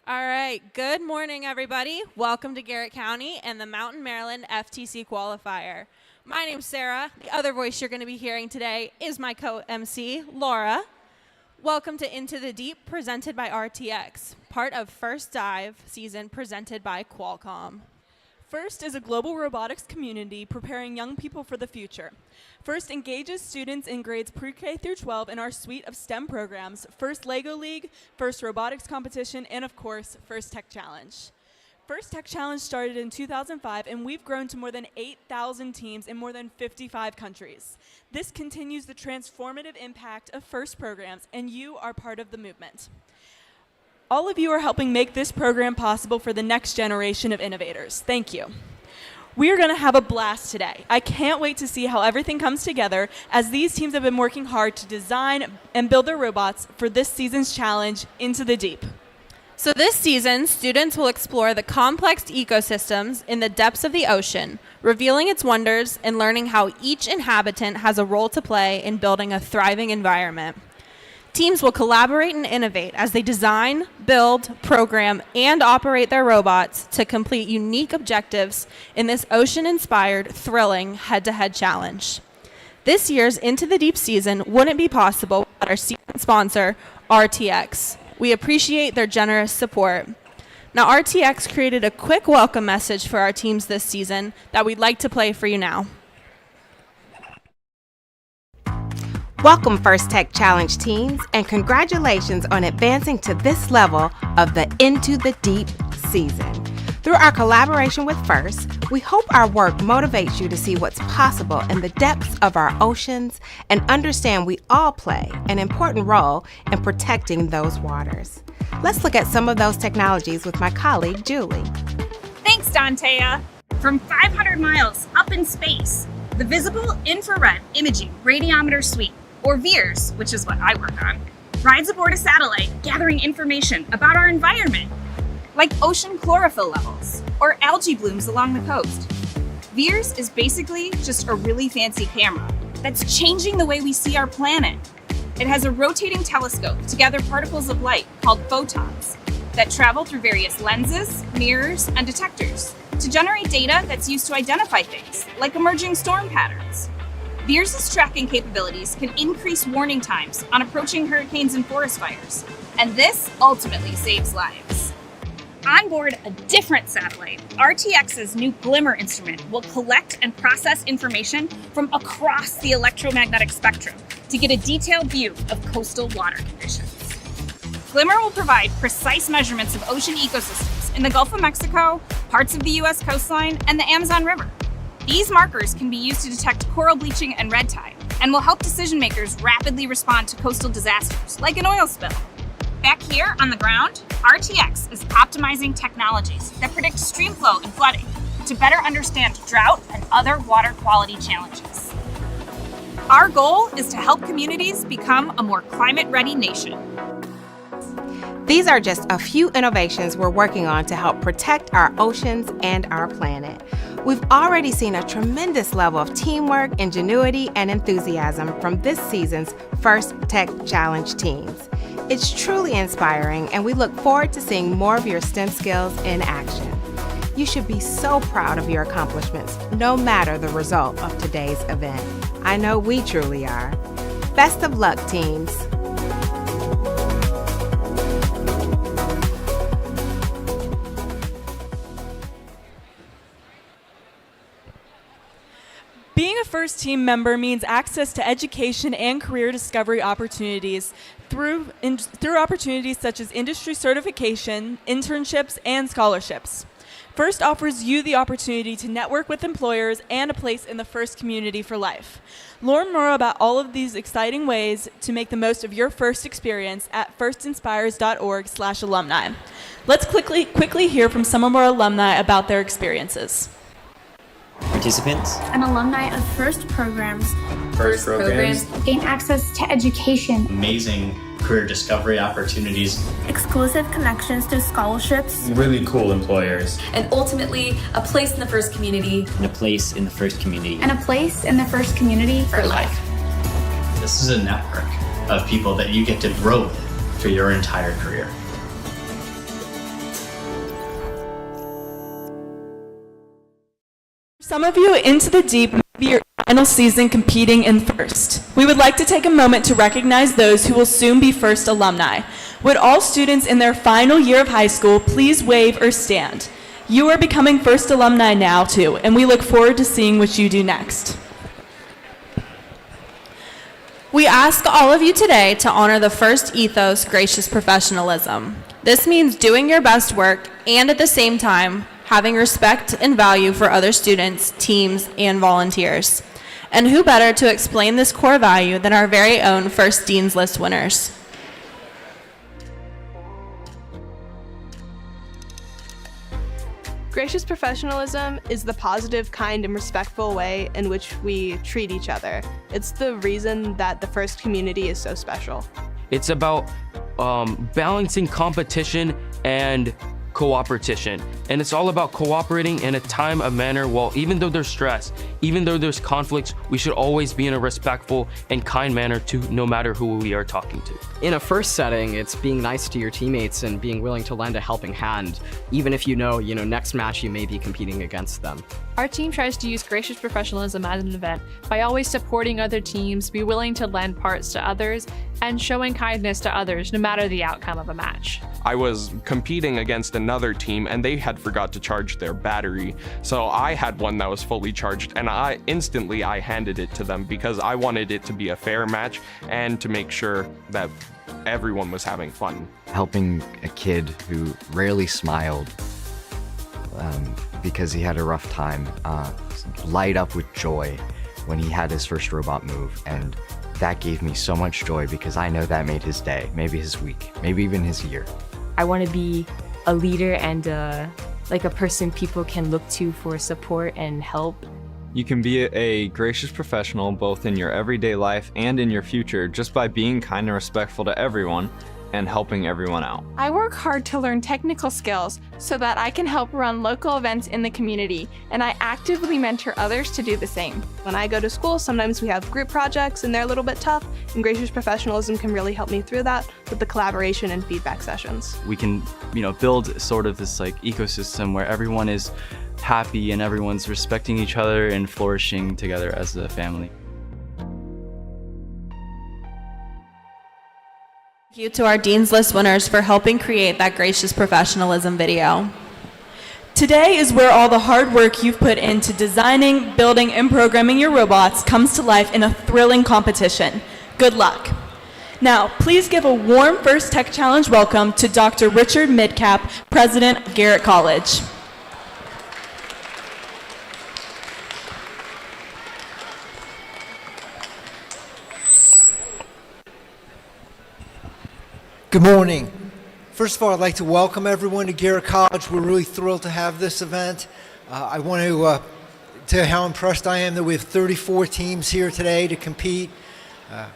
All right, good morning, everybody. Welcome to Garrett County and the Mountain Maryland FTC Qualifier. My name's Sarah. The other voice you're going to be hearing today is my co-MC, Laura. Welcome to Into the Deep, presented by RTX, part of First Dive season presented by Qualcomm. FIRST is a global robotics community preparing young people for the future. FIRST engages students in grades pre-K through 12 in our suite of STEM programs, FIRST LEGO League, FIRST Robotics Competition, and of course, FIRST Tech Challenge. FIRST Tech Challenge started in 2005, and we've grown to more than 8,000 teams in more than 55 countries. This continues the transformative impact of FIRST programs, and you are part of the movement. All of you are helping make this program possible for the next generation of innovators. Thank you. We are going to have a blast today. I can't wait to see how everything comes together as these teams have been working hard to design and build their robots for this season's challenge, Into the Deep. So this season, students will explore the complex ecosystems in the depths of the ocean, revealing its wonders and learning how each inhabitant has a role to play in building a thriving environment. Teams will collaborate and innovate as they design, build, program, and operate their robots to complete unique objectives in this ocean-inspired, thrilling head-to-head challenge. This year's Into the Deep season wouldn't be possible without our season sponsor, RTX. We appreciate their generous support. Now, RTX created a quick welcome message for our teams this season that we'd like to play for you now. Welcome, First Tech Challenge teams, and congratulations on advancing to this level of the Into the Deep season. Through our collaboration with FIRST, we hope our work motivates you to see what's possible in the depths of our oceans and understand we all play an important role in protecting those waters. Let's look at some of those technologies with my colleague, Julie. Thanks, Dantea. From 500 miles up in space, the Visible Infrared Imaging Radiometer Suite, or VIIRS, which is what I work on, rides aboard a satellite gathering information about our environment, like ocean chlorophyll levels or algae blooms along the coast. VIIRS is basically just a really fancy camera that's changing the way we see our planet. It has a rotating telescope to gather particles of light called photons that travel through various lenses, mirrors, and detectors to generate data that's used to identify things like emerging storm patterns. VIIRS' tracking capabilities can increase warning times on approaching hurricanes and forest fires, and this ultimately saves lives. On board a different satellite, RTX's new Glimmer instrument will collect and process information from across the electromagnetic spectrum to get a detailed view of coastal water conditions. Glimmer will provide precise measurements of ocean ecosystems in the Gulf of Mexico, parts of the U.S. coastline, and the Amazon River. These markers can be used to detect coral bleaching and red tide, and will help decision makers rapidly respond to coastal disasters, like an oil spill. Back here on the ground, RTX is optimizing technologies that predict stream flow and flooding to better understand drought and other water quality challenges. Our goal is to help communities become a more climate-ready nation. These are just a few innovations we're working on to help protect our oceans and our planet. We've already seen a tremendous level of teamwork, ingenuity, and enthusiasm from this season's First Tech Challenge teams. It's truly inspiring, and we look forward to seeing more of your STEM skills in action. You should be so proud of your accomplishments, no matter the result of today's event. I know we truly are. Best of luck, teams. Being a FIRST team member means access to education and career discovery opportunities through opportunities such as industry certification, internships, and scholarships. FIRST offers you the opportunity to network with employers and a place in the FIRST community for life. Learn more about all of these exciting ways to make the most of your FIRST experience at firstinspires.org/alumni. Let's quickly hear from some of our alumni about their experiences. Participants, an alumni of FIRST programs. FIRST programs Gain access to education, amazing career discovery opportunities, exclusive connections to scholarships, really cool employers, and ultimately a place in the FIRST community. and a place in the FIRST community. and a place in the FIRST community For life. This is a network of people that you get to grow with for your entire career. Some of you into the deep may be your final season competing in first. We would like to take a moment to recognize those who will soon be first alumni. Would all students in their final year of high school please wave or stand? You are becoming first alumni now too, and we look forward to seeing what you do next. We ask all of you today to honor the first ethos, gracious professionalism. This means doing your best work and at the same time having respect and value for other students, teams, and volunteers. And who better to explain this core value than our very own first Dean's List winners? Gracious professionalism is the positive, kind, and respectful way in which we treat each other. It's the reason that the first community is so special. It's about balancing competition and cooperation. And it's all about cooperating in a time of manner even though there's stress, even though there's conflicts, we should always be in a respectful and kind manner to no matter who we are talking to. In a first setting, it's being nice to your teammates and being willing to lend a helping hand, even if you know, next match you may be competing against them. Our team tries to use gracious professionalism as an event by always supporting other teams, be willing to lend parts to others, and showing kindness to others no matter the outcome of a match. I was competing against another team and they had forgot to charge their battery. So I had one that was fully charged and I handed it to them because I wanted it to be a fair match and to make sure that everyone was having fun. Helping a kid who rarely smiled because he had a rough time light up with joy when he had his first robot move, and that gave me so much joy because I know that made his day, maybe his week, maybe even his year. I want to be a leader and like a person people can look to for support and help. You can be a gracious professional both in your everyday life and in your future just by being kind and respectful to everyone and helping everyone out. I work hard to learn technical skills so that I can help run local events in the community, and I actively mentor others to do the same. When I go to school, sometimes we have group projects and they're a little bit tough, and gracious professionalism can really help me through that with the collaboration and feedback sessions. We can, build sort of this ecosystem where everyone is happy and everyone's respecting each other and flourishing together as a family. Thank you to our Dean's List winners for helping create that gracious professionalism video. Today is where all the hard work you've put into designing, building, and programming your robots comes to life in a thrilling competition. Good luck. Now, please give a warm First Tech Challenge welcome to Dr. Richard Midcap, President of Garrett College. Good morning. First of all, I'd like to welcome everyone to Garrett College. We're really thrilled to have this event. I want to tell you how impressed I am that we have 34 teams here today to compete. I'm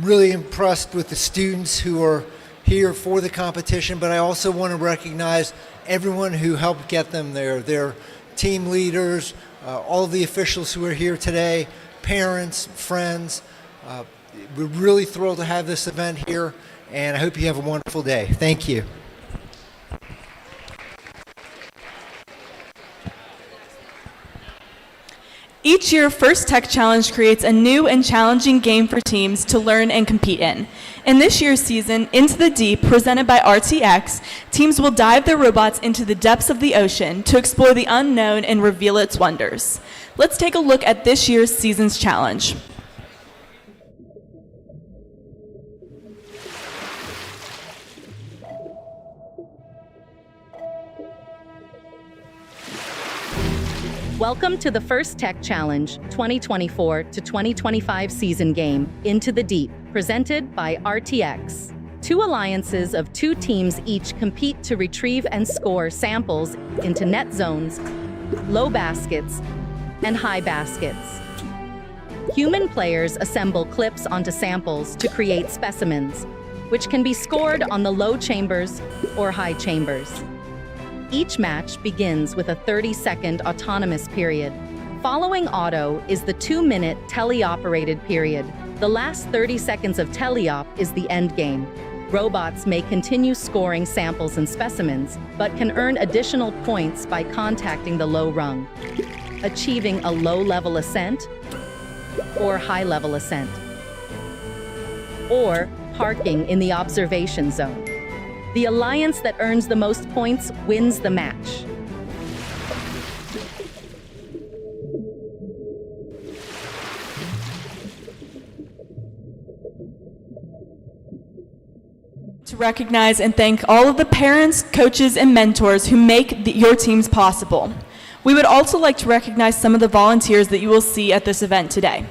really impressed with the students who are here for the competition, but I also want to recognize everyone who helped get them there. Their team leaders, all the officials who are here today, parents, friends. We're really thrilled to have this event here, and I hope you have a wonderful day. Thank you. Each year, First Tech Challenge creates a new and challenging game for teams to learn and compete in. In this year's season, Into the Deep, presented by RTX, teams will dive their robots into the depths of the ocean to explore the unknown and reveal its wonders. Let's take a look at this year's season's challenge. Welcome to the First Tech Challenge 2024 to 2025 season game, Into the Deep, presented by RTX. Two alliances of two teams each compete to retrieve and score samples into net zones, low baskets, and high baskets. Human players assemble clips onto samples to create specimens, which can be scored on the low chambers or high chambers. Each match begins with a 30-second autonomous period. Following auto is the 2-minute teleoperated period. The last 30 seconds of teleop is the end game. Robots may continue scoring samples and specimens, but can earn additional points by contacting the low rung, achieving a low-level ascent or high-level ascent, or parking in the observation zone. The alliance that earns the most points wins the match. To recognize and thank all of the parents, coaches, and mentors who make your teams possible. We would also like to recognize some of the volunteers that you will see at this event today.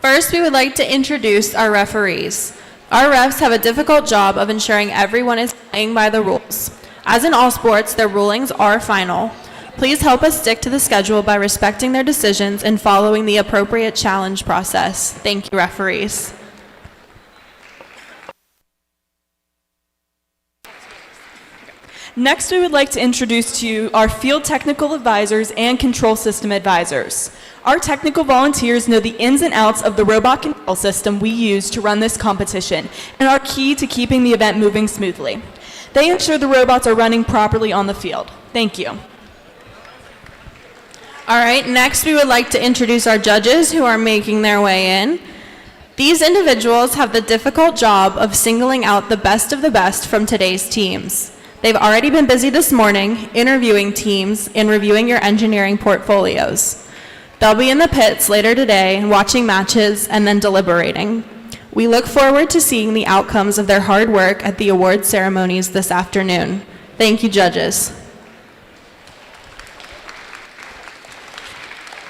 First, we would like to introduce our referees. Our refs have a difficult job of ensuring everyone is playing by the rules. As in all sports, their rulings are final. Please help us stick to the schedule by respecting their decisions and following the appropriate challenge process. Thank you, referees. Next, we would like to introduce to you our field technical advisors and control system advisors. Our technical volunteers know the ins and outs of the robot control system we use to run this competition and are key to keeping the event moving smoothly. They ensure the robots are running properly on the field. Thank you. All right, next we would like to introduce our judges who are making their way in. These individuals have the difficult job of singling out the best of the best from today's teams. They've already been busy this morning interviewing teams and reviewing your engineering portfolios. They'll be in the pits later today watching matches and then deliberating. We look forward to seeing the outcomes of their hard work at the award ceremonies this afternoon. Thank you, judges.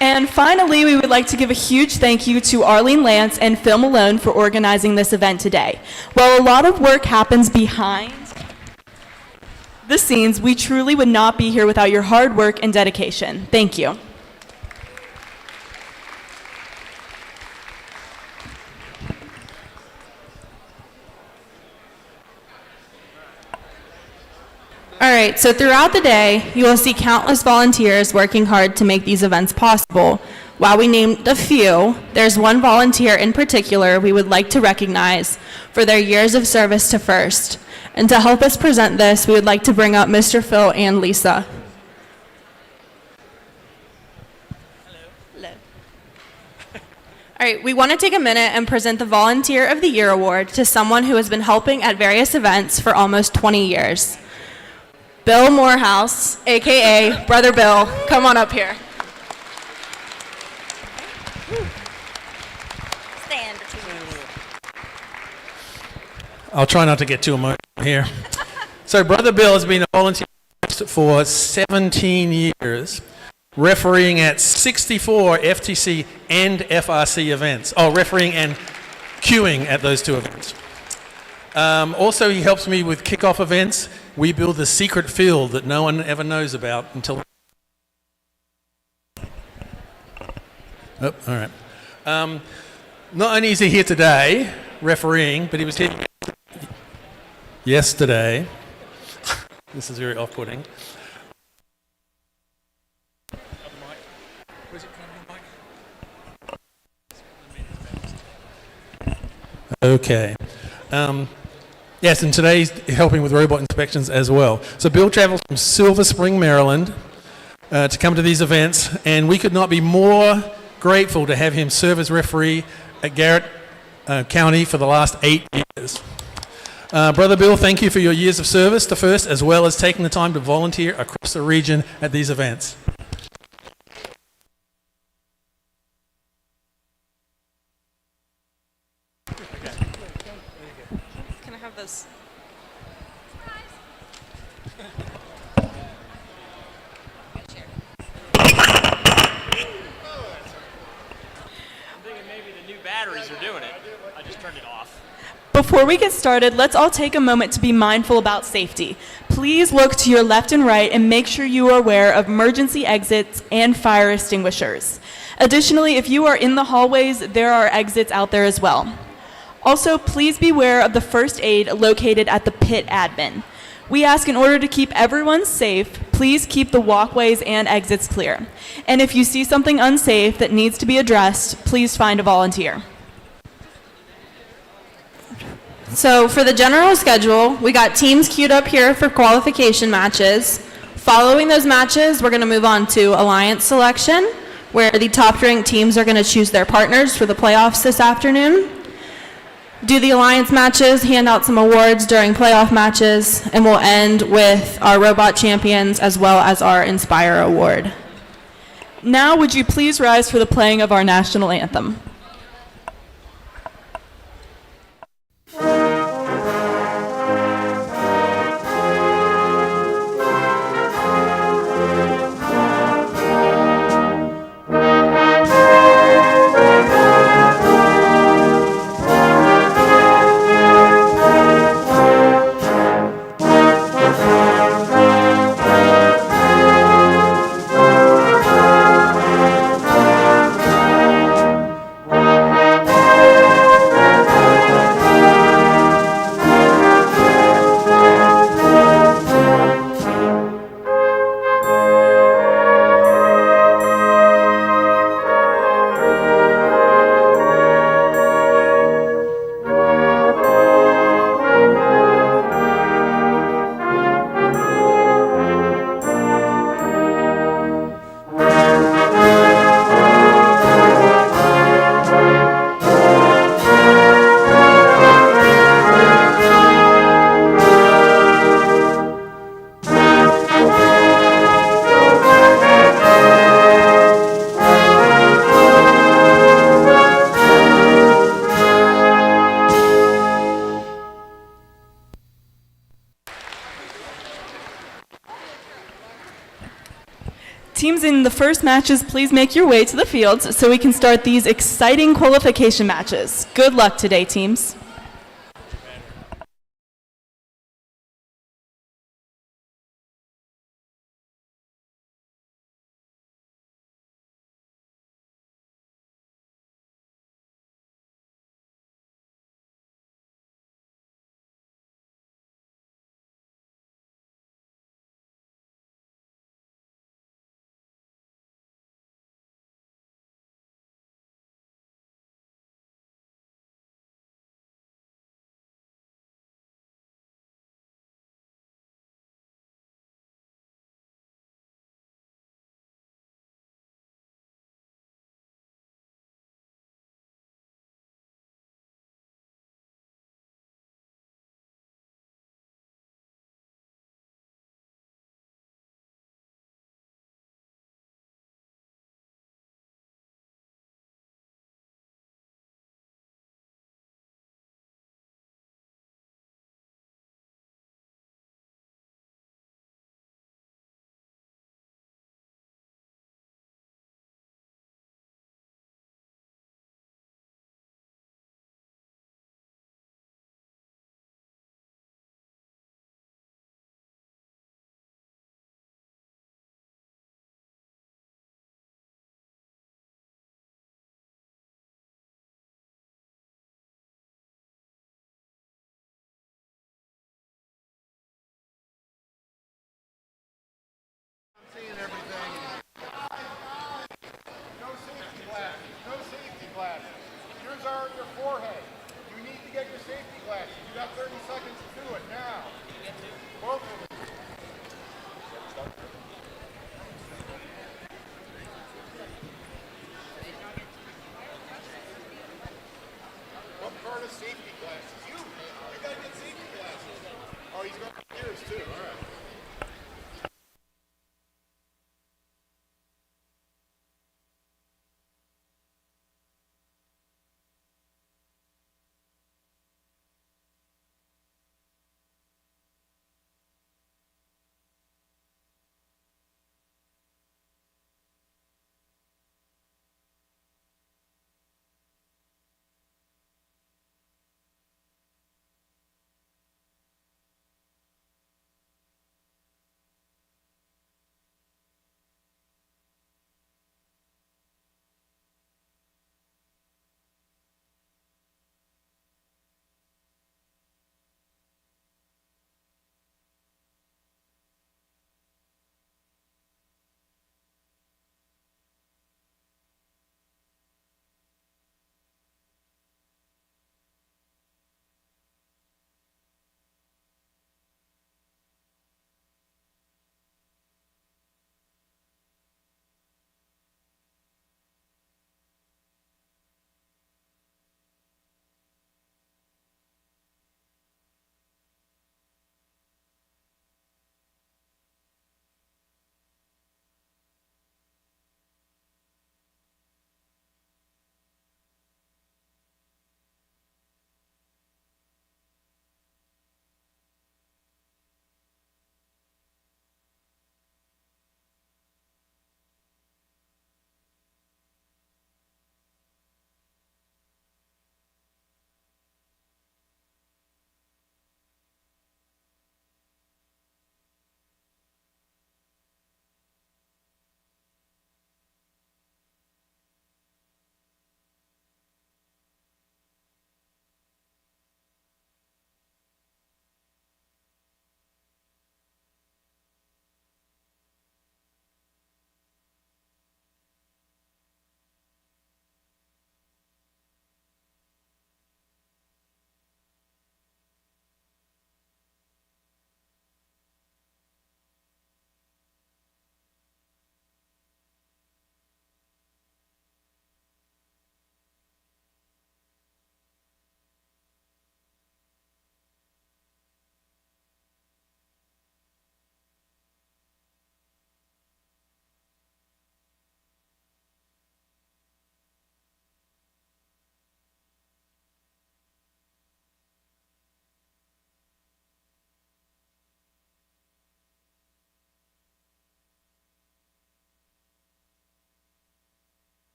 And finally, we would like to give a huge thank you to Arlene Lance and Phil Malone for organizing this event today. While a lot of work happens behind the scenes, we truly would not be here without your hard work and dedication. Thank you. All right, so throughout the day, you will see countless volunteers working hard to make these events possible. While we named a few, there's one volunteer in particular we would like to recognize for their years of service to FIRST. And to help us present this, we would like to bring up Mr. Phil and Lisa. Hello. All right, we want to take a minute and present the Volunteer of the Year Award to someone who has been helping at various events for almost 20 years. Bill Morehouse, AKA Brother Bill, come on up here. Stand for 2 minutes. I'll try not to get too emotional here. So Brother Bill has been a volunteer for 17 years, refereeing at 64 FTC and FRC events. Oh, refereeing and queuing at those two events. Also, he helps me with kickoff events. We build the secret field that no one ever knows about until... Oh, all right. Not only is he here today, refereeing, but he was here yesterday. This is very off-putting. Okay. Yes, and today he's helping with robot inspections as well. So Bill travels from Silver Spring, Maryland, to come to these events, and we could not be more grateful to have him serve as referee at Garrett County for the last 8 years. Brother Bill, thank you for your years of service to FIRST, as well as taking the time to volunteer across the region at these events. Can I have this? Batteries are doing it. I just turned it off. Before we get started, let's all take a moment to be mindful about safety. Please look to your left and right and make sure you are aware of emergency exits and fire extinguishers. Additionally, if you are in the hallways, there are exits out there as well. Also, please be aware of the first aid located at the pit admin. We ask, in order to keep everyone safe, please keep the walkways and exits clear. And if you see something unsafe that needs to be addressed, please find a volunteer. So for the general schedule, we got teams queued up here for qualification matches. Following those matches, we're going to move on to alliance selection, where the top-ranked teams are going to choose their partners for the playoffs this afternoon. Do the alliance matches, hand out some awards during playoff matches, and we'll end with our robot champions as well as our Inspire Award. Now would you please rise for the playing of our national anthem? Teams in the first matches, please make your way to the fields so we can start these exciting qualification matches. Good luck today, teams.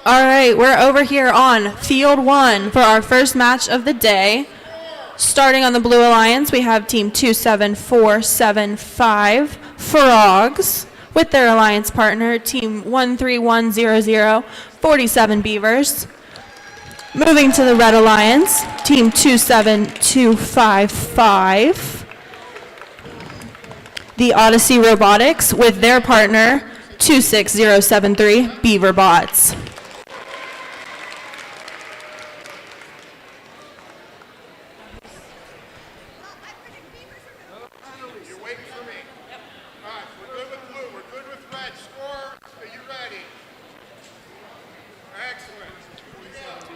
All right, we're over here on Field 1 for our first match of the day. Starting on the Blue Alliance, we have Team 27475 Frogs with their alliance partner, Team 13100 47 Beavers. Moving to the Red Alliance, Team 27255, the Odyssey Robotics with their partner, 26073 Beaver Bots.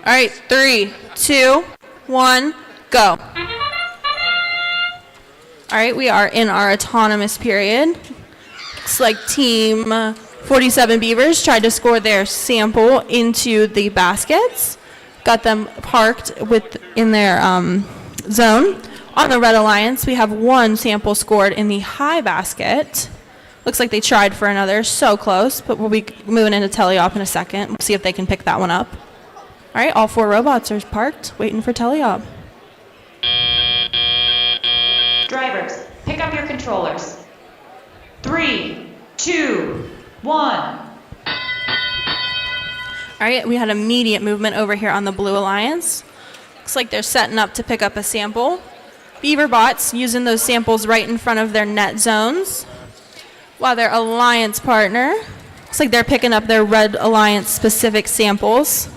All right, 3, 2, 1, go. All right, we are in our autonomous period. Looks like Team 47 Beavers tried to score their sample into the baskets. Got them parked in their zone. On the Red Alliance, we have one sample scored in the high basket. Looks like they tried for another, so close, but we'll be moving into teleop in a second. We'll see if they can pick that one up. All right, all 4 robots are parked, waiting for teleop. Drivers, pick up your controllers. 3, 2, 1. All right, we had immediate movement over here on the Blue Alliance. Looks like they're setting up to pick up a sample. Beaver bots using those samples right in front of their net zones. While their alliance partner, looks like they're picking up their Red Alliance specific samples.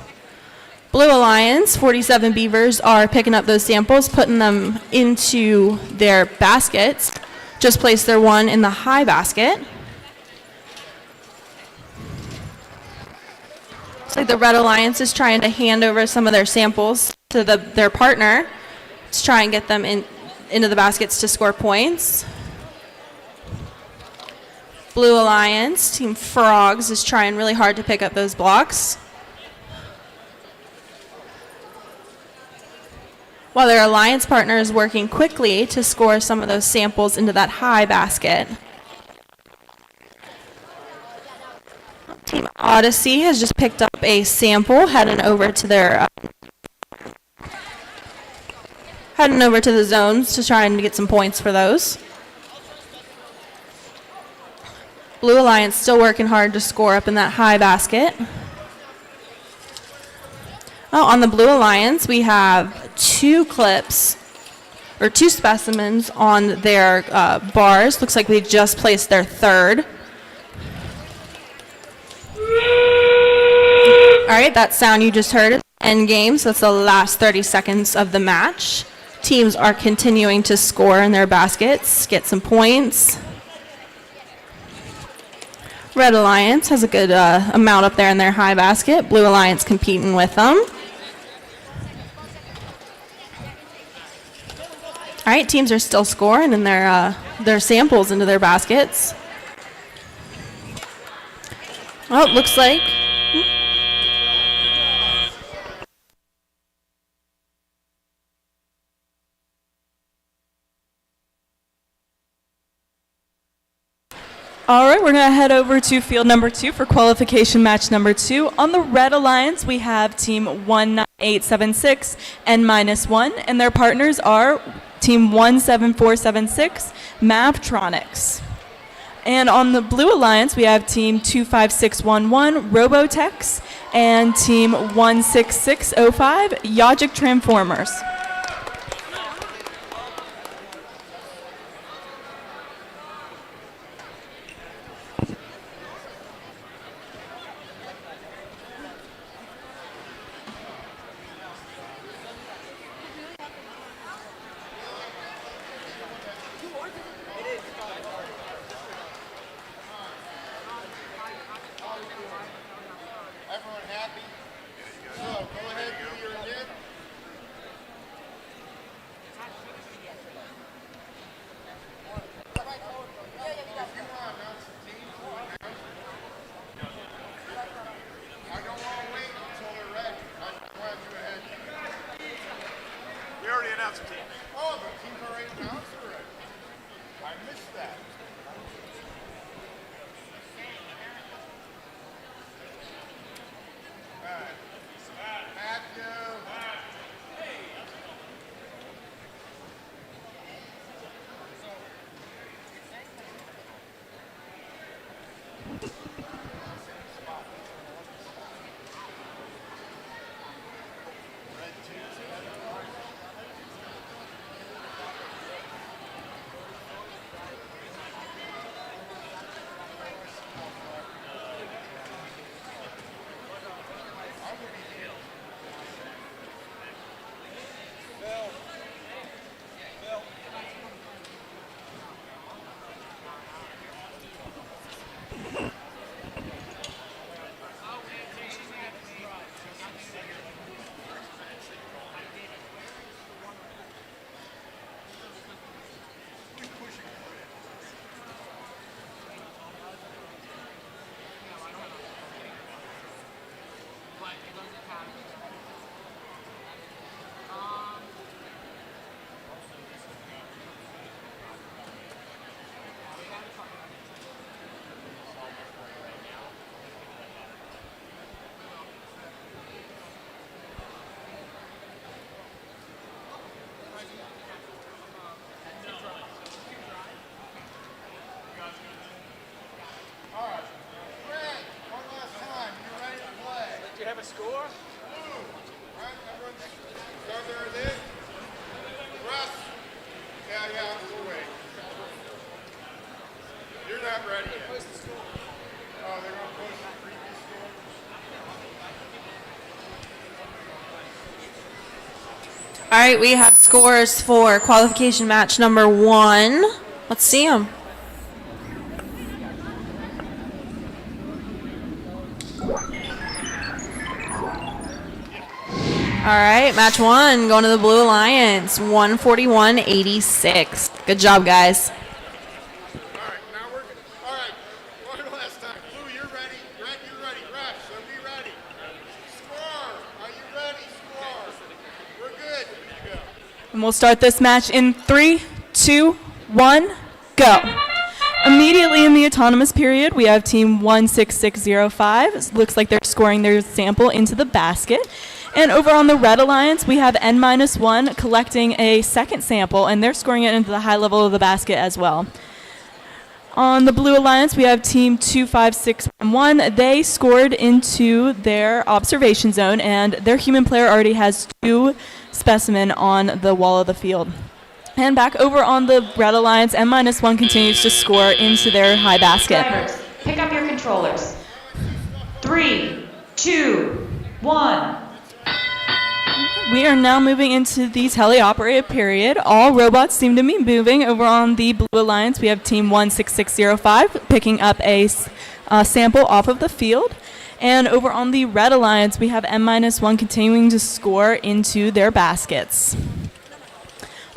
Blue Alliance, 47 Beavers are picking up those samples, putting them into their baskets. Just placed their one in the high basket. Looks like the Red Alliance is trying to hand over some of their samples to their partner to try and get them into the baskets to score points. Blue Alliance, Team Frogs, is trying really hard to pick up those blocks. While their alliance partner is working quickly to score some of those samples into that high basket. Team Odyssey has just picked up a sample, heading over to the zones to try and get some points for those. Blue Alliance still working hard to score up in that high basket. Oh, on the Blue Alliance, we have 2 specimens on their bars. Looks like we just placed their 3rd. All right, that sound you just heard is end game, so that's the last 30 seconds of the match. Teams are continuing to score in their baskets, get some points. Red Alliance has a good amount up there in their high basket. Blue Alliance competing with them. All right, teams are still scoring in their samples into their baskets. Oh, looks like. All right, we're going to head over to field number 2 for qualification match number 2. On the Red Alliance, we have Team 19876 N-1, and their partners are Team 17476 Mavtronics. And on the Blue Alliance, we have Team 25611 Robotex and Team 16605 Yogic Transformers. Score? We'll wait. You're not ready yet. Oh, they're going to post the previous score? All right, we have scores for qualification match number 1. Let's see them. All right, match 1 going to the Blue Alliance, 141-86. Good job, guys. All right, now we're good. All right, one last time. Blue, you're ready. Red, you're ready. Refs, are we ready? Score. Are you ready? Score. We're good. Go. And we'll start this match in 3, 2, 1, go. Immediately in the autonomous period, we have team 16605. It looks like they're scoring their sample into the basket. And over on the Red Alliance, we have N-1 collecting a second sample, and they're scoring it into the high level of the basket as well. On the Blue Alliance, we have team 25611. They scored into their observation zone, and their human player already has 2 specimen on the wall of the field. And back over on the Red Alliance, N-1 continues to score into their high basket. Drivers, pick up your controllers. 3, 2, 1. We are now moving into the teleoperated period. All robots seem to be moving. Over on the Blue Alliance, we have team 16605 picking up a sample off of the field. And over on the Red Alliance, we have N-1 continuing to score into their baskets.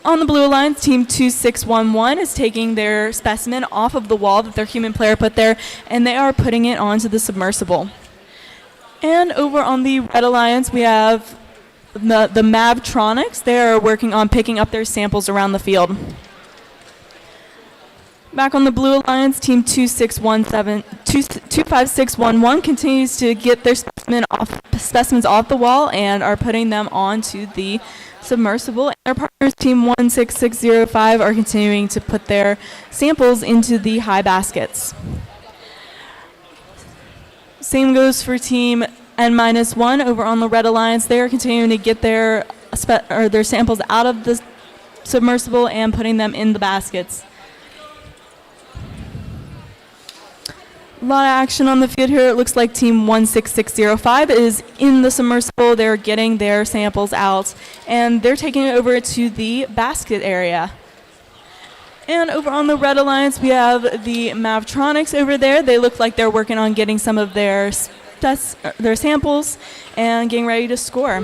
On the Blue Alliance, team 2611 is taking their specimen off of the wall that their human player put there, and they are putting it onto the submersible. And over on the Red Alliance, we have the Mavtronics. They are working on picking up their samples around the field. Back on the Blue Alliance, team 25611 continues to get their specimens off the wall and are putting them onto the submersible. And their partners, team 16605, are continuing to put their samples into the high baskets. Same goes for team N-1 over on the Red Alliance. They are continuing to get their samples out of the submersible and putting them in the baskets. A lot of action on the field here. It looks like team 16605 is in the submersible. They're getting their samples out, and they're taking it over to the basket area. And over on the Red Alliance, we have the Mavtronics over there. They look like they're working on getting some of their samples and getting ready to score.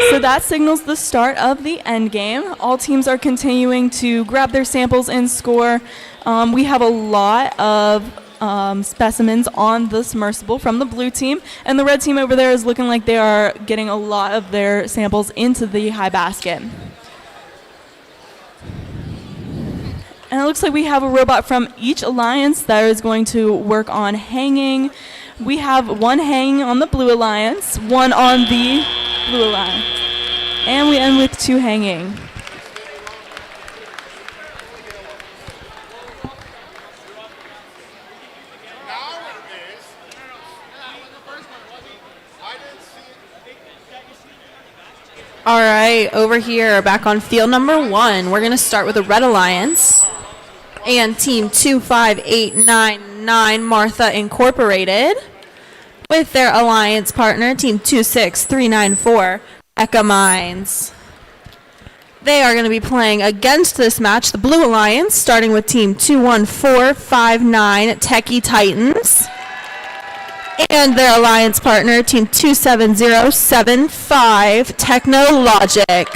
So that signals the start of the end game. All teams are continuing to grab their samples and score. We have a lot of specimens on the submersible from the blue team, and the red team over there is looking like they are getting a lot of their samples into the high basket. And it looks like we have a robot from each alliance that is going to work on hanging. We have one hanging on the Blue Alliance, one on the Blue Alliance, and we end with 2 hanging. All right, over here, back on field number 1, we're going to start with the Red Alliance and Team 25899 Martha Incorporated with their alliance partner, Team 26394 Eka Mines. They are going to be playing against this match, the Blue Alliance, starting with Team 21459 Techie Titans. And their alliance partner, Team 27075 Technologic.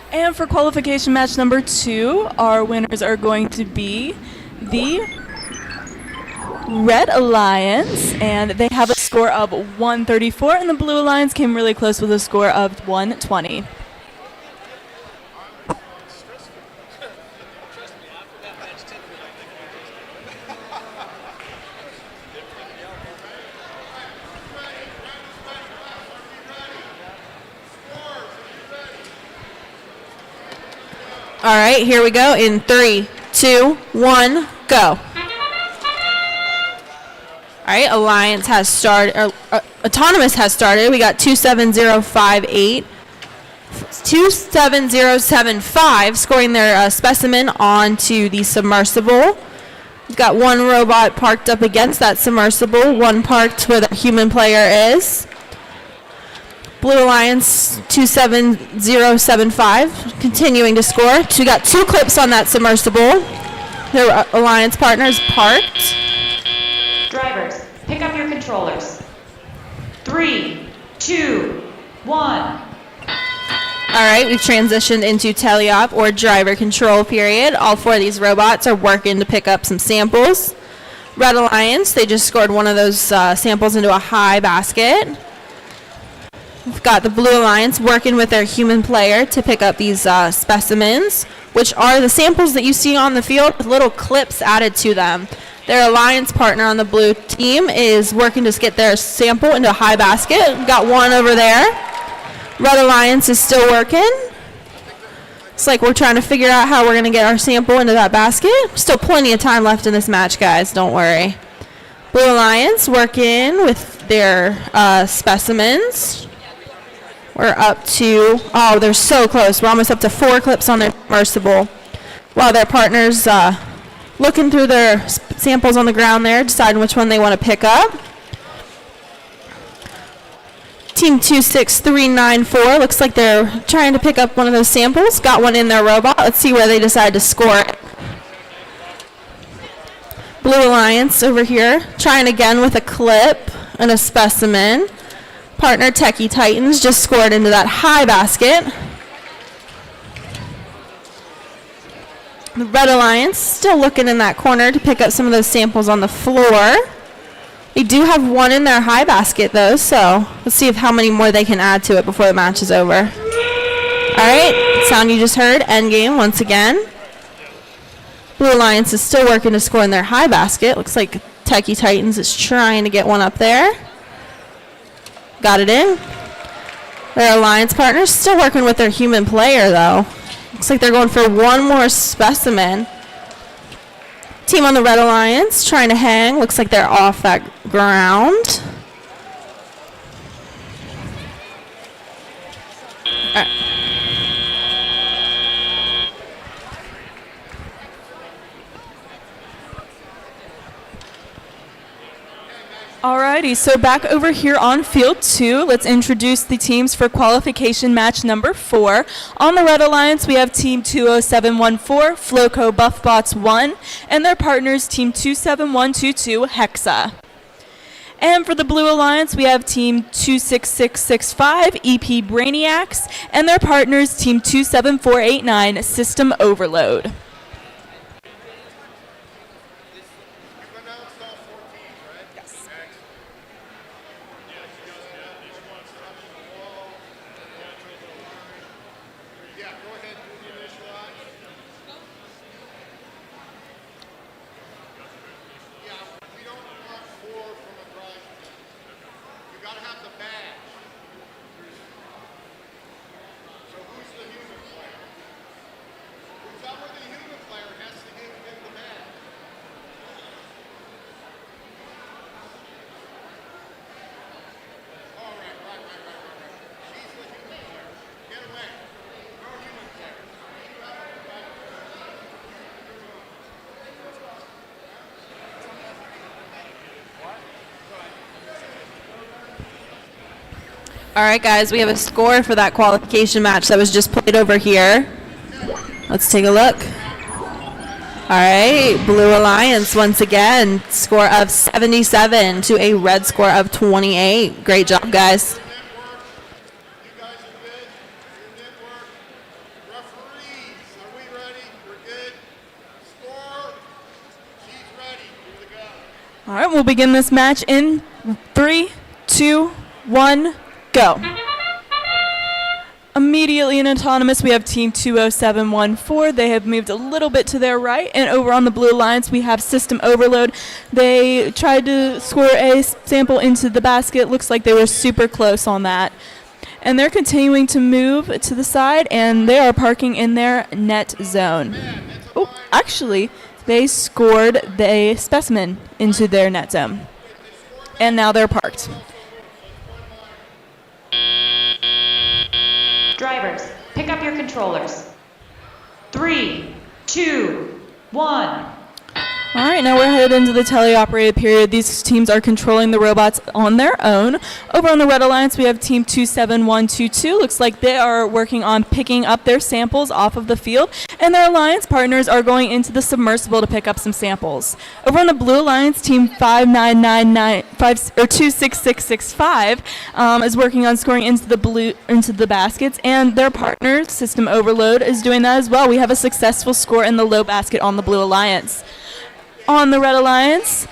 And for qualification match number 2, our winners are going to be the Red Alliance, and they have a score of 134, and the Blue Alliance came really close with a score of 120. All right, here we go in 3, 2, 1, go. All right, Alliance has started, Autonomous has started. We got 27058, 27075 scoring their specimen onto the submersible. We've got one robot parked up against that submersible, one parked where the human player is. Blue Alliance 27075 continuing to score. So we got 2 clips on that submersible. Their alliance partner is parked. Drivers, pick up your controllers. 3, 2, 1. All right, we've transitioned into teleop or driver control period. All 4 of these robots are working to pick up some samples. Red Alliance, they just scored one of those samples into a high basket. We've got the Blue Alliance working with their human player to pick up these specimens, which are the samples that you see on the field with little clips added to them. Their alliance partner on the blue team is working to get their sample into a high basket. We've got one over there. Red Alliance is still working. It's like we're trying to figure out how we're going to get our sample into that basket. Still plenty of time left in this match, guys. Don't worry. Blue Alliance working with their specimens. We're up to, oh, they're so close. We're almost up to 4 clips on their submersible. While their partners looking through their samples on the ground there, deciding which one they want to pick up. Team 26394, looks like they're trying to pick up one of those samples. Got one in their robot. Let's see where they decide to score it. Blue Alliance over here, trying again with a clip and a specimen. Partner Techie Titans just scored into that high basket. The Red Alliance still looking in that corner to pick up some of those samples on the floor. They do have one in their high basket though, so let's see how many more they can add to it before the match is over. All right, sound you just heard, endgame once again. Blue Alliance is still working to score in their high basket. Looks like Techie Titans is trying to get one up there. Got it in. Their alliance partners still working with their human player though. Looks like they're going for one more specimen. Team on the Red Alliance trying to hang. Looks like they're off that ground. All right. Alrighty, so back over here on field 2, let's introduce the teams for qualification match number 4. On the Red Alliance, we have Team 20714, Floco Buffbots 1, and their partners Team 27122, Hexa. And for the Blue Alliance, we have Team 26665, EP Brainiacs, and their partners Team 27489, System Overload. All right, guys, we have a score for that qualification match that was just played over here. Let's take a look. All right, Blue Alliance once again, score of 77 to a red score of 28. Great job, guys. All right, we'll begin this match in 3, 2, 1, go. Immediately in autonomous, we have Team 20714. They have moved a little bit to their right. And over on the Blue Alliance, we have System Overload. They tried to score a sample into the basket. Looks like they were super close on that. And they're continuing to move to the side, and they are parking in their net zone. Oh, actually, they scored the specimen into their net zone. And now they're parked. Drivers, pick up your controllers. 3, 2, 1. All right, now we're headed into the teleoperated period. These teams are controlling the robots on their own. Over on the Red Alliance, we have Team 27122. Looks like they are working on picking up their samples off of the field, and their alliance partners are going into the submersible to pick up some samples. Over on the Blue Alliance, Team 26665 is working on scoring into the baskets, and their partner, System Overload, is doing that as well. We have a successful score in the low basket on the Blue Alliance. On the Red Alliance,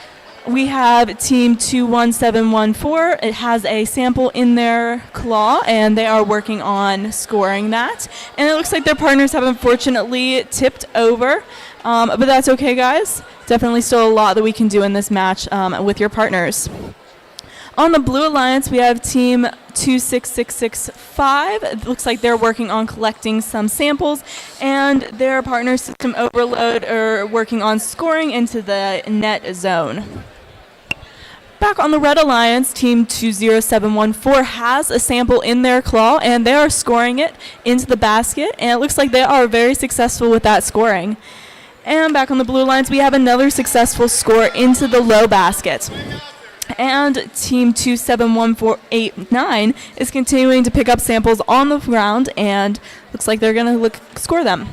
we have Team 21714. It has a sample in their claw, and they are working on scoring that. And it looks like their partners have unfortunately tipped over, but that's okay, guys. Definitely still a lot that we can do in this match with your partners. On the Blue Alliance, we have Team 26665. It looks like they're working on collecting some samples, and their partner, System Overload, are working on scoring into the net zone. Back on the Red Alliance, Team 20714 has a sample in their claw, and they are scoring it into the basket, and it looks like they are very successful with that scoring. And back on the Blue Alliance, we have another successful score into the low basket. And Team 27189 is continuing to pick up samples on the ground, and looks like they're going to score them.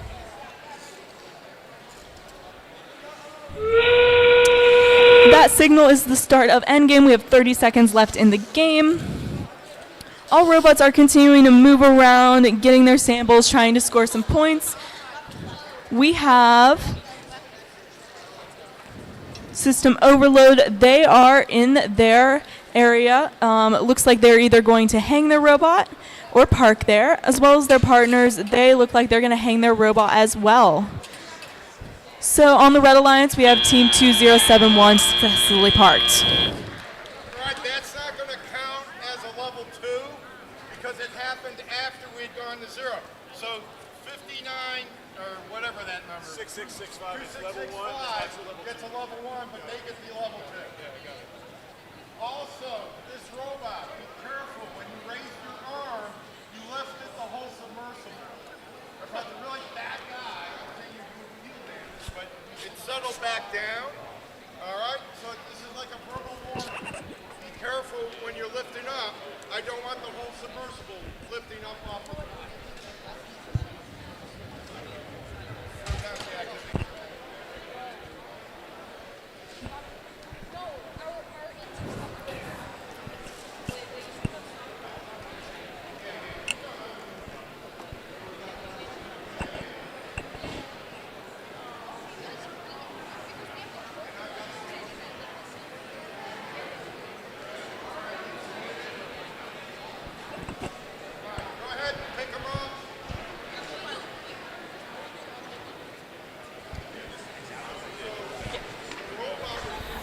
That signal is the start of endgame. We have 30 seconds left in the game. All robots are continuing to move around, getting their samples, trying to score some points. We have System Overload. They are in their area. It looks like they're either going to hang their robot or park there, as well as their partners. They look like they're going to hang their robot as well. So on the Red Alliance, we have Team 2071 successfully parked. All right, that's not going to count as a level 2 because it happened after we'd gone to 0. So 59 or whatever that number. 6665 is level 1. 2665 gets a level 1, but they get the level 2. Also, this robot, be careful when you raise your arm, you lifted the whole submersible. If I was a really bad guy, I'd say you do heel damage, but it settled back down. All right, so this is like a verbal warning. Be careful when you're lifting up. I don't want the whole submersible lifting up off of the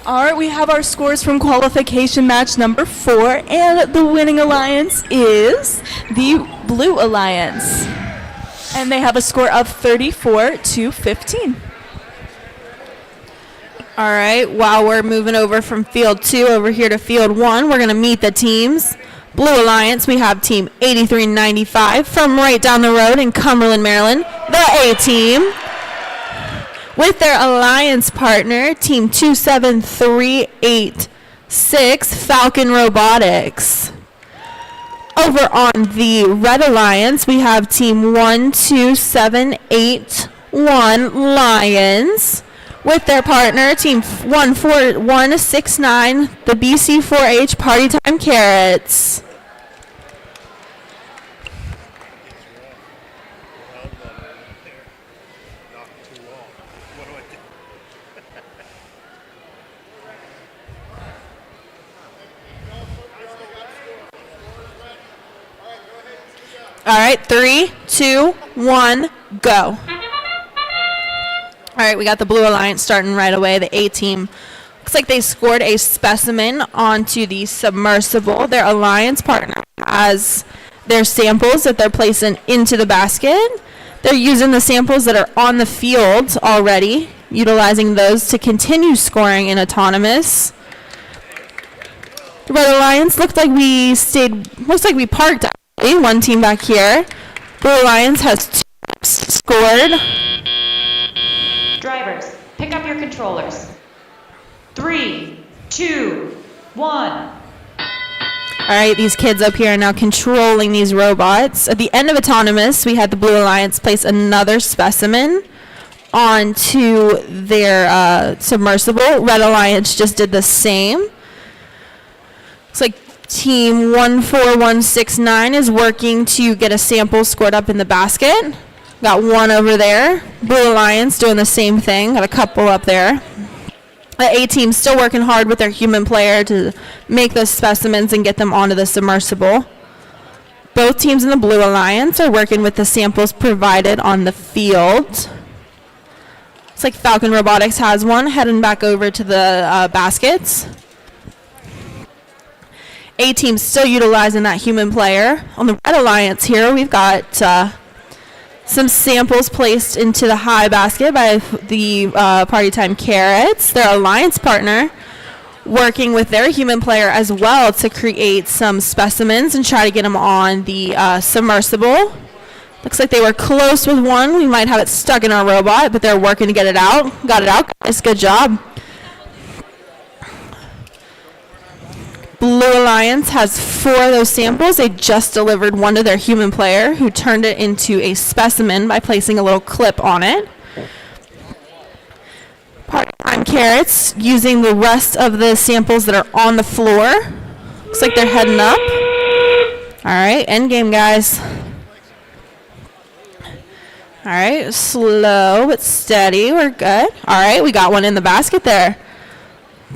All right, we have our scores from qualification match number 4, and the winning alliance is the Blue Alliance. And they have a score of 34-15. All right, while we're moving over from field 2 over here to field 1, we're going to meet the teams. Blue Alliance, we have team 8395 from right down the road in Cumberland, Maryland, the A team. With their alliance partner, team 27386, Falcon Robotics. Over on the Red Alliance, we have team 12781, Lions. With their partner, team 14169, the BC4H Party Time Carrots. All right, 3, 2, 1, go. All right, we got the Blue Alliance starting right away. The A team looks like they scored a specimen onto the submersible. Their alliance partner has their samples that they're placing into the basket. They're using the samples that are on the field already, utilizing those to continue scoring in autonomous. The Red Alliance looks like we parked actually. One team back here. Blue Alliance has 2 scored. Drivers, pick up your controllers. 3, 2, 1. All right, these kids up here are now controlling these robots. At the end of autonomous, we had the Blue Alliance place another specimen onto their submersible. Red Alliance just did the same. Looks like team 14169 is working to get a sample scored up in the basket. Got one over there. Blue Alliance doing the same thing. Got a couple up there. The A team still working hard with their human player to make those specimens and get them onto the submersible. Both teams in the Blue Alliance are working with the samples provided on the field. Looks like Falcon Robotics has one heading back over to the baskets. A team still utilizing that human player. On the Red Alliance here, we've got some samples placed into the high basket by the Party Time Carrots. Their alliance partner working with their human player as well to create some specimens and try to get them on the submersible. Looks like they were close with one. We might have it stuck in our robot, but they're working to get it out. Got it out, guys. Good job. Blue Alliance has 4 of those samples. They just delivered one to their human player who turned it into a specimen by placing a little clip on it. Party Time Carrots using the rest of the samples that are on the floor. Looks like they're heading up. All right, end game, guys. All right, slow but steady. We're good. All right, we got one in the basket there.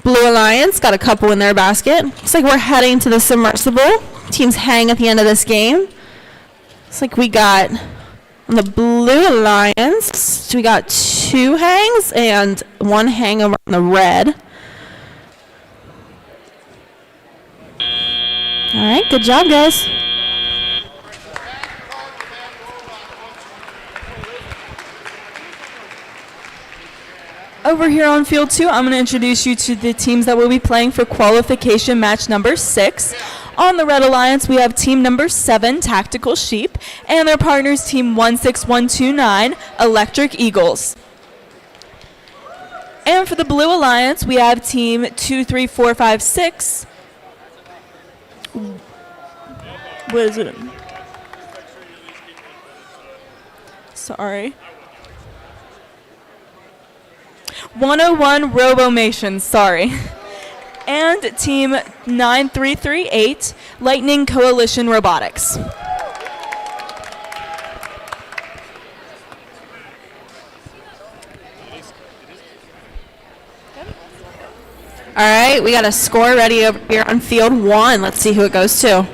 Blue Alliance got a couple in their basket. Looks like we're heading to the submersible. Teams hang at the end of this game. Looks like we got on the Blue Alliance, we got 2 hangs and 1 hang over on the Red. All right, good job, guys. Over here on field 2, I'm going to introduce you to the teams that will be playing for qualification match number 6. On the Red Alliance, we have team number 7, Tactical Sheep, and their partners, team 16129, Electric Eagles. And for the Blue Alliance, we have team 23456. What is it? Sorry. 101 Robomation, sorry. And team 9338, Lightning Coalition Robotics. All right, we got a score ready over here on field 1. Let's see who it goes to.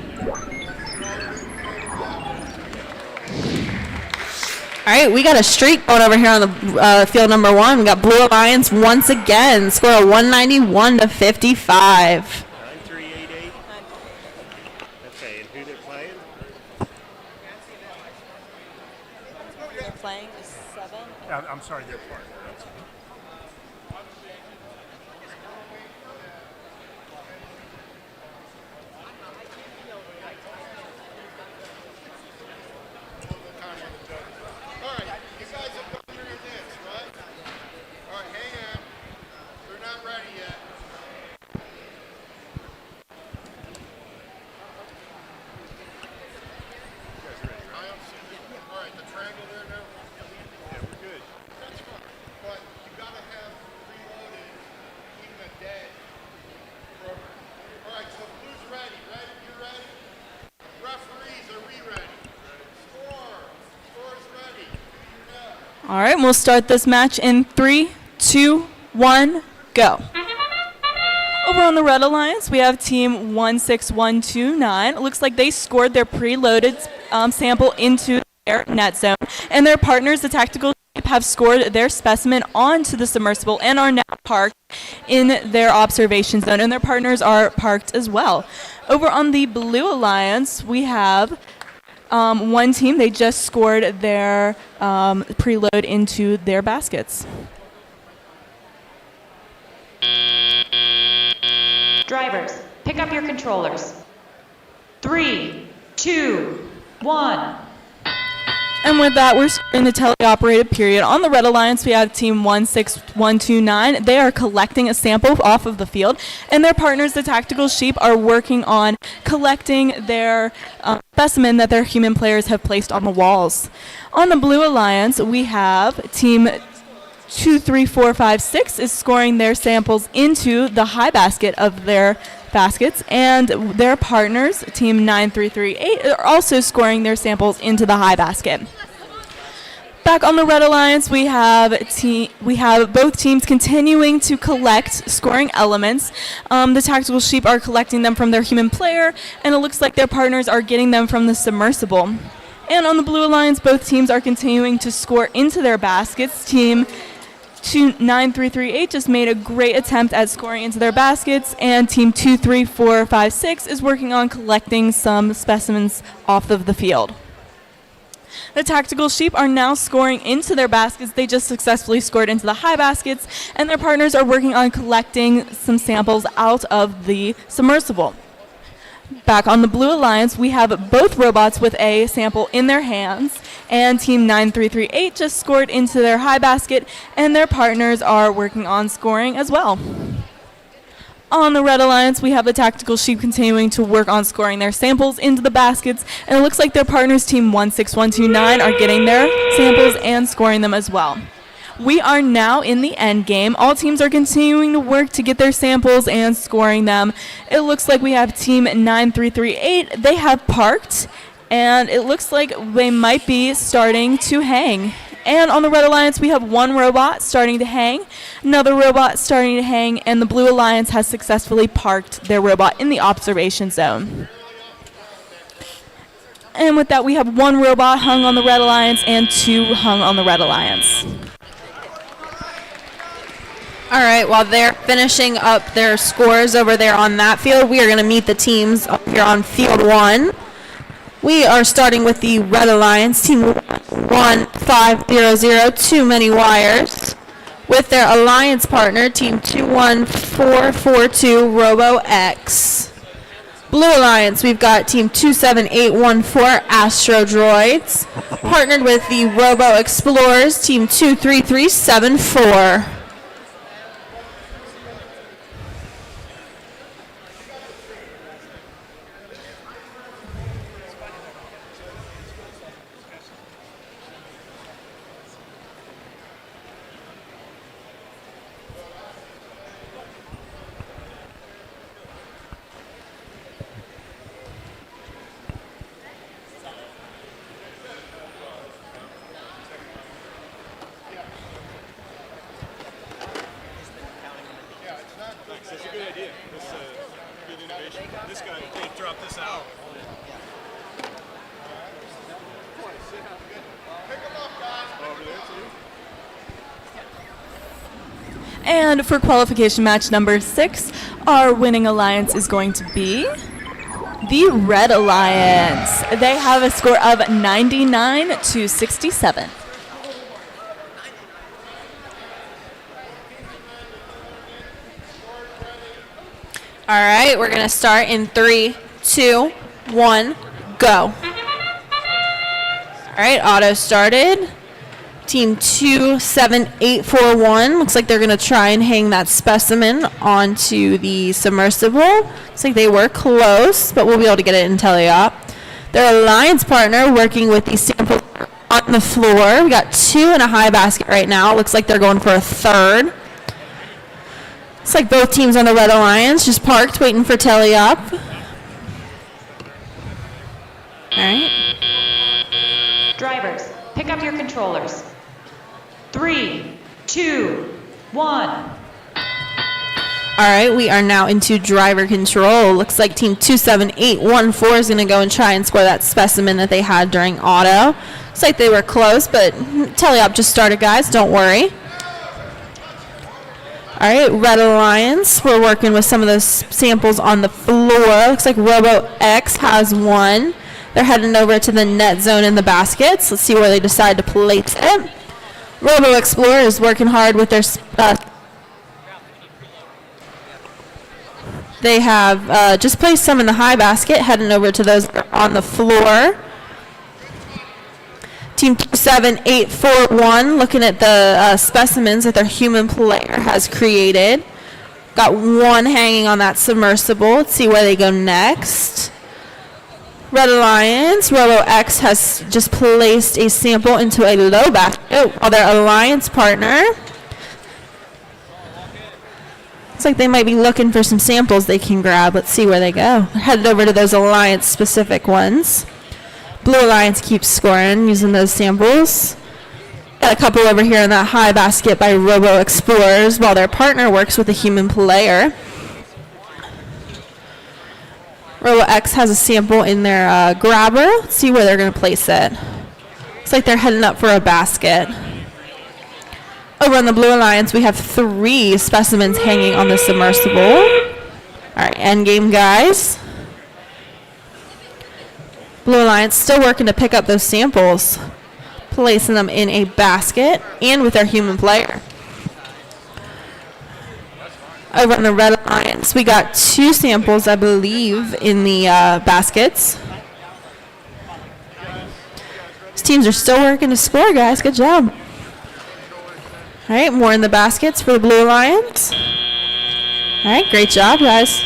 All right, we got a streak going over here on the field number 1. We got Blue Alliance once again, score of 191 to 55. 9388. Okay, and who they're playing? They're playing is 7. I'm sorry, their partner. All right, we'll start this match in 3, 2, 1, go. Over on the Red Alliance, we have team 16129. It looks like they scored their preloaded sample into their net zone, and their partners, the Tactical Sheep, have scored their specimen onto the submersible and are now parked in their observation zone, and their partners are parked as well. Over on the Blue Alliance, we have one team. They just scored their preload into their baskets. Drivers, pick up your controllers. 3, 2, 1. And with that, we're in the teleoperated period. On the Red Alliance, we have team 16129. They are collecting a sample off of the field, and their partners, the Tactical Sheep, are working on collecting their specimen that their human players have placed on the walls. On the Blue Alliance, we have team 23456 is scoring their samples into the high basket of their baskets, and their partners, team 9338, are also scoring their samples into the high basket. Back on the Red Alliance, we have both teams continuing to collect scoring elements. The Tactical Sheep are collecting them from their human player, and it looks like their partners are getting them from the submersible. And on the Blue Alliance, both teams are continuing to score into their baskets. Team 9338 just made a great attempt at scoring into their baskets, and team 23456 is working on collecting some specimens off of the field. The Tactical Sheep are now scoring into their baskets. They just successfully scored into the high baskets, and their partners are working on collecting some samples out of the submersible. Back on the Blue Alliance, we have both robots with a sample in their hands, and team 9338 just scored into their high basket, and their partners are working on scoring as well. On the Red Alliance, we have the Tactical Sheep continuing to work on scoring their samples into the baskets, and it looks like their partners, team 16129, are getting their samples and scoring them as well. We are now in the end game. All teams are continuing to work to get their samples and scoring them. It looks like we have team 9338. They have parked, and it looks like they might be starting to hang. And on the Red Alliance, we have one robot starting to hang, another robot starting to hang, and the Blue Alliance has successfully parked their robot in the observation zone. And with that, we have one robot hung on the Red Alliance and two hung on the Red Alliance. All right, while they're finishing up their scores over there on that field, we are going to meet the teams up here on field 1. We are starting with the Red Alliance, team 1500, Too Many Wires. with their alliance partner, Team 21442 RoboX. Blue Alliance, we've got Team 27814 Astro Droids, partnered with the Robo Explorers, Team 23374. That's a good idea. This is good innovation. This guy can't drop this out. Pick them up, guys. Over there, too. And for qualification match number 6, our winning alliance is going to be the Red Alliance. They have a score of 99 to 67. All right, we're going to start in 3, 2, 1, go. All right, auto started. Team 27841, looks like they're going to try and hang that specimen onto the submersible. Looks like they were close, but we'll be able to get it in teleop. Their alliance partner working with the sample on the floor. We got 2 in a high basket right now. Looks like they're going for a third. Looks like both teams on the Red Alliance just parked waiting for teleop. All right. Drivers, pick up your controllers. 3, 2, 1. All right, we are now into driver control. Looks like Team 27814 is going to go and try and score that specimen that they had during auto. Looks like they were close, but teleop just started, guys. Don't worry. All right, Red Alliance. We're working with some of those samples on the floor. Looks like RoboX has one. They're heading over to the net zone in the baskets. Let's see where they decide to place it. Robo Explorer is working hard with their. They have just placed some in the high basket, heading over to those that are on the floor. Team 27841 looking at the specimens that their human player has created. Got one hanging on that submersible. Let's see where they go next. Red Alliance, RoboX has just placed a sample into a low basket while their alliance partner. Looks like they might be looking for some samples they can grab. Let's see where they go. They're headed over to those alliance specific ones. Blue Alliance keeps scoring using those samples. Got a couple over here in that high basket by Robo Explorers while their partner works with a human player. RoboX has a sample in their grabber. Let's see where they're going to place it. Looks like they're heading up for a basket. Over on the Blue Alliance, we have 3 specimens hanging on the submersible. All right, end game, guys. Blue Alliance still working to pick up those samples, placing them in a basket and with their human player. Over on the Red Alliance, we got 2 samples, I believe, in the baskets. These teams are still working to score, guys. Good job. All right, more in the baskets for the Blue Alliance. All right, great job, guys.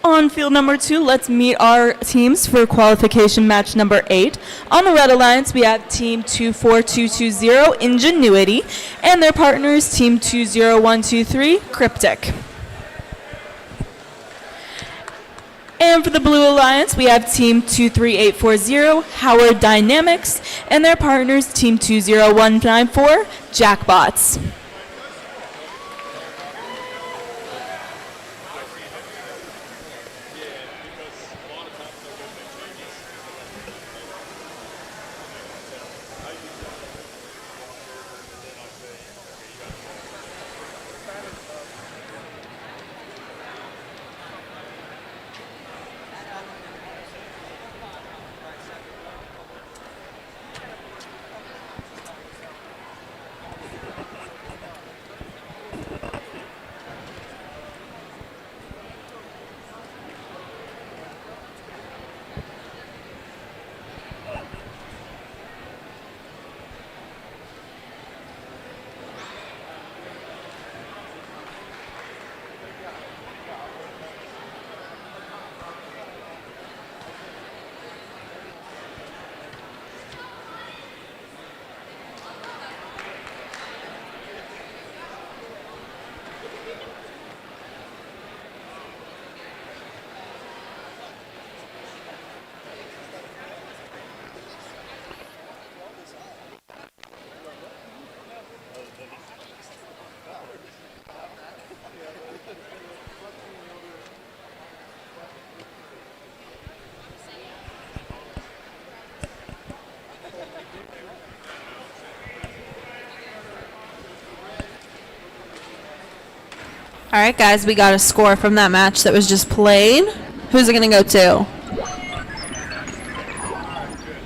On field number 2, let's meet our teams for qualification match number 8. On the Red Alliance, we have Team 24220 Ingenuity and their partners Team 20123 Cryptic. And for the Blue Alliance, we have Team 23840 Howard Dynamics and their partners Team 20194 Jackbots. All right, guys, we got a score from that match that was just played. Who's it going to go to?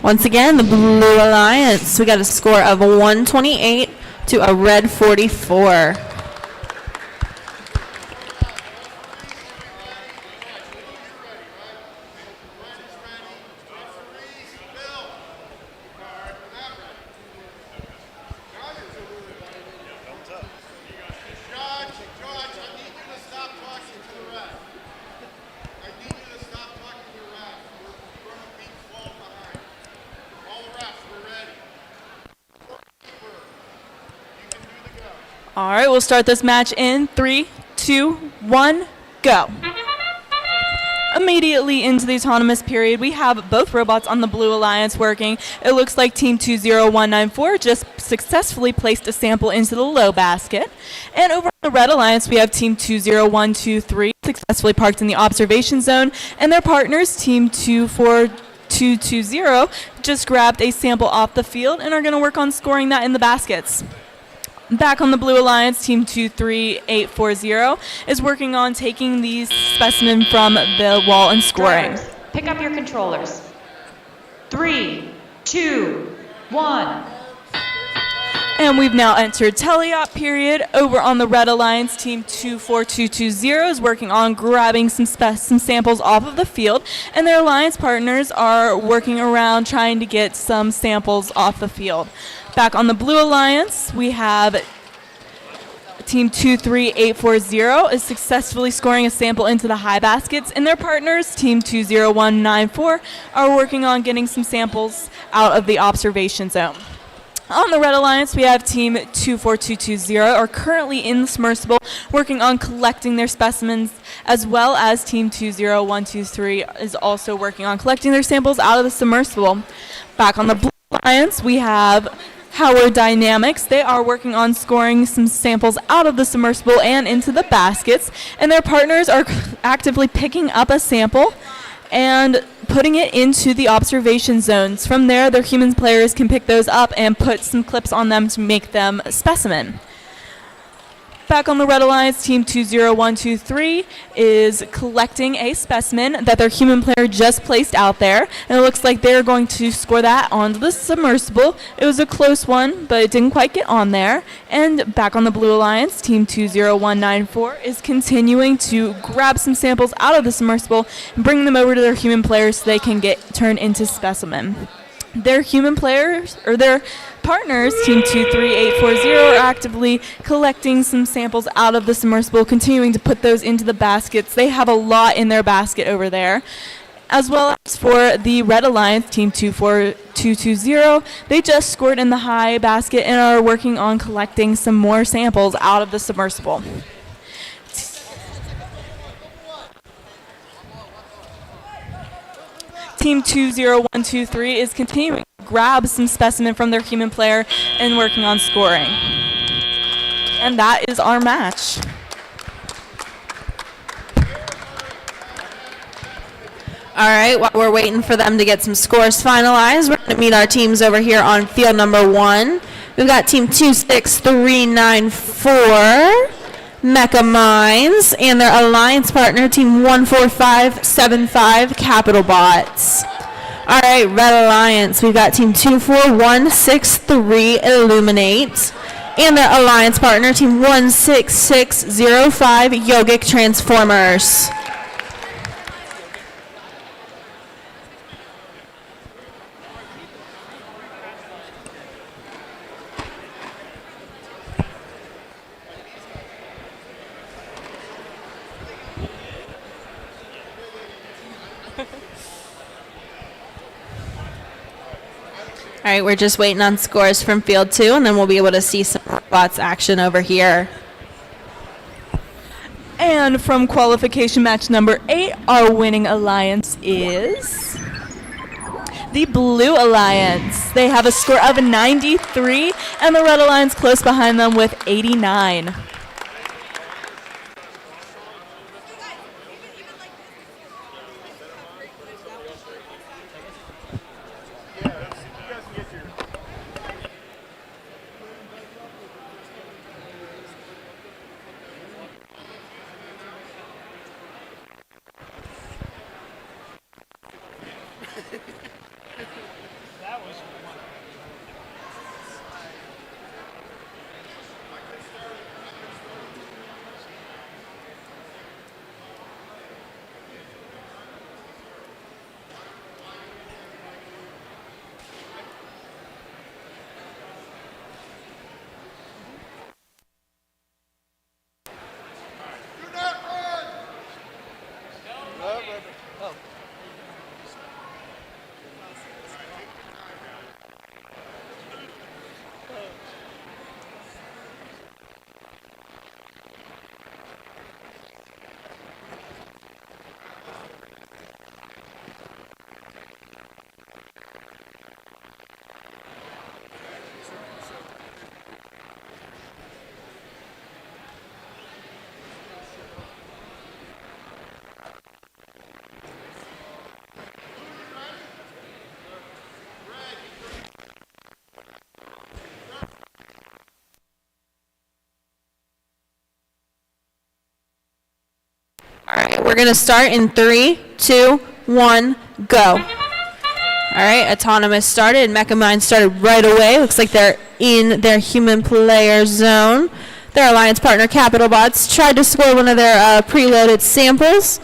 Once again, the Blue Alliance. We got a score of 128 to a red 44. All right, we'll start this match in 3, 2, 1, go. Immediately into the autonomous period, we have both robots on the Blue Alliance working. It looks like Team 20194 just successfully placed a sample into the low basket. And over on the Red Alliance, we have Team 20123 successfully parked in the observation zone. And their partners, Team 24220, just grabbed a sample off the field and are going to work on scoring that in the baskets. Back on the Blue Alliance, Team 23840 is working on taking these specimen from the wall and scoring. Drivers, pick up your controllers. 3, 2, 1. And we've now entered teleop period. Over on the Red Alliance, Team 24220 is working on grabbing some samples off of the field, and their alliance partners are working around trying to get some samples off the field. Back on the Blue Alliance, we have Team 23840 is successfully scoring a sample into the high baskets, and their partners, Team 20194, are working on getting some samples out of the observation zone. On the Red Alliance, we have Team 24220 are currently in the submersible working on collecting their specimens, as well as Team 20123 is also working on collecting their samples out of the submersible. Back on the Blue Alliance, we have Howard Dynamics. They are working on scoring some samples out of the submersible and into the baskets, and their partners are actively picking up a sample and putting it into the observation zones. From there, their human players can pick those up and put some clips on them to make them a specimen. Back on the Red Alliance, Team 20123 is collecting a specimen that their human player just placed out there, and it looks like they're going to score that onto the submersible. It was a close one, but it didn't quite get on there. And back on the Blue Alliance, Team 20194 is continuing to grab some samples out of the submersible and bring them over to their human players so they can get turned into specimen. Their human players, or their partners, Team 23840, are actively collecting some samples out of the submersible, continuing to put those into the baskets. They have a lot in their basket over there. As well as for the Red Alliance, Team 24220, they just scored in the high basket and are working on collecting some more samples out of the submersible. Team 20123 is continuing to grab some specimen from their human player and working on scoring. And that is our match. All right, while we're waiting for them to get some scores finalized, we're going to meet our teams over here on field number 1. We've got Team 26394, Mecha Mines, and their alliance partner, Team 14575, Capital Bots. All right, Red Alliance, we've got Team 24163, Illuminate, and their alliance partner, Team 16605, Yogic Transformers. All right, we're just waiting on scores from field 2, and then we'll be able to see some robots action over here. And from qualification match number 8, our winning alliance is the Blue Alliance. They have a score of 93, and the Red Alliance close behind them with 89. We're going to start in 3, 2, 1, go. All right, Autonomous started. McHenry started right away. Looks like they're in their human player zone. Their alliance partner, Capital Bots, tried to score one of their preloaded samples.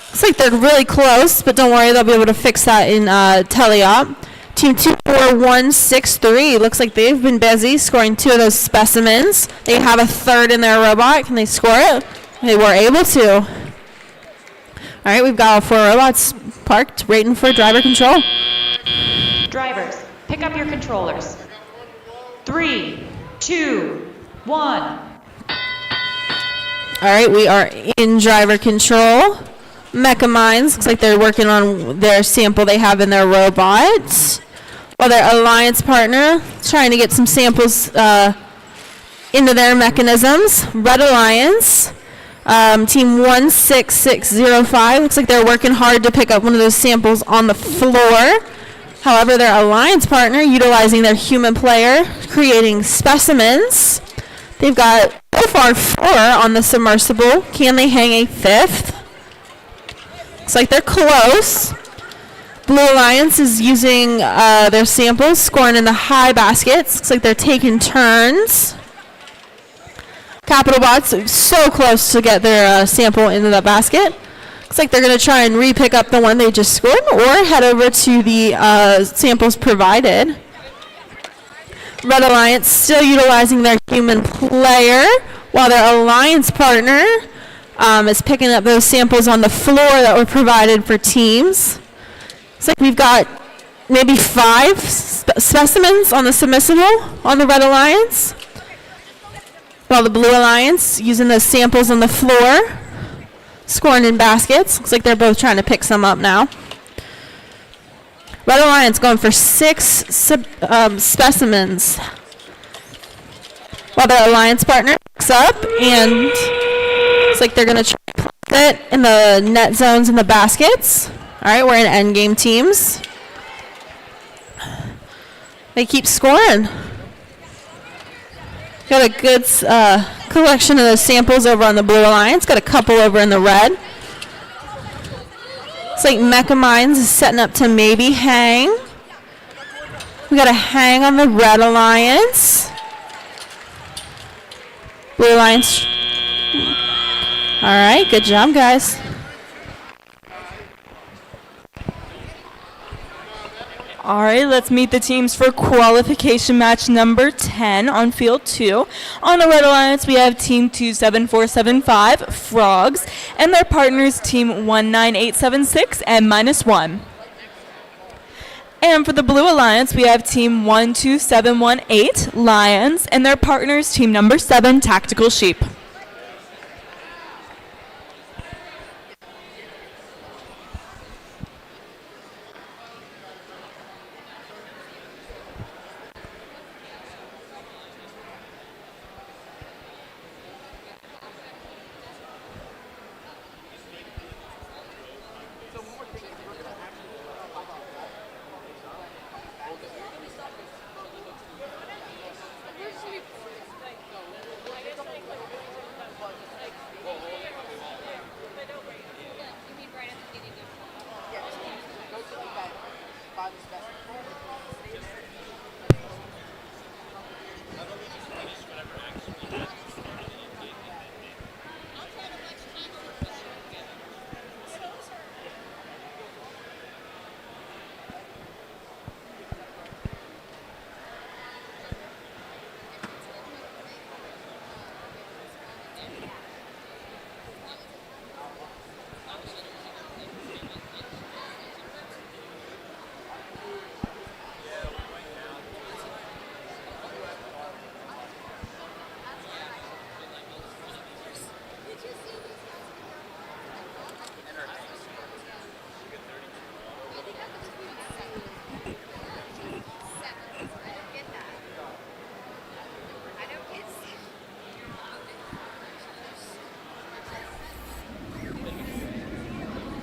Looks like they're really close, but don't worry, they'll be able to fix that in teleop. Team 24163 looks like they've been busy scoring 2 of those specimens. They have a third in their robot. Can they score it? They were able to. All right, we've got all 4 robots parked, waiting for driver control. Drivers, pick up your controllers. 3, 2, 1. All right, we are in driver control. Mecha Minds, looks like they're working on their sample they have in their robot. While their alliance partner is trying to get some samples into their mechanisms. Red Alliance, team 16605, looks like they're working hard to pick up one of those samples on the floor. However, their alliance partner, utilizing their human player, creating specimens. They've got so far 4 on the submersible. Can they hang a 5th? Looks like they're close. Blue Alliance is using their samples, scoring in the high baskets. Looks like they're taking turns. Capital Bots are so close to get their sample into the basket. Looks like they're going to try and re-pick up the one they just scored or head over to the samples provided. Red Alliance still utilizing their human player while their alliance partner is picking up those samples on the floor that were provided for teams. Looks like we've got maybe 5 specimens on the submersible on the Red Alliance. While the Blue Alliance using those samples on the floor, scoring in baskets. Looks like they're both trying to pick some up now. Red Alliance going for 6 specimens. While their alliance partner picks up and looks like they're going to try to place it in the net zones in the baskets. All right, we're in endgame teams. They keep scoring. Got a good collection of those samples over on the Blue Alliance. Got a couple over in the red. Looks like Mecha Minds is setting up to maybe hang. We got a hang on the Red Alliance. Blue Alliance. All right, good job, guys. All right, let's meet the teams for qualification match number 10 on field 2. On the Red Alliance, we have team 27475, Frogs, and their partners team 19876 and -1. And for the Blue Alliance, we have team 12718, Lions, and their partners team number 7, Tactical Sheep.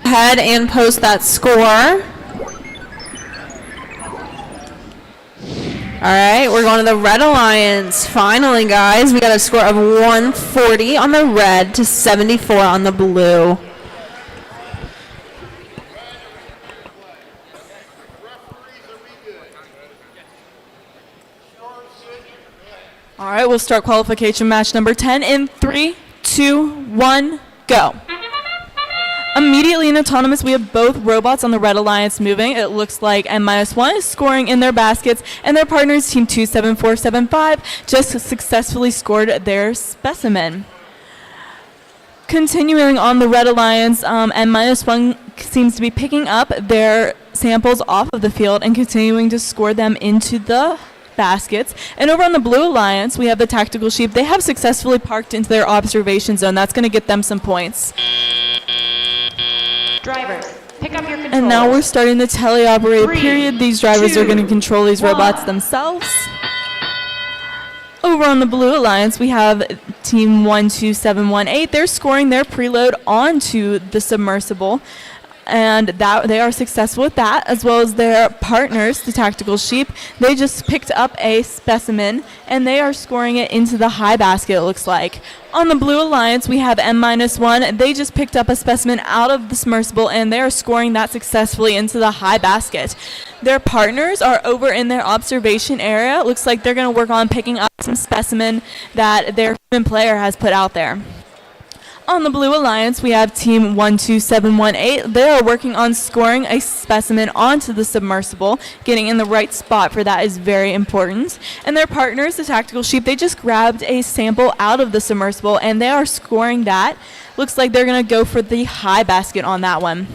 Ahead and post that score. All right, we're going to the Red Alliance. Finally, guys, we got a score of 140 on the red to 74 on the blue. All right, we'll start qualification match number 10 in 3, 2, 1, go. Immediately in autonomous, we have both robots on the Red Alliance moving. It looks like N-1 is scoring in their baskets, and their partners, Team 27475, just successfully scored their specimen. Continuing on the Red Alliance, N-1 seems to be picking up their samples off of the field and continuing to score them into the baskets. And over on the Blue Alliance, we have the Tactical Sheep. They have successfully parked into their observation zone. That's going to get them some points. Drivers, pick up your controllers. And now we're starting the teleoperated period. These drivers are going to control these robots themselves. Over on the Blue Alliance, we have Team 12718. They're scoring their preload onto the submersible, and that they are successful with that, as well as their partners, the Tactical Sheep. They just picked up a specimen, and they are scoring it into the high basket, it looks like. On the Blue Alliance, we have M-1. They just picked up a specimen out of the submersible, and they are scoring that successfully into the high basket. Their partners are over in their observation area. It looks like they're going to work on picking up some specimen that their human player has put out there. On the Blue Alliance, we have Team 12718. They are working on scoring a specimen onto the submersible. Getting in the right spot for that is very important. And their partners, the Tactical Sheep, they just grabbed a sample out of the submersible, and they are scoring that. Looks like they're going to go for the high basket on that one.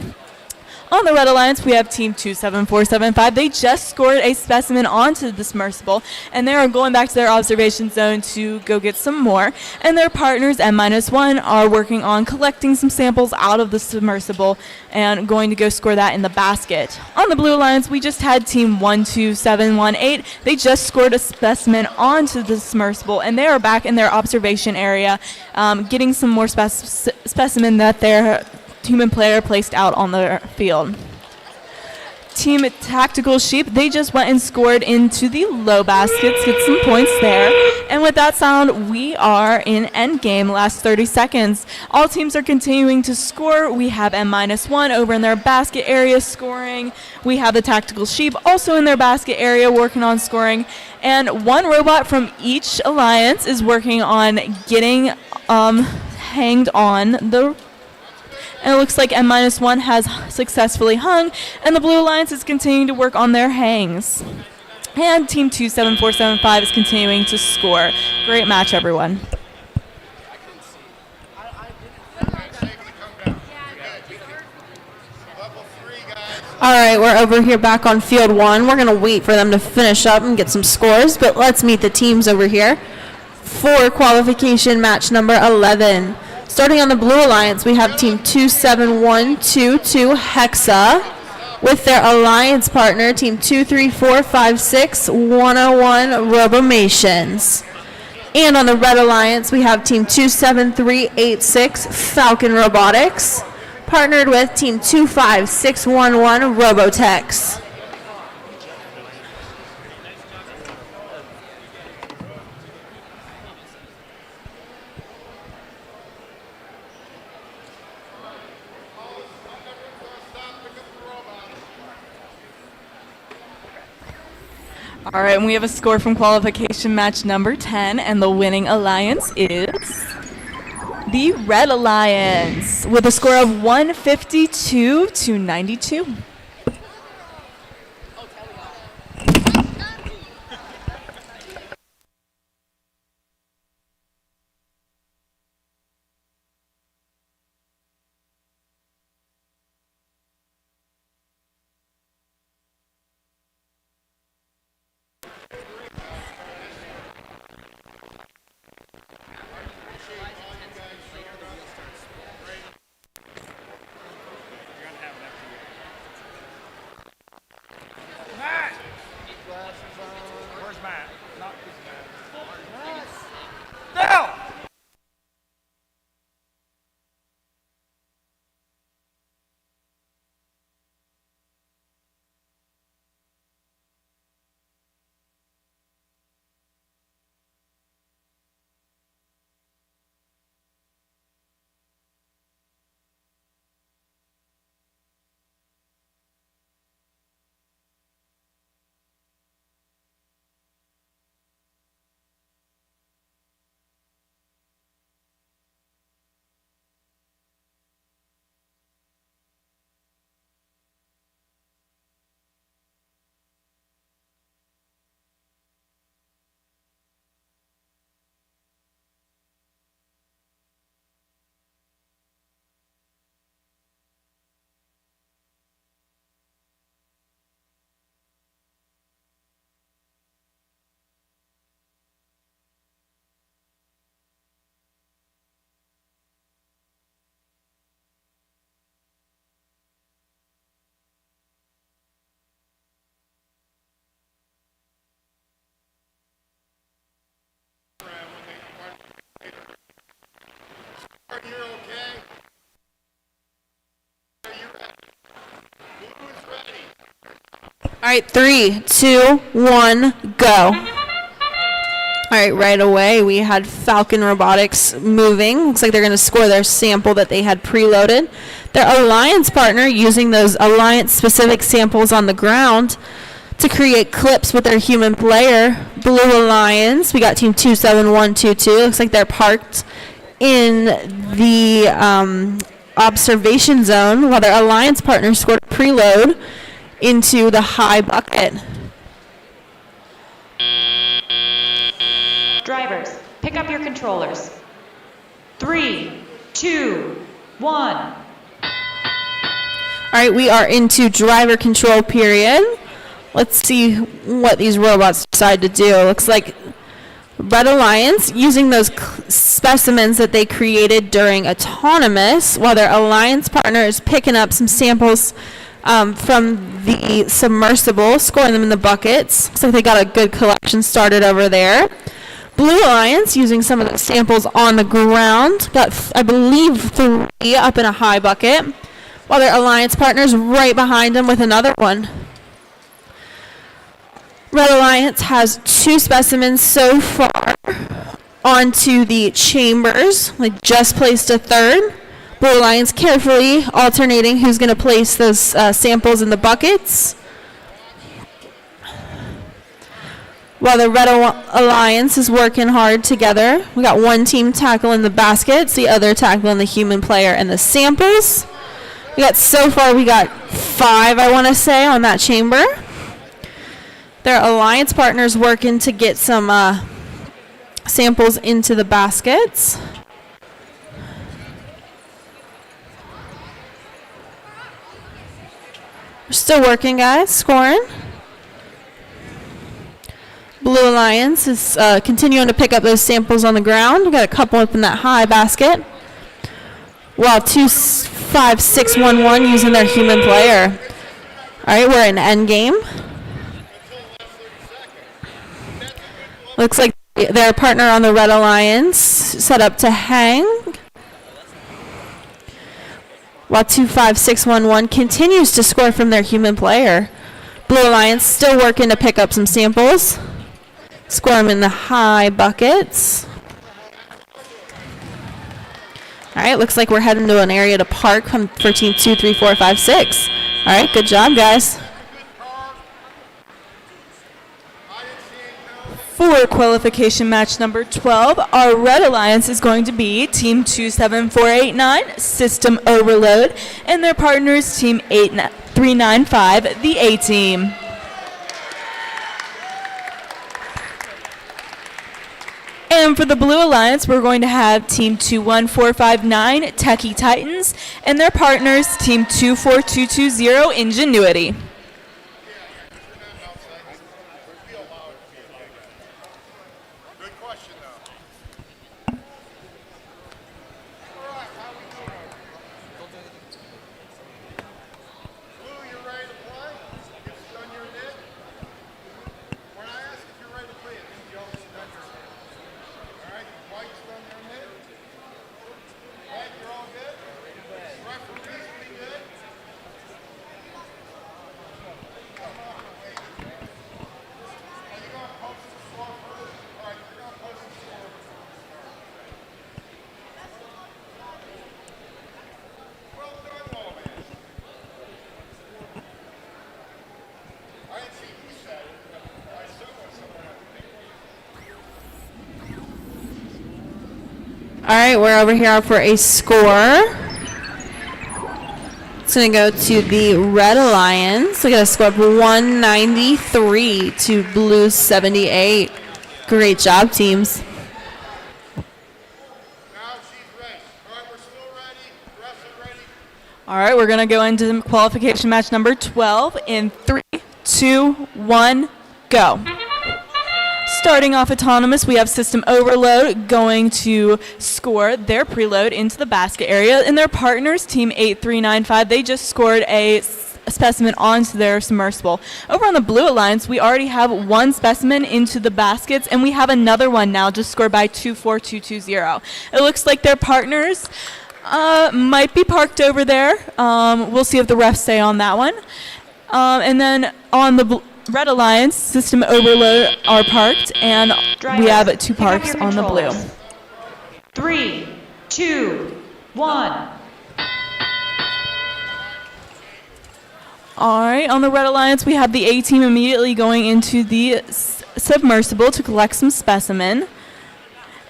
On the Red Alliance, we have Team 27475. They just scored a specimen onto the submersible, and they are going back to their observation zone to go get some more. And their partners, M-1, are working on collecting some samples out of the submersible and going to go score that in the basket. On the Blue Alliance, we just had Team 12718. They just scored a specimen onto the submersible, and they are back in their observation area getting some more specimen that their human player placed out on the field. Team Tactical Sheep, they just went and scored into the low baskets, get some points there. And with that sound, we are in endgame, last 30 seconds. All teams are continuing to score. We have M-1 over in their basket area scoring. We have the Tactical Sheep also in their basket area working on scoring. And one robot from each alliance is working on getting hanged on the. And it looks like M-1 has successfully hung, and the Blue Alliance is continuing to work on their hangs. And Team 27475 is continuing to score. Great match, everyone. All right, we're over here back on field 1. We're going to wait for them to finish up and get some scores, but let's meet the teams over here for qualification match number 11. Starting on the Blue Alliance, we have Team 27122 Hexa with their alliance partner, Team 23456 101 Robomations. And on the Red Alliance, we have Team 27386 Falcon Robotics, partnered with Team 25611 Robotex. All right, and we have a score from qualification match number 10, and the winning alliance is the Red Alliance with a score of 152 to 92. Square, you're okay? Are you ready? Blue is ready. All right, 3, 2, 1, go. All right, right away we had Falcon Robotics moving. Looks like they're going to score their sample that they had preloaded. Their alliance partner using those alliance-specific samples on the ground to create clips with their human player. Blue Alliance, we got team 27122. Looks like they're parked in the observation zone while their alliance partner scored a preload into the high bucket. Drivers, pick up your controllers. 3, 2, 1. All right, we are into driver control period. Let's see what these robots decide to do. Looks like Red Alliance using those specimens that they created during autonomous, while their alliance partner is picking up some samples from the submersible, scoring them in the buckets. Looks like they got a good collection started over there. Blue Alliance using some of the samples on the ground. Got, I believe, 3 up in a high bucket, while their alliance partner's right behind them with another one. Red Alliance has 2 specimens so far onto the chambers. They just placed a third. Blue Alliance carefully alternating who's going to place those samples in the buckets. While the Red Alliance is working hard together. We got one team tackling the baskets, the other tackling the human player and the samples. So far we got 5, I want to say, on that chamber. Their alliance partners working to get some samples into the baskets. We're still working, guys, scoring. Blue Alliance is continuing to pick up those samples on the ground. We got a couple up in that high basket. While 25611 using their human player. All right, we're in end game. Looks like their partner on the Red Alliance set up to hang. While 25611 continues to score from their human player. Blue Alliance still working to pick up some samples. Score them in the high buckets. All right, looks like we're heading to an area to park for team 2, 3, 4, 5, 6. All right, good job, guys. For qualification match number 12, our Red Alliance is going to be Team 27489, System Overload, and their partners Team 8395, the A Team. And for the Blue Alliance, we're going to have Team 21459, Techie Titans, and their partners Team 24220, Ingenuity. All right, we're over here for a score. It's going to go to the Red Alliance. We got a score of 193 to Blue 78. Great job, teams. All right, we're going to go into qualification match number 12 in 3, 2, 1, go. Starting off autonomous, we have System Overload going to score their preload into the basket area. And their partners, Team 8395, they just scored a specimen onto their submersible. Over on the Blue Alliance, we already have one specimen into the baskets, and we have another one now just scored by 24220. It looks like their partners might be parked over there. We'll see if the refs say on that one. And then on the Red Alliance, System Overload are parked, and we have two parks on the Blue. 3, 2, 1. All right, on the Red Alliance, we have the A team immediately going into the submersible to collect some specimen.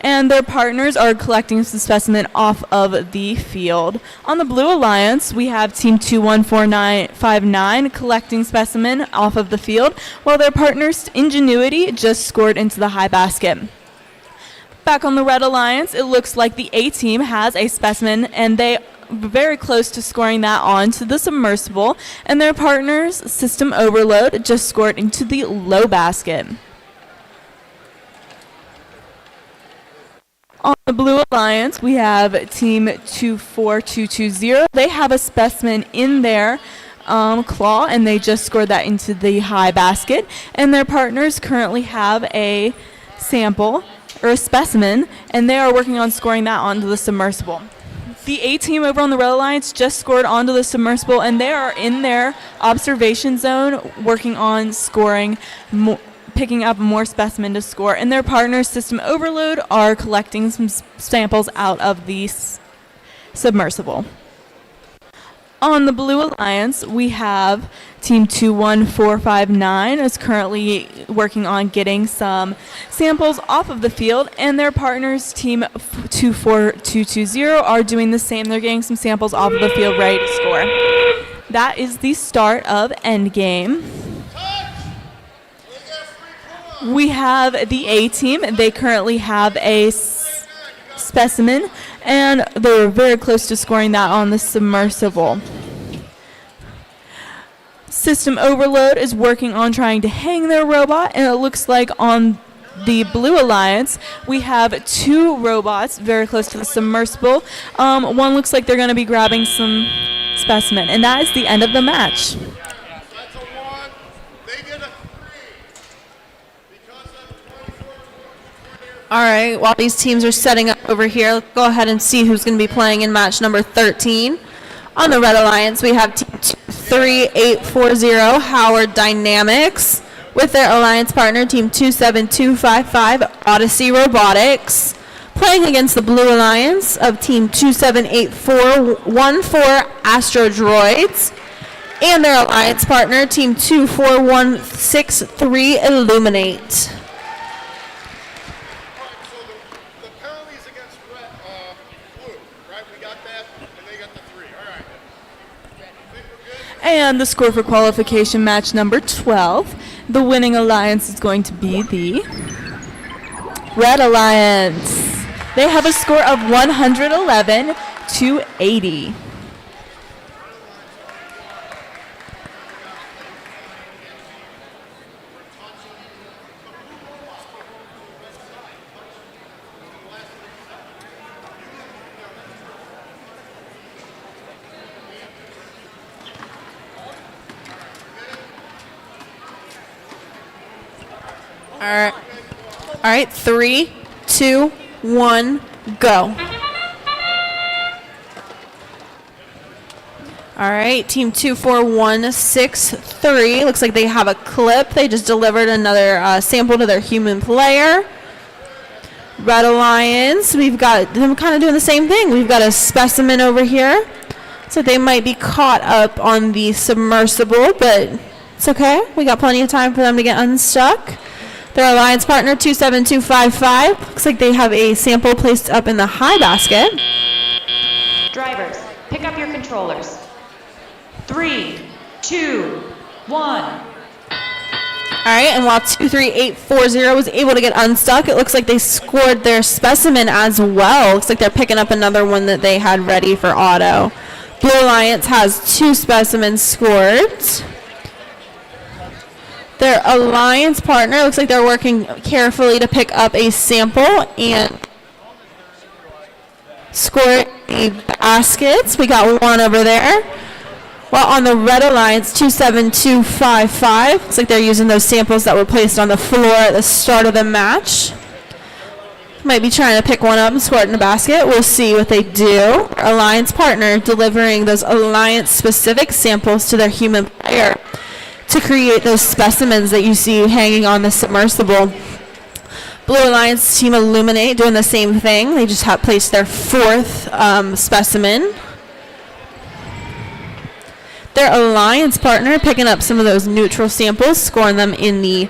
And their partners are collecting some specimen off of the field. On the Blue Alliance, we have Team 214959 collecting specimen off of the field, while their partners, Ingenuity, just scored into the high basket. Back on the Red Alliance, it looks like the A team has a specimen, and they very close to scoring that onto the submersible, and their partners, System Overload, just scored into the low basket. On the Blue Alliance, we have Team 24220. They have a specimen in their claw, and they just scored that into the high basket, and their partners currently have a sample or a specimen, and they are working on scoring that onto the submersible. The A team over on the Red Alliance just scored onto the submersible, and they are in their observation zone working on scoring, picking up more specimen to score. And their partners, System Overload, are collecting some samples out of the submersible. On the Blue Alliance, we have Team 21459 is currently working on getting some samples off of the field, and their partners, Team 24220, are doing the same. They're getting some samples off of the field ready to score. That is the start of Endgame. We have the A team. They currently have a specimen, and they were very close to scoring that on the submersible. System Overload is working on trying to hang their robot, and it looks like on the Blue Alliance we have two robots very close to the submersible. One looks like they're going to be grabbing some specimen, and that is the end of the match. All right, while these teams are setting up over here, let's go ahead and see who's going to be playing in match number 13. On the Red Alliance, we have Team 23840, Howard Dynamics, with their alliance partner, Team 27255, Odyssey Robotics, playing against the Blue Alliance of Team 27814, Astro Droids, and their alliance partner, Team 24163, Illuminate. And the score for qualification match number 12, the winning alliance is going to be the Red Alliance. They have a score of 111 to 80. All right, 3, 2, 1, go. All right, Team 24163, looks like they have a clip. They just delivered another sample to their human player. Red Alliance, we've got them kind of doing the same thing. We've got a specimen over here. So they might be caught up on the submersible, but it's okay. We got plenty of time for them to get unstuck. Their alliance partner, 27255, looks like they have a sample placed up in the high basket. Drivers, pick up your controllers. 3, 2, 1. All right, and while 23840 was able to get unstuck, it looks like they scored their specimen as well. Looks like they're picking up another one that they had ready for auto. Blue Alliance has 2 specimens scored. Their alliance partner looks like they're working carefully to pick up a sample and score a baskets. We got one over there. While on the Red Alliance, 27255, looks like they're using those samples that were placed on the floor at the start of the match. Might be trying to pick one up and score it in a basket. We'll see what they do. Alliance partner delivering those Alliance-specific samples to their human player to create those specimens that you see hanging on the submersible. Blue Alliance team Illuminate doing the same thing. They just have placed their fourth specimen. Their Alliance partner picking up some of those neutral samples, scoring them in the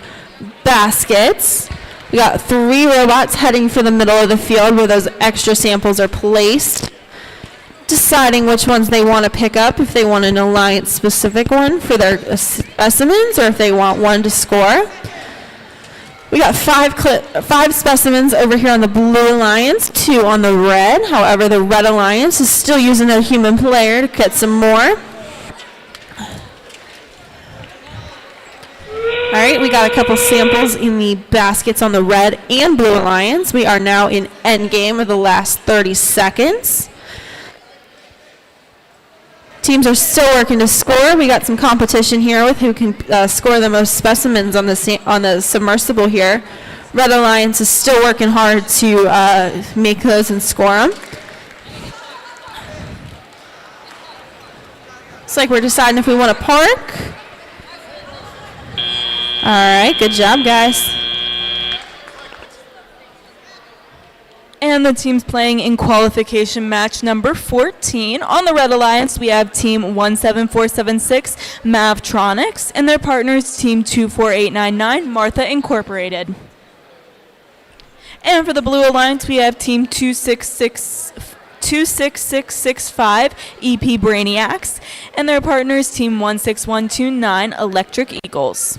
baskets. We got 3 robots heading for the middle of the field where those extra samples are placed, deciding which ones they want to pick up, if they want an Alliance-specific one for their specimens or if they want one to score. We got 5 specimens over here on the Blue Alliance, 2 on the Red. However, the Red Alliance is still using a human player to get some more. All right, we got a couple samples in the baskets on the Red and Blue Alliance. We are now in endgame of the last 30 seconds. Teams are still working to score. We got some competition here with who can score the most specimens on the submersible here. Red Alliance is still working hard to make those and score them. Looks like we're deciding if we want to park. All right, good job, guys. And the teams playing in qualification match number 14. On the Red Alliance, we have team 17476, Mavtronics, and their partners, team 24899, Martha Incorporated. And for the Blue Alliance, we have team 26665, EP Brainiacs, and their partners, team 16129, Electric Eagles.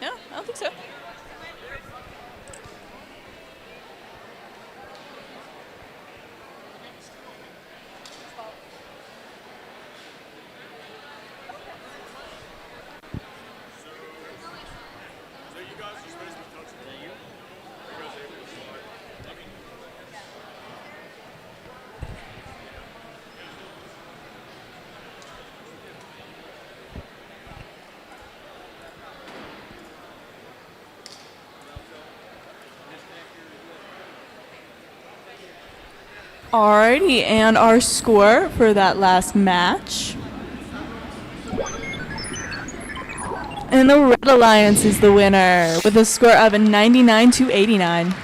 No, I don't think so. Alrighty, and our score for that last match. And the Red Alliance is the winner with a score of 99-89.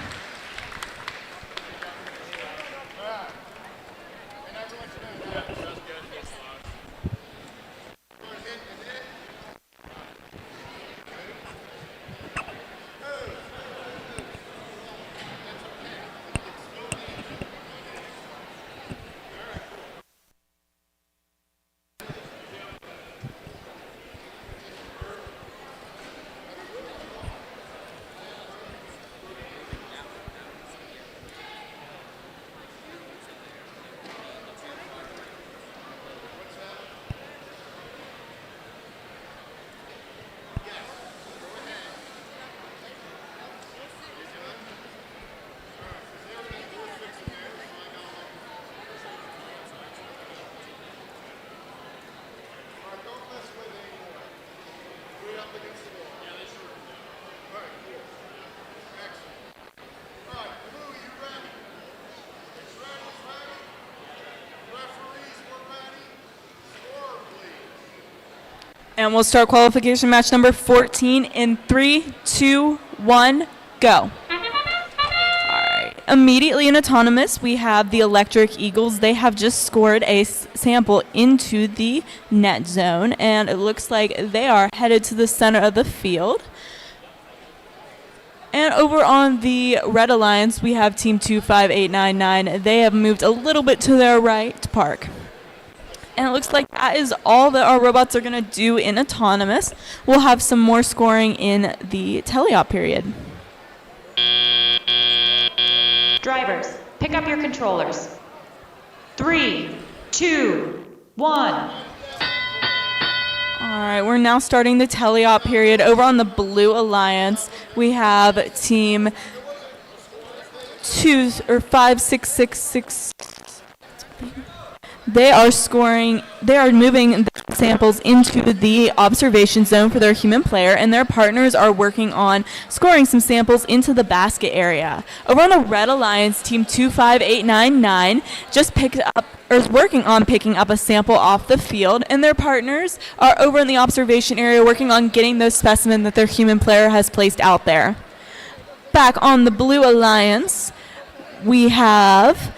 And we'll start qualification match number 14 in 3, 2, 1, go. All right. Immediately in autonomous, we have the Electric Eagles. They have just scored a sample into the net zone, and it looks like they are headed to the center of the field. And over on the Red Alliance, we have Team 25899. They have moved a little bit to their right to park. And it looks like that is all that our robots are going to do in autonomous. We'll have some more scoring in the teleop period. Drivers, pick up your controllers. 3, 2, 1. All right, we're now starting the teleop period. Over on the Blue Alliance, we have Team 5666. They are moving the samples into the observation zone for their human player, and their partners are working on scoring some samples into the basket area. Over on the Red Alliance, Team 25899 just is working on picking up a sample off the field, and their partners are over in the observation area working on getting those specimens that their human player has placed out there. Back on the Blue Alliance, we have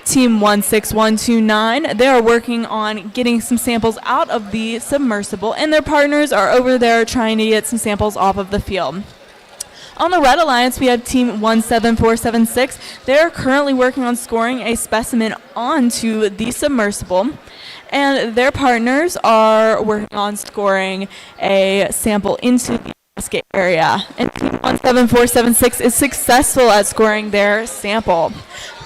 Team 16129. They are working on getting some samples out of the submersible, and their partners are over there trying to get some samples off of the field. On the Red Alliance, we have Team 17476. They're currently working on scoring a specimen onto the submersible, and their partners are working on scoring a sample into the basket area. And Team 17476 is successful at scoring their sample.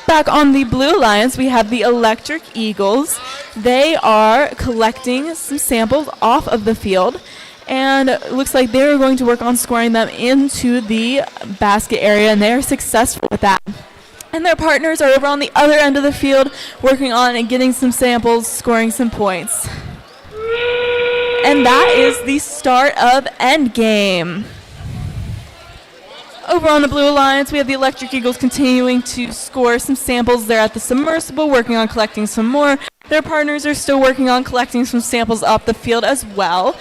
Back on the Blue Alliance, we have the Electric Eagles. They are collecting some samples off of the field, and it looks like they're going to work on scoring them into the basket area, and they are successful with that. And their partners are over on the other end of the field working on and getting some samples, scoring some points. And that is the start of Endgame. Over on the Blue Alliance, we have the Electric Eagles continuing to score some samples there at the submersible, working on collecting some more. Their partners are still working on collecting some samples off the field as well.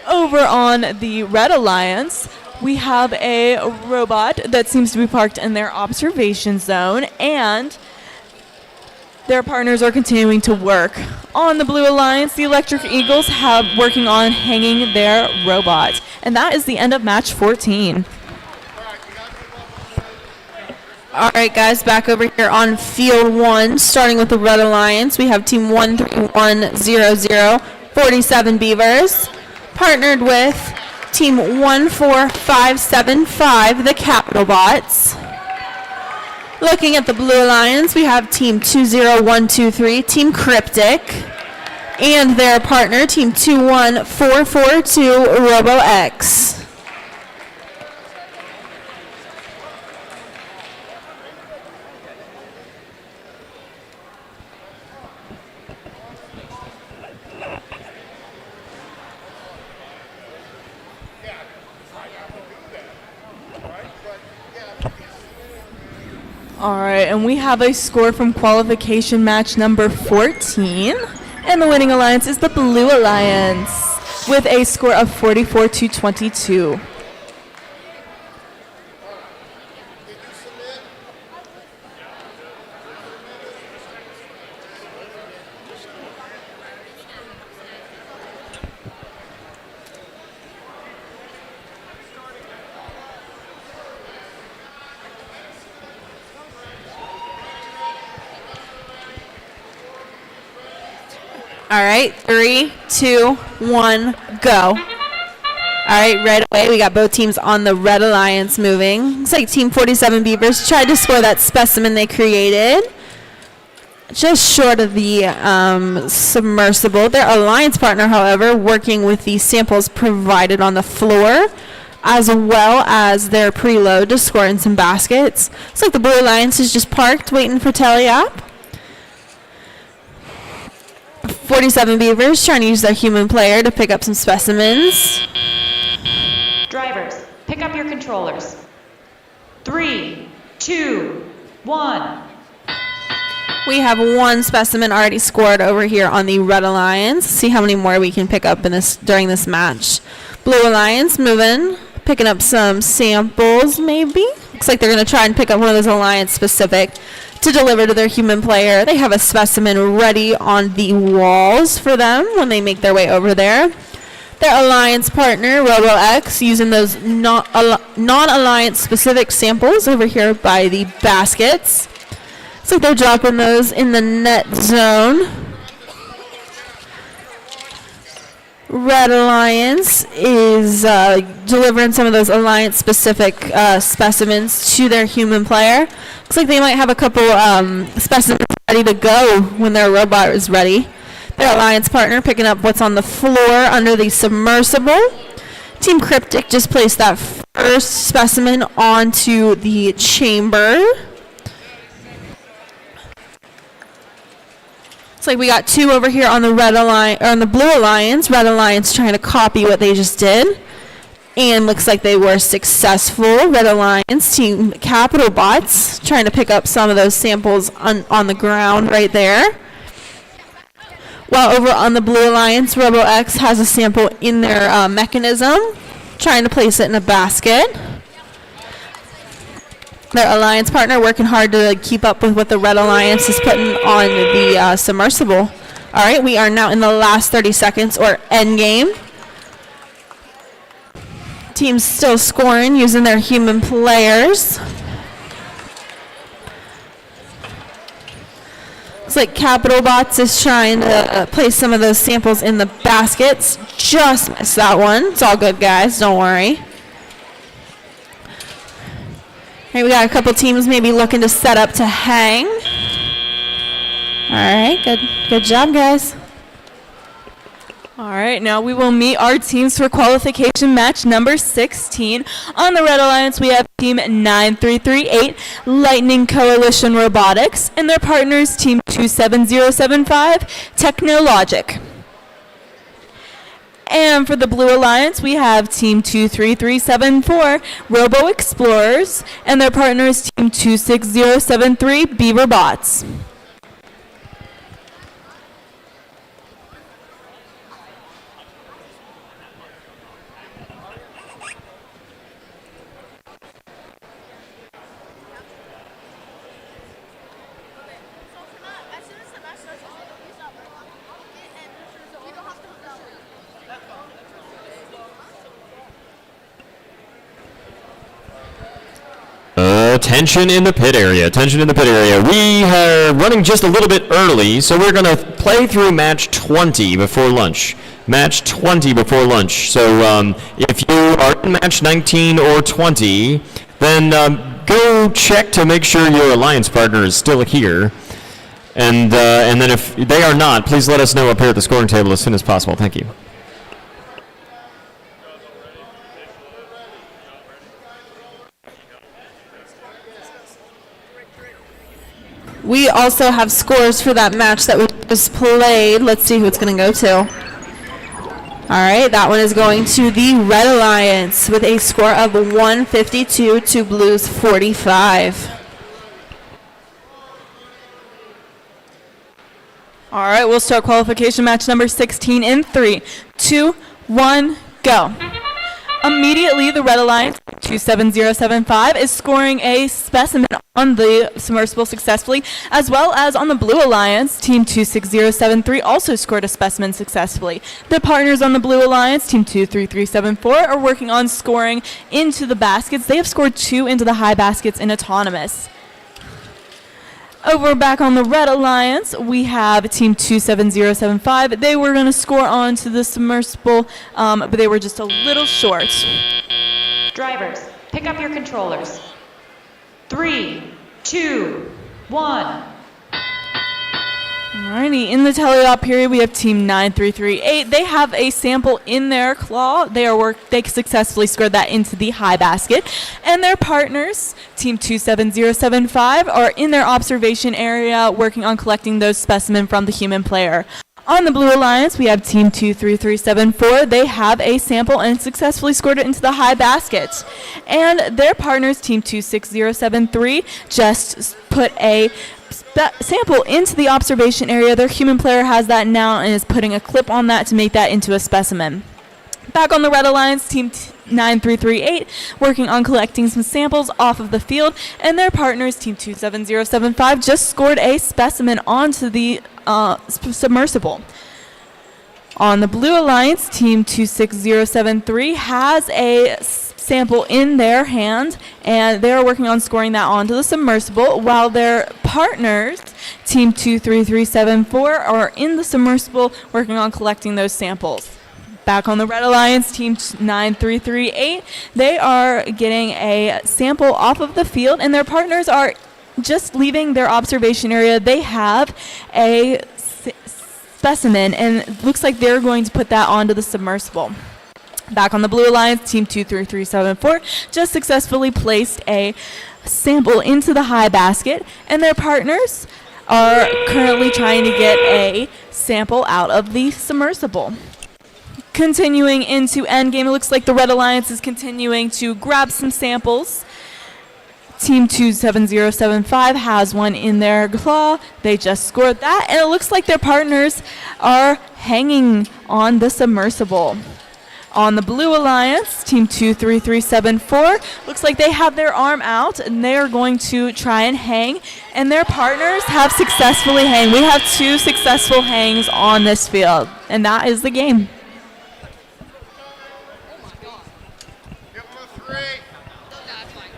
Over on the Red Alliance, we have a robot that seems to be parked in their observation zone, and their partners are continuing to work. On the Blue Alliance, the Electric Eagles have working on hanging their robot. And that is the end of match 14. All right, guys, back over here on field 1, starting with the Red Alliance, we have Team 13100, 47 Beavers, partnered with Team 14575, the Capital Bots. Looking at the Blue Alliance, we have Team 20123, Team Cryptic, and their partner, Team 21442, RoboX. All right, and we have a score from qualification match number 14, and the winning alliance is the Blue Alliance with a score of 44-22. All right, 3, 2, 1, go. All right, right away, we got both teams on the Red Alliance moving. Looks like Team 47 Beavers tried to score that specimen they created. Just short of the submersible. Their alliance partner, however, working with the samples provided on the floor, as well as their preload to score in some baskets. Looks like the Blue Alliance is just parked, waiting for teleop. 47 Beavers trying to use their human player to pick up some specimens. Drivers, pick up your controllers. 3, 2, 1. We have one specimen already scored over here on the Red Alliance. See how many more we can pick up in this during this match. Blue Alliance moving, picking up some samples maybe. Looks like they're going to try and pick up one of those Alliance specific to deliver to their human player. They have a specimen ready on the walls for them when they make their way over there. Their Alliance partner, RoboX, using those non-Alliance specific samples over here by the baskets. Looks like they're dropping those in the net zone. Red Alliance is delivering some of those Alliance-specific specimens to their human player. Looks like they might have a couple specimens ready to go when their robot is ready. Their Alliance partner picking up what's on the floor under the submersible. Team Cryptic just placed that first specimen onto the chamber. Looks like we got two over here on the Red Alliance, or on the Blue Alliance. Red Alliance trying to copy what they just did, and looks like they were successful. Red Alliance Team Capital Bots trying to pick up some of those samples on the ground right there. While over on the Blue Alliance, RoboX has a sample in their mechanism, trying to place it in a basket. Their Alliance partner working hard to keep up with what the Red Alliance is putting on the submersible. All right, we are now in the last 30 seconds, or end game. Team's still scoring using their human players. Looks like Capital Bots is trying to place some of those samples in the baskets. Just missed that one. It's all good, guys. Don't worry. All right, we got a couple teams maybe looking to set up to hang. All right, good job, guys. All right, now we will meet our teams for qualification match number 16. On the Red Alliance, we have Team 9338, Lightning Coalition Robotics, and their partners, Team 27075, Technologic. And for the Blue Alliance, we have Team 23374, Robo Explorers, and their partners, Team 26073, Beaver Bots. Attention in the pit area. Attention in the pit area. We are running just a little bit early, so we're going to play through match 20 before lunch. Match 20 before lunch. So if you are in match 19 or 20, then go check to make sure your Alliance partner is still here. And then if they are not, please let us know up here at the scoring table as soon as possible. Thank you. We also have scores for that match that we just played. Let's see who it's going to go to. All right, that one is going to the Red Alliance with a score of 152 to Blue's 45. All right, we'll start qualification match number 16 in 3, 2, 1, go. Immediately, the Red Alliance, 27075, is scoring a specimen on the submersible successfully, as well as on the Blue Alliance, Team 26073 also scored a specimen successfully. The partners on the Blue Alliance, Team 23374, are working on scoring into the baskets. They have scored 2 into the high baskets in autonomous. Over back on the Red Alliance, we have Team 27075. They were going to score onto the submersible, but they were just a little short. Drivers, pick up your controllers. 3, 2, 1. Alrighty, in the teleop period, we have Team 9338. They have a sample in their claw. They successfully scored that into the high basket. And their partners, Team 27075, are in their observation area working on collecting those specimens from the human player. On the Blue Alliance, we have Team 23374. They have a sample and successfully scored it into the high basket. And their partners, Team 26073, just put a sample into the observation area. Their human player has that now and is putting a clip on that to make that into a specimen. Back on the Red Alliance, Team 9338, working on collecting some samples off of the field, and their partners, Team 27075, just scored a specimen onto the submersible. On the Blue Alliance, Team 26073 has a sample in their hand, and they are working on scoring that onto the submersible, while their partners, Team 23374, are in the submersible working on collecting those samples. Back on the Red Alliance, Team 9338, they are getting a sample off of the field, and their partners are just leaving their observation area. They have a specimen, and it looks like they're going to put that onto the submersible. Back on the Blue Alliance, Team 23374 just successfully placed a sample into the high basket, and their partners are currently trying to get a sample out of the submersible. Continuing into endgame, it looks like the Red Alliance is continuing to grab some samples. Team 27075 has one in their claw. They just scored that, and it looks like their partners are hanging on the submersible. On the Blue Alliance, Team 23374, looks like they have their arm out, and they are going to try and hang, and their partners have successfully hanged. We have 2 successful hangs on this field, and that is the game.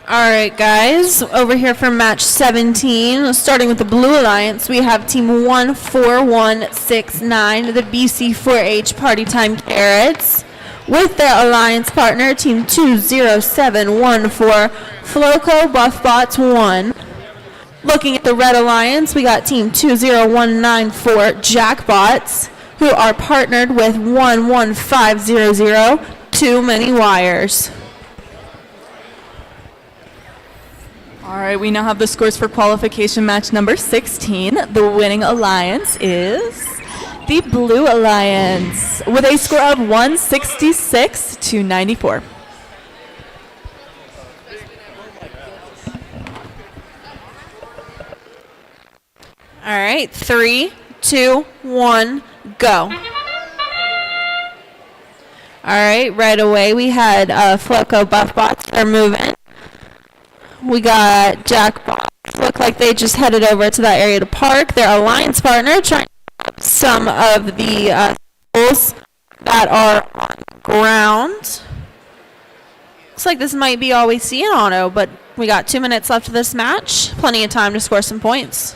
All right, guys, over here for match 17, starting with the Blue Alliance, we have Team 14169, the BC4H Party Time Carrots, with their alliance partner, Team 20714, Floco Buffbots 1. Looking at the Red Alliance, we got Team 20194, Jackbots, who are partnered with 11500, Too Many Wires. All right, we now have the scores for qualification match number 16. The winning alliance is the Blue Alliance with a score of 166-94. All right, 3, 2, 1, go. All right, right away we had Floco Buffbots. They're moving. We got Jackbots. Look like they just headed over to that area to park. Their alliance partner trying to pick up some of the samples that are on the ground. Looks like this might be all we see in auto, but we got 2 minutes left of this match. Plenty of time to score some points.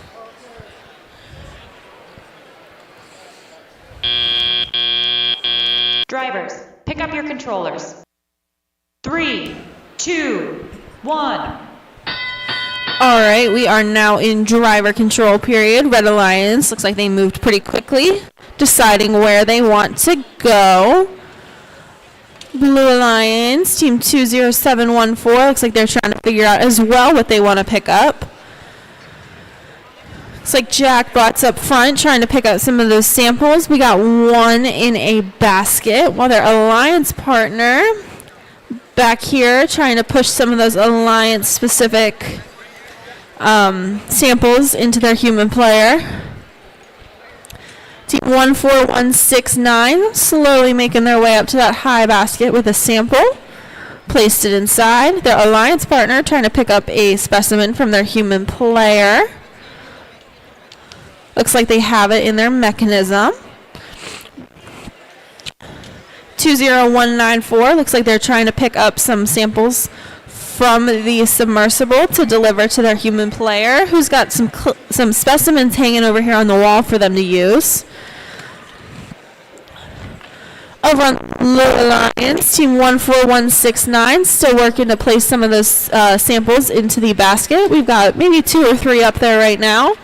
Drivers, pick up your controllers. 3, 2, 1. All right, we are now in driver control period. Red Alliance looks like they moved pretty quickly, deciding where they want to go. Blue Alliance, Team 20714, looks like they're trying to figure out as well what they want to pick up. Looks like Jackbot's up front trying to pick up some of those samples. We got one in a basket, while their alliance partner back here trying to push some of those alliance-specific samples into their human player. Team 14169 slowly making their way up to that high basket with a sample. Placed it inside. Their alliance partner trying to pick up a specimen from their human player. Looks like they have it in their mechanism. 20194 looks like they're trying to pick up some samples from the submersible to deliver to their human player, who's got some specimens hanging over here on the wall for them to use. Over on Blue Alliance, Team 14169 still working to place some of those samples into the basket. We've got maybe 2 or 3 up there right now.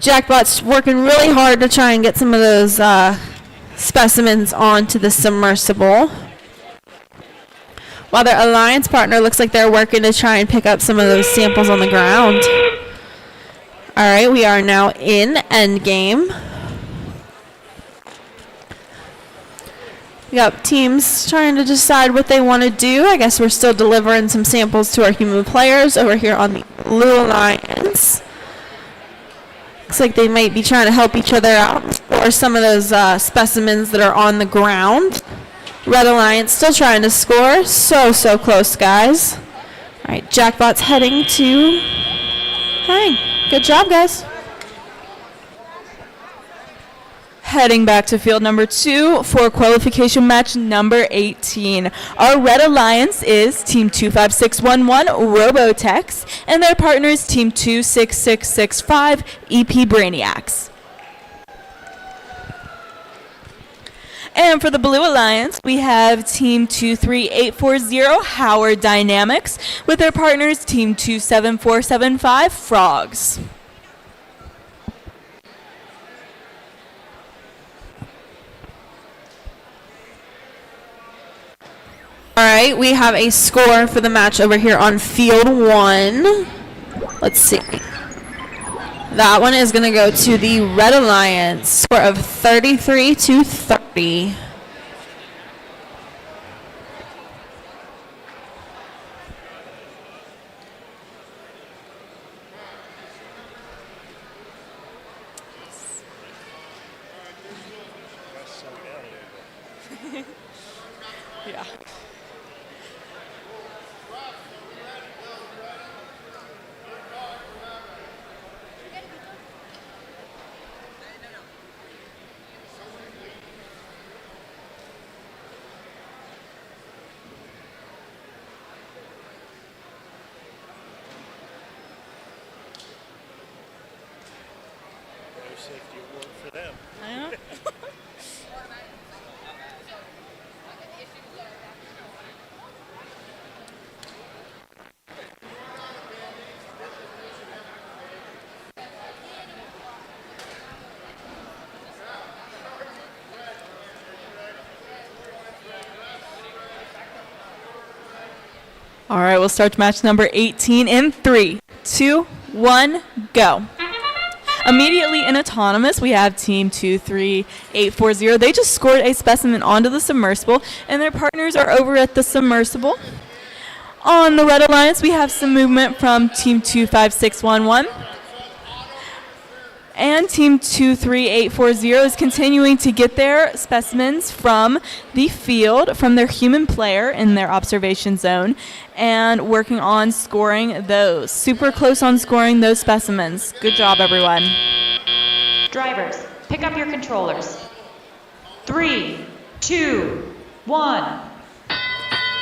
Jackbot's working really hard to try and get some of those specimens onto the submersible, while their alliance partner looks like they're working to try and pick up some of those samples on the ground. All right, we are now in endgame. We got teams trying to decide what they want to do. I guess we're still delivering some samples to our human players over here on the Blue Alliance. Looks like they might be trying to help each other out, or some of those specimens that are on the ground. Red Alliance still trying to score. So close, guys. All right, Jackbot's heading to hang. Good job, guys. Heading back to field number 2 for qualification match number 18. Our Red Alliance is Team 25611 Robotex, and their partner is Team 26665 EP Brainiacs. And for the Blue Alliance, we have Team 23840 Howard Dynamics, with their partners Team 27475 Frogs. All right, we have a score for the match over here on field 1. Let's see. That one is going to go to the Red Alliance, score of 33-30. Yeah. No safety award for them. All right, we'll start match number 18 in 3, 2, 1, go. Immediately in autonomous, we have Team 23840. They just scored a specimen onto the submersible, and their partners are over at the submersible. On the Red Alliance, we have some movement from Team 25611. And Team 23840 is continuing to get their specimens from the field, from their human player in their observation zone, and working on scoring those. Super close on scoring those specimens. Good job, everyone. Drivers, pick up your controllers. 3, 2, 1.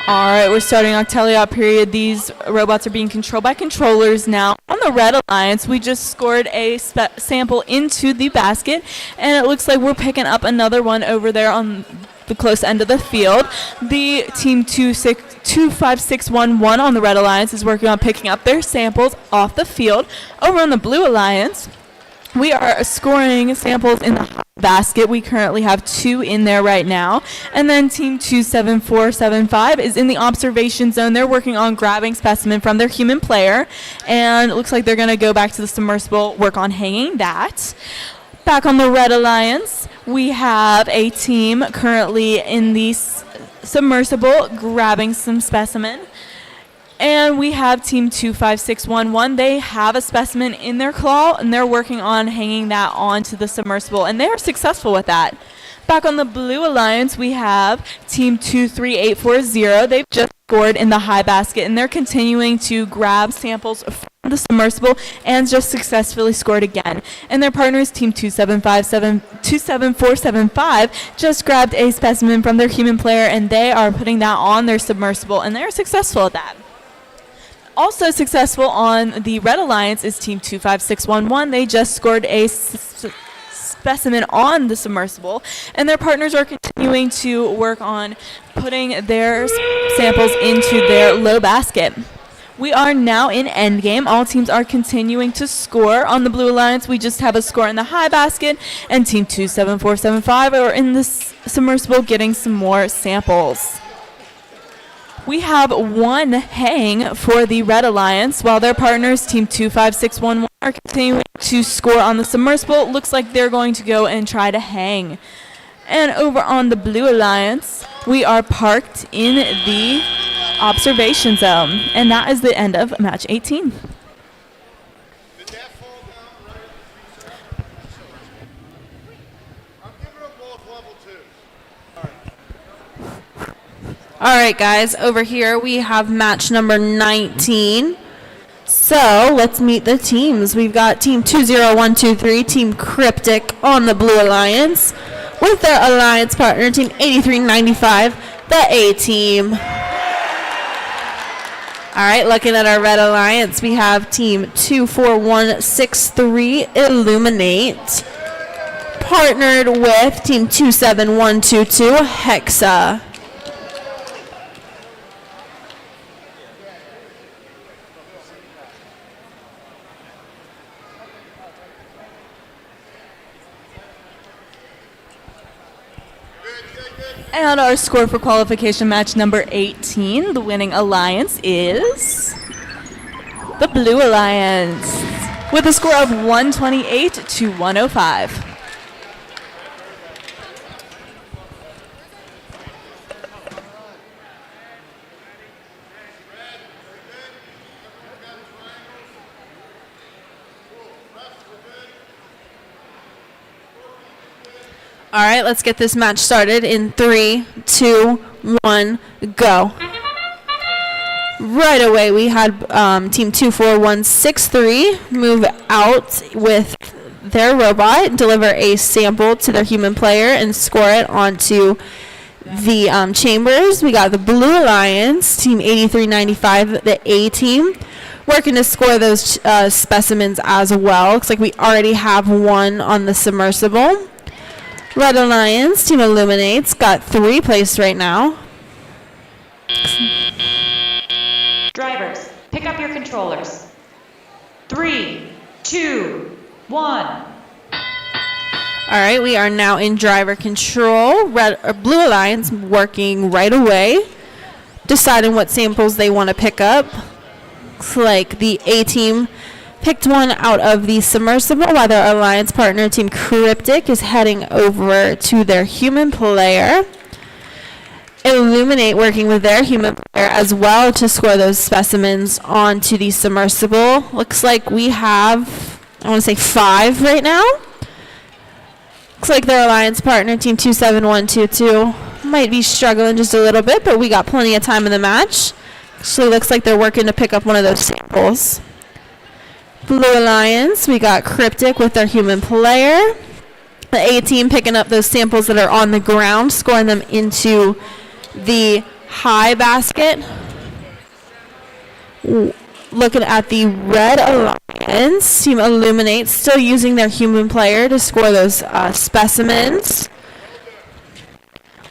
All right, we're starting Octeliot period. These robots are being controlled by controllers now. On the Red Alliance, we just scored a sample into the basket, and it looks like we're picking up another one over there on the close end of the field. The Team 25611 on the Red Alliance is working on picking up their samples off the field. Over on the Blue Alliance, we are scoring samples in the basket. We currently have 2 in there right now. And then Team 27475 is in the observation zone. They're working on grabbing specimen from their human player. And it looks like they're going to go back to the submersible, work on hanging that. Back on the Red Alliance, we have a team currently in the submersible grabbing some specimen. And we have Team 25611. They have a specimen in their claw, and they're working on hanging that onto the submersible, and they are successful with that. Back on the Blue Alliance, we have Team 23840. They've just scored in the high basket, and they're continuing to grab samples from the submersible and just successfully scored again. And their partners, Team 27475, just grabbed a specimen from their human player, and they are putting that on their submersible, and they're successful at that. Also successful on the Red Alliance is Team 25611. They just scored a specimen on the submersible, and their partners are continuing to work on putting their samples into their low basket. We are now in endgame. All teams are continuing to score. On the Blue Alliance, we just have a score in the high basket, and Team 27475 are in the submersible getting some more samples. We have 1 hang for the Red Alliance, while their partners, Team 25611, are continuing to score on the submersible. Looks like they're going to go and try to hang. And over on the Blue Alliance, we are parked in the observation zone. And that is the end of match 18. All right, guys, over here we have match number 19. So let's meet the teams. We've got Team 20123, Team Cryptic on the Blue Alliance, with their alliance partner, Team 8395, the A team. All right, looking at our Red Alliance, we have Team 24163, Illuminate, partnered with Team 27122, Hexa. And our score for qualification match number 18, the winning alliance is the Blue Alliance with a score of 128 to 105. All right, let's get this match started in 3, 2, 1, go. Right away, we had Team 24163 move out with their robot, deliver a sample to their human player, and score it onto the chambers. We got the Blue Alliance, Team 8395, the A team, working to score those specimens as well. Looks like we already have one on the submersible. Red Alliance, Team Illuminates, got 3 placed right now. Drivers, pick up your controllers. 3, 2, 1. All right, we are now in driver control. Blue Alliance working right away, deciding what samples they want to pick up. Looks like the A team picked one out of the submersible, while their alliance partner, Team Cryptic, is heading over to their human player. Illuminate working with their human player as well to score those specimens onto the submersible. Looks like we have, I want to say 5 right now. Looks like their alliance partner, Team 27122, might be struggling just a little bit, but we got plenty of time in the match. Actually looks like they're working to pick up one of those samples. Blue Alliance, we got Cryptic with their human player. The A team picking up those samples that are on the ground, scoring them into the high basket. Looking at the Red Alliance, Team Illuminate still using their human player to score those specimens.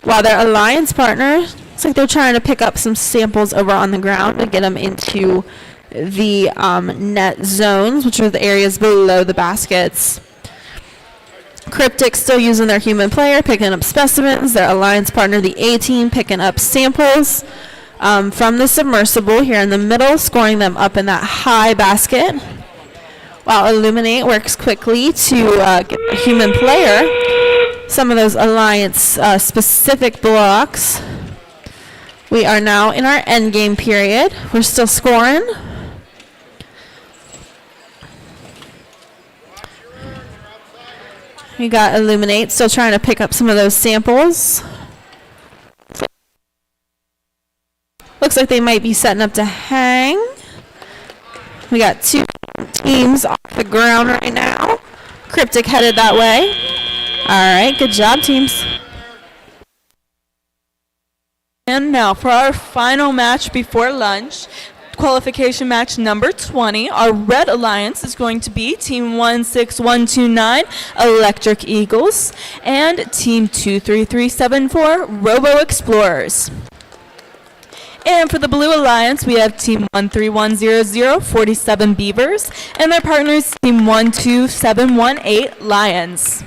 While their alliance partner, looks like they're trying to pick up some samples over on the ground to get them into the net zones, which are the areas below the baskets. Cryptic still using their human player, picking up specimens. Their alliance partner, the A team, picking up samples from the submersible here in the middle, scoring them up in that high basket. While Illuminate works quickly to get the human player some of those alliance specific blocks. We are now in our end game period. We're still scoring. We got Illuminate still trying to pick up some of those samples. Looks like they might be setting up to hang. We got 2 teams off the ground right now. Cryptic headed that way. All right, good job, teams. And now for our final match before lunch, qualification match number 20, our Red Alliance is going to be Team 16129, Electric Eagles, and Team 23374, Robo Explorers. And for the Blue Alliance, we have Team 13100, 47 Beavers, and their partners, Team 12718, Lions.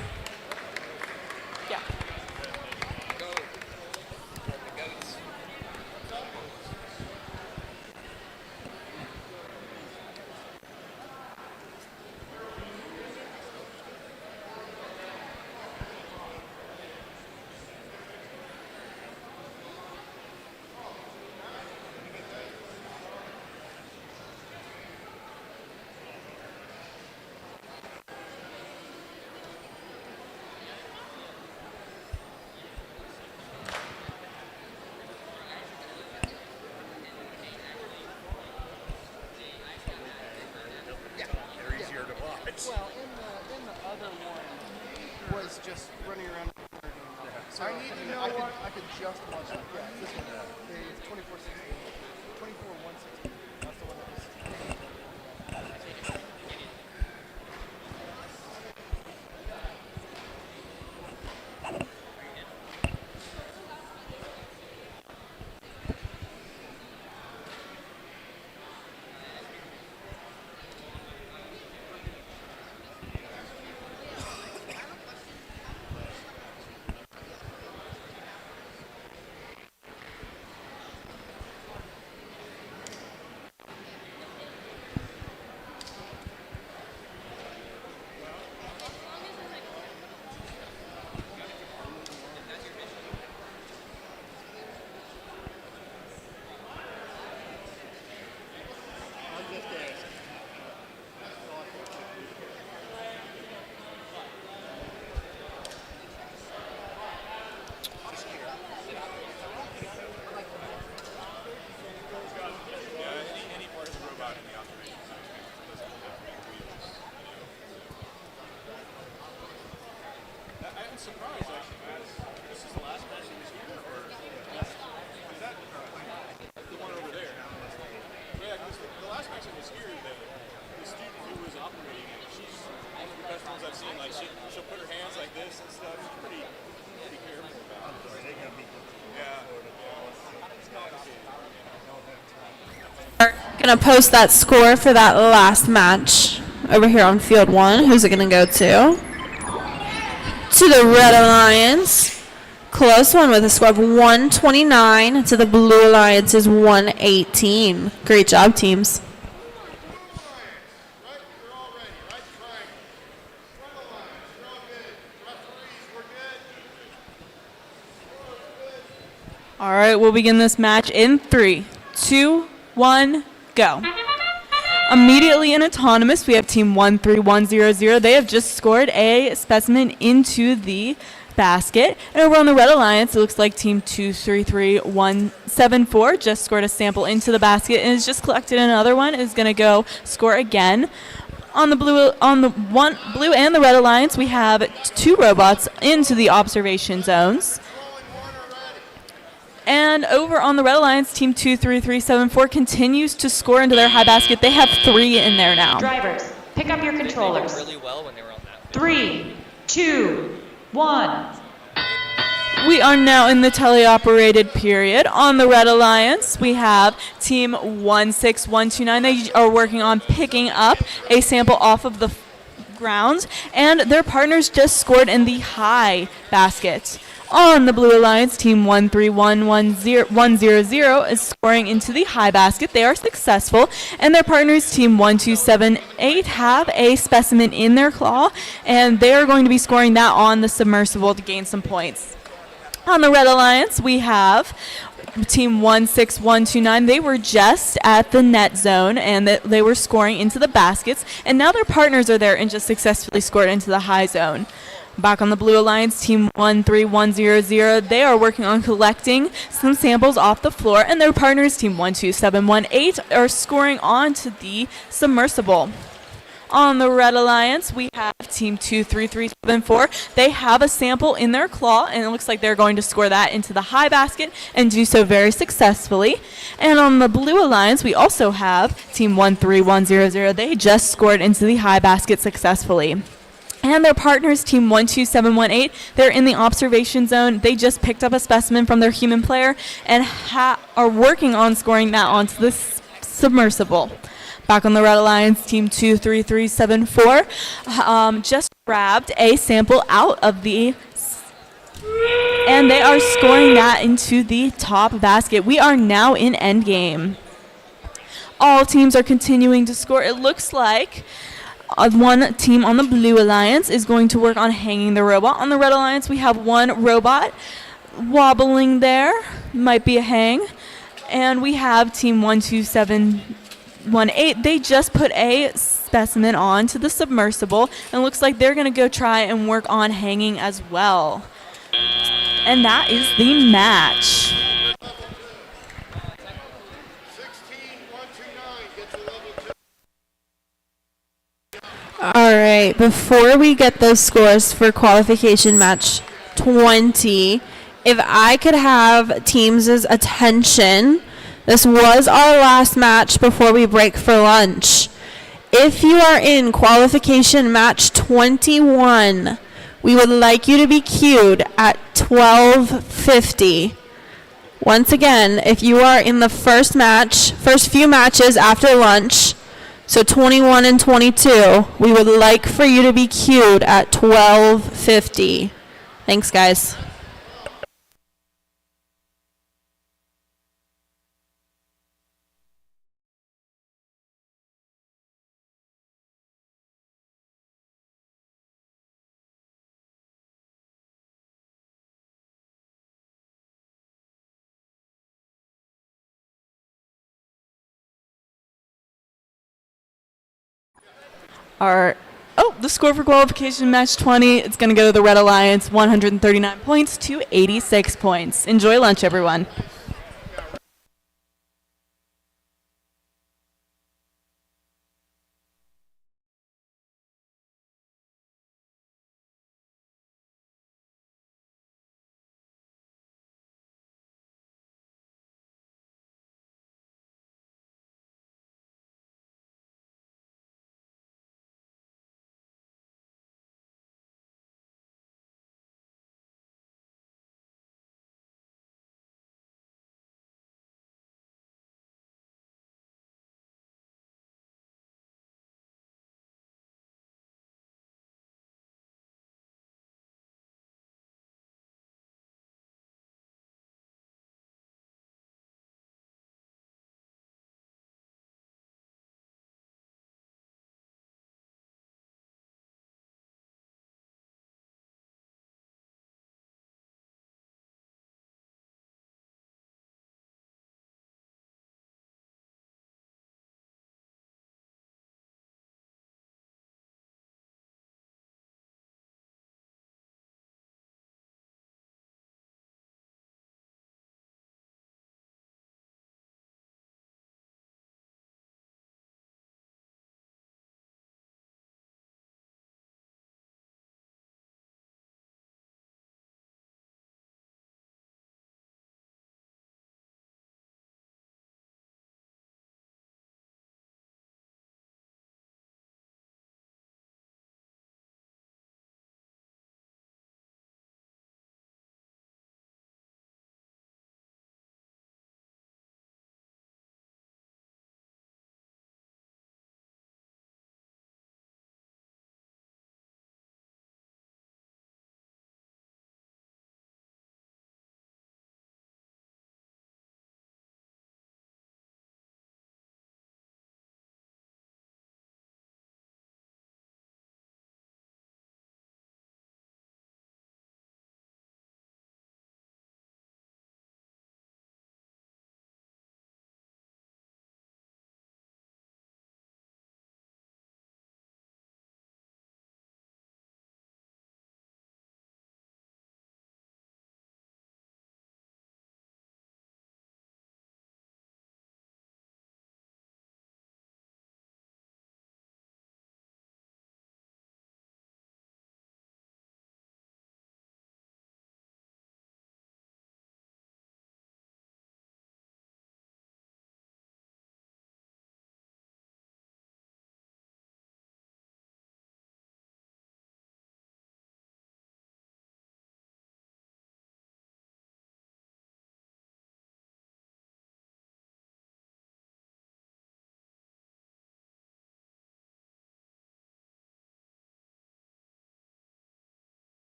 Well, in the other one was just running around. So I need to know I could just watch it. Yeah, this one. It's 24/16. 24/116. That's the one that was. Gonna post that score for that last match over here on field 1. Who's it gonna go to? To the Red Alliance. Close one with a score of 129 to the Blue Alliance's 118. Great job, teams. All right, we'll begin this match in 3, 2, 1, go. Immediately in autonomous, we have team 13100. They have just scored a specimen into the basket. And over on the Red Alliance, it looks like team 233174 just scored a sample into the basket and has just collected another one. Is going to go score again. On the blue and the Red Alliance, we have 2 robots into the observation zones. And over on the Red Alliance, team 23374 continues to score into their high basket. They have 3 in there now. Drivers, pick up your controllers. Really well when they were on that. 3, 2, 1. We are now in the teleoperated period. On the Red Alliance, we have team 16129. They are working on picking up a sample off of the ground, and their partners just scored in the high basket. On the Blue Alliance, team 131100 is scoring into the high basket. They are successful, and their partners, team 1278, have a specimen in their claw, and they are going to be scoring that on the submersible to gain some points. On the Red Alliance, we have team 16129. They were just at the net zone, and they were scoring into the baskets, and now their partners are there and just successfully scored into the high zone. Back on the Blue Alliance, team 13100, they are working on collecting some samples off the floor, and their partners, team 12718, are scoring onto the submersible. On the Red Alliance, we have team 23374. They have a sample in their claw, and it looks like they're going to score that into the high basket and do so very successfully. And on the Blue Alliance, we also have team 13100. They just scored into the high basket successfully. And their partners, team 12718, they're in the observation zone. They just picked up a specimen from their human player and are working on scoring that onto the submersible. Back on the Red Alliance, team 23374 just grabbed a sample out of the, and they are scoring that into the top basket. We are now in endgame. All teams are continuing to score. It looks like one team on the Blue Alliance is going to work on hanging the robot. On the Red Alliance, we have one robot wobbling there. Might be a hang. And we have team 12718. They just put a specimen onto the submersible, and looks like they're going to go try and work on hanging as well. And that is the match. All right, before we get those scores for qualification match 20, if I could have teams' attention, this was our last match before we break for lunch. If you are in qualification match 21, we would like you to be queued at 12:50. Once again, if you are in the first few matches after lunch, so 21 and 22, we would like for you to be queued at 12:50. Thanks, guys. The score for qualification match 20, it's going to go to the Red Alliance, 139 points to 86 points. Enjoy lunch, everyone.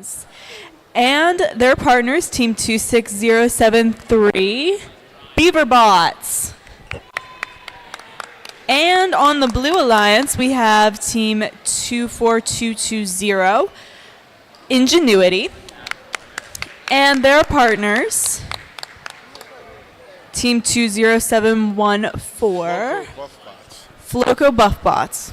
bins. And their partners, Team 26073, Beaverbots. And on the Blue Alliance, we have Team 24220, Ingenuity. And their partners, Team 20714, Floco Buffbots.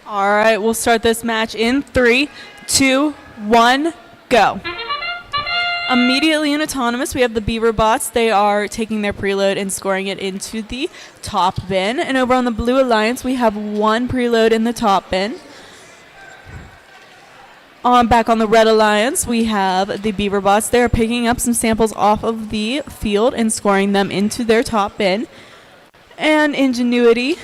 All right, we'll start this match in 3, 2, 1, go. Immediately in autonomous, we have the Beaverbots. They are taking their preload and scoring it into the top bin. And over on the Blue Alliance, we have one preload in the top bin. Back on the Red Alliance, we have the Beaverbots. They are picking up some samples off of the field and scoring them into their top bin. And Ingenuity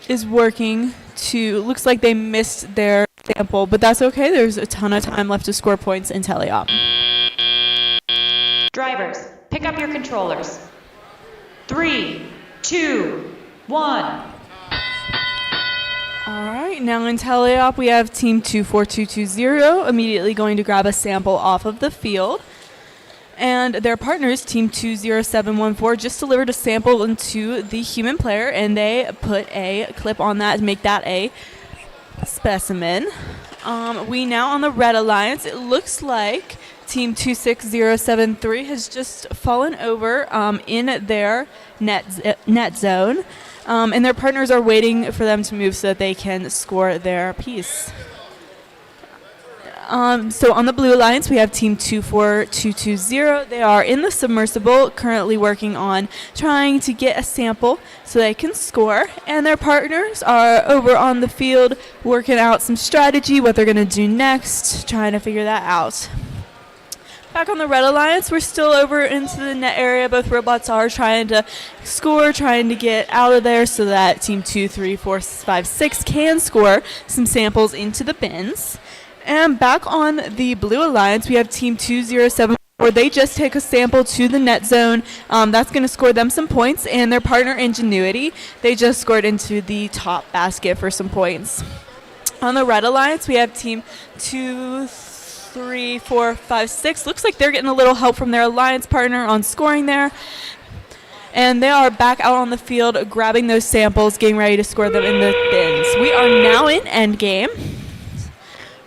is working to, looks like they missed their sample, but that's okay. There's a ton of time left to score points in teleop. Drivers, pick up your controllers. 3, 2, 1. All right, now in teleop, we have Team 24220 immediately going to grab a sample off of the field. And their partners, Team 20714, just delivered a sample into the human player, and they put a clip on that to make that a specimen. We now on the Red Alliance, it looks like Team 26073 has just fallen over in their net zone, and their partners are waiting for them to move so that they can score their piece. So on the Blue Alliance, we have Team 24220. They are in the submersible, currently working on trying to get a sample so they can score. And their partners are over on the field working out some strategy, what they're going to do next, trying to figure that out. Back on the Red Alliance, we're still over into the net area. Both robots are trying to score, trying to get out of there so that Team 23456 can score some samples into the bins. And back on the Blue Alliance, we have Team 20714. They just take a sample to the net zone. That's going to score them some points. And their partner, Ingenuity, they just scored into the top basket for some points. On the Red Alliance, we have Team 23456. Looks like they're getting a little help from their alliance partner on scoring there. And they are back out on the field grabbing those samples, getting ready to score them in the bins. We are now in endgame.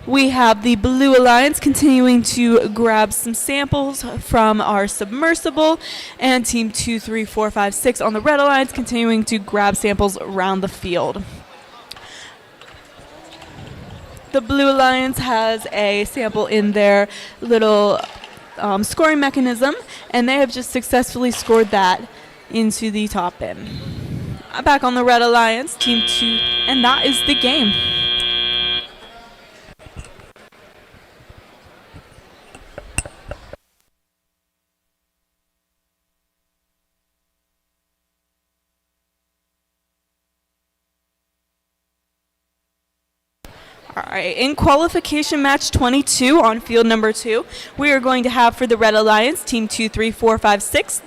We have the Blue Alliance continuing to grab some samples from our submersible, and Team 23456 on the Red Alliance continuing to grab samples around the field. The Blue Alliance has a sample in their little scoring mechanism, and they have just successfully scored that into the top bin. Back on the Red Alliance, Team 2, and that is the game. All right, in qualification match 22 on field number 2, we are going to have for the Red Alliance, team 23456,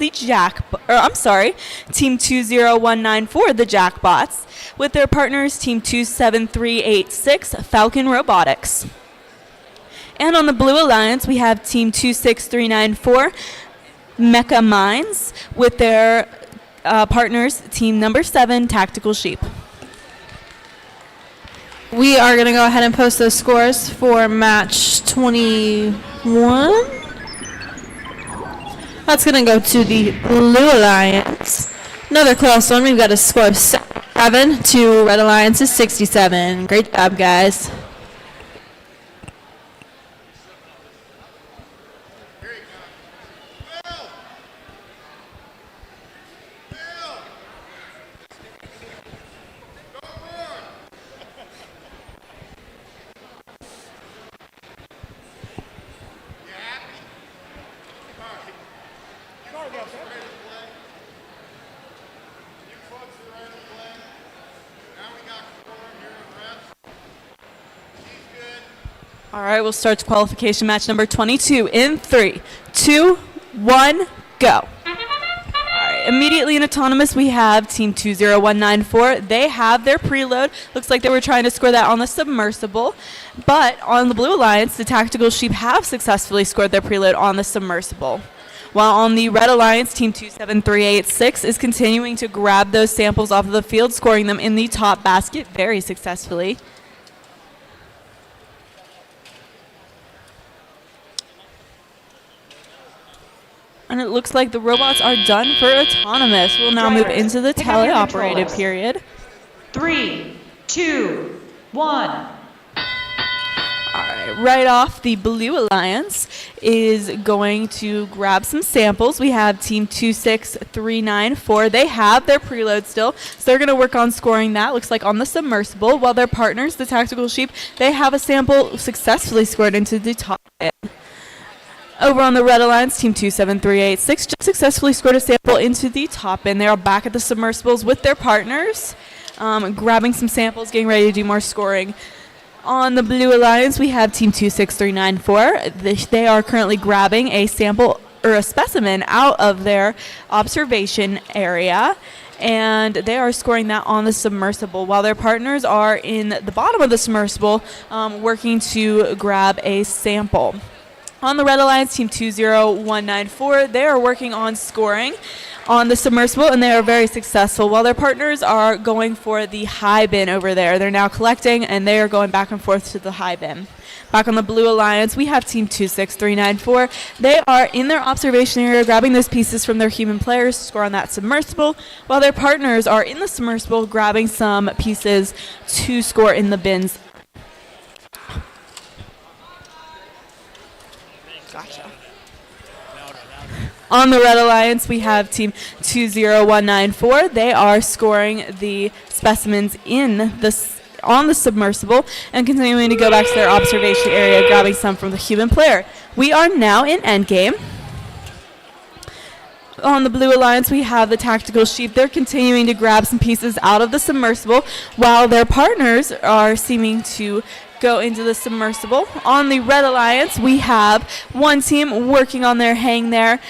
team 20194, the Jackbots, with their partners, team 27386, Falcon Robotics. And on the Blue Alliance, we have team 26394, Mecha Mines, with their partners, team number 7, Tactical Sheep. We are going to go ahead and post those scores for match 21. That's going to go to the Blue Alliance. Another close one. We've got a score of 7 to Red Alliance's 67. Great job, guys. All right, we'll start qualification match number 22 in 3, 2, 1, go. All right, immediately in autonomous, we have team 20194. They have their preload. Looks like they were trying to score that on the submersible. But on the Blue Alliance, the Tactical Sheep have successfully scored their preload on the submersible. While on the Red Alliance, team 27386 is continuing to grab those samples off of the field, scoring them in the top basket very successfully. And it looks like the robots are done for autonomous. We'll now move into the teleoperated period. 3, 2, 1. All right, right off, the Blue Alliance is going to grab some samples. We have team 26394. They have their preload still, so they're going to work on scoring that. Looks like on the submersible, while their partners, the Tactical Sheep, they have a sample successfully scored into the top end. Over on the Red Alliance, team 27386 just successfully scored a sample into the top end. They are back at the submersibles with their partners, grabbing some samples, getting ready to do more scoring. On the Blue Alliance, we have team 26394. They are currently grabbing a sample or a specimen out of their observation area, and they are scoring that on the submersible, while their partners are in the bottom of the submersible working to grab a sample. On the Red Alliance, team 20194, they are working on scoring on the submersible, and they are very successful, while their partners are going for the high bin over there. They're now collecting, and they are going back and forth to the high bin. Back on the Blue Alliance, we have team 26394. They are in their observation area grabbing those pieces from their human players to score on that submersible, while their partners are in the submersible grabbing some pieces to score in the bins. Gotcha. On the Red Alliance, we have team 20194. They are scoring the specimens on the submersible and continuing to go back to their observation area, grabbing some from the human player. We are now in endgame. On the Blue Alliance, we have the Tactical Sheep. They're continuing to grab some pieces out of the submersible, while their partners are seeming to go into the submersible. On the Red Alliance, we have one team working on their hang there.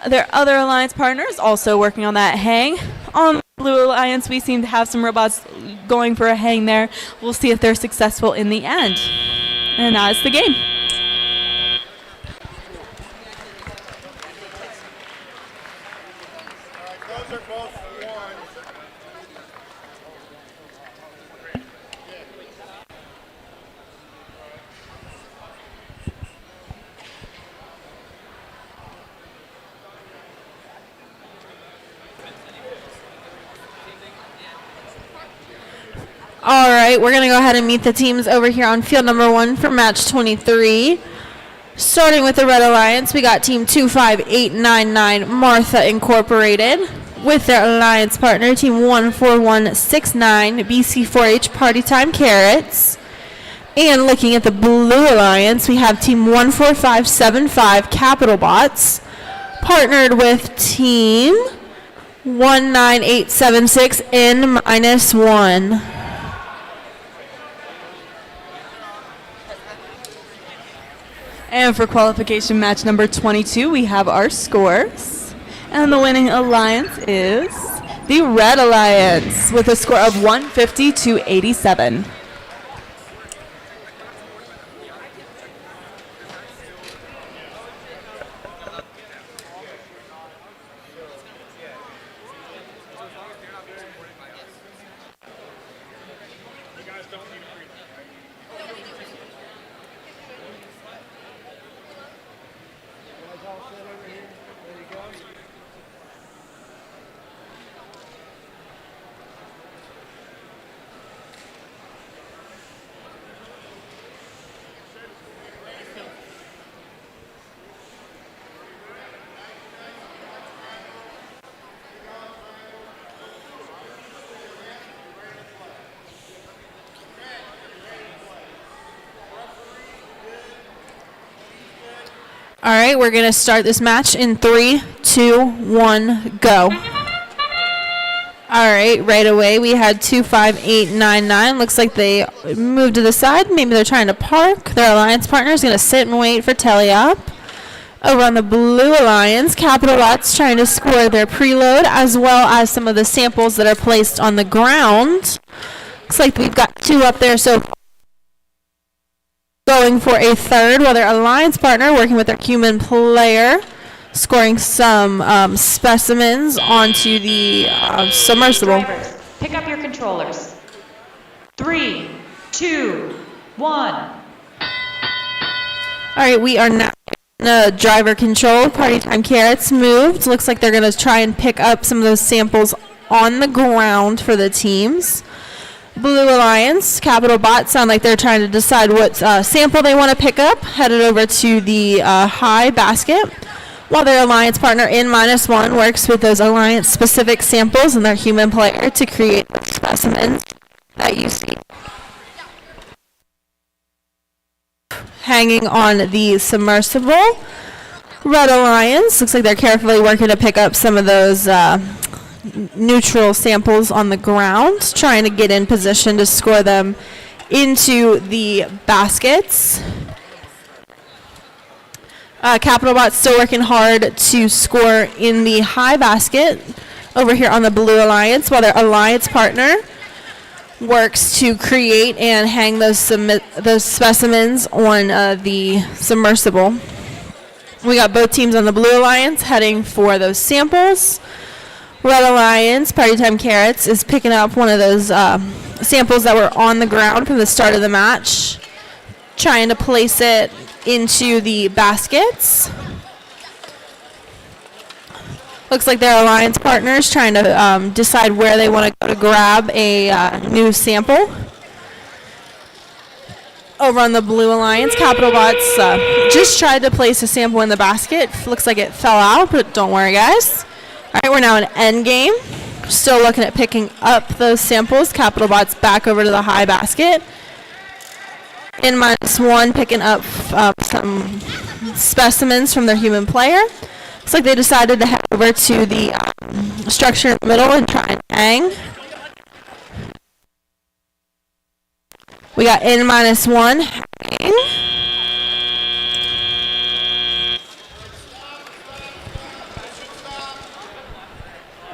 Their other alliance partners also working on that hang. On the Blue Alliance, we seem to have some robots going for a hang there. We'll see if they're successful in the end. And that is the game. Those are both ones. All right, we're going to go ahead and meet the teams over here on field number 1 for match 23. Starting with the Red Alliance, we got team 25899 Martha Incorporated with their alliance partner, team 14169 BC4H Party Time Carrots. And looking at the Blue Alliance, we have team 14575 Capital Bots partnered with team 19876 N-1. And for qualification match number 22, we have our scores. And the winning alliance is the Red Alliance with a score of 150 to 87. All right, we're going to start this match in 3, 2, 1, go. All right, right away we had 25899. Looks like they moved to the side. Maybe they're trying to park. Their alliance partner is going to sit and wait for Teleop. Over on the Blue Alliance, Capital Watts trying to score their preload as well as some of the samples that are placed on the ground. Looks like we've got 2 up there so far. Going for a third, while their alliance partner working with their human player, scoring some specimens onto the submersible. Drivers, pick up your controllers. 3, 2, 1. All right, we are now in driver control. Party time carrots moved. Looks like they're going to try and pick up some of those samples on the ground for the teams. Blue Alliance, Capital Bot sound like they're trying to decide what sample they want to pick up. Headed over to the high basket. While their alliance partner in -1 works with those alliance specific samples and their human player to create specimens that you see hanging on the submersible. Red Alliance looks like they're carefully working to pick up some of those neutral samples on the ground, trying to get in position to score them into the baskets. Capital Bot's still working hard to score in the high basket over here on the Blue Alliance, while their alliance partner works to create and hang those specimens on the submersible. We got both teams on the Blue Alliance heading for those samples. Red Alliance, Party Time Carrots, is picking up one of those samples that were on the ground from the start of the match, trying to place it into the baskets. Looks like their alliance partners trying to decide where they want to go to grab a new sample. Over on the Blue Alliance, Capital Bots just tried to place a sample in the basket. Looks like it fell out, but don't worry, guys. All right, we're now in end game. Still looking at picking up those samples. Capital Bots back over to the high basket. In -1, picking up some specimens from their human player. Looks like they decided to head over to the structure in the middle and try and hang. We got in -1 hanging.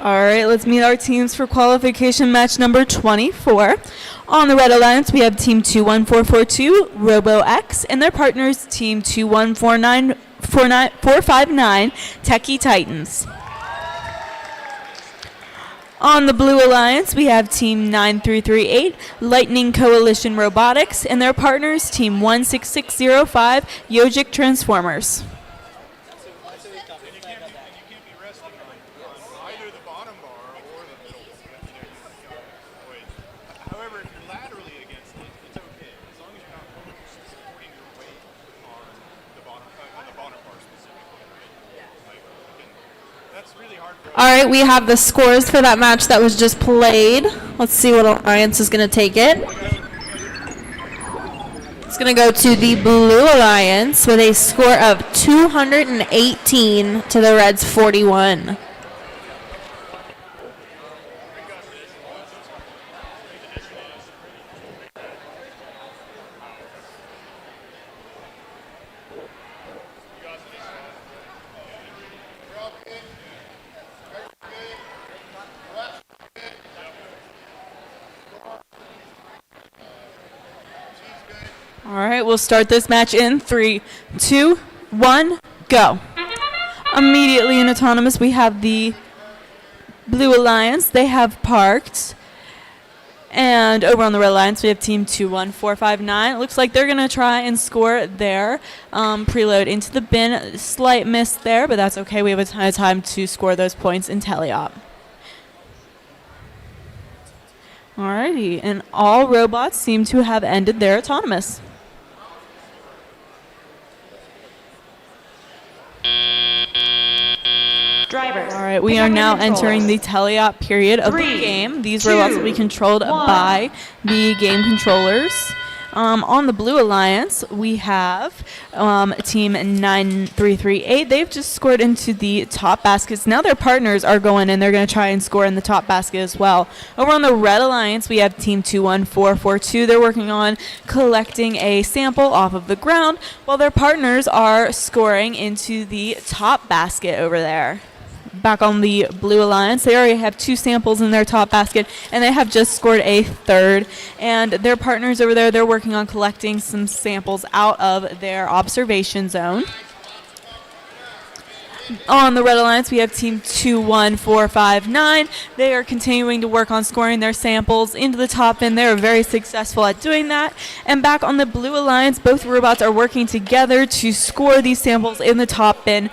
All right, let's meet our teams for qualification match number 24. On the Red Alliance, we have Team 21442, RoboX, and their partners, Team 2149459, Techie Titans. On the Blue Alliance, we have Team 9338, Lightning Coalition Robotics, and their partners, Team 16605, Yogic Transformers. All right, we have the scores for that match that was just played. Let's see what alliance is going to take it. It's going to go to the Blue Alliance with a score of 218 to the Reds 41. All right, we'll start this match in 3, 2, 1, go. Immediately in autonomous, we have the Blue Alliance. They have parked. And over on the Red Alliance, we have team 21459. It looks like they're going to try and score their preload into the bin. Slight miss there, but that's okay. We have a ton of time to score those points in teleop. Alrighty, and all robots seem to have ended their autonomous. Drivers. All right, we are now entering the teleop period of the game. These robots will be controlled by the game controllers. On the Blue Alliance, we have team 9338. They've just scored into the top baskets. Now their partners are going in. They're going to try and score in the top basket as well. Over on the Red Alliance, we have team 21442. They're working on collecting a sample off of the ground, while their partners are scoring into the top basket over there. Back on the Blue Alliance, they already have 2 samples in their top basket, and they have just scored a third. And their partners over there, they're working on collecting some samples out of their observation zone. On the Red Alliance, we have team 21459. They are continuing to work on scoring their samples into the top bin. They're very successful at doing that. And back on the Blue Alliance, both robots are working together to score these samples in the top bin.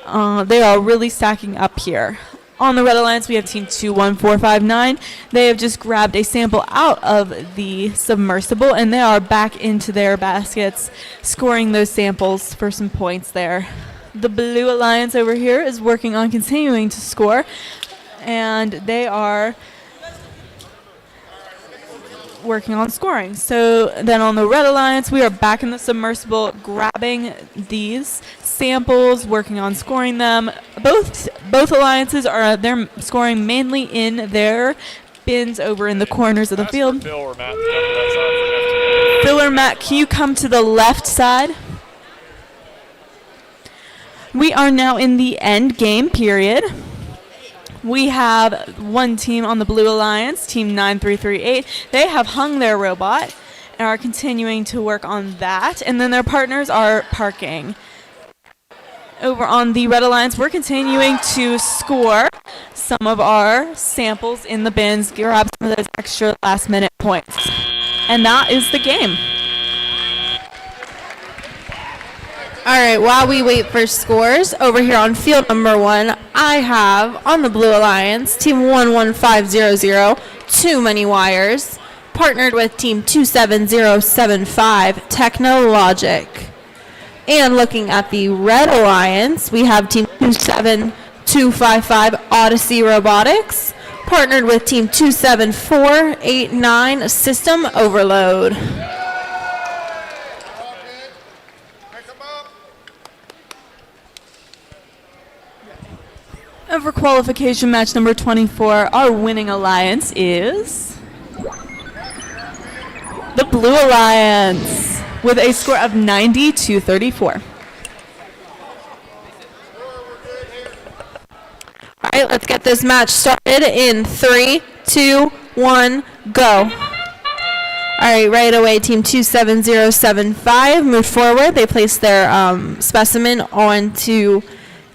They are really stacking up here. On the Red Alliance, we have team 21459. They have just grabbed a sample out of the submersible, and they are back into their baskets, scoring those samples for some points there. The Blue Alliance over here is working on continuing to score, and they are working on scoring. So then on the Red Alliance, we are back in the submersible, grabbing these samples, working on scoring them. Both alliances are they're scoring mainly in their bins over in the corners of the field. Phil or Matt to come to that side for FTC. Phil or Matt, can you come to the left side? We are now in the end game period. We have one team on the Blue Alliance, team 9338. They have hung their robot and are continuing to work on that. And then their partners are parking. Over on the Red Alliance, we're continuing to score some of our samples in the bins, grab some of those extra last-minute points. And that is the game. All right, while we wait for scores, over here on field number 1, I have on the Blue Alliance, team 11500, Too Many Wires, partnered with team 27075, Technologic. And looking at the Red Alliance, we have team 27255, Odyssey Robotics, partnered with team 27489, System Overload. And for qualification match number 24, our winning alliance is the Blue Alliance with a score of 90-34. All right, let's get this match started in 3, 2, 1, go. All right, right away, team 27075 moved forward. They placed their specimen onto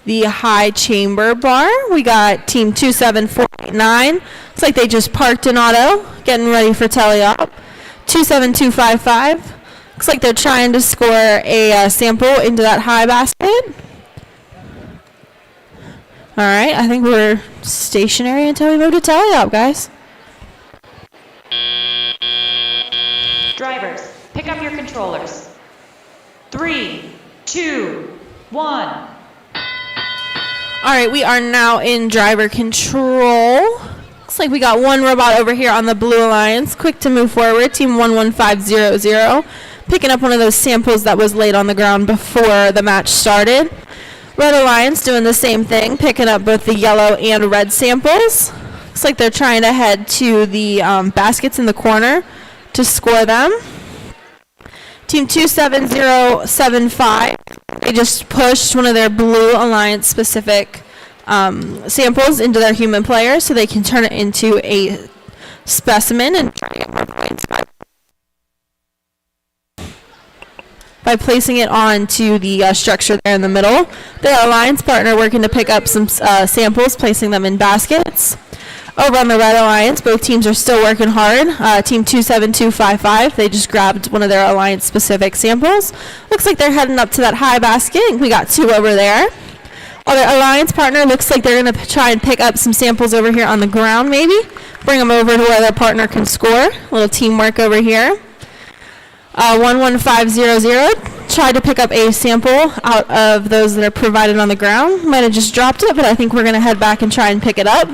the high chamber bar. We got team 27489. Looks like they just parked an auto, getting ready for teleop. 27255. Looks like they're trying to score a sample into that high basket. All right, I think we're stationary until we move to teleop, guys. Drivers, pick up your controllers. 3, 2, 1. All right, we are now in driver control. Looks like we got one robot over here on the Blue Alliance. Quick to move forward, team 11500. Picking up one of those samples that was laid on the ground before the match started. Red Alliance doing the same thing, picking up both the yellow and red samples. Looks like they're trying to head to the baskets in the corner to score them. Team 27075, they just pushed one of their Blue Alliance specific samples into their human player so they can turn it into a specimen and try to get more points. by placing it onto the structure there in the middle. Their alliance partner working to pick up some samples, placing them in baskets. Over on the Red Alliance, both teams are still working hard. Team 27255, they just grabbed one of their alliance-specific samples. Looks like they're heading up to that high basket. We got 2 over there. Other alliance partner looks like they're going to try and pick up some samples over here on the ground, maybe. Bring them over to where their partner can score. A little teamwork over here. 11500 tried to pick up a sample out of those that are provided on the ground. Might have just dropped it, but I think we're going to head back and try and pick it up.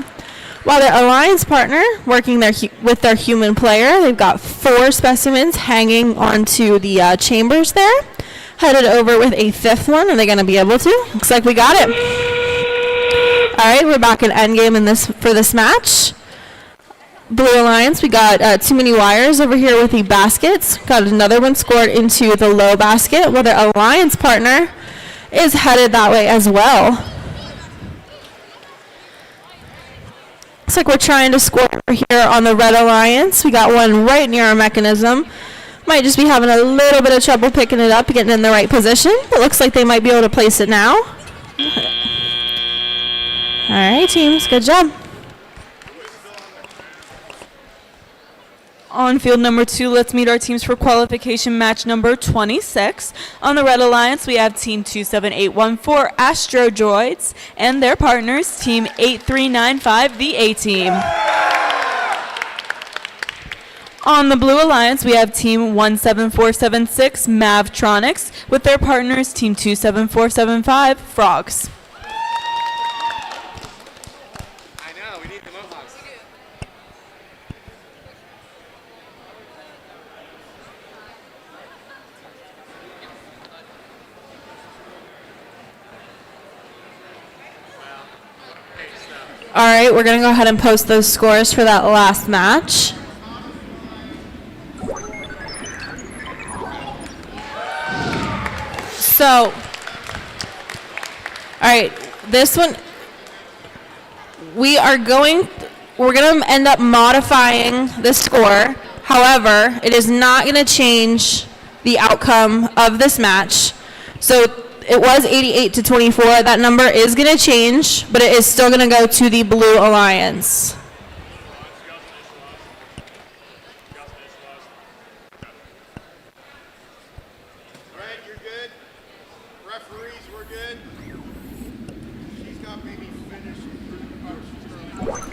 While their alliance partner working with their human player, they've got 4 specimens hanging onto the chambers there. Headed over with a 5th one. Are they going to be able to? Looks like we got it. All right, we're back in endgame for this match. Blue Alliance, we got too many wires over here with the baskets. Got another one scored into the low basket, while their alliance partner is headed that way as well. Looks like we're trying to score over here on the Red Alliance. We got one right near our mechanism. Might just be having a little bit of trouble picking it up, getting in the right position, but looks like they might be able to place it now. All right, teams, good job. On field number 2, let's meet our teams for qualification match number 26. On the Red Alliance, we have Team 27814 Astro Droids and their partners, Team 8395, the A-Team. On the Blue Alliance, we have Team 17476 Mavtronics with their partners, Team 27475 Frogs. All right, we're going to go ahead and post those scores for that last match. So, all right, this one, we're going to end up modifying the score. However, it is not going to change the outcome of this match. So it was 88-24. That number is going to change, but it is still going to go to the Blue Alliance.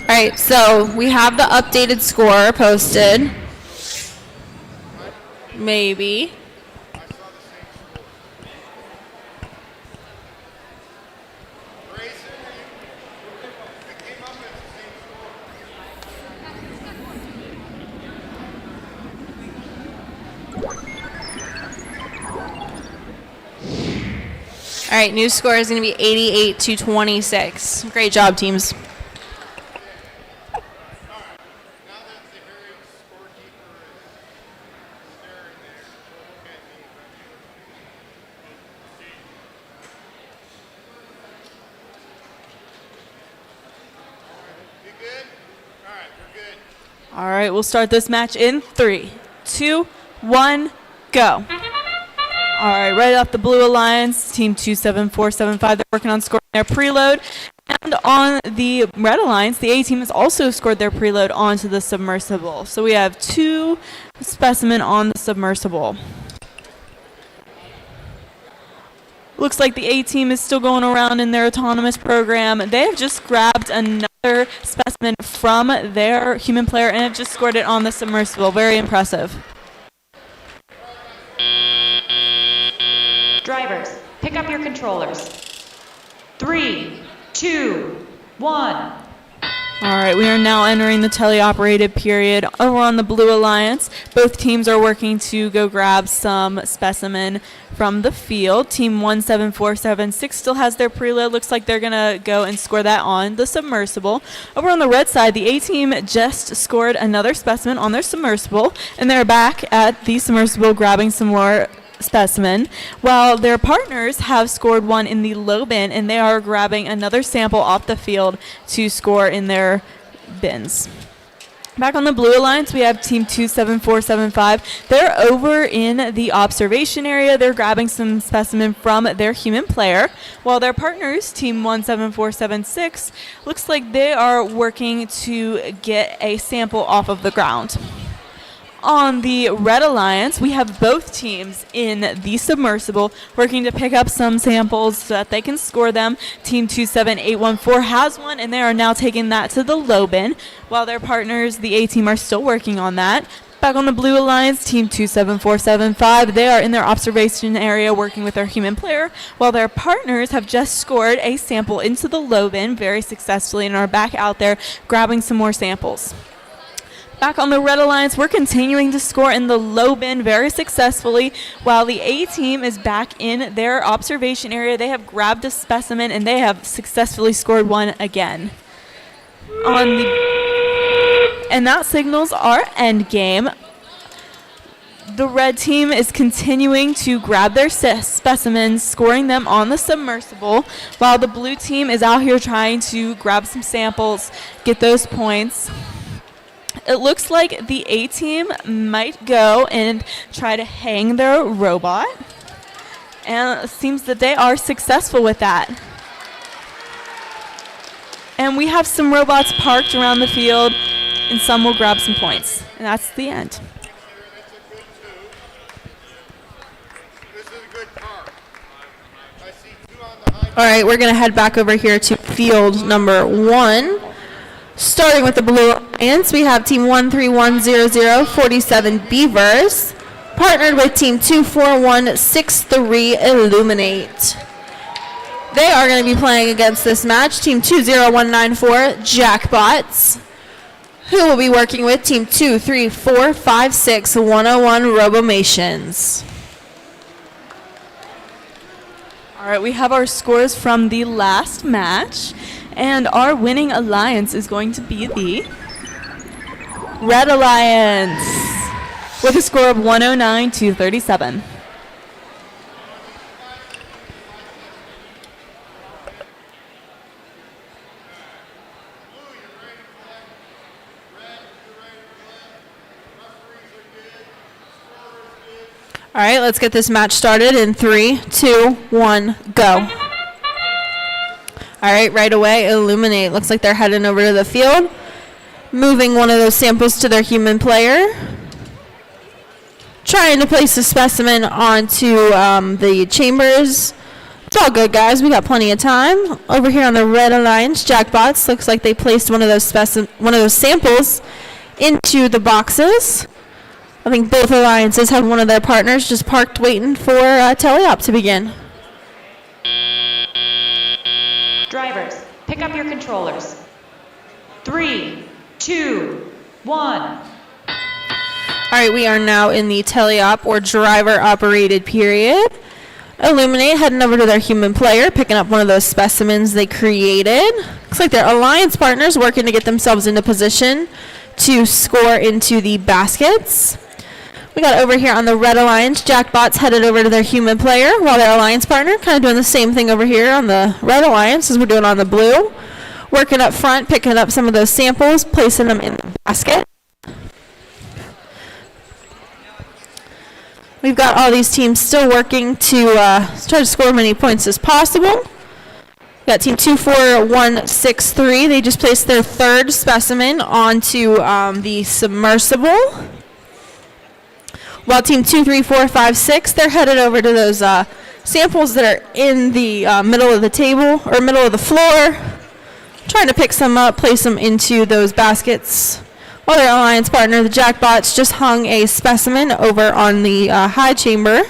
All right, so we have the updated score posted. Maybe. All right, new score is going to be 88-26. Great job, teams. All right, we'll start this match in 3, 2, 1, go. All right, right off the Blue Alliance, Team 27475, they're working on scoring their preload. And on the Red Alliance, the A-Team has also scored their preload onto the submersible. So we have 2 specimen on the submersible. Looks like the A-Team is still going around in their autonomous program. They have just grabbed another specimen from their human player and have just scored it on the submersible. Very impressive. Drivers, pick up your controllers. 3, 2, 1. All right, we are now entering the teleoperated period. Over on the Blue Alliance, both teams are working to go grab some specimen from the field. Team 17476 still has their preload. Looks like they're going to go and score that on the submersible. Over on the red side, the A-Team just scored another specimen on their submersible, and they're back at the submersible grabbing some more specimen, while their partners have scored one in the low bin, and they are grabbing another sample off the field to score in their bins. Back on the Blue Alliance, we have Team 27475. They're over in the observation area. They're grabbing some specimen from their human player, while their partners, Team 17476, looks like they are working to get a sample off of the ground. On the Red Alliance, we have both teams in the submersible working to pick up some samples so that they can score them. Team 27814 has one, and they are now taking that to the low bin, while their partners, the A team, are still working on that. Back on the Blue Alliance, Team 27475, they are in their observation area working with their human player, while their partners have just scored a sample into the low bin very successfully and are back out there grabbing some more samples. Back on the Red Alliance, we're continuing to score in the low bin very successfully, while the A team is back in their observation area. They have grabbed a specimen and they have successfully scored one again. And that signals our end game. The red team is continuing to grab their specimens, scoring them on the submersible, while the blue team is out here trying to grab some samples, get those points. It looks like the A team might go and try to hang their robot, and it seems that they are successful with that. And we have some robots parked around the field, and some will grab some points. And that's the end. All right, we're going to head back over here to field number 1. Starting with the Blue Alliance, we have Team 13100 47 Beavers, partnered with Team 24163 Illuminate. They are going to be playing against this match Team 20194 Jackbots, who will be working with Team 23456 101 Robomations. All right, we have our scores from the last match. And our winning alliance is going to be the Red Alliance with a score of 109 to 37. All right, let's get this match started in 3, 2, 1, go. All right, right away, Illuminate. Looks like they're heading over to the field, moving one of those samples to their human player, trying to place a specimen onto the chambers. It's all good, guys. We got plenty of time. Over here on the Red Alliance, Jackbots, looks like they placed one of those samples into the boxes. I think both alliances have one of their partners just parked waiting for teleop to begin. Drivers, pick up your controllers. 3, 2, 1. All right, we are now in the teleop or driver operated period. Illuminate heading over to their human player, picking up one of those specimens they created. Looks like their alliance partners working to get themselves into position to score into the baskets. We got over here on the Red Alliance, Jackbots headed over to their human player, while their alliance partner kind of doing the same thing over here on the Red Alliance as we're doing on the blue. Working up front, picking up some of those samples, placing them in the basket. We've got all these teams still working to try to score as many points as possible. We got Team 24163. They just placed their third specimen onto the submersible. While Team 23456, they're headed over to those samples that are in the middle of the table or middle of the floor, trying to pick some up, place them into those baskets. While their alliance partner, the Jackbots, just hung a specimen over on the high chamber.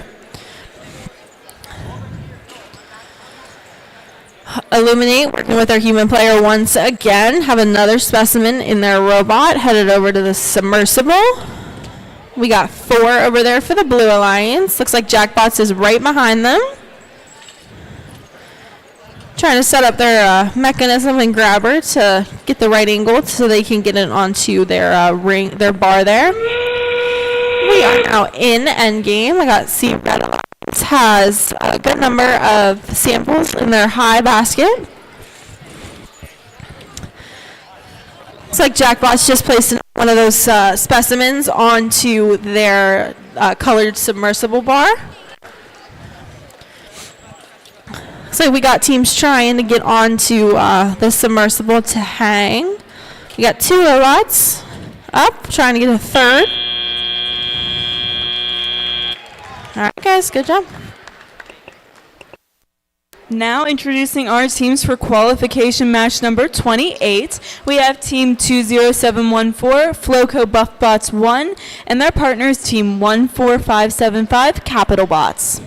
Illuminate, working with our human player once again, have another specimen in their robot, headed over to the submersible. We got 4 over there for the Blue Alliance. Looks like Jackbots is right behind them. Trying to set up their mechanism and grabber to get the right angle so they can get it onto their their bar there. We are now in endgame. I got Red Alliance has a good number of samples in their high basket. Looks like Jackbots just placed one one of those specimens onto their colored submersible bar. So we got teams trying to get onto the submersible to hang. We got 2 robots up, trying to get a third. All right, guys, good job. Now introducing our teams for qualification match number 28. We have team 20714, Floco Buffbots 1, and their partners team 14575, Capital Bots.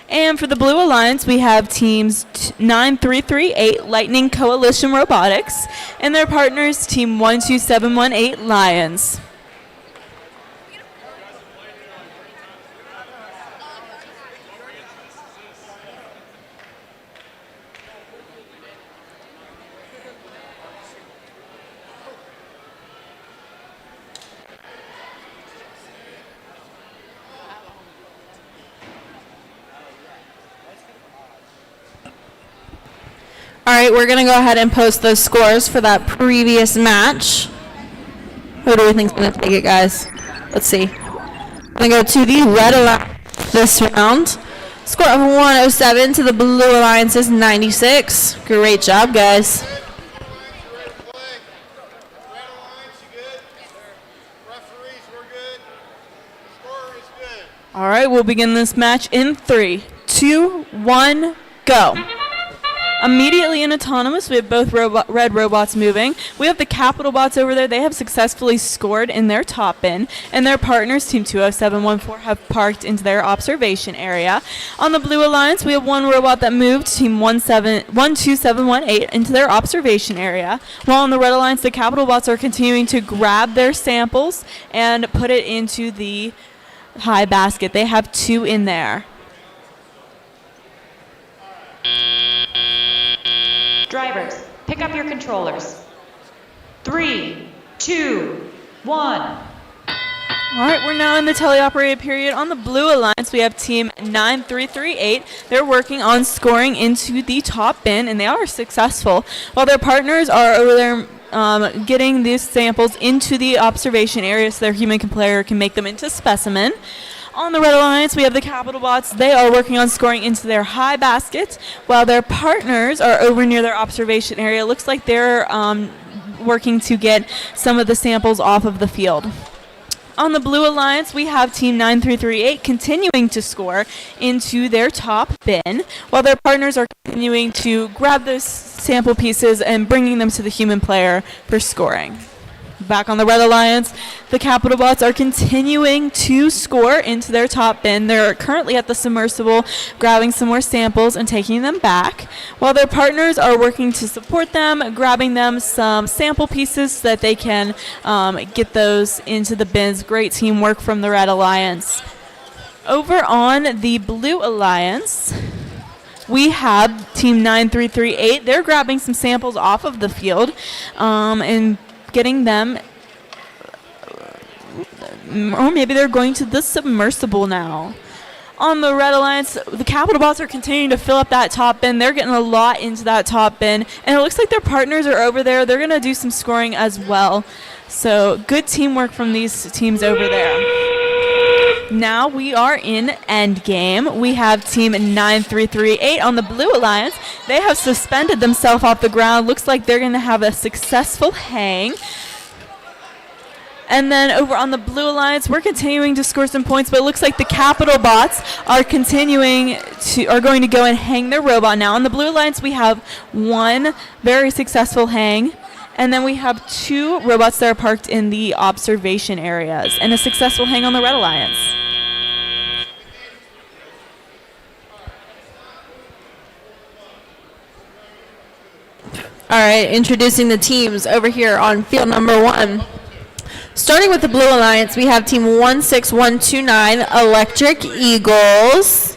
And for the Blue Alliance, we have teams 9338, Lightning Coalition Robotics, and their partners team 12718, Lions. All right, we're going to go ahead and post those scores for that previous match. Who do we think is going to take it, guys? Let's see. I'm going to go to the Red Alliance this round. Score of 107 to the Blue Alliance is 96. Great job, guys. All right, we'll begin this match in 3, 2, 1, go. Immediately in autonomous, we have both red robots moving. We have the Capital Bots over there. They have successfully scored in their top bin, and their partners, Team 20714, have parked into their observation area. On the Blue Alliance, we have one robot that moved, Team 12718, into their observation area. While on the Red Alliance, the Capital Bots are continuing to grab their samples and put it into the high basket. They have 2 in there. Drivers, pick up your controllers. 3, 2, 1. All right, we're now in the teleoperated period. On the Blue Alliance, we have Team 9338. They're working on scoring into the top bin, and they are successful. While their partners are over there getting these samples into the observation area so their human player can make them into specimen. On the Red Alliance, we have the Capital Bots. They are working on scoring into their high baskets, while their partners are over near their observation area. Looks like they're working to get some of the samples off of the field. On the Blue Alliance, we have Team 9338 continuing to score into their top bin, while their partners are continuing to grab those sample pieces and bringing them to the human player for scoring. Back on the Red Alliance, the Capital Bots are continuing to score into their top bin. They're currently at the submersible, grabbing some more samples and taking them back, while their partners are working to support them, grabbing them some sample pieces so that they can get those into the bins. Great teamwork from the Red Alliance. Over on the Blue Alliance, we have Team 9338. They're grabbing some samples off of the field and getting them, or maybe they're going to the submersible now. On the Red Alliance, the Capital Bots are continuing to fill up that top bin. They're getting a lot into that top bin, and it looks like their partners are over there. They're going to do some scoring as well. So good teamwork from these teams over there. Now we are in endgame. We have Team 9338 on the Blue Alliance. They have suspended themselves off the ground. Looks like they're going to have a successful hang. And then over on the Blue Alliance, we're continuing to score some points, but it looks like the Capital Bots are going to go and hang their robot now. On the Blue Alliance, we have one very successful hang. And then we have 2 robots that are parked in the observation areas, and a successful hang on the Red Alliance. All right, introducing the teams over here on field number 1. Starting with the Blue Alliance, we have Team 16129, Electric Eagles,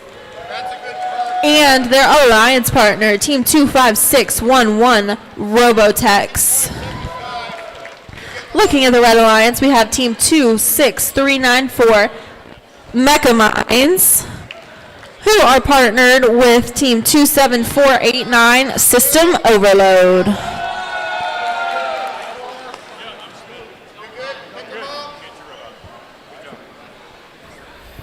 and their alliance partner, Team 25611, Robotex. Looking at the Red Alliance, we have Team 26394, Mechamines, who are partnered with Team 27489, System Overload.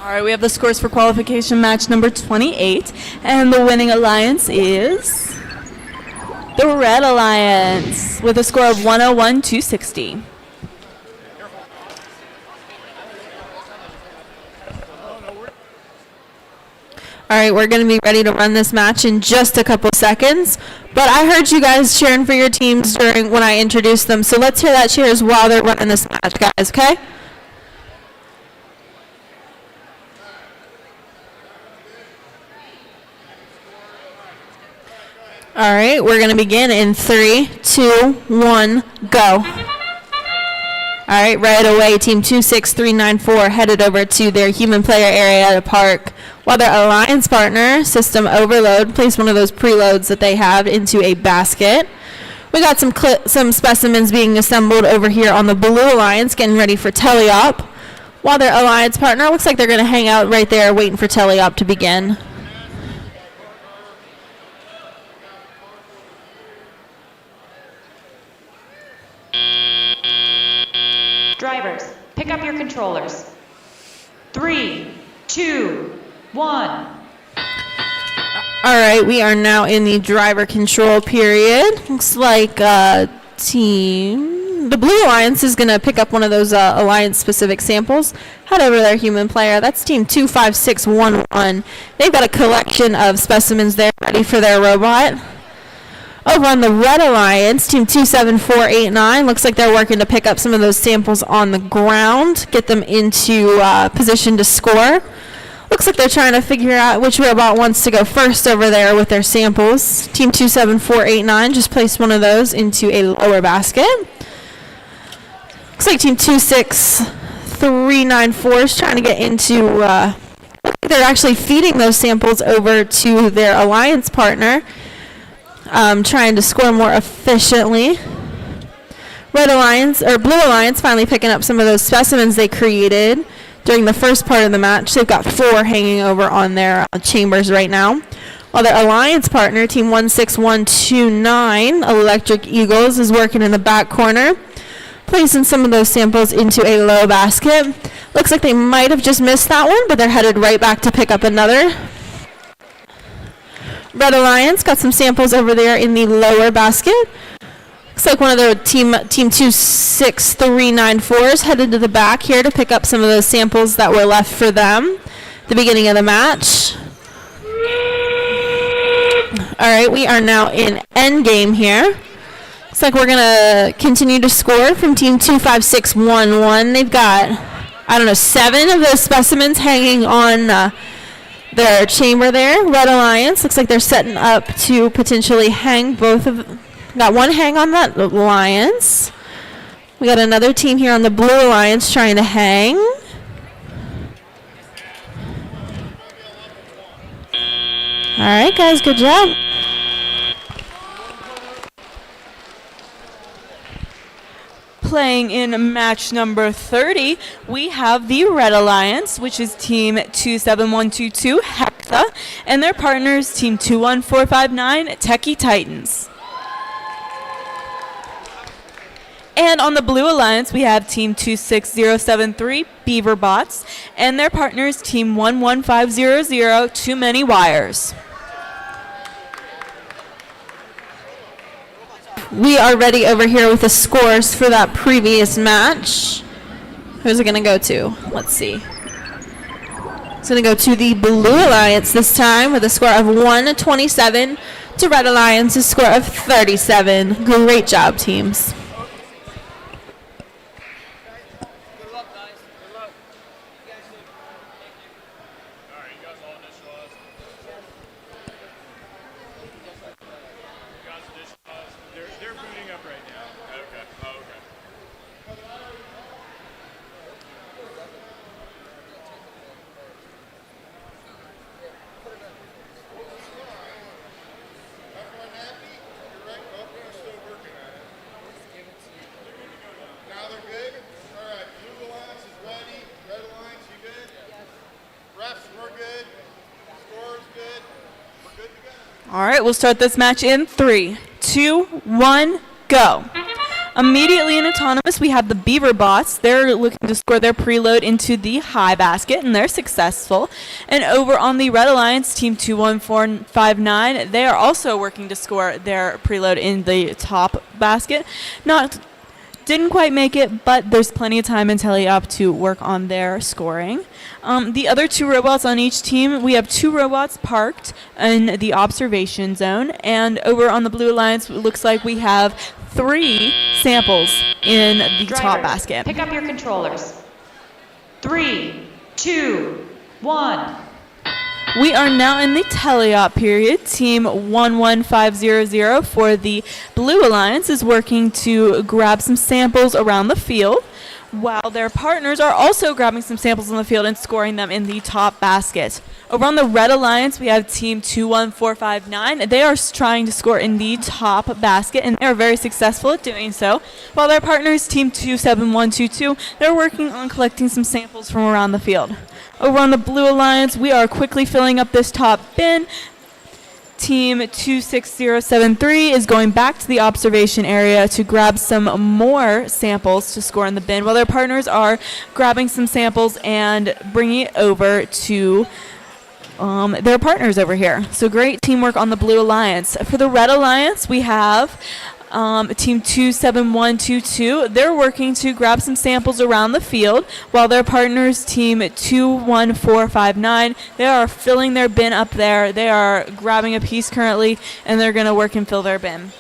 All right, we have the scores for qualification match number 28, and the winning alliance is the Red Alliance with a score of 101-260. All right, we're going to be ready to run this match in just a couple seconds. But I heard you guys cheering for your teams during when I introduced them, so let's hear that cheers while they're running this match, guys, okay? All right, we're going to begin in 3, 2, 1, go. All right, right away, Team 26394 headed over to their human player area to park, while their alliance partner, System Overload, placed one of those preloads that they have into a basket. We got some specimens being assembled over here on the Blue Alliance, getting ready for teleop, while their alliance partner looks like they're going to hang out right there waiting for teleop to begin. Drivers, pick up your controllers. 3, 2, 1. All right, we are now in the driver control period. Looks like the Blue Alliance is going to pick up one of those Alliance-specific samples. Head over to their human player. That's Team 25611. They've got a collection of specimens there ready for their robot. Over on the Red Alliance, Team 27489, looks like they're working to pick up some of those samples on the ground, get them into position to score. Looks like they're trying to figure out which robot wants to go first over there with their samples. Team 27489 just placed one of those into a lower basket. Looks like Team 26394 is trying to get into, they're actually feeding those samples over to their alliance partner. Trying to score more efficiently. Blue Alliance finally picking up some of those specimens they created during the first part of the match. They've got 4 hanging over on their chambers right now. While their alliance partner, Team 16129, Electric Eagles, is working in the back corner, placing some of those samples into a low basket. Looks like they might have just missed that one, but they're headed right back to pick up another. Red Alliance got some samples over there in the lower basket. Looks like one of the Team 26394s headed to the back here to pick up some of those samples that were left for them at the beginning of the match. All right, we are now in end game here. Looks like we're going to continue to score from Team 25611. They've got, 7 of those specimens hanging on their chamber there. Red Alliance looks like they're setting up to potentially hang both of. Got one hang on that alliance. We got another team here on the Blue Alliance trying to hang. All right, guys, good job. Playing in match number 30, we have the Red Alliance, which is Team 27122 Hecta, and their partners, Team 21459 Techie Titans. And on the Blue Alliance, we have Team 26073 Beaver Bots, and their partners, Team 11500 Too Many Wires. We are ready over here with the scores for that previous match. Who's it going to go to? Let's see. It's going to go to the Blue Alliance this time with a score of 127 to Red Alliance's score of 37. Great job, teams. All right, we'll start this match in 3, 2, 1, go. All Immediately in autonomous, we have the Beaver Bots. They're looking to score their preload into the high basket, and they're successful. And over on the Red Alliance, Team 21459, they are also working to score their preload in the top basket. Didn't quite make it, but there's plenty of time in teleop to work on their scoring. The other 2 robots on each team, we have 2 robots parked in the observation zone, and over on the Blue Alliance, it looks like we have 3 samples in the top basket. Pick up your controllers. 3, 2, 1. We are now in the teleop period. Team 11500 for the Blue Alliance is working to grab some samples around the field, while their partners are also grabbing some samples on the field and scoring them in the top basket. Over on the Red Alliance, we have Team 21459. They are trying to score in the top basket, and they are very successful at doing so, while their partners, Team 27122, they're working on collecting some samples from around the field. Over on the Blue Alliance, we are quickly filling up this top bin. Team 26073 is going back to the observation area to grab some more samples to score in the bin, while their partners are grabbing some samples and bringing it over to their partners over here. So great teamwork on the Blue Alliance. For the Red Alliance, we have Team 27122. They're working to grab some samples around the field, while their partners, Team 21459, they are filling their bin up there. They are grabbing a piece currently, and they're going to work and fill their bin.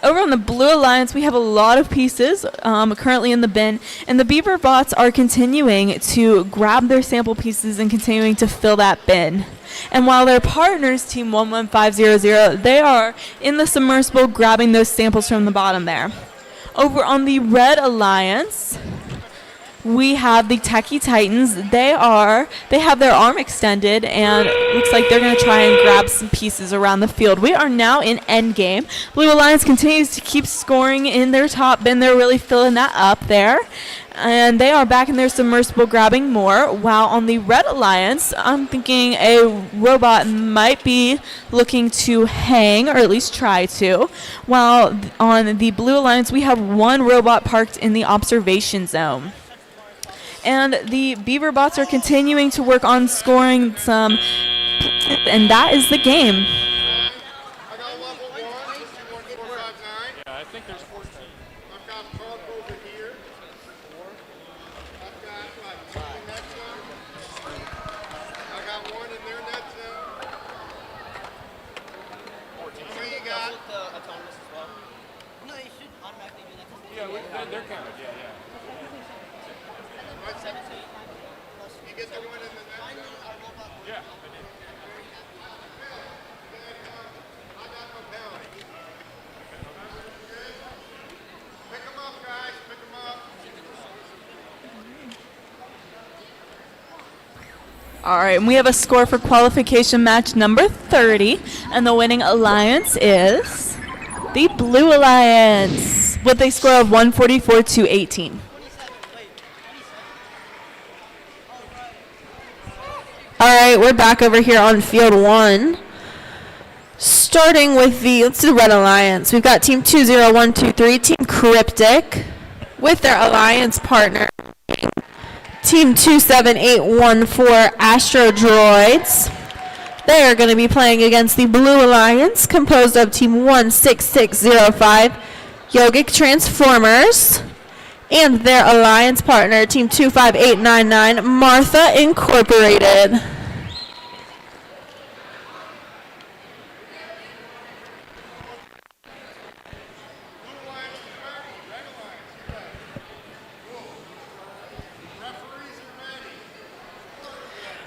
Over on the Blue Alliance, we have a lot of pieces currently in the bin, and the Beaver Bots are continuing to grab their sample pieces and continuing to fill that bin. And while their partners, Team 11500, they are in the submersible grabbing those samples from the bottom there. Over on the Red Alliance, we have the Techie Titans. They have their arm extended, and it looks like they're going to try and grab some pieces around the field. We are now in endgame. Blue Alliance continues to keep scoring in their top bin. They're really filling that up there. And they are back in their submersible grabbing more, while on the Red Alliance, I'm thinking a robot might be looking to hang, or at least try to, while on the Blue Alliance, we have 1 robot parked in the observation zone. And the Beaver Bots are continuing to work on scoring some, and that is the game. Yeah, I think there's 14. I've got Park over here. I've got like 2 net zone. I got 1 in their net zone. 14. How many you got? Autonomous as well. No, they should automatically do that. Yeah, they're counted. Yeah. 17. You get the 1 in the net zone? Yeah, I did. I got no penalty. Pick them up, guys. Pick them up. All right, and we have a score for qualification match number 30, and the winning alliance is the Blue Alliance with a score of 144 to 18. All right, we're back over here on field 1. Starting with let's do the Red Alliance. We've got Team 20123, Team Cryptic, with their alliance partner, Team 27814, Astro Droids. They are going to be playing against the Blue Alliance, composed of Team 16605, Yogic Transformers, and their alliance partner, Team 25899, Martha Incorporated.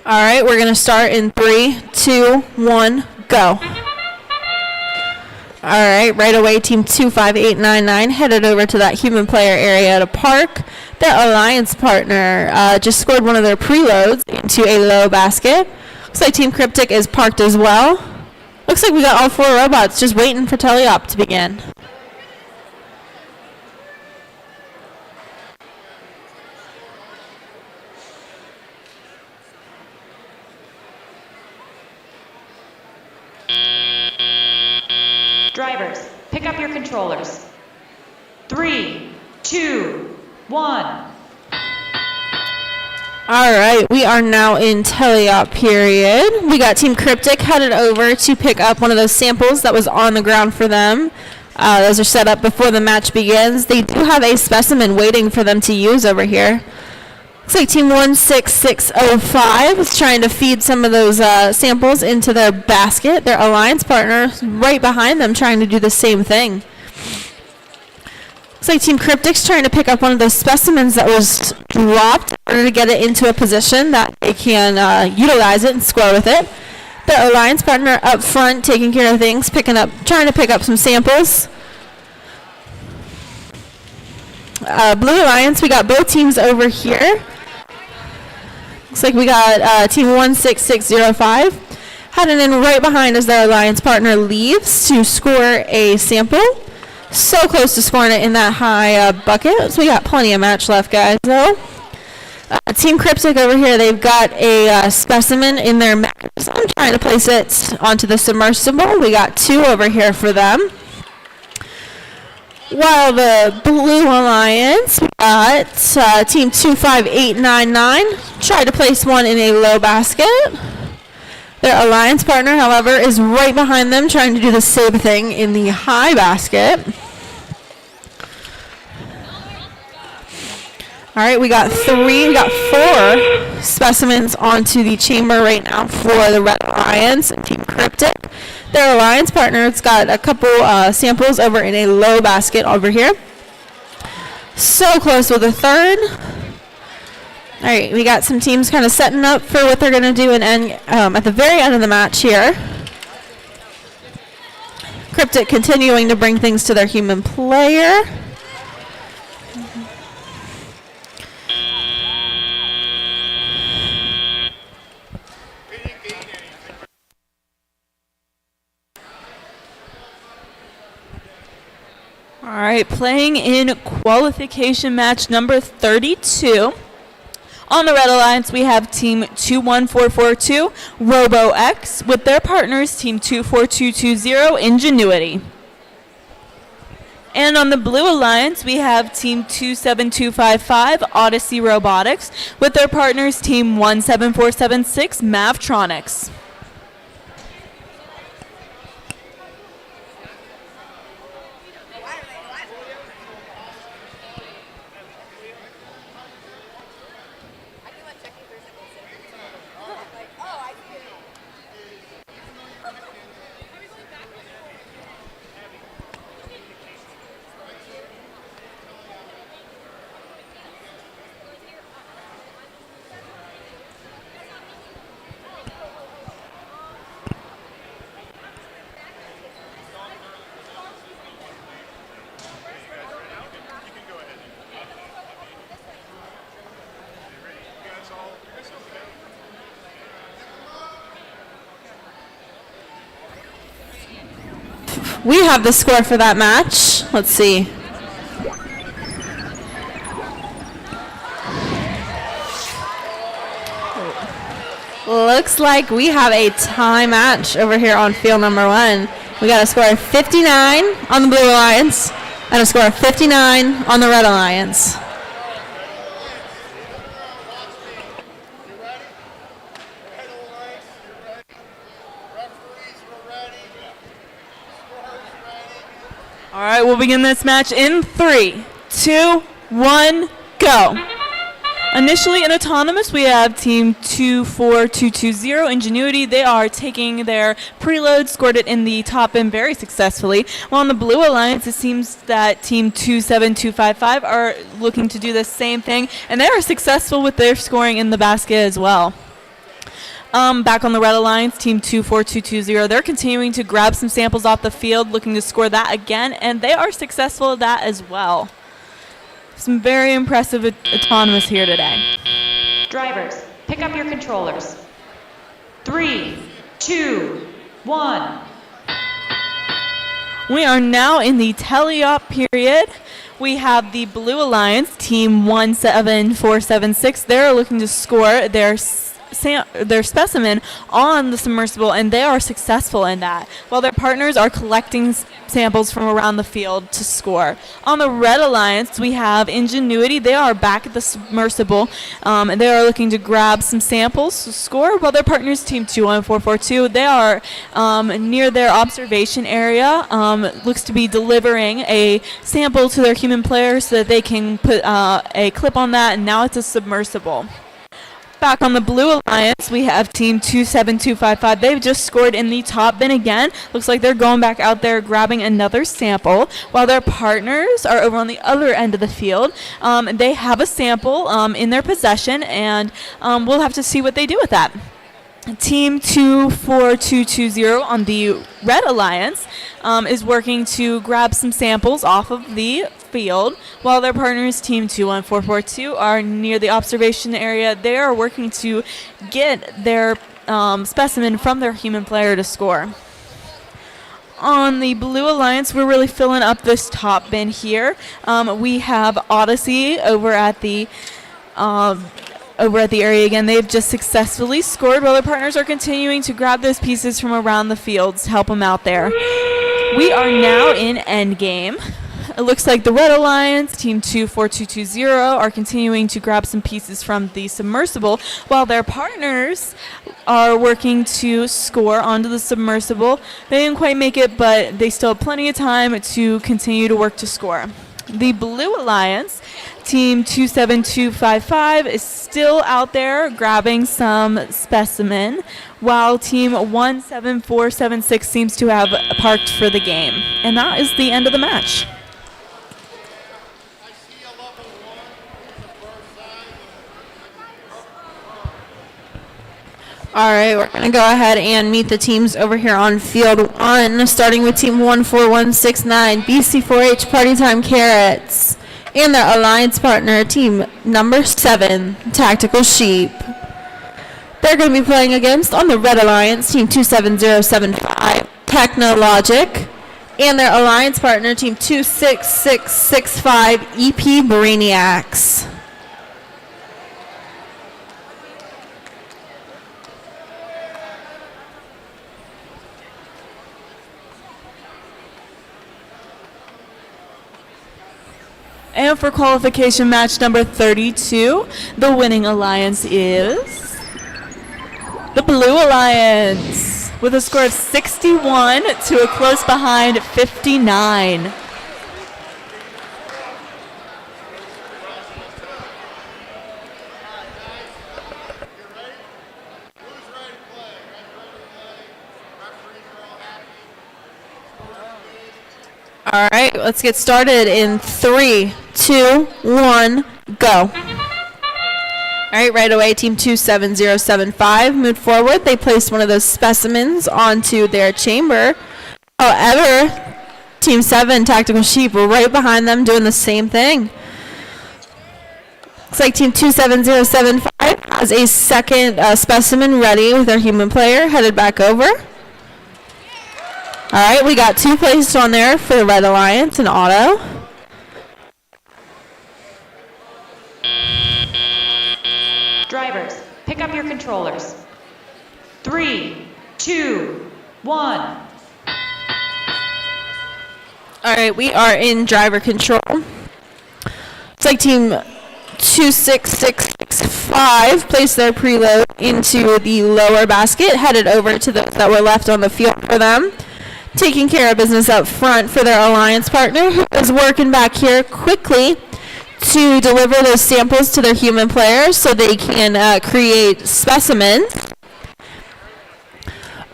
All right, we're going to start in 3, 2, 1, go. All right away, Team 25899 headed over to that human player area to park. Their alliance partner just scored one of their preloads into a low basket. Looks like Team Cryptic is parked as well. Looks like we got all 4 robots just waiting for teleop to begin. Drivers, pick up your controllers. 3, 2, 1. All right, we are now in teleop period. We got Team Cryptic headed over to pick up one of those samples that was on the ground for them. Those are set up before the match begins. They do have a specimen waiting for them to use over here. Looks like Team 16605 is trying to feed some of those samples into their basket. Their alliance partner right behind them trying to do the same thing. Looks like Team Cryptic's trying to pick up one of those specimens that was dropped in order to get it into a position that they can utilize it and score with it. Their alliance partner up front taking care of things, trying to pick up some samples. Blue Alliance, we got both teams over here. Looks like we got Team 16605 heading in right behind as their alliance partner leaves to score a sample. So close to scoring it in that high bucket. So we got plenty of match left, guys, though. Team Cryptic over here, they've got a specimen in their mattress. I'm trying to place it onto the submersible. We got 2 over here for them. While the Blue Alliance, we got Team 25899 tried to place one in a low basket. Their alliance partner, however, is right behind them trying to do the same thing in the high basket. All right, we got 4 specimens onto the chamber right now for the Red Alliance and Team Cryptic. Their alliance partner's got a couple samples over in a low basket over here. So close with a third. All right, we got some teams kind of setting up for what they're going to do at the very end of the match here. Cryptic continuing to bring things to their human player. All right, playing in qualification match number 32. On the Red Alliance, we have Team 21442, RoboX, with their partners, Team 24220, Ingenuity. And on the Blue Alliance, we have Team 27255, Odyssey Robotics, with their partners, Team 17476, Mavtronics. We have the score for that match. Let's see. Looks like we have a tie match over here on field number 1. We got a score of 59 on the Blue Alliance and a score of 59 on the Red Alliance. All right, we'll begin this match in 3, 2, 1, go. Initially in autonomous, we have Team 24220, Ingenuity. They are taking their preload, scored it in the top end very successfully. While on the Blue Alliance, it seems that Team 27255 are looking to do the same thing, and they are successful with their scoring in the basket as well. Back on the Red Alliance, Team 24220, they're continuing to grab some samples off the field, looking to score that again, and they are successful at that as well. Some very impressive autonomous here today. Drivers, pick up your controllers. 3, 2, 1. We are now in the teleop period. We have the Blue Alliance, Team 17476. They're looking to score their their specimen on the submersible, and they are successful in that, while their partners are collecting samples from around the field to score. On the Red Alliance, we have Ingenuity. They are back at the submersible, and they are looking to grab some samples to score, while their partners, Team 21442, they are near their observation area, looks to be delivering a sample to their human player so that they can put a clip on that, and now it's a submersible. Back on the Blue Alliance, we have Team 27255. They've just scored in the top bin again. Looks like they're going back out there grabbing another sample, while their partners are over on the other end of the field. They have a sample in their possession, and we'll have to see what they do with that. Team 24220 on the Red Alliance is working to grab some samples off of the field, while their partners, Team 21442, are near the observation area. They are working to get their specimen from their human player to score. On the Blue Alliance, we're really filling up this top bin here. We have Odyssey over at the area again. They've just successfully scored, while their partners are continuing to grab those pieces from around the fields to help them out there. We are now in endgame. It looks like the Red Alliance, Team 24220, are continuing to grab some pieces from the submersible, while their partners are working to score onto the submersible. They didn't quite make it, but they still have plenty of time to continue to work to score. The Blue Alliance, Team 27255, is still out there grabbing some specimen, while Team 17476 seems to have parked for the game. And that is the end of the match. All right, we're going to go ahead and meet the teams over here on field 1, starting with Team 14169, BC4H Party Time Carrots, and their alliance partner, Team number 7, Tactical Sheep. They're going to be playing against, on the Red Alliance, Team 27075, Technologic, and their alliance partner, Team 26665, EP Brainiacs. And for qualification match number 32, the winning alliance is the Blue Alliance with a score of 61 to a close behind 59. All right, let's get started in 3, 2, 1, go. All right, right away, Team 27075 moved forward. They placed one of those specimens onto their chamber. However, Team 7, Tactical Sheep, were right behind them doing the same thing. Looks like Team 27075 has a second specimen ready with their human player headed back over. All right, we got 2 placed on there for the Red Alliance and Auto. Drivers, pick up your controllers. 3, 2, 1. All right, we are in driver control. It's like Team 26665 placed their preload into the lower basket, headed over to those that were left on the field for them. Taking care of business up front for their alliance partner, who is working back here quickly to deliver those samples to their human players so they can create specimens.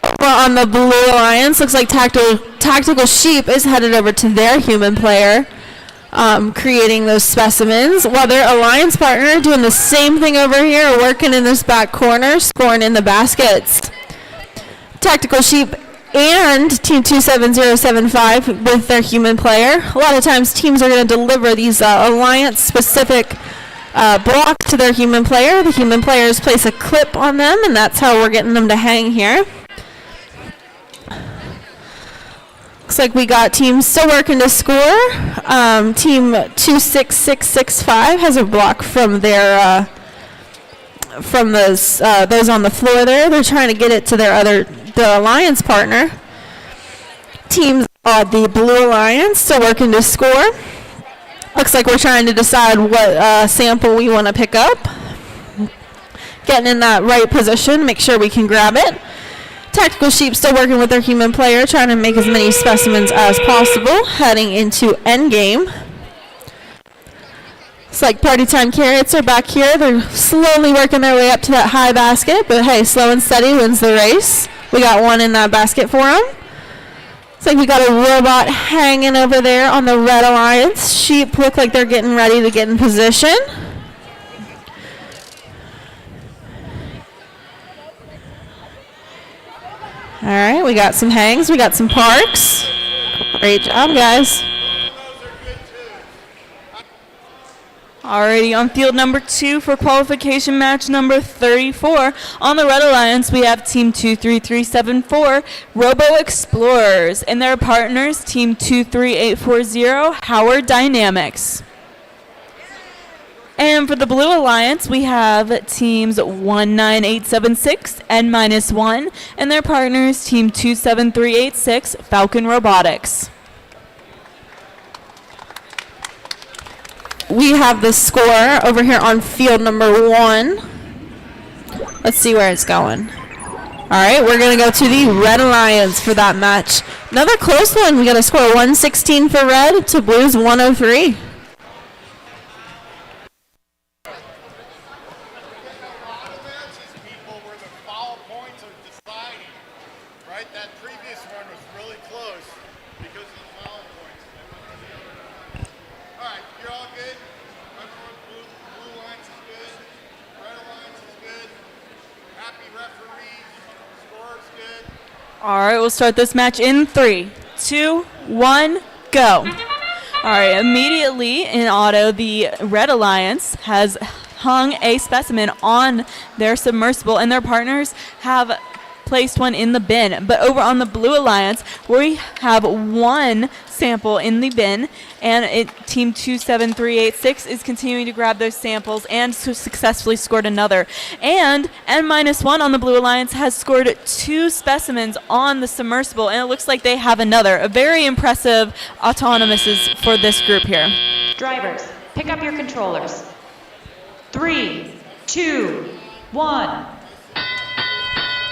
Over on the Blue Alliance, looks like Tactical Sheep is headed over to their human player, creating those specimens, while their alliance partner doing the same thing over here, working in this back corner, scoring in the baskets. Tactical Sheep and Team 27075 with their human player. A lot of times teams are going to deliver these alliance-specific blocks to their human player. The human players place a clip on them, and that's how we're getting them to hang here. Looks like we got teams still working to score. Team 26665 has a block from their from those on the floor there. They're trying to get it to the alliance partner. Teams the Blue Alliance still working to score. Looks like we're trying to decide what sample we want to pick up. Getting in that right position, make sure we can grab it. Tactical Sheep still working with their human player, trying to make as many specimens as possible, heading into endgame. It's like Party Time Carrots are back here. They're slowly working their way up to that high basket, but hey, slow and steady wins the race. We got one in that basket for them. It's like we got a robot hanging over there on the Red Alliance. Sheep look like they're getting ready to get in position. All right, we got some hangs, we got some parks. Great job, guys. Already on field number 2 for qualification match number 34. On the Red Alliance, we have Team 23374, Robo Explorers, and their partners, Team 23840, Howard Dynamics. And for the Blue Alliance, we have teams 19876, N-1, and their partners, Team 27386, Falcon Robotics. We have the score over here on field number 1. Let's see where it's going. All right, we're going to go to the Red Alliance for that match. Another close one. We got a score 116 for Red to Blues 103. All right, we'll start this match in 3, 2, 1, go. All right, immediately in auto, the Red Alliance has hung a specimen on their submersible, and their partners have placed one in the bin. But over on the Blue Alliance, we have one sample in the bin, and Team 27386 is continuing to grab those samples and successfully scored another. And N-1 on the Blue Alliance has scored 2 specimens on the submersible, and it looks like they have another. A very impressive autonomous for this group here. Drivers, pick up your controllers. 3, 2, 1.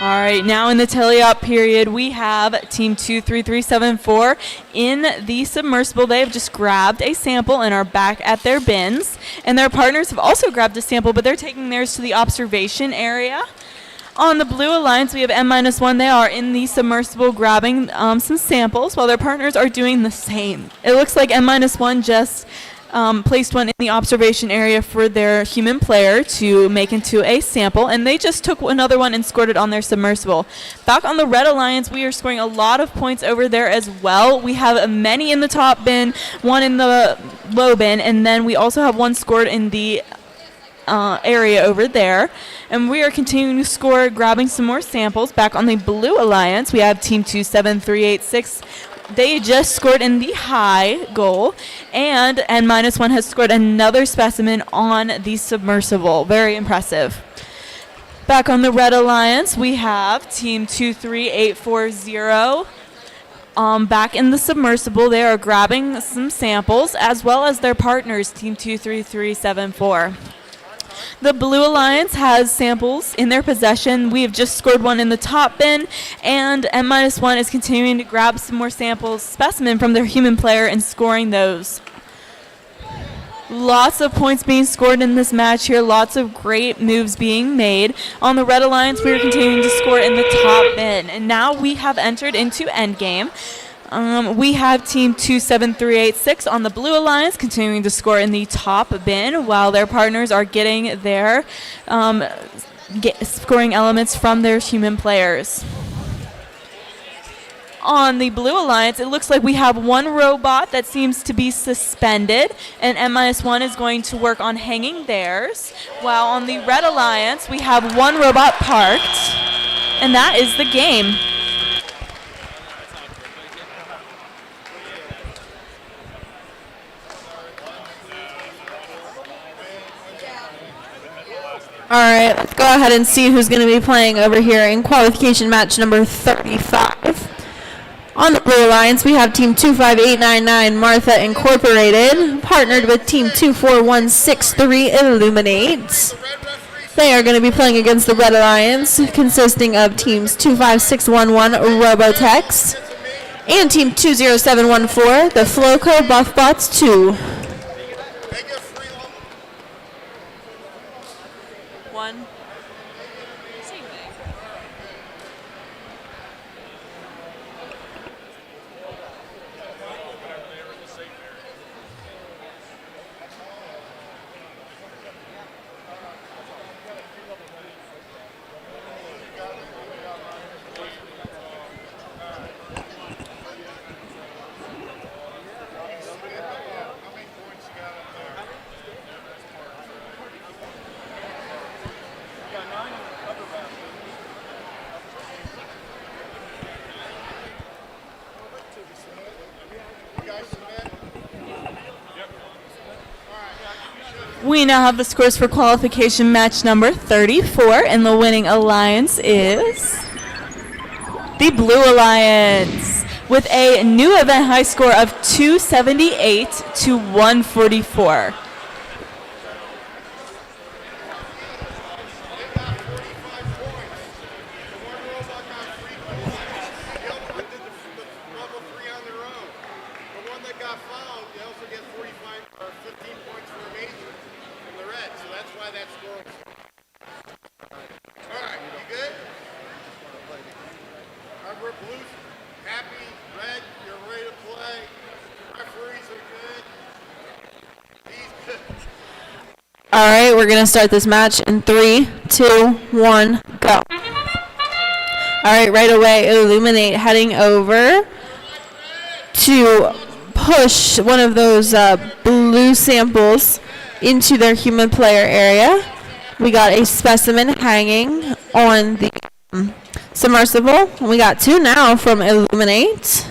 All right, now in the teleop period, we have Team 23374 in the submersible. They have just grabbed a sample and are back at their bins. And their partners have also grabbed a sample, but they're taking theirs to the observation area. On the Blue Alliance, we have N-1. They are in the submersible grabbing some samples while their partners are doing the same. It looks like N-1 just placed one in the observation area for their human player to make into a sample, and they just took another one and scored it on their submersible. Back on the Red Alliance, we are scoring a lot of points over there as well. We have many in the top bin, one in the low bin, and then we also have one scored in the area over there. And we are continuing to score, grabbing some more samples. Back on the Blue Alliance, we have Team 27386. They just scored in the high goal, and N-1 has scored another specimen on the submersible. Very impressive. Back on the Red Alliance, we have Team 23840. Back in the submersible, they are grabbing some samples, as well as their partners, Team 23374. The Blue Alliance has samples in their possession. We have just scored one in the top bin, and N-1 is continuing to grab some more samples, specimen from their human player, and scoring those. Lots of points being scored in this match here. Lots of great moves being made. On the Red Alliance, we are continuing to score in the top bin, and now we have entered into endgame. We have Team 27386 on the Blue Alliance continuing to score in the top bin while their partners are getting their scoring elements from their human players. On the Blue Alliance, it looks like we have one robot that seems to be suspended, and N-1 is going to work on hanging theirs, while on the Red Alliance, we have one robot parked, and that is the game. All right, let's go ahead and see who's going to be playing over here in qualification match number 35. On the Blue Alliance, we have Team 25899 Martha Incorporated, partnered with Team 24163 Illuminate. They are going to be playing against the Red Alliance, consisting of Teams 25611 Robotex and Team 20714, the Floco Buffbots 2. One. We now have the scores for qualification match number 34, and the winning alliance is the Blue Alliance with a new event high score of 278 to 144. All right, we're going to start this match in 3, 2, 1, go. All right, right away, Illuminate heading over to push one of those blue samples into their human player area. We got a specimen hanging on the submersible. We got 2 now from Illuminate.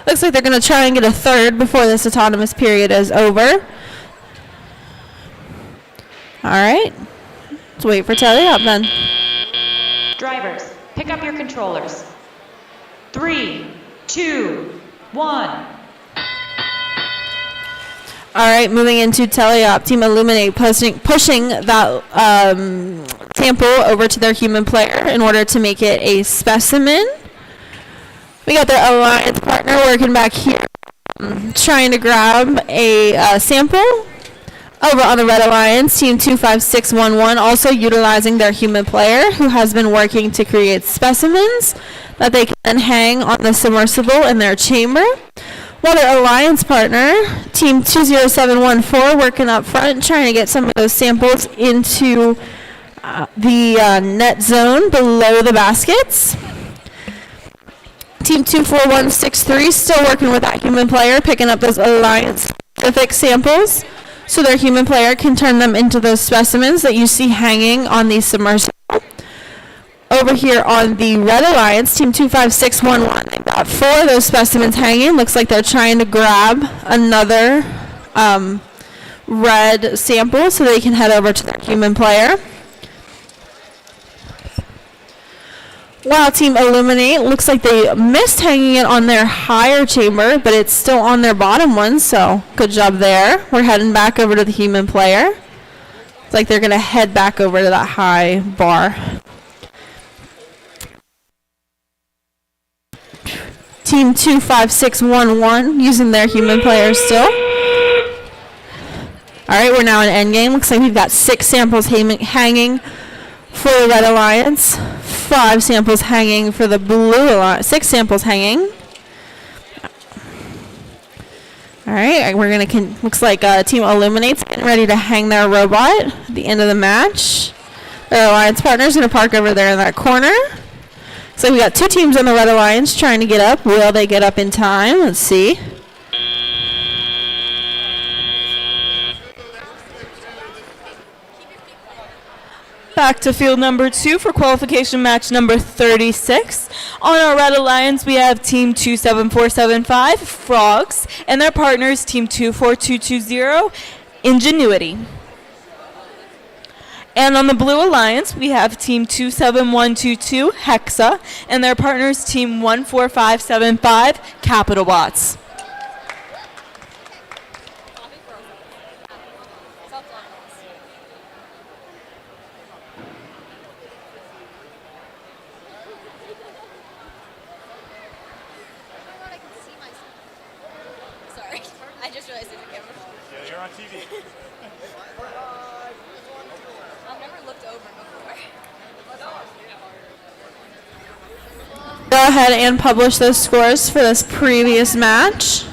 Looks like they're going to try and get a 3rd before this autonomous period is over. All right, let's wait for tally up then. Drivers, pick up your controllers. 3, 2, 1. All right, moving into teleop, Team Illuminate pushing that sample over to their human player in order to make it a specimen. We got their alliance partner working back here, trying to grab a sample. Over on the Red Alliance, Team 25611 also utilizing their human player who has been working to create specimens that they can hang on the submersible in their chamber. While their alliance partner, Team 20714, working up front trying to get some of those samples into the net zone below the baskets. Team 24163 still working with that human player, picking up those alliance-specific samples, so their human player can turn them into those specimens that you see hanging on the submersible. Over here on the Red Alliance, Team 25611, they've got 4 of those specimens hanging. Looks like they're trying to grab another red sample so they can head over to their human player. Wow, Team Illuminate, looks like they missed hanging it on their higher chamber, but it's still on their bottom one, so good job there. We're heading back over to the human player. It's like they're going to head back over to that high bar. Team 25611 using their human player still. All right, we're now in endgame. Looks like we've got 6 samples hanging for the Red Alliance, 5 samples hanging for the Blue Alliance, 6 samples hanging. All right, we're gonna looks like Team Illuminate's getting ready to hang their robot at the end of the match. Their alliance partner's gonna park over there in that corner. So we got 2 teams on the Red Alliance trying to get up. Will they get up in time? Let's see. Back to field number 2 for qualification match number 36. On our Red Alliance, we have Team 27475, Frogs, and their partners, Team 24220, Ingenuity. And on the Blue Alliance, we have Team 27122, Hexa, and their partners, Team 14575, Capital Bots. Sorry, I just realized there's a camera. Yeah, you're on TV. I've never looked over before. Go ahead and publish those scores for this previous match.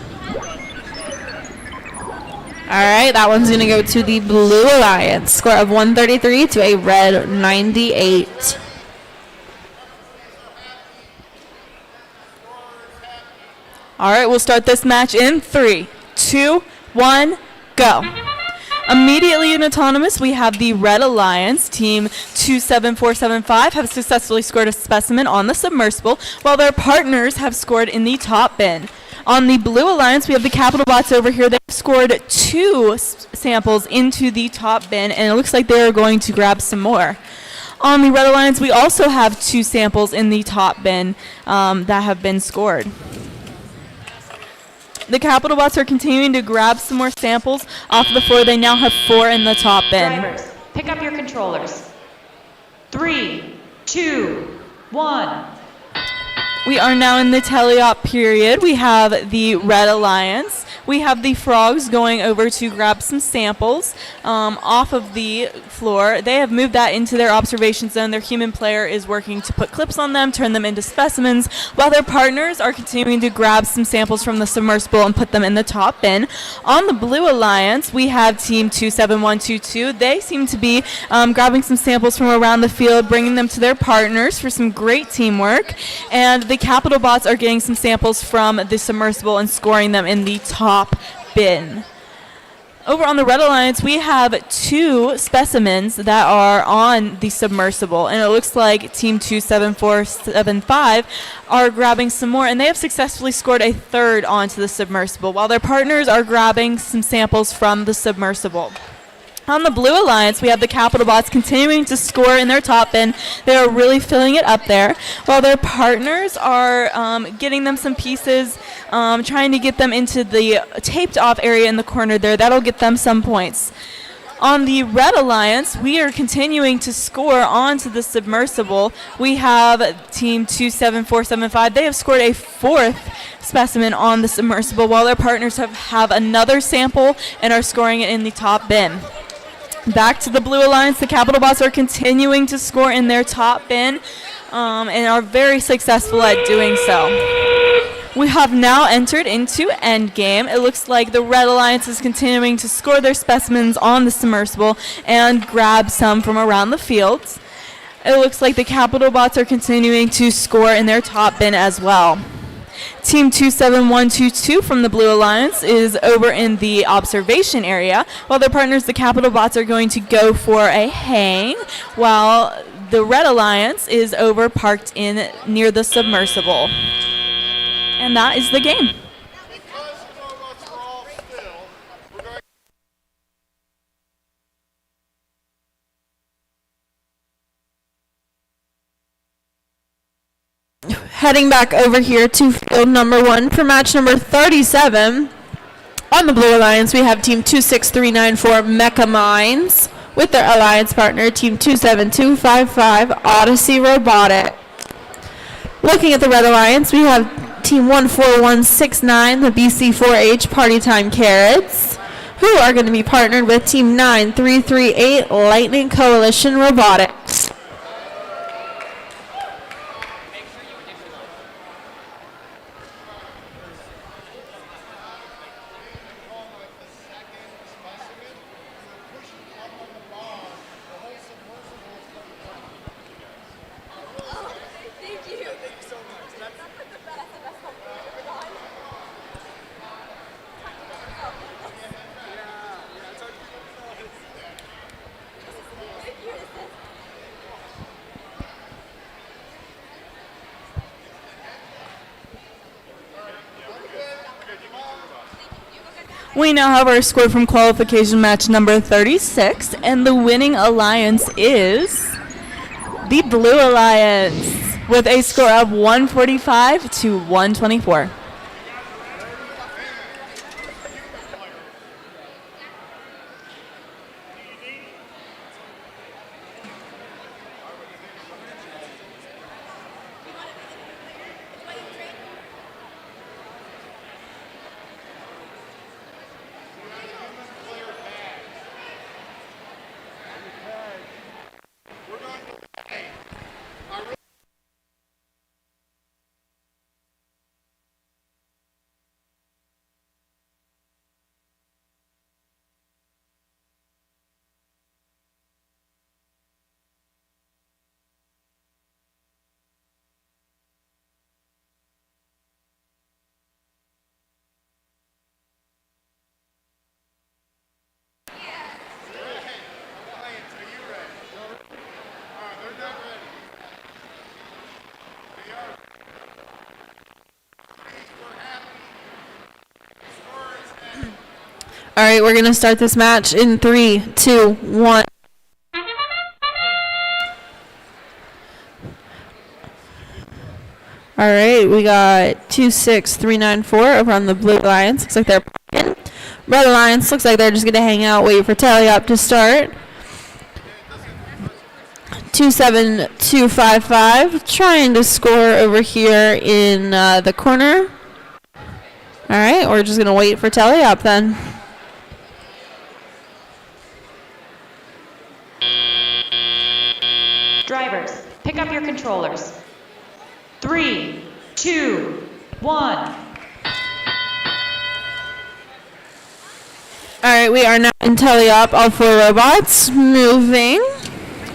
All right, that one's going to go to the Blue Alliance. Score of 133 to a red 98. All right, we'll start this match in 3, 2, 1, go. Immediately in autonomous, we have the Red Alliance. Team 27475 have successfully scored a specimen on the submersible, while their partners have scored in the top bin. On the Blue Alliance, we have the Capital Bots over here. They've scored 2 samples into the top bin, and it looks like they are going to grab some more. On the Red Alliance, we also have 2 samples in the top bin that have been scored. The Capital Bots are continuing to grab some more samples off the floor. They now have 4 in the top bin. Drivers, pick up your controllers. 3, 2, 1. We are now in the teleop period. We have the Red Alliance. We have the Frogs going over to grab some samples off of the floor. They have moved that into their observation zone. Their human player is working to put clips on them, turn them into specimens, while their partners are continuing to grab some samples from the submersible and put them in the top bin. On the Blue Alliance, we have Team 27122. They seem to be grabbing some samples from around the field, bringing them to their partners for some great teamwork. And the Capital Bots are getting some samples from the submersible and scoring them in the top bin. Over on the Red Alliance, we have 2 specimens that are on the submersible, and it looks like Team 27475 are grabbing some more, and they have successfully scored a 3rd onto the submersible, while their partners are grabbing some samples from the submersible. On the Blue Alliance, we have the Capital Bots continuing to score in their top bin. They are really filling it up there, while their partners are getting them some pieces, trying to get them into the taped off area in the corner there. That'll get them some points. On the Red Alliance, we are continuing to score onto the submersible. We have Team 27475. They have scored a 4th specimen on the submersible, while their partners have another sample and are scoring it in the top bin. Back to the Blue Alliance, the Capital Bots are continuing to score in their top bin and are very successful at doing so. We have now entered into endgame. It looks like the Red Alliance is continuing to score their specimens on the submersible and grab some from around the fields. It looks like the Capital Bots are continuing to score in their top bin as well. Team 27122 from the Blue Alliance is over in the observation area, while their partners, the Capital Bots, are going to go for a hang, while the Red Alliance is over parked in near the submersible. And that is the game. Heading back over here to field number 1 for match number 37. On the Blue Alliance, we have Team 26394 Mecha Mines with their alliance partner, Team 27255 Odyssey Robotic. Looking at the Red Alliance, we have Team 14169, the BC4H Party Time Carrots, who are going to be partnered with Team 9338 Lightning Coalition Robotics. We now have our score from qualification match number 36, and the winning alliance is the Blue Alliance with a score of 145 to 124. All right, we're going to start this match in 3, 2, 1. All right, we got 26394 over on the Blue Alliance. Looks like they're playing. Red Alliance looks like they're just going to hang out, wait for tally up to start. 27255 trying to score over here in the corner. All right, we're just going to wait for tally up then. Drivers, pick up your controllers. 3, 2, 1. All right, we are now in tele-op, all 4 robots moving.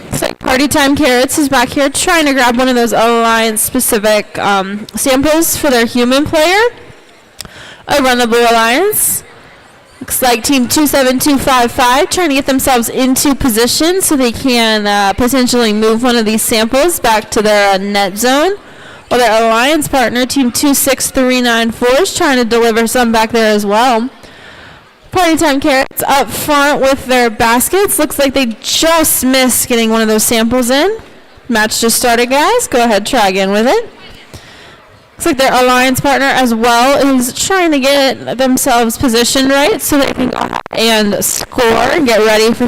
Looks like Party Time Carrots is back here trying to grab one of those Alliance-specific samples for their human player. Over on the Blue Alliance. Looks like Team 27255 trying to get themselves into position so they can potentially move one of these samples back to their net zone. While their Alliance partner, Team 26394, is trying to deliver some back there as well. Party Time Carrots up front with their baskets. Looks like they just missed getting one of those samples in. Match just started, guys. Go ahead, try again with it. Looks like their Alliance partner as well is trying to get themselves positioned right so they can go ahead and score and get ready for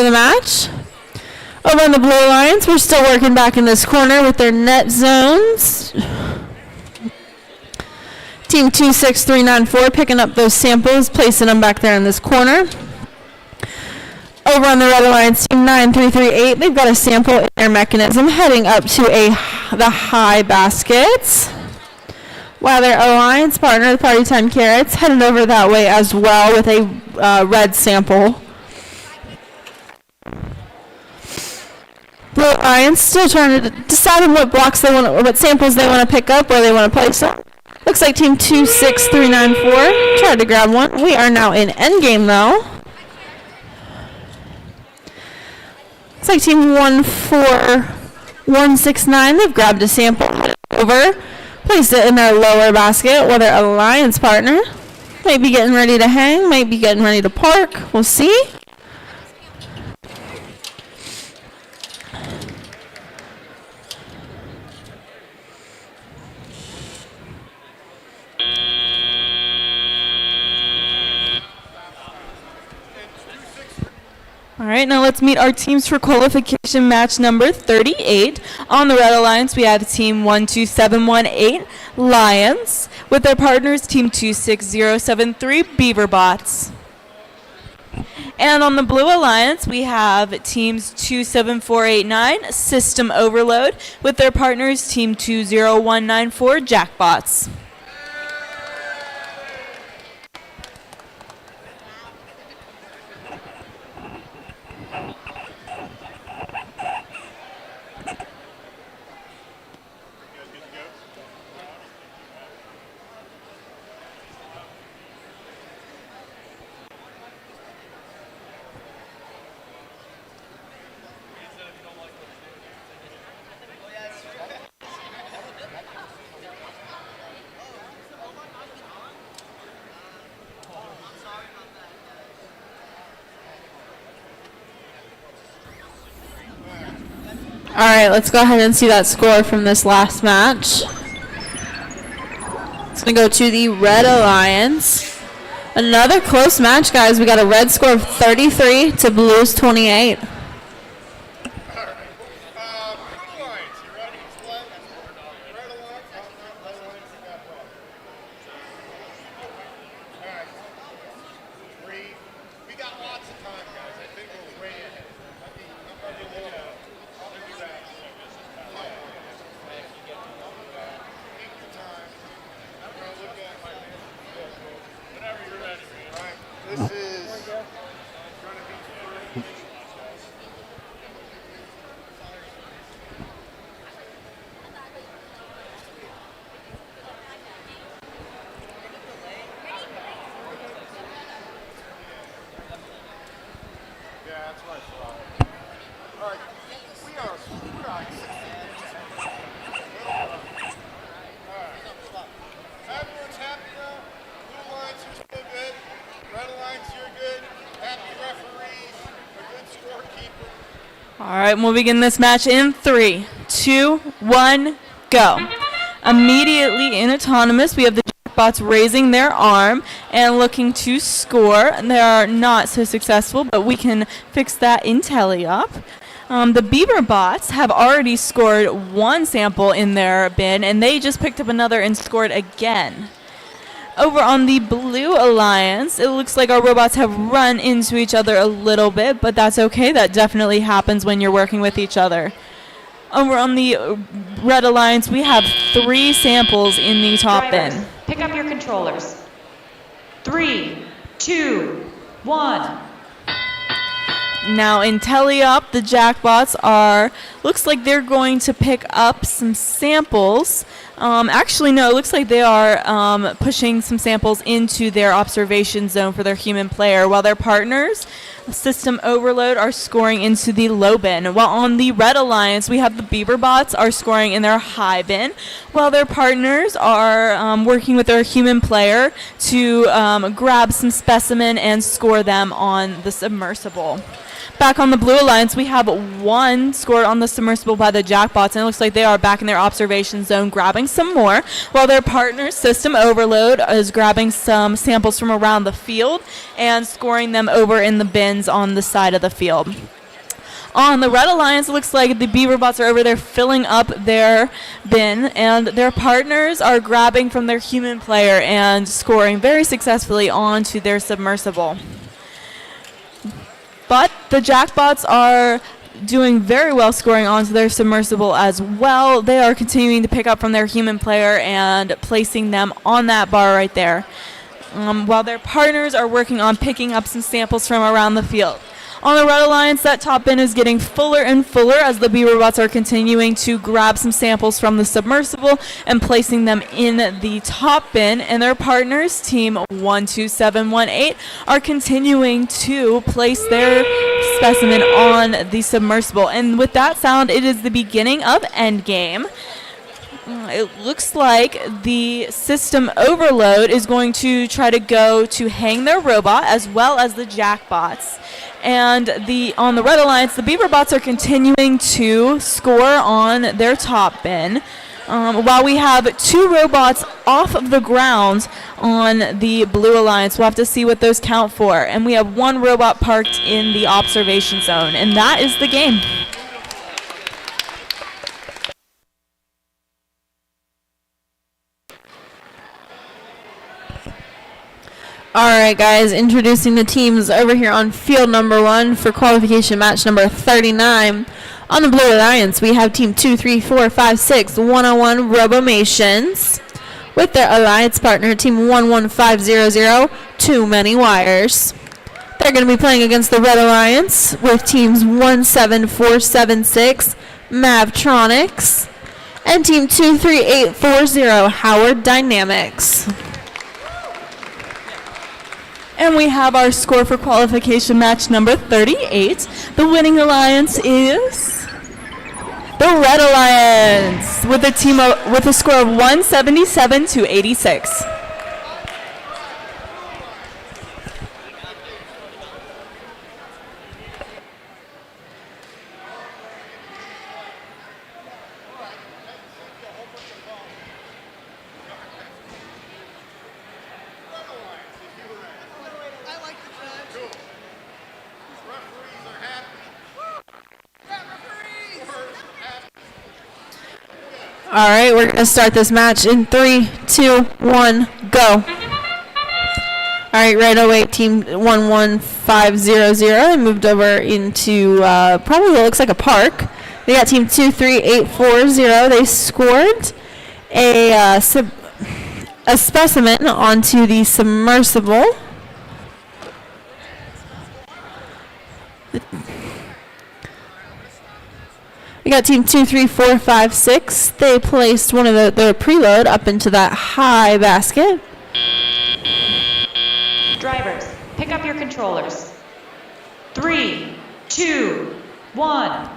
the match. Over on the Blue Alliance, we're still working back in this corner with their net zones. Team 26394 picking up those samples, placing them back there in this corner. Over on the Red Alliance, Team 9338, they've got a sample in their mechanism heading up to the high baskets. While their Alliance partner, the Party Time Carrots, headed over that way as well with a red sample. Blue Alliance still trying to decide on what blocks they want, what samples they want to pick up, where they want to place them. Looks like Team 26394 tried to grab one. We are now in endgame though. Looks like Team 14169, they've grabbed a sample over, placed it in their lower basket, while their Alliance partner might be getting ready to hang, might be getting ready to park. We'll see. All right, now let's meet our teams for qualification match number 38. On the Red Alliance, we have Team 12718 Lions with their partners Team 26073 Beaverbots. And on the Blue Alliance, we have Teams 27489 System Overload with their partners Team 20194 Jackbots. All right, let's go ahead and see that score from this last match. It's going to go to the Red Alliance. Another close match, guys. We got a red score of 33 to Blues 28. All right, we'll begin this match in 3, 2, 1, go. Immediately in autonomous, we have the Jackbots raising their arm and looking to score. They are not so successful, but we can fix that in tele-up. The Beaver bots have already scored one sample in their bin, and they just picked up another and scored again. Over on the Blue Alliance, it looks like our robots have run into each other a little bit, but that's okay. That definitely happens when you're working with each other. Over on the Red Alliance, we have 3 samples in the top bin. Pick up your controllers. 3, 2, 1. Now in tele-up, the Jackbots looks like they're going to pick up some samples. Actually, no, it looks like they are pushing some samples into their observation zone for their human player, while their partners, System Overload, are scoring into the low bin. While on the Red Alliance, we have the Beaver bots are scoring in their high bin, while their partners are working with their human player to grab some specimen and score them on the submersible. Back on the Blue Alliance, we have 1 scored on the submersible by the Jackbots, and it looks like they are back in their observation zone grabbing some more, while their partner, System Overload, is grabbing some samples from around the field and scoring them over in the bins on the side of the field. On the Red Alliance, it looks like the Beaver bots are over there filling up their bin, and their partners are grabbing from their human player and scoring very successfully onto their submersible. But the Jackbots are doing very well scoring onto their submersible as well. They are continuing to pick up from their human player and placing them on that bar right there, while their partners are working on picking up some samples from around the field. On the Red Alliance, that top bin is getting fuller and fuller as the Beaver bots are continuing to grab some samples from the submersible and placing them in the top bin, and their partners, Team 12718, are continuing to place their specimen on the submersible. And with that sound, it is the beginning of Endgame. It looks like the System Overload is going to try to go to hang their robot as well as the Jackbots. And on the Red Alliance, the Beaver bots are continuing to score on their top bin, while we have 2 robots off of the ground on the Blue Alliance. We'll have to see what those count for. And we have 1 robot parked in the observation zone, and that is the game. All right, guys, introducing the teams over here on field number 1 for qualification match number 39. On the Blue Alliance, we have team 2, 3, 4, 5, 6 101 Robomations with their alliance partner, team 11500 Too Many Wires. They're going to be playing against the Red Alliance with teams 17476 Mavtronics and team 23840 Howard Dynamics. And we have our score for qualification match number 38. The winning alliance is the Red Alliance with a score of 177 to 86. All right, we're going to start this match in 3, 2, 1, go. All right, right away, team 11500. They moved over into probably what looks like a park. They got team 23840. They scored a specimen onto the submersible. We got team 23456. They placed one of their preload up into that high basket. Drivers, pick up your controllers. 3, 2, 1. All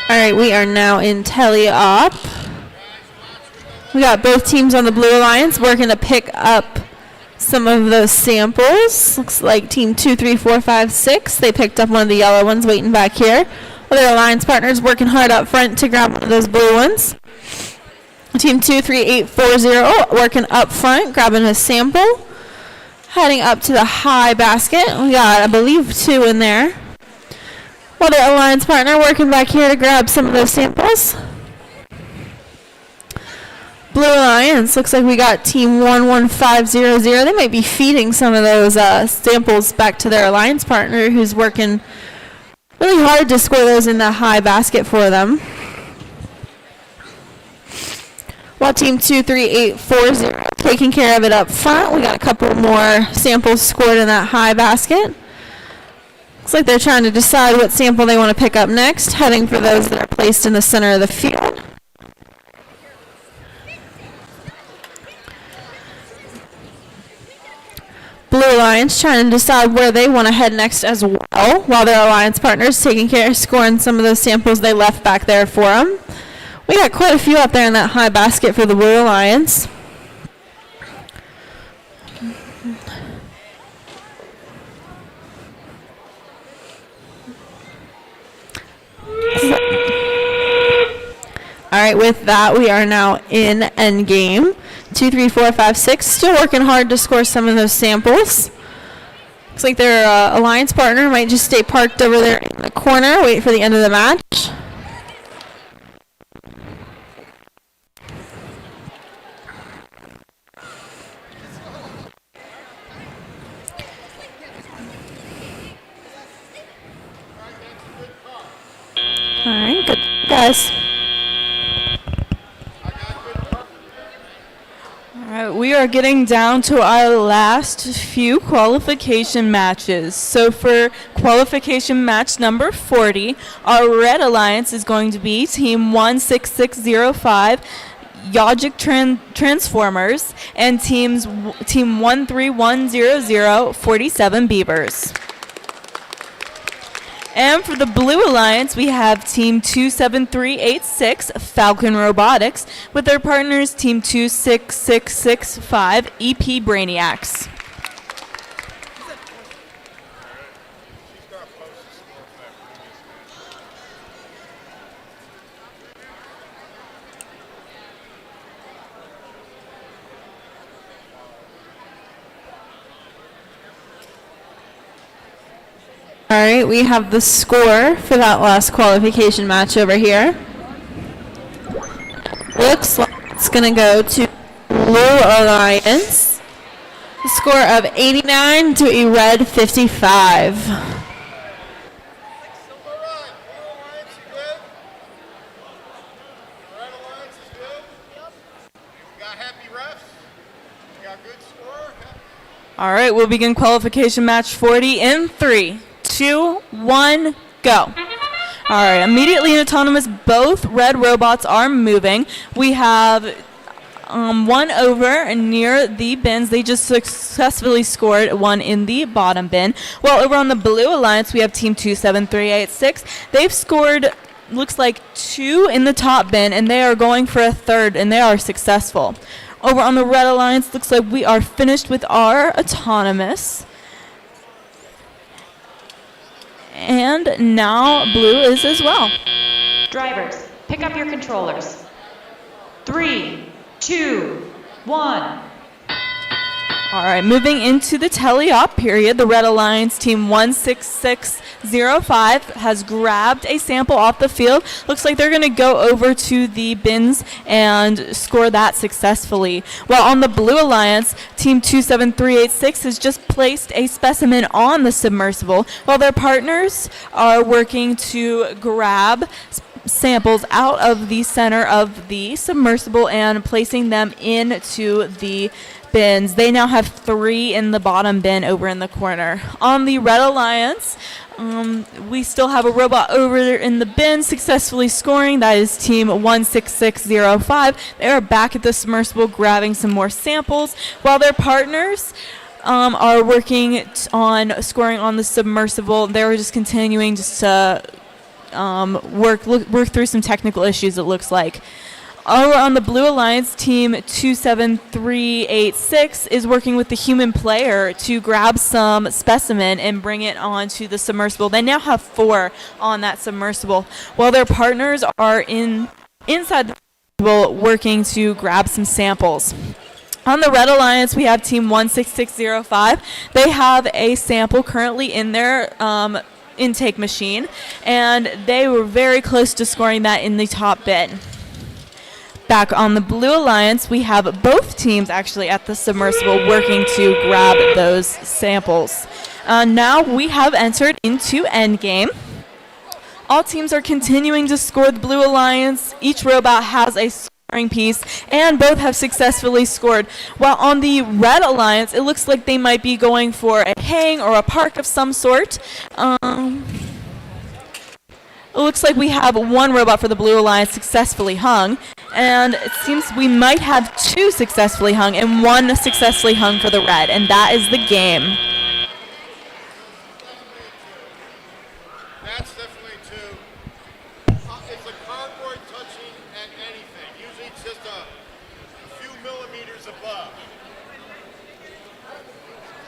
right, we are now in tele-op. We got both teams on the Blue Alliance working to pick up some of those samples. Looks like team 23456. They picked up one of the yellow ones waiting back here. Other Alliance partners working hard up front to grab one of those blue ones. Team 23840 working up front, grabbing a sample. Heading up to the high basket. We got, I believe, 2 in there. Other Alliance partner working back here to grab some of those samples. Blue Alliance, looks like we got team 11500. They might be feeding some of those samples back to their Alliance partner who's working really hard to score those in the high basket for them. While team 23840 taking care of it up front, we got a couple more samples scored in that high basket. Looks like they're trying to decide what sample they want to pick up next, heading for those that are placed in the center of the field. Blue Alliance trying to decide where they want to head next as well, while their Alliance partners taking care of scoring some of those samples they left back there for them. We got quite a few up there in that high basket for the Blue Alliance. All right, with that, we are now in endgame. 2, 3, 4, 5, 6. Still working hard to score some of those samples. Looks like their Alliance partner might just stay parked over there in the corner, wait for the end of the match. All right, good guys. Alright, we are getting down to our last few qualification matches. So for qualification match number 40, our Red Alliance is going to be team 16605, Yogic Transformers, and team 13100, 47 Beavers. And for the Blue Alliance, we have Team 27386, Falcon Robotics, with their partners Team 26665, EP Brainiacs. All right, we have the score for that last qualification match over here. Looks like it's going to go to Blue Alliance. A score of 89 to a red 55. All right, we'll begin qualification match 40 in 3, 2, 1, go. All right, immediately in autonomous, both red robots are moving. We have one over near the bins. They just successfully scored one in the bottom bin. While over on the Blue Alliance, we have Team 27386. They've scored, looks like 2 in the top bin, and they are going for a third, and they are successful. Over on the Red Alliance, looks like we are finished with our autonomous. And now Blue is as well. Drivers, pick up your controllers. 3, 2, 1. All right, moving into the teleop period, the Red Alliance team 16605 has grabbed a sample off the field. Looks like they're going to go over to the bins and score that successfully. While on the Blue Alliance, team 27386 has just placed a specimen on the submersible, while their partners are working to grab samples out of the center of the submersible and placing them into the bins. They now have 3 in the bottom bin over in the corner. On the Red Alliance, we still have a robot over in the bin successfully scoring. That is team 16605. They are back at the submersible grabbing some more samples, while their partners are working on scoring on the submersible. They're just continuing just to work through some technical issues, it looks like. Over on the Blue Alliance, team 27386 is working with the human player to grab some specimen and bring it onto the submersible. They now have 4 on that submersible, while their partners are inside the submersible working to grab some samples. On the Red Alliance, we have team 16605. They have a sample currently in their intake machine, and they were very close to scoring that in the top bin. Back on the Blue Alliance, we have both teams actually at the submersible working to grab those samples. Now we have entered into endgame. All teams are continuing to score the Blue Alliance. Each robot has a scoring piece, and both have successfully scored. While on the Red Alliance, it looks like they might be going for a hang or a park of some sort. It looks like we have 1 robot for the Blue Alliance successfully hung, and it seems we might have 2 successfully hung and 1 successfully hung for the Red, and that is the game. That's definitely 2. It's a cardboard touching at anything. Usually it's just a few millimeters above.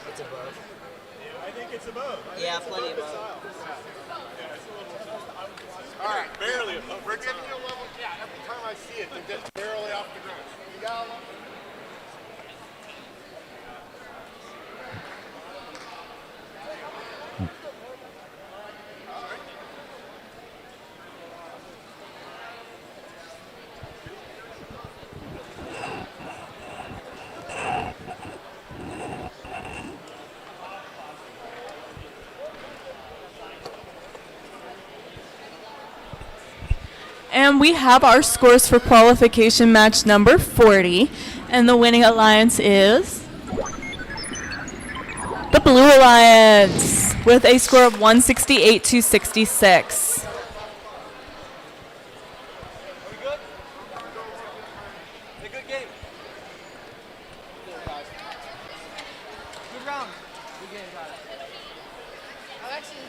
That's above. I think it's above. Yeah, plenty above. All right, barely above. We're giving you a level. Yeah, every time I see it, they're just barely off the ground. You got a level? And we have our scores for qualification match number 40. And the winning alliance is the Blue Alliance with a score of 168 to 66. Good game. Good round. Good game, guys. I'm actually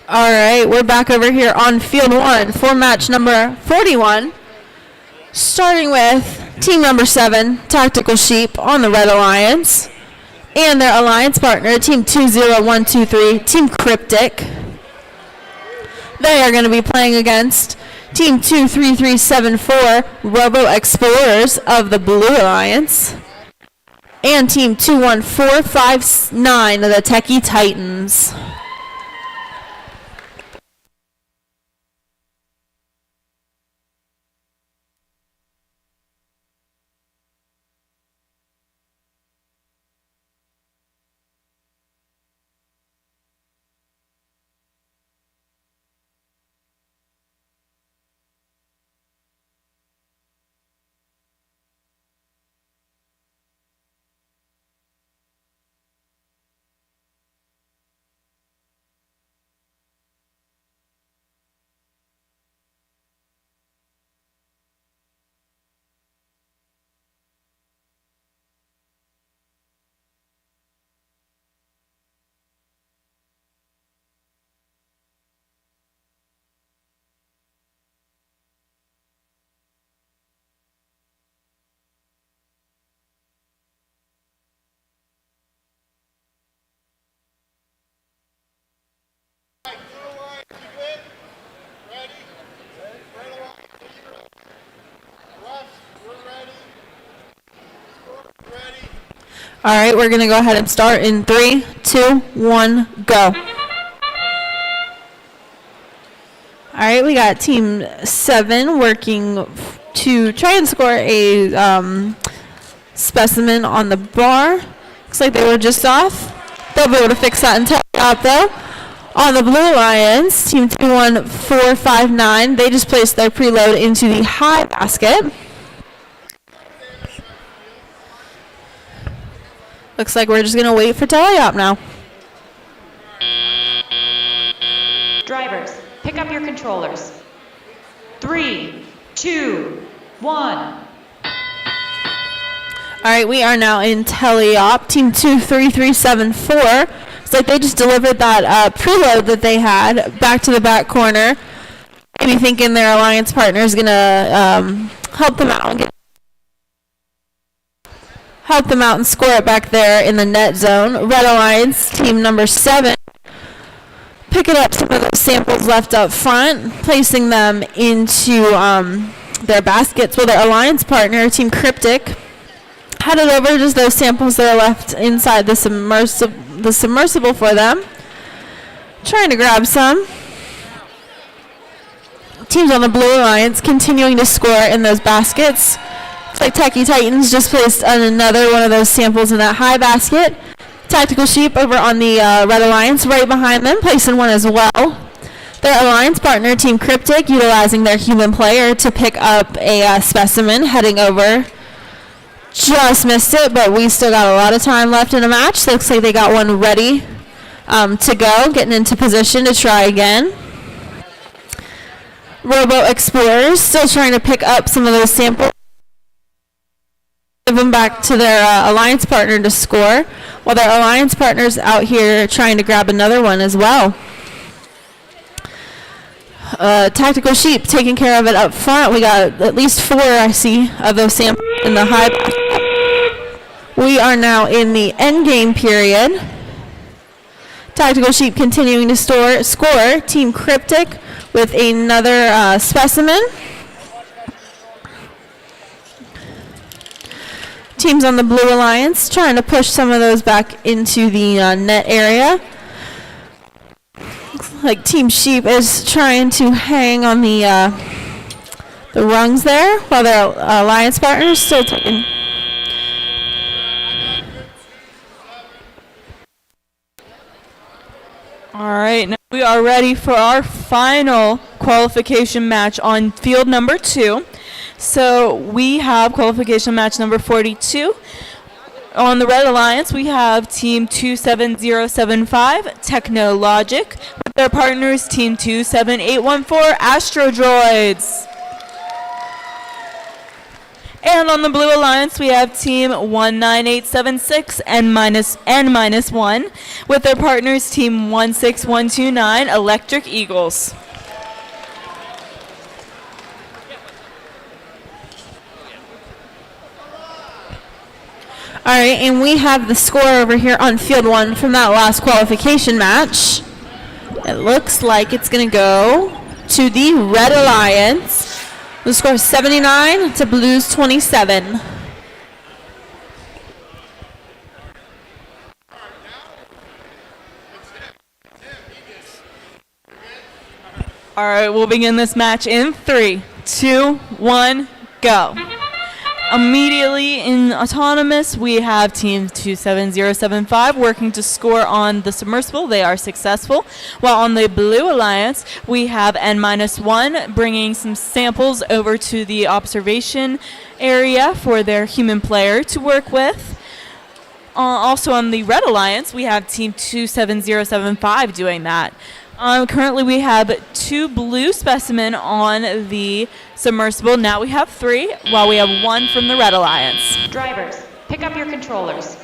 All right, we're back over here on field 1 for match number 41. Starting with team number 7, Tactical Sheep on the Red Alliance, and their alliance partner, team 20123, Team Cryptic. They are going to be playing against team 23374, Robo Explorers of the Blue Alliance, and team 21459 of the Techie Titans. All right, we're going to go ahead and start in 3, 2, 1, go. All right, we got team 7 working to try and score a specimen on the bar. Looks like they were just off. They'll be able to fix that and tell you out though. On the Blue Alliance, team 21459, they just placed their preload into the high basket. Looks like we're just going to wait for teleop now. Drivers, pick up your controllers. 3, 2, 1. All right, we are now in teleop. Team 23374. It's like they just delivered that preload that they had back to the back corner. Maybe thinking their alliance partner is going to help them out and score it back there in the net zone. Red Alliance, team number 7, picking up some of those samples left up front, placing them into their baskets. Well, their alliance partner, Team Cryptic, headed over just those samples that are left inside the submersible for them. Trying to grab some. Teams on the Blue Alliance continuing to score in those baskets. Looks like Techie Titans just placed another one of those samples in that high basket. Tactical Sheep over on the Red Alliance right behind them, placing one as well. Their alliance partner, Team Cryptic, utilizing their human player to pick up a specimen, heading over. Just missed it, but we still got a lot of time left in the match. Looks like they got one ready to go, getting into position to try again. Robo Explorers still trying to pick up some of those samples. Give them back to their alliance partner to score, while their alliance partner's out here trying to grab another one as well. Tactical Sheep taking care of it up front. We got at least 4, I see, of those samples in the high basket. We are now in the end game period. Tactical Sheep continuing to score. Team Cryptic with another specimen. Teams on the Blue Alliance trying to push some of those back into the net area. Looks like Team Sheep is trying to hang on the rungs there, while their alliance partners still taking. All right, now we are ready for our final qualification match on field number 2. So we have qualification match number 42. On the Red Alliance, we have Team 27075, Technologic, with their partners Team 27814, Astrodroids. And on the Blue Alliance, we have Team 19876 N-1 with their partners Team 16129 Electric Eagles. All right, and we have the score over here on field 1 from that last qualification match. It looks like it's going to go to the Red Alliance. The score is 79 to Blues 27. All right, we'll begin this match in 3, 2, 1, go. Immediately in autonomous, we have Team 27075 working to score on the submersible. They are successful. While on the Blue Alliance, we have N-1 bringing some samples over to the observation area for their human player to work with. Also on the Red Alliance, we have Team 27075 doing that. Currently, we have 2 blue specimen on the submersible. Now we have 3, while we have 1 from the Red Alliance. Drivers, pick up your controllers.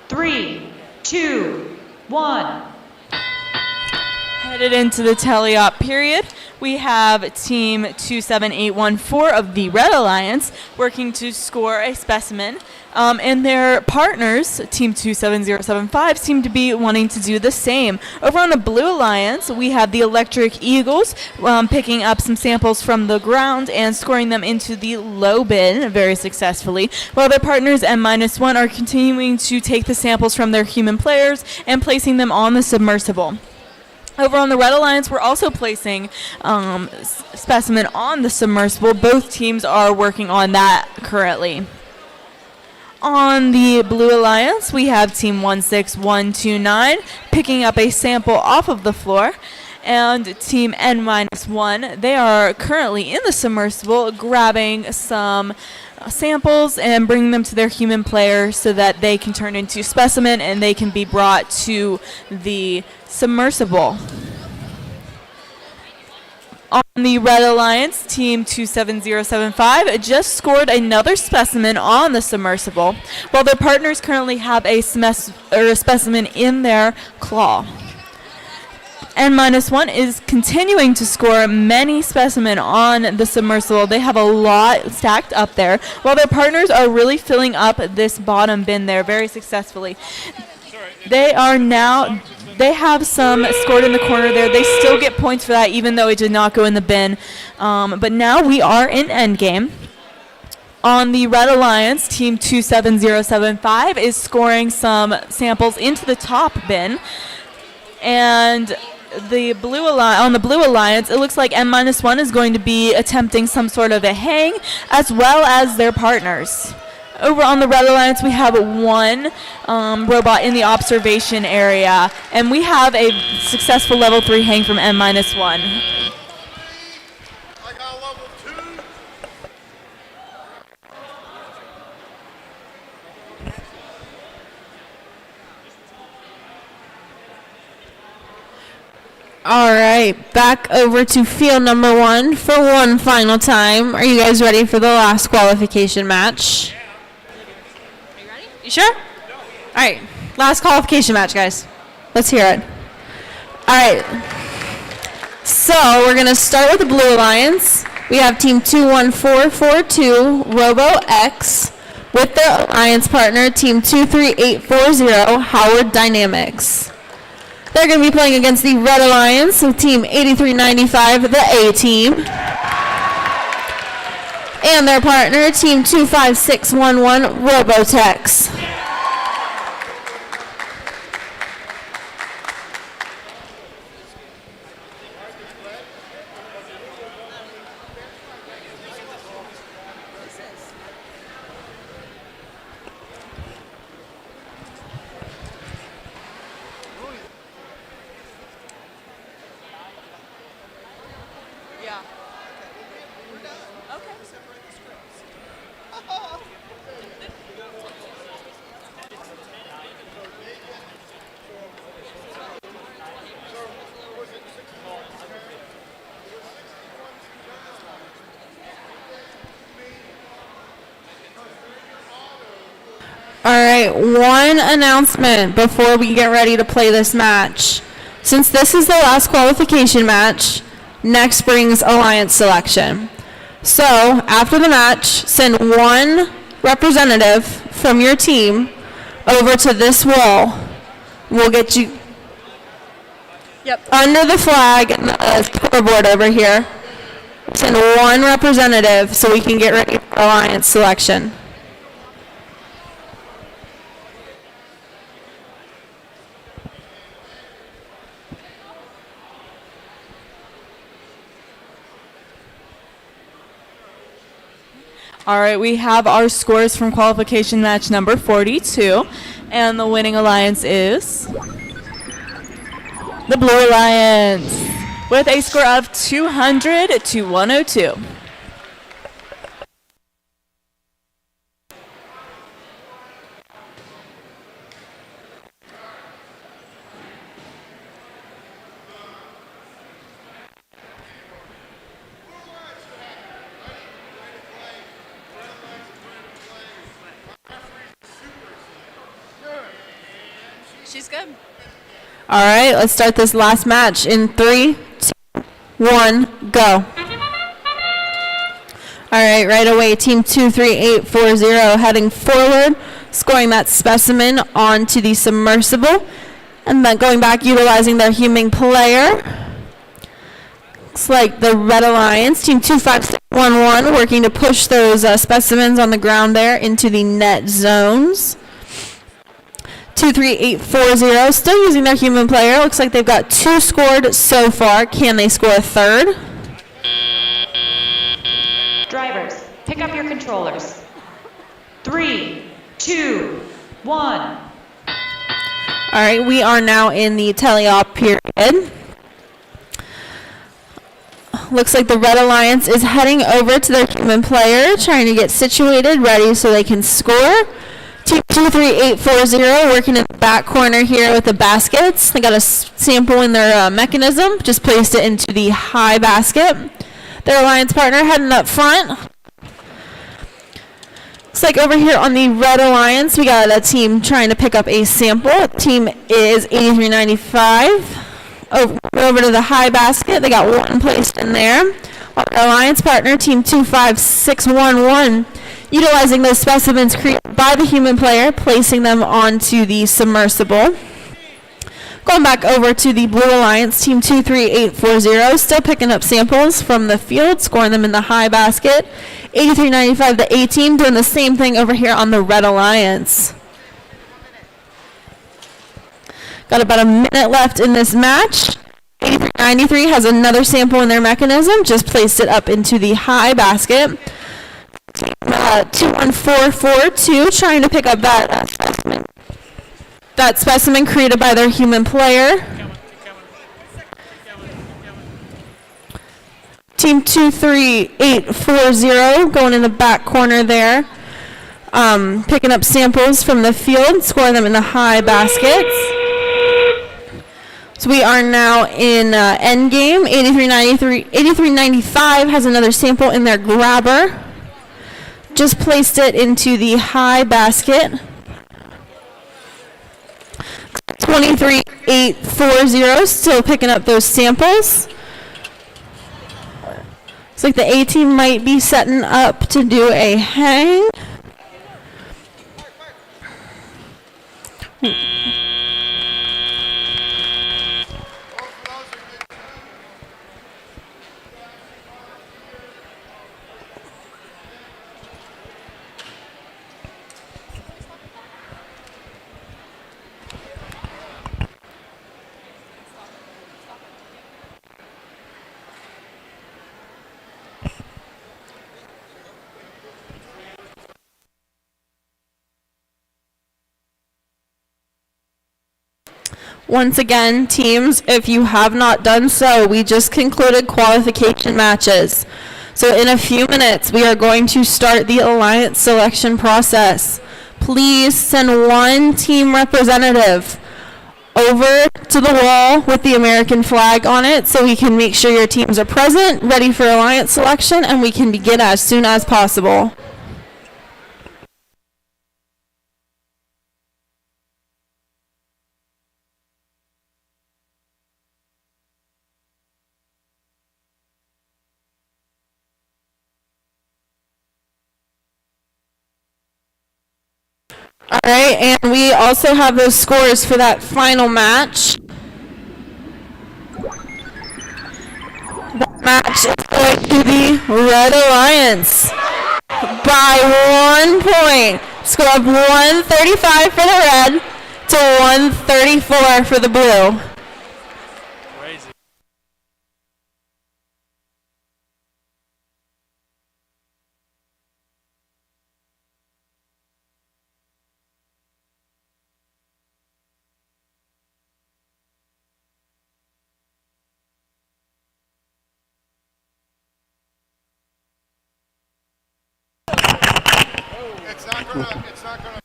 3, 2, 1. Headed into the teleop period, we have Team 27814 of the Red Alliance working to score a specimen. And their partners, Team 27075, seem to be wanting to do the same. Over on the Blue Alliance, we have the Electric Eagles picking up some samples from the ground and scoring them into the low bin very successfully, while their partners N-1 are continuing to take the samples from their human players and placing them on the submersible. Over on the Red Alliance, we're also placing specimen on the submersible. Both teams are working on that currently. On the Blue Alliance, we have Team 16129 picking up a sample off of the floor. And Team N-1, they are currently in the submersible grabbing some samples and bringing them to their human player so that they can turn into specimen and they can be brought to the submersible. On the Red Alliance, Team 27075 just scored another specimen on the submersible, while their partners currently have a specimen in their claw. N-1 is continuing to score many specimen on the submersible. They have a lot stacked up there, while their partners are really filling up this bottom bin there very successfully. They have some scored in the corner there. They still get points for that, even though it did not go in the bin. But now we are in endgame. On the Red Alliance, Team 27075 is scoring some samples into the top bin. And on the Blue Alliance, it looks like N-1 is going to be attempting some sort of a hang, as well as their partners. Over on the Red Alliance, we have 1 robot in the observation area, and we have a successful level 3 hang from N-1. All right, back over to field number 1 for one final time. Are you guys ready for the last qualification match? You sure? All right, last qualification match, guys. Let's hear it. All right, so we're going to start with the Blue Alliance. We have Team 21442, Robo-X, with their alliance partner, Team 23840, Howard Dynamics. They're going to be playing against the Red Alliance of Team 8395, the A-Team. And their partner, Team 25611, Robotex. right, one announcement before we get ready to play this match. Since this is the last qualification match, next brings alliance selection. So, after the match, send one representative from your team over to this wall. We'll get you under the flag and the scoreboard over here. Send one representative so we can get ready for alliance selection. All right, we have our scores from qualification match number 42, and the winning alliance is the Blue Alliance with a score of 200 to 102. She's good. All right, let's start this last match in 3, 2, 1, go. All right, right away, team 23840 heading forward, scoring that specimen onto the submersible, and then going back, utilizing their human player. Looks like the Red Alliance, team 25611, working to push those specimens on the ground there into the net zones. 23840 still using their human player. Looks like they've got 2 scored so far. Can they score a third? Drivers, pick up your controllers. 3, 2, 1. All right, we are now in the teleop period. Looks like the Red Alliance is heading over to their human player, trying to get situated, ready so they can score. Team 23840 working in the back corner here with the baskets. They got a sample in their mechanism, just placed it into the high basket. Their alliance partner heading up front. Looks like over here on the Red Alliance, we got a team trying to pick up a sample. Team is 8395. Over to the high basket. They got one placed in there. While the alliance partner, team 25611, utilizing those specimens created by the human player, placing them onto the submersible. Going back over to the Blue Alliance, team 23840, still picking up samples from the field, scoring them in the high basket. 8395, the A team, doing the same thing over here on the Red Alliance. Got about a minute left in this match. 8393 has another sample in their mechanism, just placed it up into the high basket. 21442 trying to pick up that specimen. That specimen created by their human player. Team 23840 going in the back corner there. Picking up samples from the field, scoring them in the high baskets. So we are now in end game. 8395 has another sample in their grabber. Just placed it into the high basket. 23840 still picking up those samples. Looks like the A team might be setting up to do a hang. Once again, teams, if you have not done so, we just concluded qualification matches. So in a few minutes, we are going to start the alliance selection process. Please send one team representative over to the wall with the American flag on it so we can make sure your teams are present, ready for alliance selection, and we can begin as soon as possible. right, and we also have those scores for that final match. That match is going to the Red Alliance by 1 point. Score of 135 for the red to 134 for the blue. It's not gonna.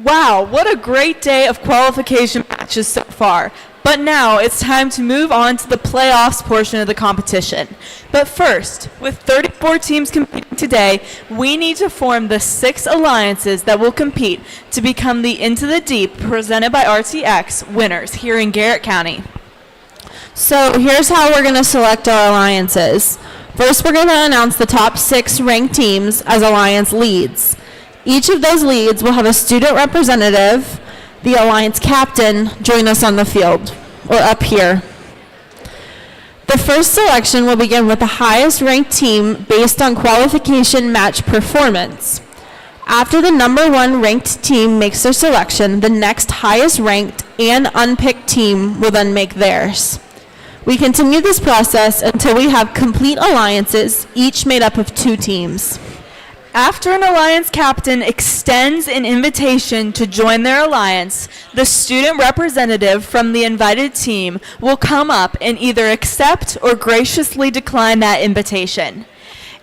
Wow, what a great day of qualification matches so far. But now it's time to move on to the playoffs portion of the competition. But first, with 34 teams competing today, we need to form the 6 alliances that will compete to become the Into the Deep presented by RTX winners here in Garrett County. So here's how we're going to select our alliances. First, we're going to announce the top 6 ranked teams as alliance leads. Each of those leads will have a student representative, the alliance captain, join us on the field, or up here. The first selection will begin with the highest ranked team based on qualification match performance. After the number 1 ranked team makes their selection, the next highest ranked and unpicked team will then make theirs. We continue this process until we have complete alliances, each made up of 2 teams. After an alliance captain extends an invitation to join their alliance, the student representative from the invited team will come up and either accept or graciously decline that invitation.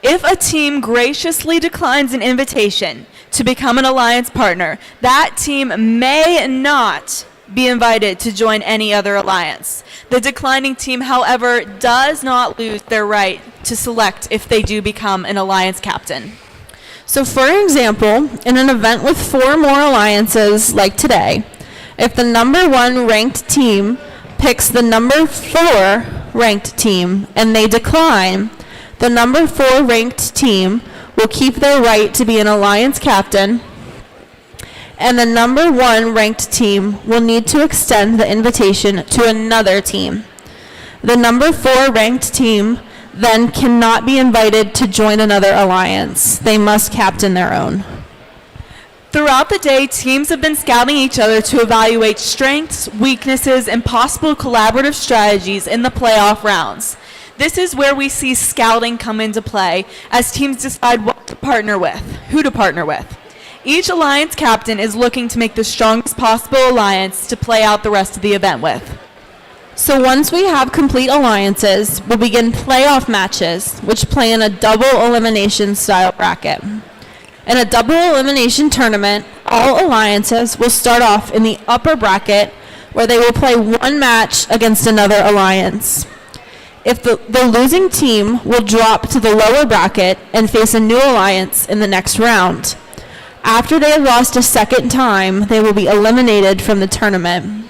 If a team graciously declines an invitation to become an alliance partner, that team may not be invited to join any other alliance. The declining team, however, does not lose their right to select if they do become an alliance captain. So for example, in an event with 4 more alliances like today, if the number 1 ranked team picks the number 4 ranked team and they decline, the number 4 ranked team will keep their right to be an alliance captain, and the number 1 ranked team will need to extend the invitation to another team. The number 4 ranked team then cannot be invited to join another alliance. They must captain their own. Throughout the day, teams have been scouting each other to evaluate strengths, weaknesses, and possible collaborative strategies in the playoff rounds. This is where we see scouting come into play as teams decide what to partner with, who to partner with. Each alliance captain is looking to make the strongest possible alliance to play out the rest of the event with. So once we have complete alliances, we'll begin playoff matches, which play in a double elimination style bracket. In a double elimination tournament, all alliances will start off in the upper bracket, where they will play 1 match against another alliance. If the losing team will drop to the lower bracket and face a new alliance in the next round. After they have lost a second time, they will be eliminated from the tournament.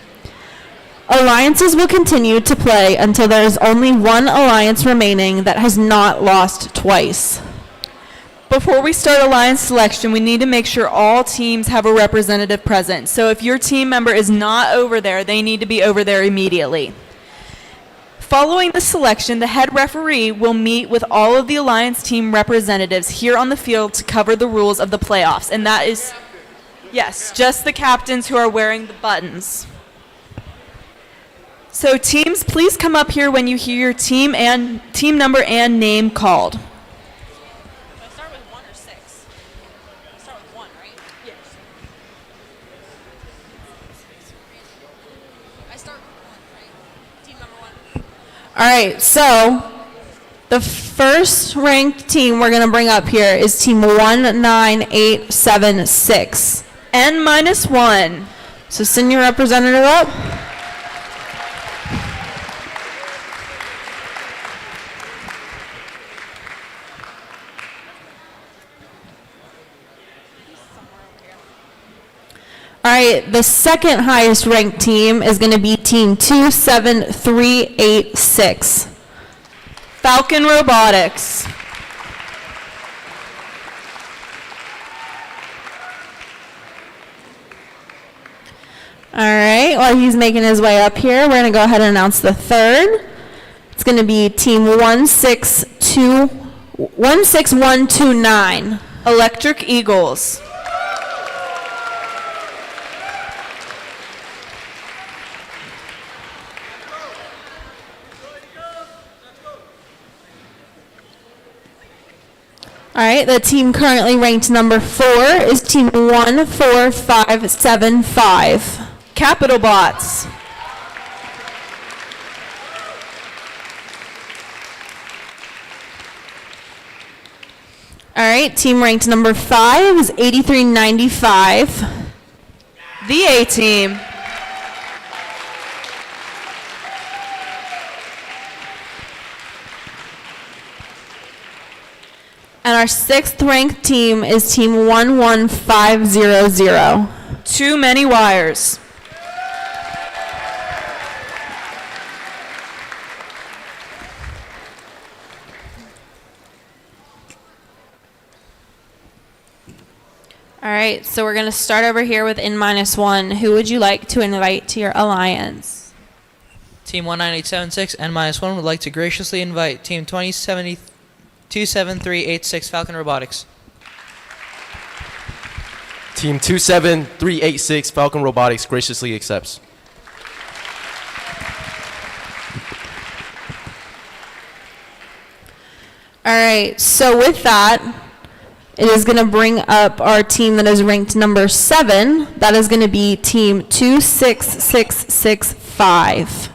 Alliances will continue to play until there is only 1 alliance remaining that has not lost twice. Before we start alliance selection, we need to make sure all teams have a representative present. So if your team member is not over there, they need to be over there immediately. Following the selection, the head referee will meet with all of the alliance team representatives here on the field to cover the rules of the playoffs. And that is, yes, just the captains who are wearing the buttons. So teams, please come up here when you hear your team number and name called. Do I start with 1 or 6? I start with 1, right? Yes. I start with 1, right? Team number 1. All right, so the first ranked team we're going to bring up here is team 19876. N-1. So send your representative up. All right, the second highest ranked team is going to be team 27386. Falcon Robotics. All right, while he's making his way up here, we're going to go ahead and announce the third. It's going to be team 16129. Electric Eagles. All right, the team currently ranked number 4 is team 14575. Capital Bots. All right, team ranked number 5 is 8395. The A team. And our 6th ranked team is team 11500. Too many wires. All right, so we're going to start over here with N-1. Who would you like to invite to your alliance? Team 19876 N-1 would like to graciously invite Team 27386 Falcon Robotics. Team 27386 Falcon Robotics graciously accepts. All right, so with that, it is going to bring up our team that is ranked number 7. That is going to be team 26665.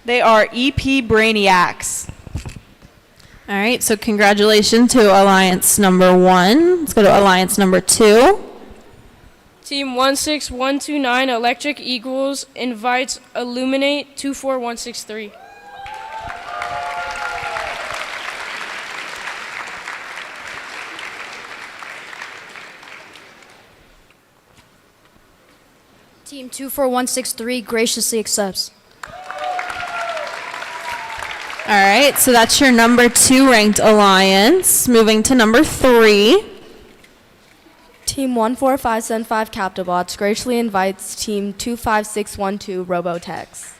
They are EP Brainiacs. All right, so congratulations to alliance number 1. Let's go to alliance number 2. Team 16129 Electric Eagles invites Illuminate 24163. Team 24163 graciously accepts. All right, so that's your number 2 ranked alliance. Moving to number 3. Team 14575 Captibots graciously invites Team 25612 Robotex.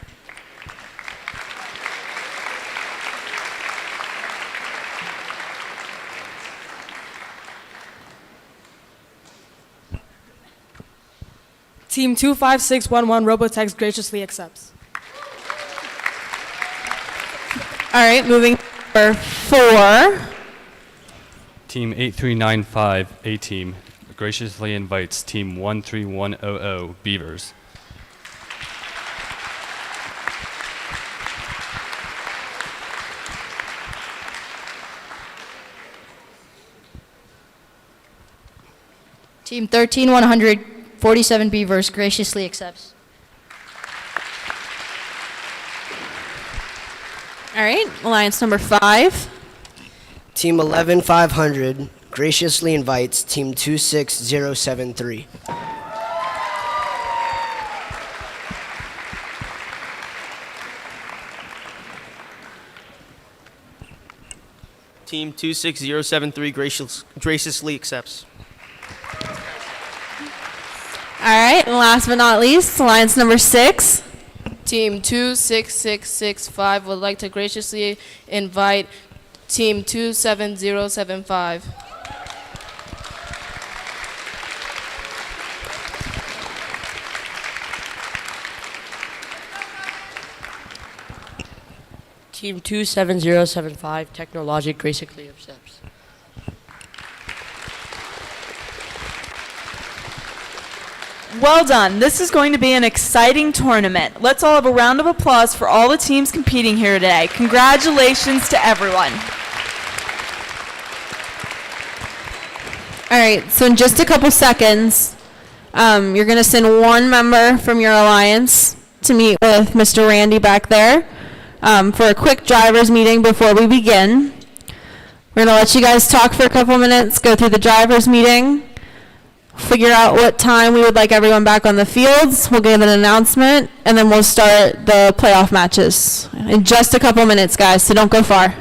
Team 25611 Robotex graciously accepts. All right, moving to number 4. Team 8395 A-Team graciously invites Team 13100 Beavers. Team 13147 Beavers graciously accepts. All right, alliance number 5. Team 11500 graciously invites Team 26073. Team 26073 graciously accepts. All right, and last but not least, alliance number 6. Team 26665 would like to graciously invite Team 27075. Team 27075 Technologic graciously accepts. Well done. This is going to be an exciting tournament. Let's all have a round of applause for all the teams competing here today. Congratulations to everyone. All right, so in just a couple seconds, you're going to send one member from your alliance to meet with Mr. Randy back there for a quick driver's meeting before we begin. We're going to let you guys talk for a couple minutes, go through the driver's meeting, figure out what time we would like everyone back on the fields. We'll give an announcement, and then we'll start the playoff matches in just a couple minutes, guys, so don't go far.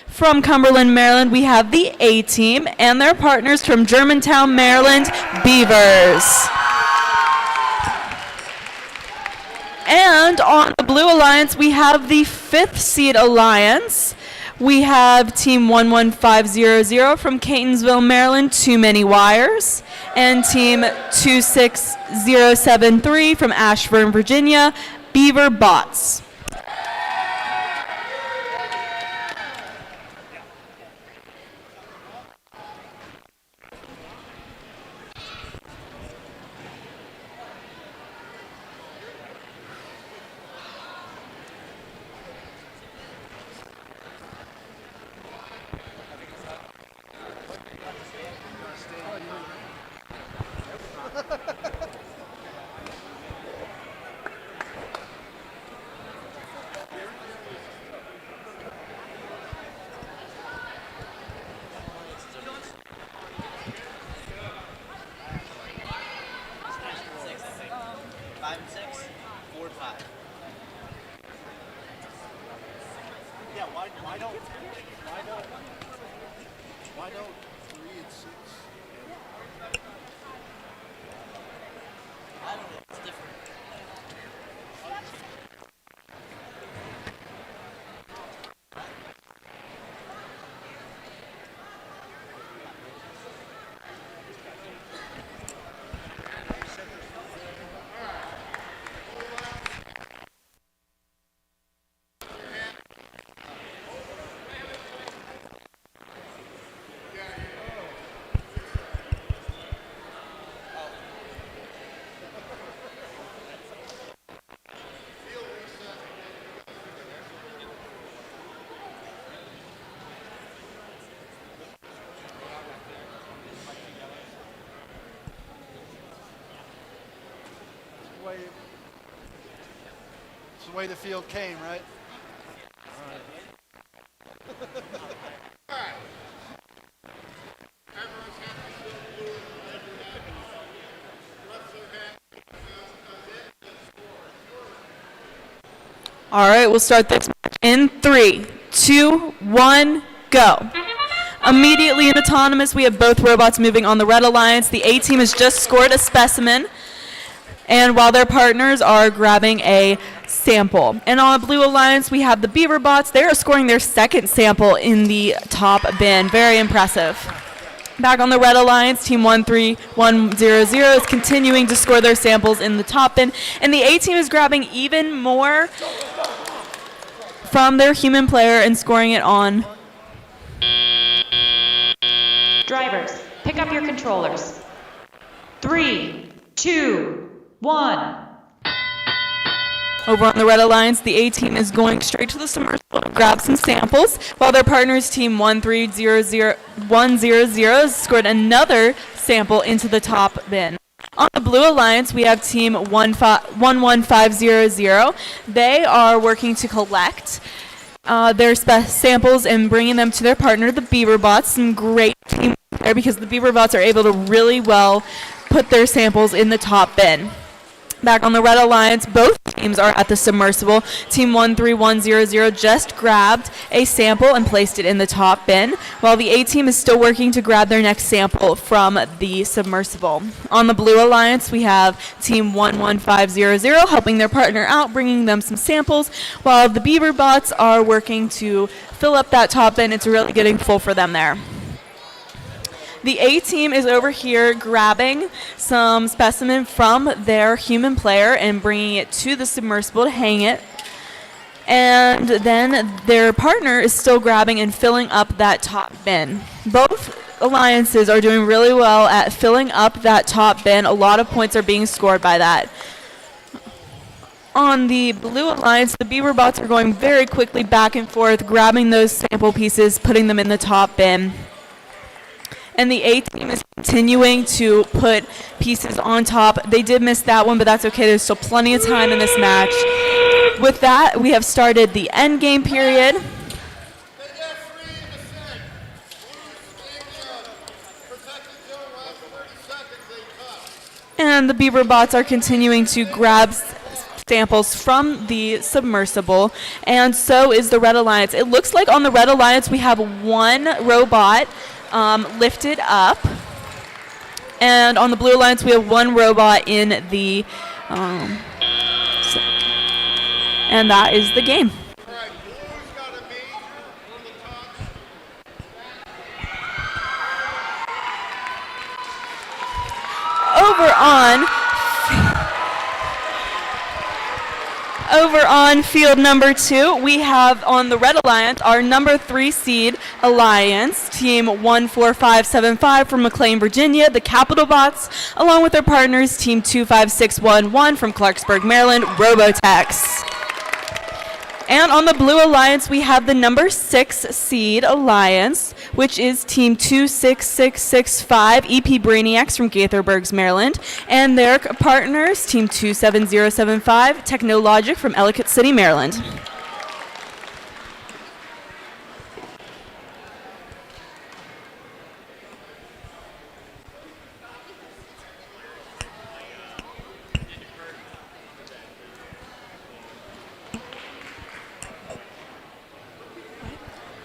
From Cumberland, Maryland, we have the A team and their partners from Germantown, Maryland, Beavers. And on the Blue Alliance, we have the 5th seed Alliance. We have Team 11500 from Catonsville, Maryland, Too Many Wires. And Team 26073 from Ashburn, Virginia, Beaver Bots. It's the way the field came, right? All right. All right, we'll start this match in 3, 2, 1, go. Immediately in autonomous, we have both robots moving on the Red Alliance. The A team has just scored a specimen, and while their partners are grabbing a sample. And on the Blue Alliance, we have the Beaver Bots. They are scoring their 2nd sample in the top bin. Very impressive. Back on the Red Alliance, Team 13100 is continuing to score their samples in the top bin, and the A team is grabbing even more from their human player and scoring it on. Drivers, pick up your controllers. 3, 2, 1. Over on the Red Alliance, the A team is going straight to the submersible to grab some samples, while their partners, Team 1300100, scored another sample into the top bin. On the Blue Alliance, we have Team 11500. They are working to collect their samples and bringing them to their partner, the Beaver Bots. Some great team there because the Beaver Bots are able to really well put their samples in the top bin. Back on the Red Alliance, both teams are at the submersible. Team 13100 just grabbed a sample and placed it in the top bin, while the A team is still working to grab their next sample from the submersible. On the Blue Alliance, we have Team 11500 helping their partner out, bringing them some samples, while the Beaver Bots are working to fill up that top bin. It's really getting full for them there. The A team is over here grabbing some specimen from their human player and bringing it to the submersible to hang it. And then their partner is still grabbing and filling up that top bin. Both alliances are doing really well at filling up that top bin. A lot of points are being scored by that. On the Blue Alliance, the Beaver Bots are going very quickly back and forth, grabbing those sample pieces, putting them in the top bin. And the A team is continuing to put pieces on top. They did miss that one, but that's okay. There's still plenty of time in this match. With that, we have started the end game period. And the Beaver Bots are continuing to grab samples from the submersible, and so is the Red Alliance. It looks like on the Red Alliance we have one robot lifted up, and on the Blue Alliance we have one robot in the, and that is the game. Over on field number 2, we have on the Red Alliance our number 3 seed Alliance, team 14575 from McLean, Virginia, the Capital Bots, along with their partners, team 25611 from Clarksburg, Maryland, Robotex. And on the Blue Alliance, we have the number 6 seed Alliance, which is team 26665 EP Brainiacs from Gaithersburg, Maryland, and their partners, team 27075 Technologic from Ellicott City, Maryland.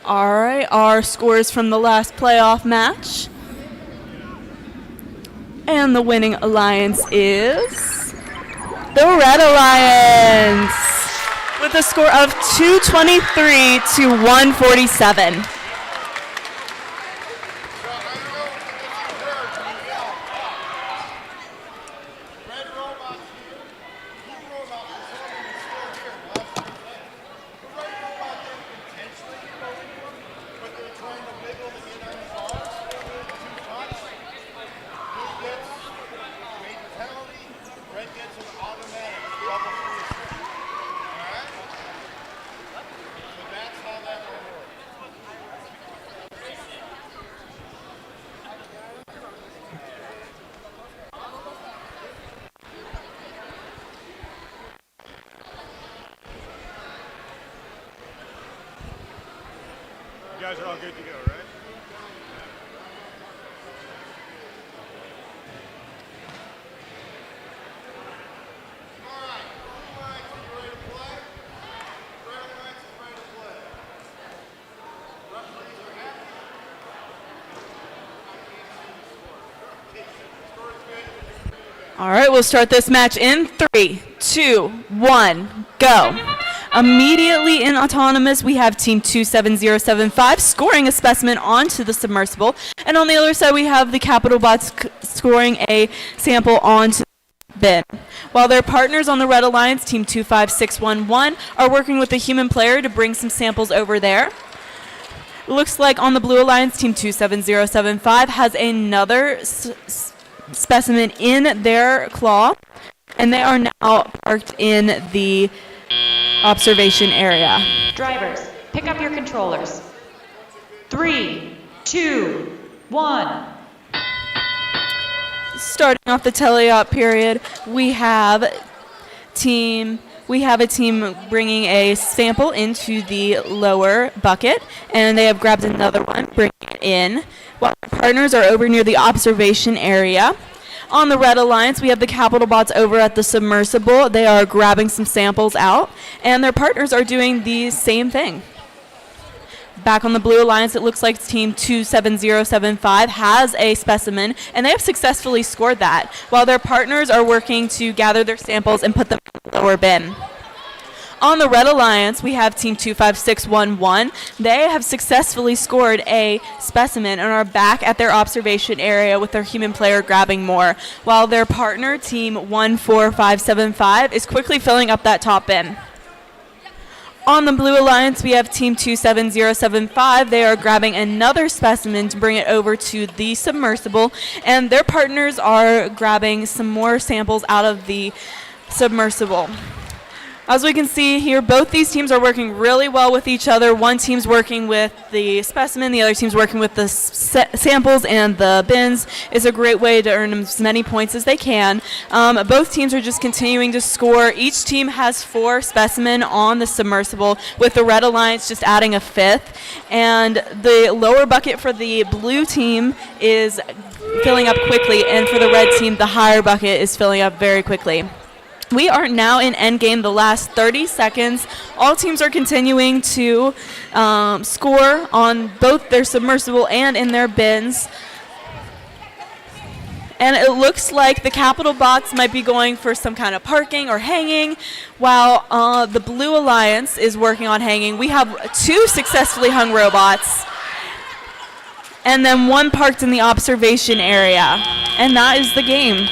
All right, our scores from the last playoff match. And the winning alliance is the Red Alliance with a score of 223 to 147. You guys are all good to go, right? All right, we'll start this match in 3, 2, 1, go. Immediately in autonomous, we have team 27075 scoring a specimen onto the submersible. And on the other side, we have the Capital Bots scoring a sample onto the bin. While their partners on the Red Alliance, team 25611, are working with the human player to bring some samples over there. It looks like on the Blue Alliance, team 27075 has another specimen in their claw, and they are now parked in the observation area. Drivers, pick up your controllers. 3, 2, 1. Starting off the teleop period, we have a team bringing a sample into the lower bucket, and they have grabbed another one, bringing it in, while our partners are over near the observation area. On the Red Alliance, we have the Capital Bots over at the submersible. They are grabbing some samples out, and their partners are doing the same thing. Back on the Blue Alliance, it looks like team 27075 has a specimen, and they have successfully scored that, while their partners are working to gather their samples and put them in the lower bin. On the Red Alliance, we have team 25611. They have successfully scored a specimen and are back at their observation area with their human player grabbing more, while their partner, team 14575, is quickly filling up that top bin. On the Blue Alliance, we have team 27075. They are grabbing another specimen to bring it over to the submersible, and their partners are grabbing some more samples out of the submersible. As we can see here, both these teams are working really well with each other. One team's working with the specimen, the other team's working with the samples and the bins. It's a great way to earn as many points as they can. Both teams are just continuing to score. Each team has 4 specimen on the submersible, with the Red Alliance just adding a 5th. And the lower bucket for the blue team is filling up quickly, and for the red team, the higher bucket is filling up very quickly. We are now in endgame, the last 30 seconds. All teams are continuing to score on both their submersible and in their bins. And it looks like the Capital bots might be going for some kind of parking or hanging, while the Blue Alliance is working on hanging. We have 2 successfully hung robots, and then 1 parked in the observation area. And that is the game.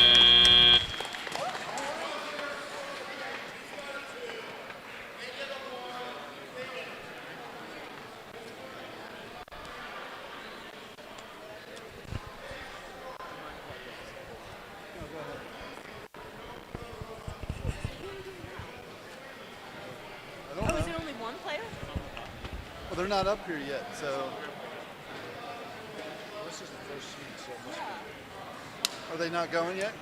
Oh, is it only one player? Well, they're not up here yet, so. This is the first seed, so it must be. Are they not going yet?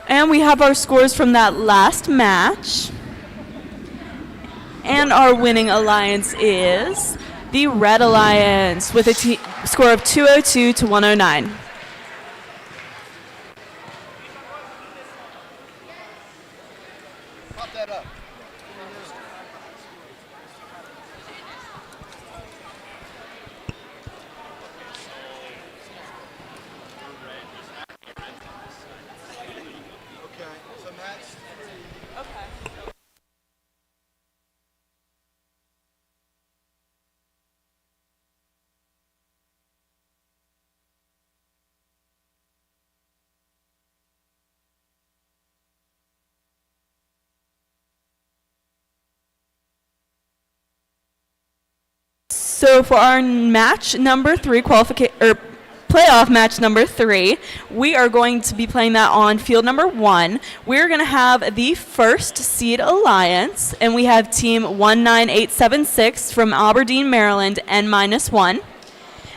And we have our scores from that last match. And our winning alliance is the Red Alliance with a score of 202 to 109. Pop that up. Okay, so match 3. Okay. So for our match number 3, playoff match number 3, we are going to be playing that on field number 1. We're going to have the first seed alliance, and we have team 19876 from Aberdeen, Maryland, N-1,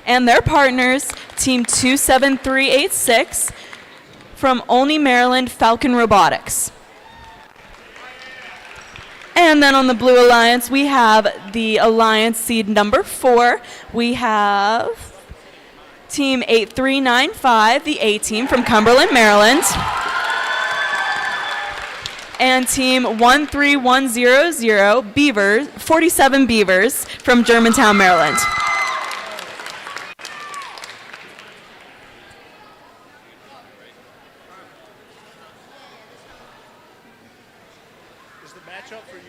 and their partners, team 27386 from Olney, Maryland, Falcon Robotics. And then on the Blue Alliance, we have the Alliance seed number 4. We have team 8395, the A team from Cumberland, Maryland. And team 13100, Beavers, 47 Beavers from Germantown, Maryland. Is the matchup for you?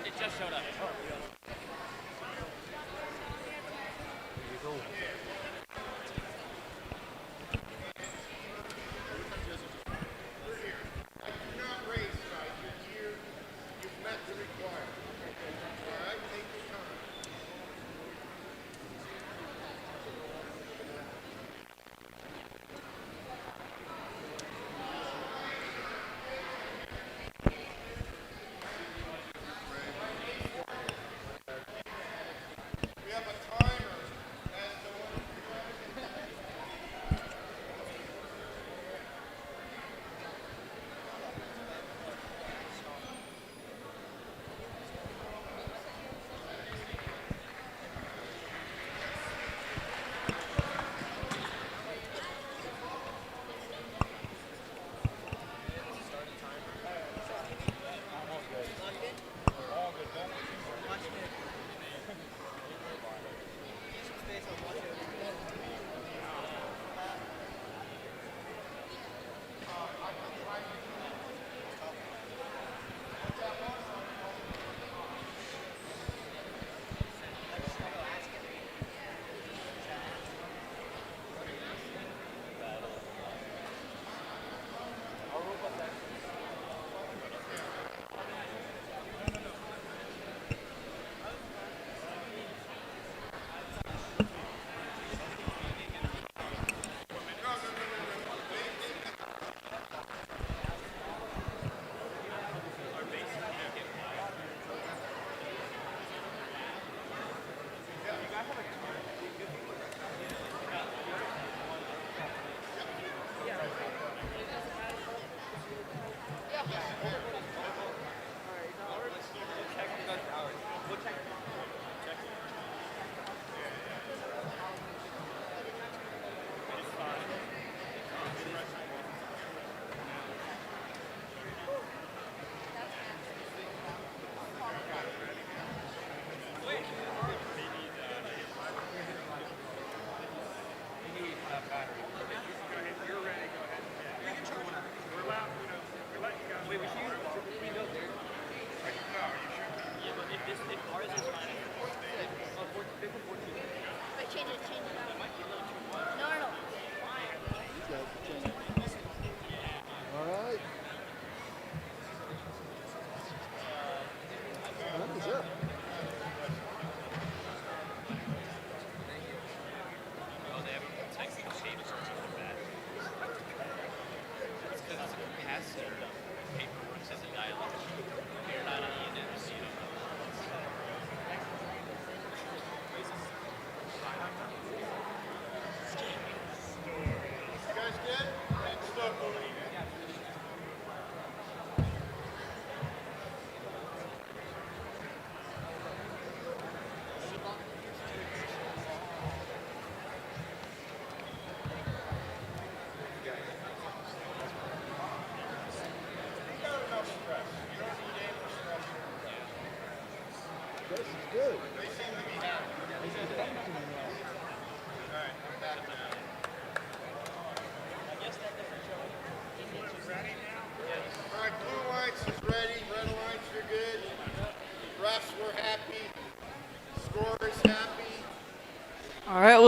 It just showed up.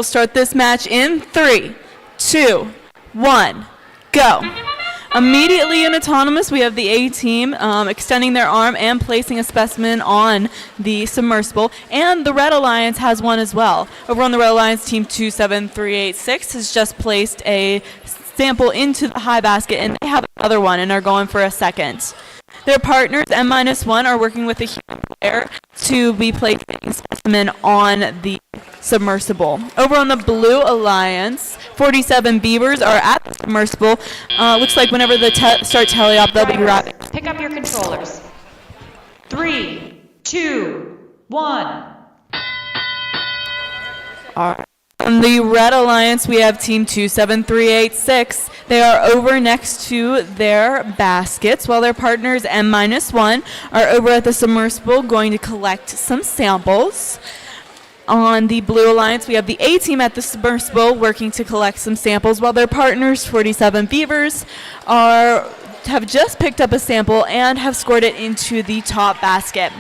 start this match in 3, 2, 1, go. Immediately in autonomous, we have the A team extending their arm and placing a specimen on the submersible, and the Red Alliance has one as well. Over on the Red Alliance, team 27386 has just placed a sample into the high basket, and they have another one and are going for a second. Their partners, M-1, are working with the human player to be placing a specimen on the submersible. Over on the Blue Alliance, 47 Beavers are at the submersible. Looks like whenever they start teleop, they'll be grabbing. Pick up your controllers. 3, 2, 1. All right. On the Red Alliance, we have team 27386. They are over next to their baskets, while their partners, M-1, are over at the submersible going to collect some samples. On the Blue Alliance, we have the A team at the submersible working to collect some samples, while their partners, 47 Beavers, have just picked up a sample and have scored it into the top basket.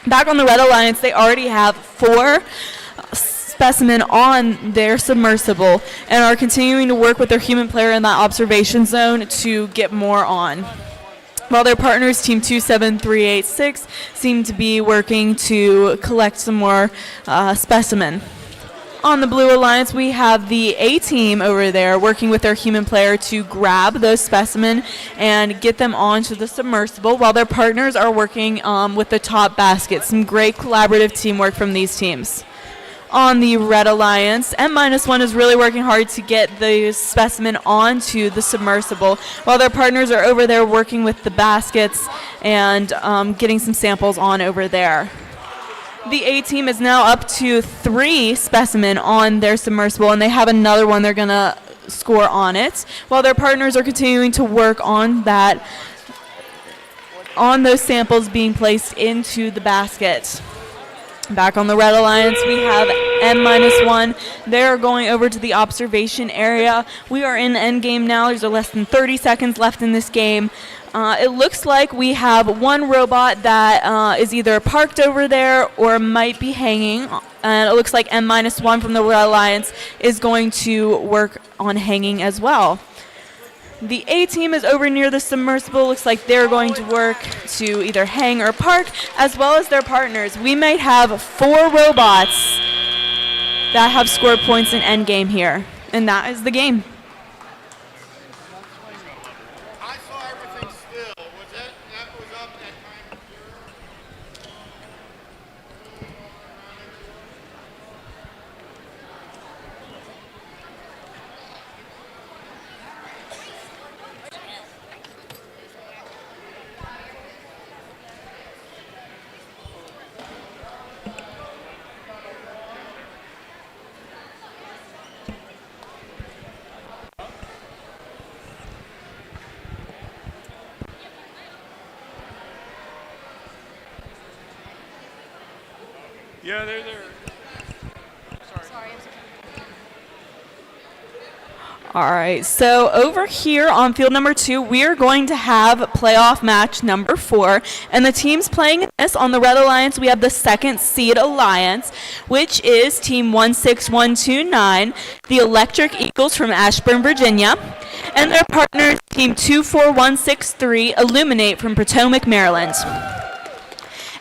Back on the Red Alliance, they already have 4 specimen on their submersible and are continuing to work with their human player in that observation zone to get more on. While their partners, team 27386, seem to be working to collect some more specimen. On the Blue Alliance, we have the A team over there working with their human player to grab those specimen and get them onto the submersible, while their partners are working with the top basket. Some great collaborative teamwork from these teams. On the Red Alliance, M-1 is really working hard to get the specimen onto the submersible, while their partners are over there working with the baskets and getting some samples on over there. The A team is now up to 3 specimen on their submersible, and they have another one they're going to score on it, while their partners are continuing to work on that, on those samples being placed into the basket. Back on the Red Alliance, we have M-1. They're going over to the observation area. We are in endgame now. There's less than 30 seconds left in this game. It looks like we have one robot that is either parked over there or might be hanging. And it looks like M-1 from the Red Alliance is going to work on hanging as well. The A team is over near the submersible. Looks like they're going to work to either hang or park, as well as their partners. We might have 4 robots that have scored points in endgame here, and that is the game. I saw everything still. That was up at time 0? Yeah, they're there. All right, so over here on field number 2, we are going to have playoff match number 4, and the teams playing in this, on the Red Alliance, we have the 2nd seed alliance, which is team 16129, the Electric Eagles from Ashburn, Virginia, and their partners, team 24163, Illuminate from Potomac, Maryland.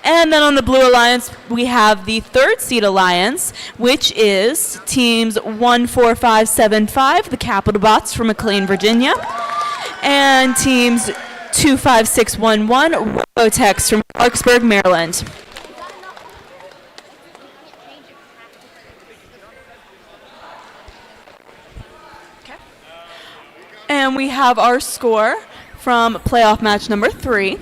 And then on the Blue Alliance, we have the 3rd seed alliance, which is teams 14575, the Capital Bots from McLean, Virginia, and teams 25611, Robotex from Clarksburg, Maryland. And we have our score from playoff match number 3.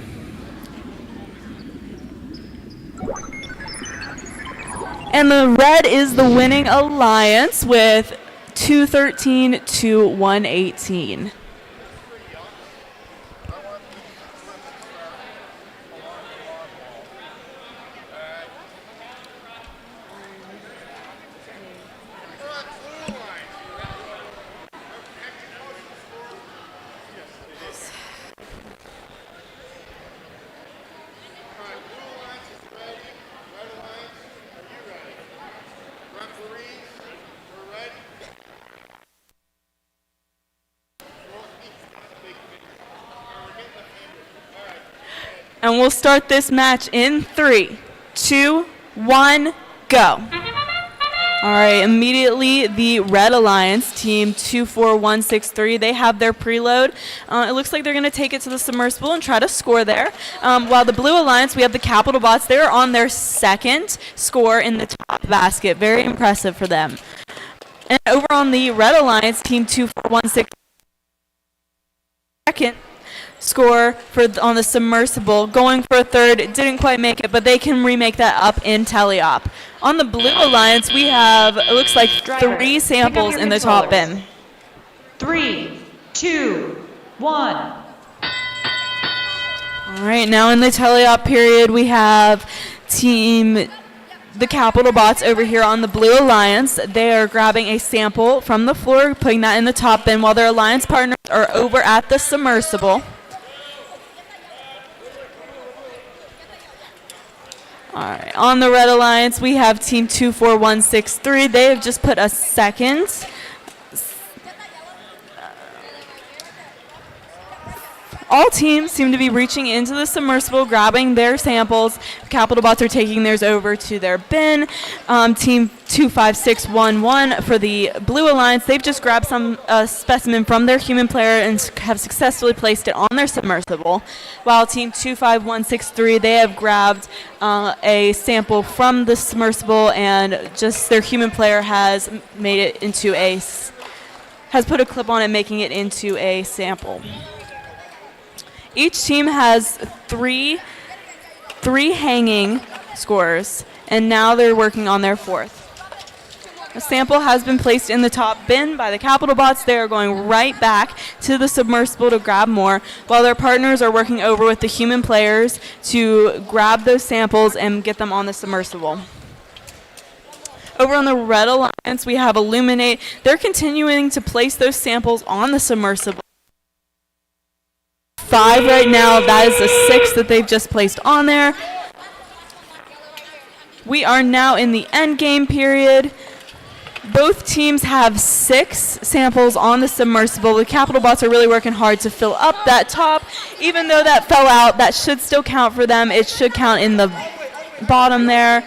And the red is the winning alliance with 213 to 118. Referees, we're ready. And we'll start this match in 3, 2, 1, go. All right, immediately the Red Alliance, team 24163, they have their preload. It looks like they're going to take it to the submersible and try to score there. While the Blue Alliance, we have the Capital Bots. They're on their second score in the top basket. Very impressive for them. And over on the Red Alliance, team 24163, second score on the submersible, going for a third. It didn't quite make it, but they can remake that up in teleop. On the Blue Alliance, we have, it looks like, 3 samples in the top bin. 3, 2, 1. All right, now in the teleop period, we have the Capital Bots over here on the Blue Alliance. They are grabbing a sample from the floor, putting that in the top bin, while their alliance partners are over at the submersible. All right, on the Red Alliance, we have team 24163. They have just put a second. All teams seem to be reaching into the submersible, grabbing their samples. Capital Bots are taking theirs over to their bin. Team 25611 for the Blue Alliance, they've just grabbed some specimen from their human player and have successfully placed it on their submersible. While team 25163, they have grabbed a sample from the submersible, and just their human player has made it into has put a clip on it, making it into a sample. Each team has three hanging scores, and now they're working on their fourth. A sample has been placed in the top bin by the Capital Bots. They are going right back to the submersible to grab more, while their partners are working over with the human players to grab those samples and get them on the submersible. Over on the Red Alliance, we have Illuminate. They're continuing to place those samples on the submersible. 5 right now. That is the 6th that they've just placed on there. We are now in the end game period. Both teams have 6 samples on the submersible. The Capital Bots are really working hard to fill up that top. Even though that fell out, that should still count for them. It should count in the bottom there.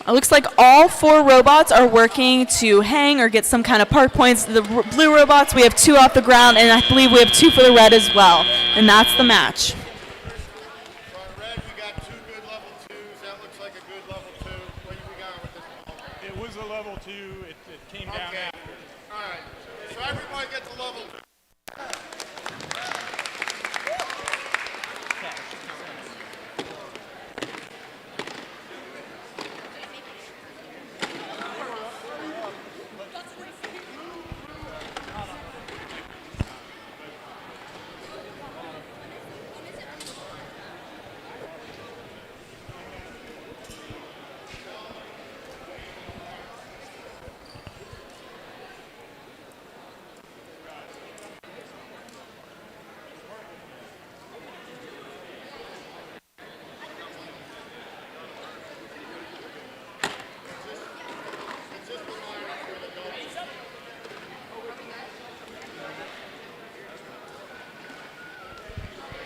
It looks like all 4 robots are working to hang or get some kind of park points. The blue robots, we have 2 off the ground, and I believe we have 2 for the red as well. And that's the match. Red, we got 2 good level 2s. That looks like a good level 2. What do we got with this ball? It was a level 2. It came down after. All right. So everybody gets a level 2.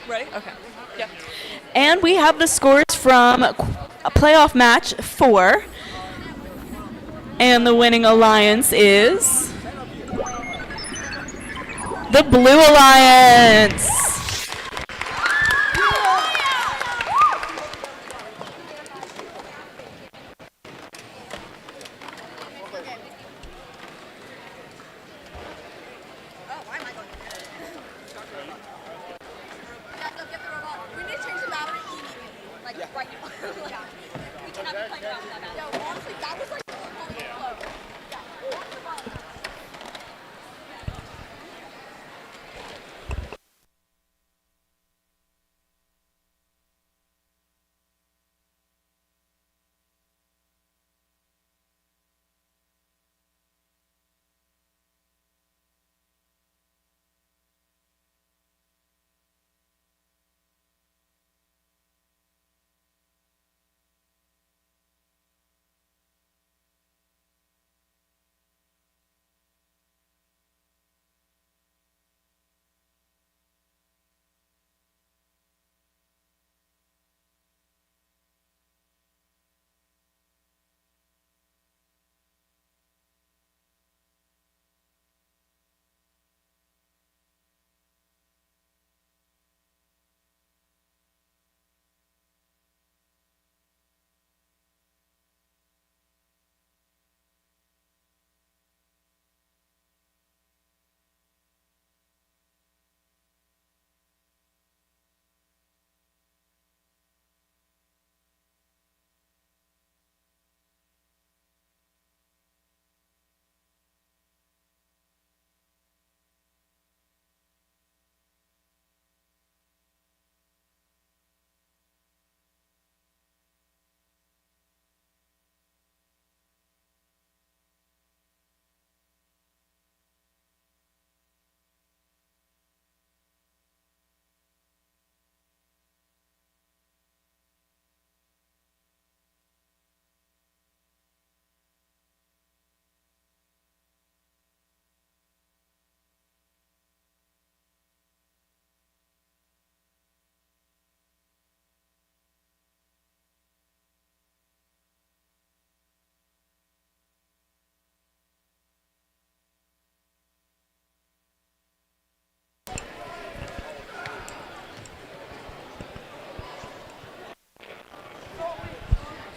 Ready? Okay. Yeah. And we have the scores from a playoff match 4. And the winning alliance is the Blue Alliance.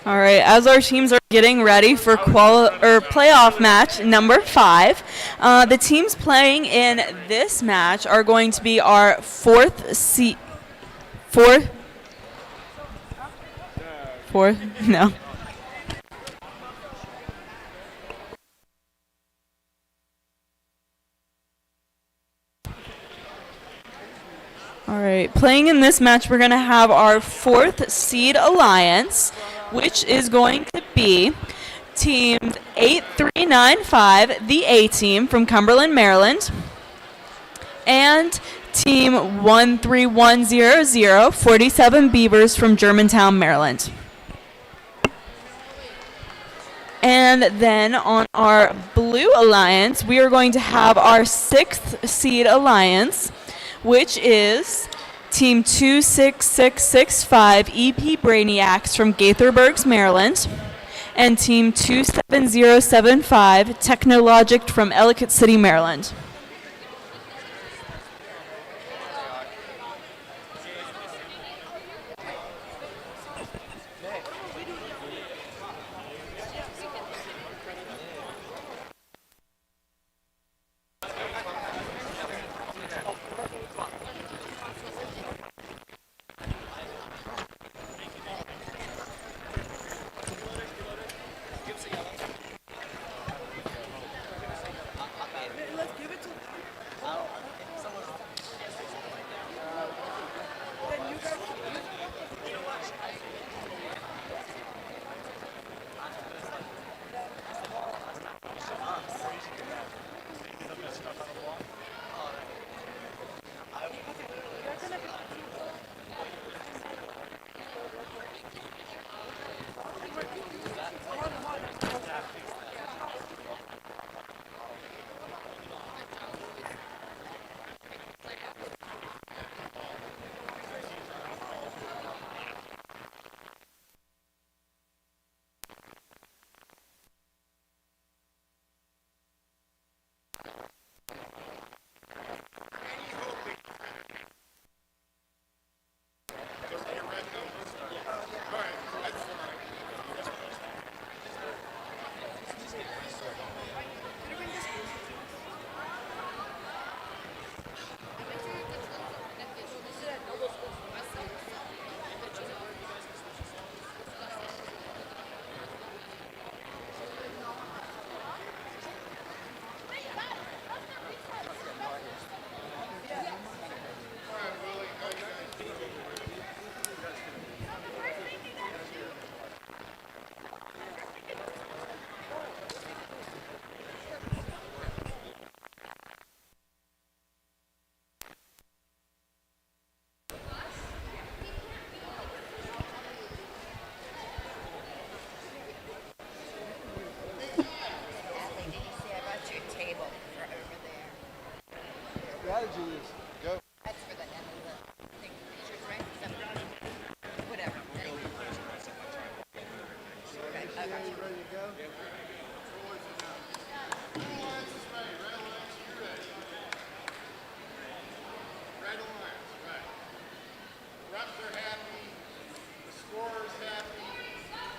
All right, as our teams are getting ready for playoff match number 5, the teams playing in this match are going to be our fourth. No. All right, playing in this match, we're going to have our 4th seed alliance, which is going to be teams 8395, the A team from Cumberland, Maryland, and team 13100, 47 Beavers from Germantown, Maryland. And then on our blue alliance, we are going to have our 6th seed alliance, which is team 26665 EP Brainiacs from Gaithersburg, Maryland, and team 27075 Technologic from Ellicott City, Maryland.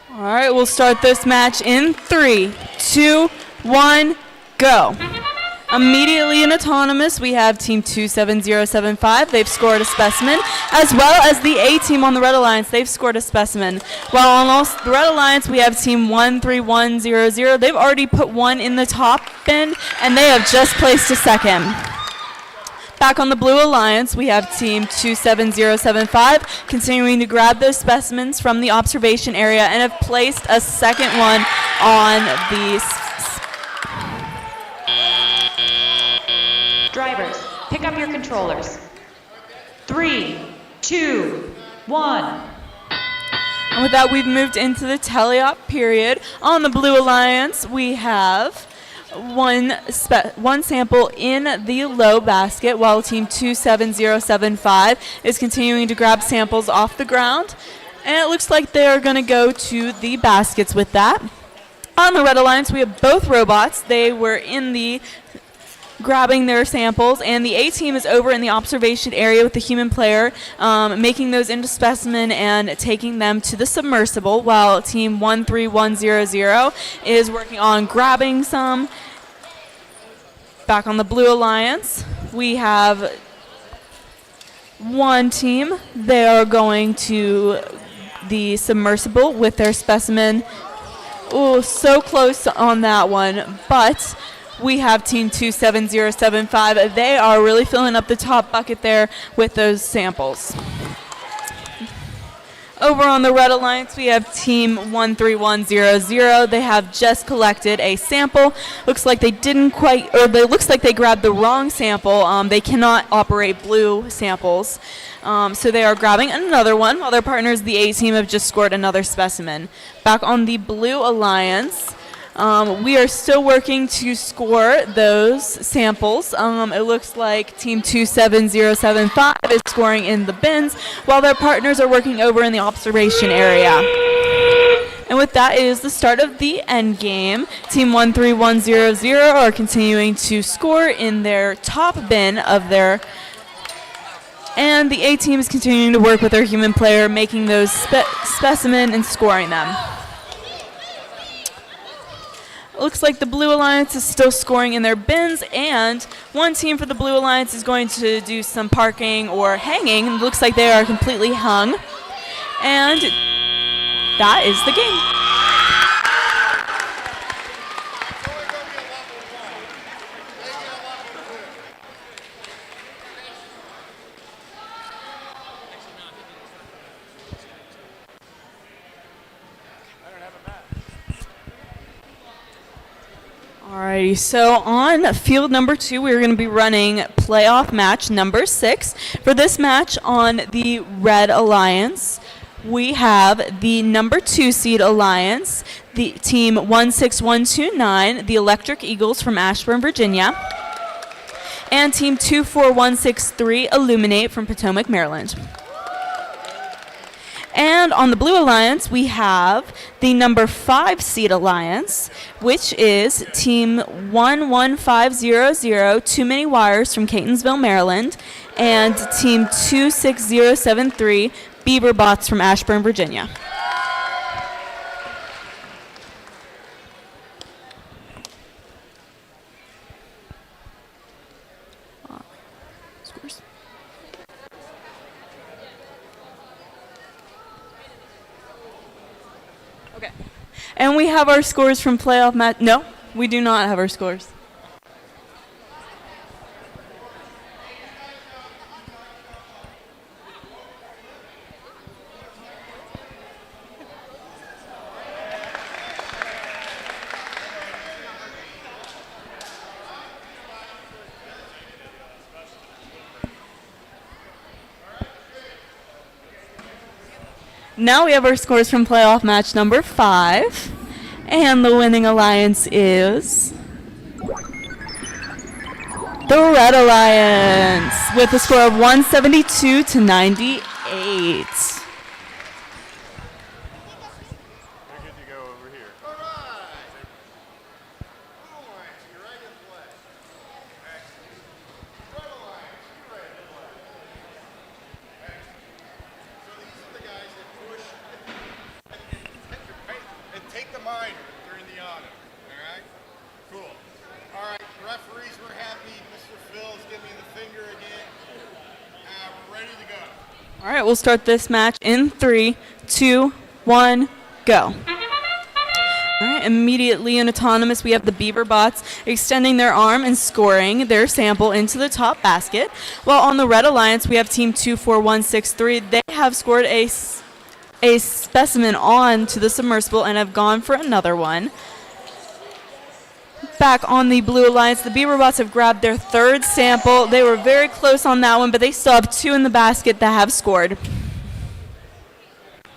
All right, we'll start this match in 3, 2, 1, go. Immediately in autonomous, we have team 27075. They've scored a specimen, as well as the A team on the Red Alliance. They've scored a specimen. While on the Red Alliance, we have team 13100. They've already put one in the top bin, and they have just placed a second. Back on the Blue Alliance, we have team 27075 continuing to grab those specimens from the observation area and have placed a second one on the Drivers, pick up your controllers. 3, 2, 1. And with that, we've moved into the teleop period. On the Blue Alliance, we have one sample in the low basket, while team 27075 is continuing to grab samples off the ground. And it looks like they are going to go to the baskets with that. On the Red Alliance, we have both robots. They were in the grabbing their samples, and the A team is over in the observation area with the human player, making those into specimen and taking them to the submersible, while team 13100 is working on grabbing some. Back on the Blue Alliance, we have one team. They are going to the submersible with their specimen. Oh, so close on that one, but we have team 27075. They are really filling up the top bucket there with those samples. Over on the Red Alliance, we have team 13100. They have just collected a sample. Looks like they didn't quite, or looks like they grabbed the wrong sample. They cannot operate blue samples. So they are grabbing another one, while their partners, the A team, have just scored another specimen. Back on the Blue Alliance, we are still working to score those samples. It looks like team 27075 is scoring in the bins, while their partners are working over in the observation area. And with that is the start of the end game. Team 13100 are continuing to score in their top bin of their, and the A team is continuing to work with their human player, making those specimen and scoring them. Looks like the Blue Alliance is still scoring in their bins, and one team for the Blue Alliance is going to do some parking or hanging. It looks like they are completely hung, and that is the game. Alrighty, so on field number 2, we're going to be running playoff match number 6. For this match on the Red Alliance, we have the number 2 seed Alliance, the team 16129, the Electric Eagles from Ashburn, Virginia, and team 24163, Illuminate from Potomac, Maryland. And on the Blue Alliance, we have the number 5 seed Alliance, which is team 11500, Too Many Wires from Catonsville, Maryland, and team 26073, Beaver Bots from Ashburn, Virginia. Scores. Okay. And we have our scores from playoff match. No, we do not have our scores. Now we have our scores from playoff match number 5. And the winning alliance is the Red Alliance with a score of 172 to 98. All right, we'll start this match in 3, 2, 1, go. All right, immediately and autonomous, we have the Beaver Bots extending their arm and scoring their sample into the top basket. While on the Red Alliance, we have team 24163. They have scored a specimen on to the submersible and have gone for another one. Back on the Blue Alliance, the Beaver Bots have grabbed their 3rd sample. They were very close on that one, but they still have 2 in the basket that have scored.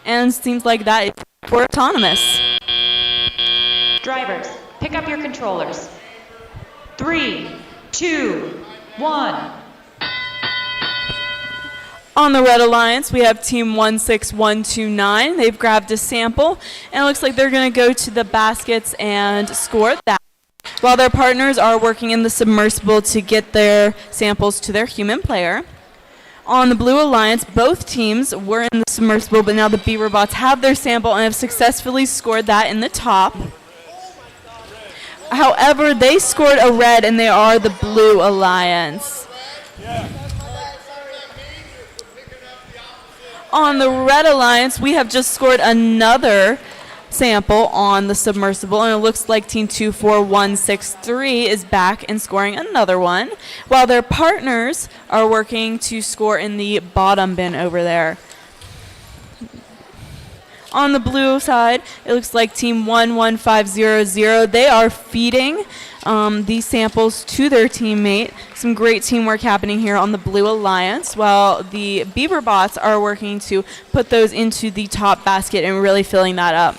And it seems like that is for autonomous. Drivers, pick up your controllers. 3, 2, 1. On the Red Alliance, we have team 16129. They've grabbed a sample, and it looks like they're going to go to the baskets and score that. while their partners are working in the submersible to get their samples to their human player. On the Blue Alliance, both teams were in the submersible, but now the Beaver Bots have their sample and have successfully scored that in the top. However, they scored a red, and they are the Blue Alliance. On the Red Alliance, we have just scored another sample on the submersible, and it looks like Team 24163 is back and scoring another one, while their partners are working to score in the bottom bin over there. On the blue side, it looks like Team 11500, they are feeding these samples to their teammate. Some great teamwork happening here on the Blue Alliance, while the Beaver Bots are working to put those into the top basket and really filling that up.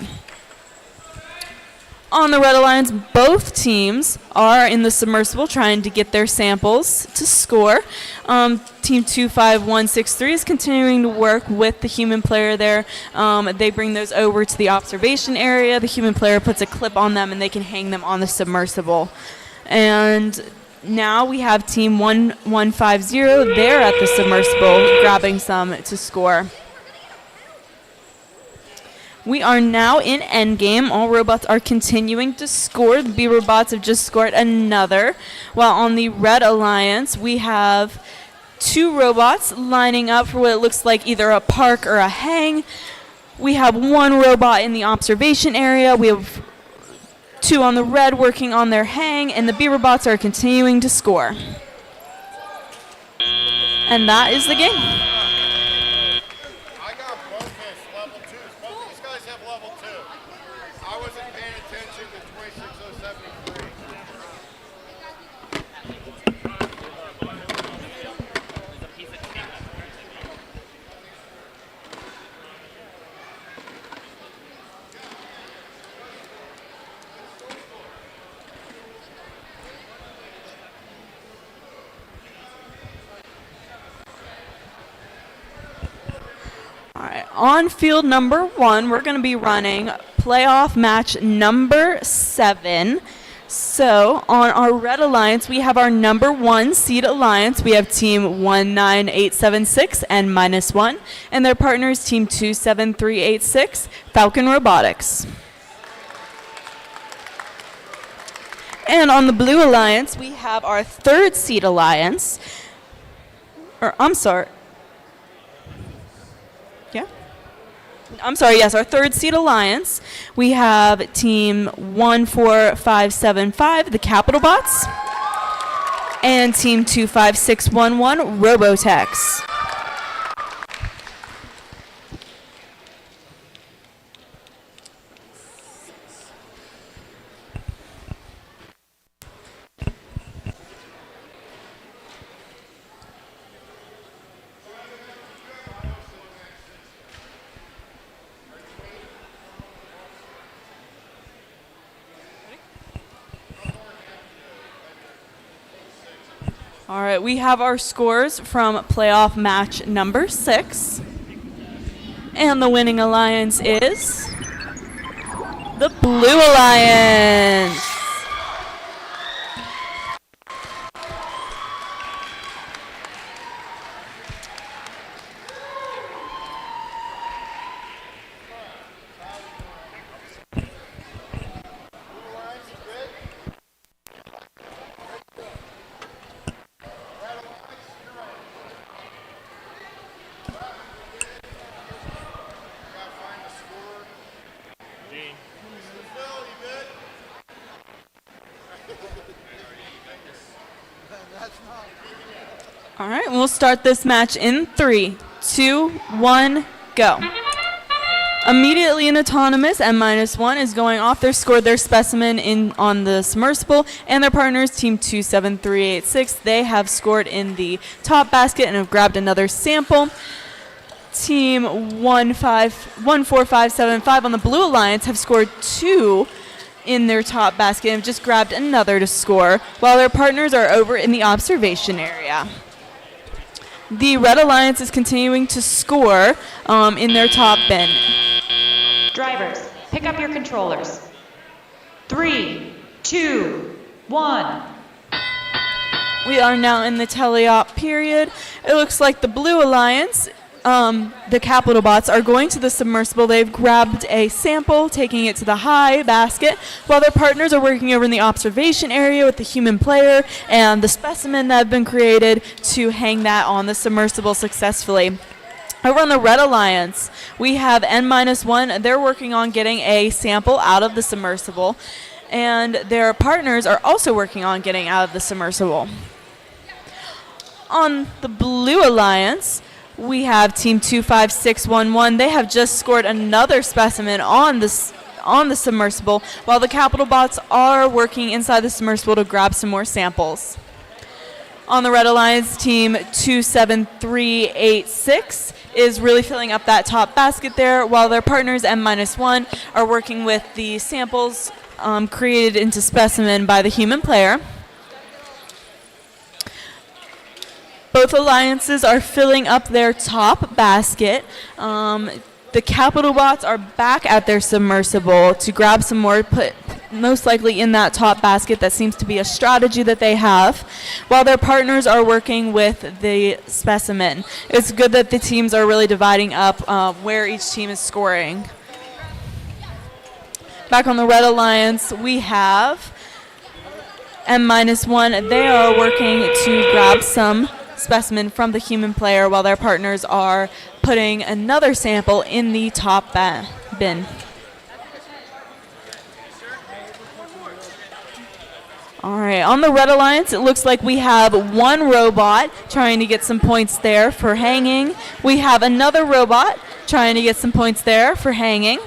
On the Red Alliance, both teams are in the submersible trying to get their samples to score. Team 25163 is continuing to work with the human player there. They bring those over to the observation area. The human player puts a clip on them, and they can hang them on the submersible. And now we have Team 1150 there at the submersible, grabbing some to score. We are now in endgame. All robots are continuing to score. The Beaver Bots have just scored another. While on the Red Alliance, we have 2 robots lining up for what it looks like either a park or a hang. We have 1 robot in the observation area. We have 2 on the red working on their hang, and the Beaver Bots are continuing to score. And that is the game. All right, on field number 1, we're going to be running playoff match number 7. So on our Red Alliance, we have our number 1 seed alliance. We have Team 19876 and -1, and their partners Team 27386, Falcon Robotics. And on the Blue Alliance, we have our 3rd seed alliance. Our 3rd seed alliance. We have Team 14575, the Capital Bots, and Team 25611, Robotex. All right, we have our scores from playoff match number 6. And the winning alliance is the Blue Alliance. All right, we'll start this match in 3, 2, 1, go. Immediately in autonomous, M-1 is going off. They scored their specimen in on the submersible, and their partners, Team 27386, they have scored in the top basket and have grabbed another sample. Team 14575 on the Blue Alliance have scored 2 in their top basket and have just grabbed another to score, while their partners are over in the observation area. The Red Alliance is continuing to score in their top bin. Drivers, pick up your controllers. 3, 2, 1. We are now in the teleop period. It looks like the Blue Alliance, the Capital Bots, are going to the submersible. They've grabbed a sample, taking it to the high basket, while their partners are working over in the observation area with the human player and the specimen that have been created to hang that on the submersible successfully. Over on the Red Alliance, we have N-1. They're working on getting a sample out of the submersible, and their partners are also working on getting out of the submersible. On the Blue Alliance, we have Team 25611. They have just scored another specimen on the submersible, while the Capital Bots are working inside the submersible to grab some more samples. On the Red Alliance, Team 27386 is really filling up that top basket there, while their partners N-1 are working with the samples created into specimen by the human player. Both alliances are filling up their top basket. The Capital Bots are back at their submersible to grab some more, put most likely in that top basket. That seems to be a strategy that they have, while their partners are working with the specimen. It's good that the teams are really dividing up where each team is scoring. Back on the Red Alliance, we have M-1. They are working to grab some specimen from the human player, while their partners are putting another sample in the top bin. All right, on the Red Alliance, it looks like we have one robot trying to get some points there for hanging. We have another robot trying to get some points there for hanging.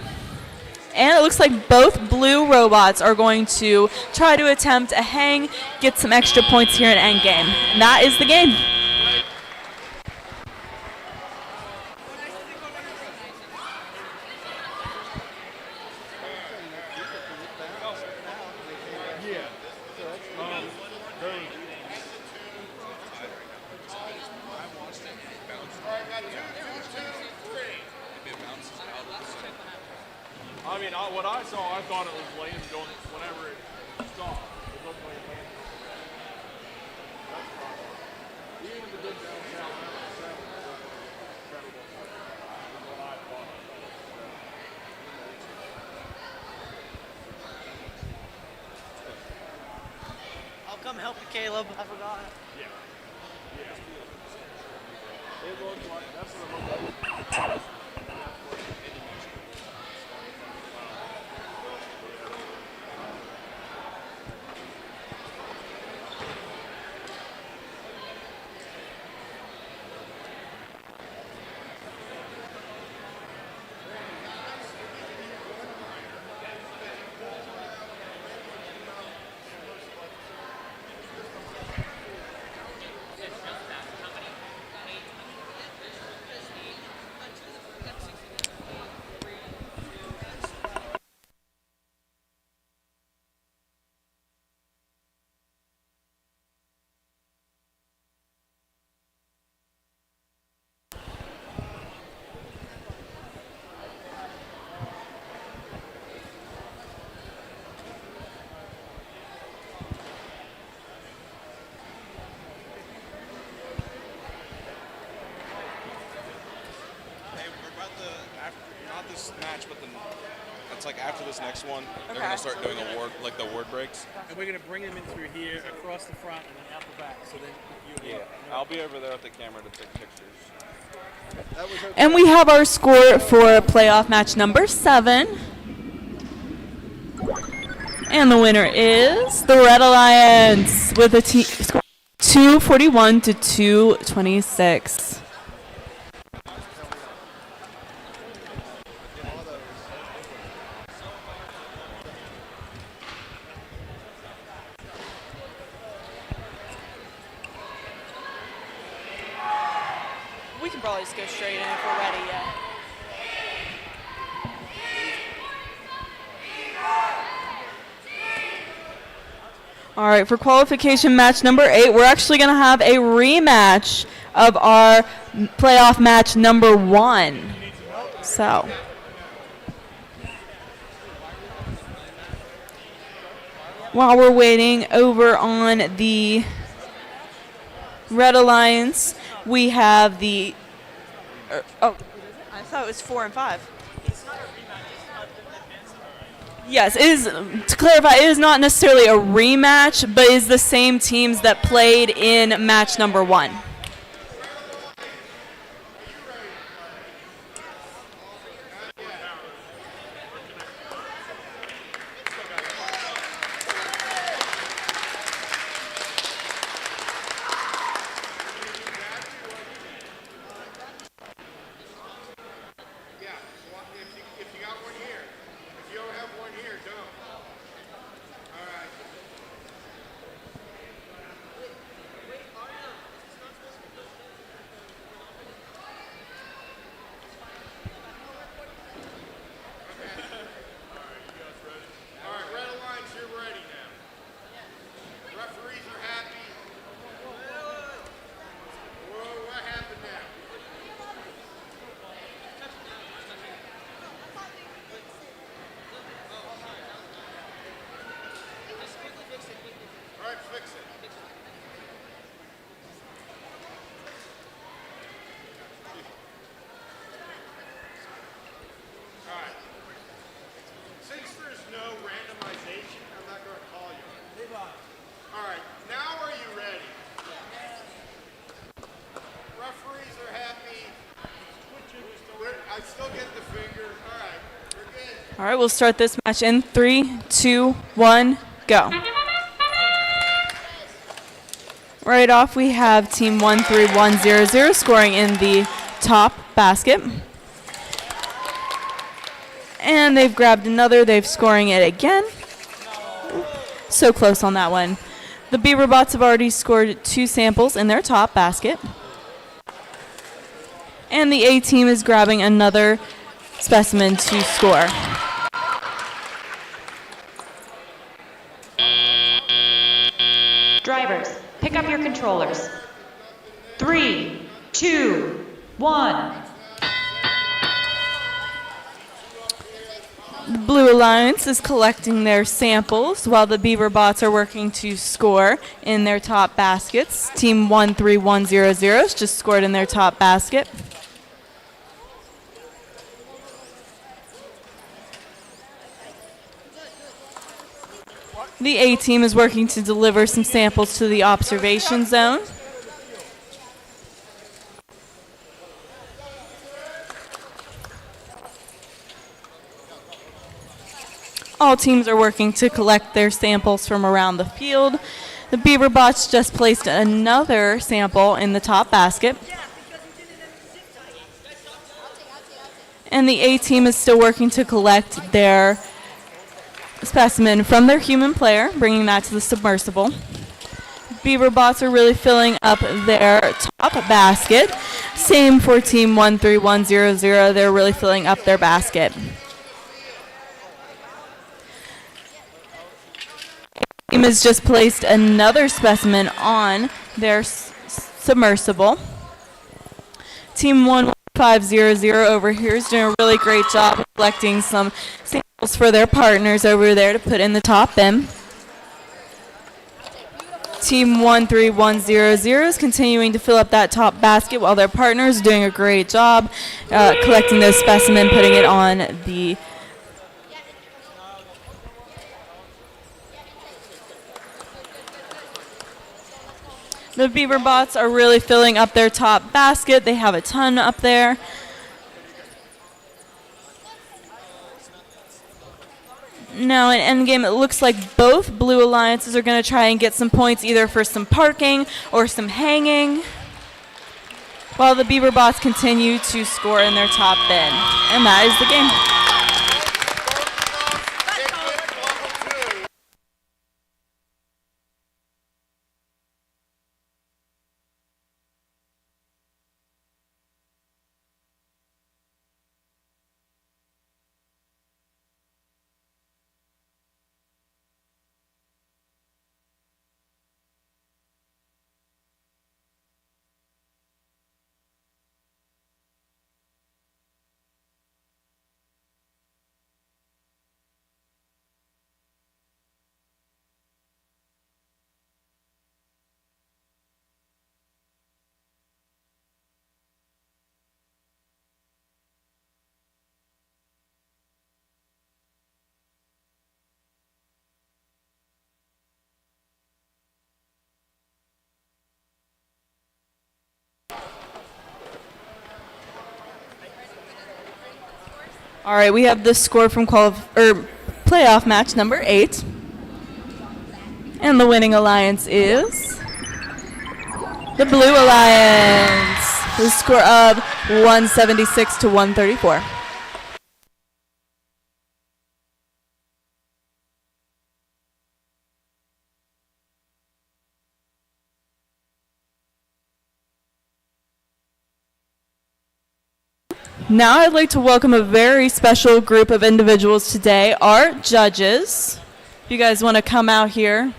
And it looks like both blue robots are going to try to attempt a hang, get some extra points here in endgame. And that is the game. I mean, what I saw, I thought it was Lane going whenever it stopped. It looked like it landed. That's fine. Even the big downtown incredible. Is what I thought. I'll come help you, Caleb. I forgot. Yeah. Yeah. It looked like, that's what it looked like. Match, but then it's like after this next one, they're gonna start doing award breaks. And we're gonna bring them in through here, across the front, and then out the back. So then I'll be over there with the camera to take pictures. And we have our score for playoff match number 7. And the winner is the Red Alliance with a score 241 to 226. We can probably just go straight in if we're ready yet. All right, for qualification match number 8, we're actually going to have a rematch of our playoff match number 1. So. While we're waiting, over on the Red Alliance, we have the. Oh, I thought it was 4 and 5. Yes, it is. To clarify, it is not necessarily a rematch, but is the same teams that played in match number 1. If you got one here. If you don't have one here, don't. All right. All right, Red Alliance, you're ready now. Referees are happy. Whoa, what happened now? All right, fix it. All right. Since there's no randomization, I'm not going to call you. All right, now are you ready? Referees are happy. I still get the finger. All right, we're good. All right, we'll start this match in 3, 2, 1, go. Right off, we have team 13100 scoring in the top basket. And they've grabbed another. They've scoring it again. So close on that one. The Beaver Bots have already scored 2 samples in their top basket. And the A team is grabbing another specimen to score. Drivers, pick up your controllers. 3, 2, 1. The Blue Alliance is collecting their samples while the Beaver Bots are working to score in their top baskets. Team 13100 has just scored in their top basket. The A team is working to deliver some samples to the observation zone. All teams are working to collect their samples from around the field. The Beaver Bots just placed another sample in the top basket. And the A team is still working to collect their specimen from their human player, bringing that to the submersible. Beaver Bots are really filling up their top basket. Same for team 13100. They're really filling up their basket. Team has just placed another specimen on their submersible. Team 11500 over here is doing a really great job of collecting some samples for their partners over there to put in the top bin. Team 13100 is continuing to fill up that top basket while their partners are doing a great job collecting those specimens, putting it on the The Beaver Bots are really filling up their top basket. They have a ton up there. Now in endgame, it looks like both Blue Alliances are going to try and get some points either for some parking or some hanging, while the Beaver Bots continue to score in their top bin. And that is the game. All right, we have the score from playoff match number 8. And the winning alliance is the Blue Alliance, with a score of 176 to 134. Now I'd like to welcome a very special group of individuals today, our judges. If you guys want to come out here.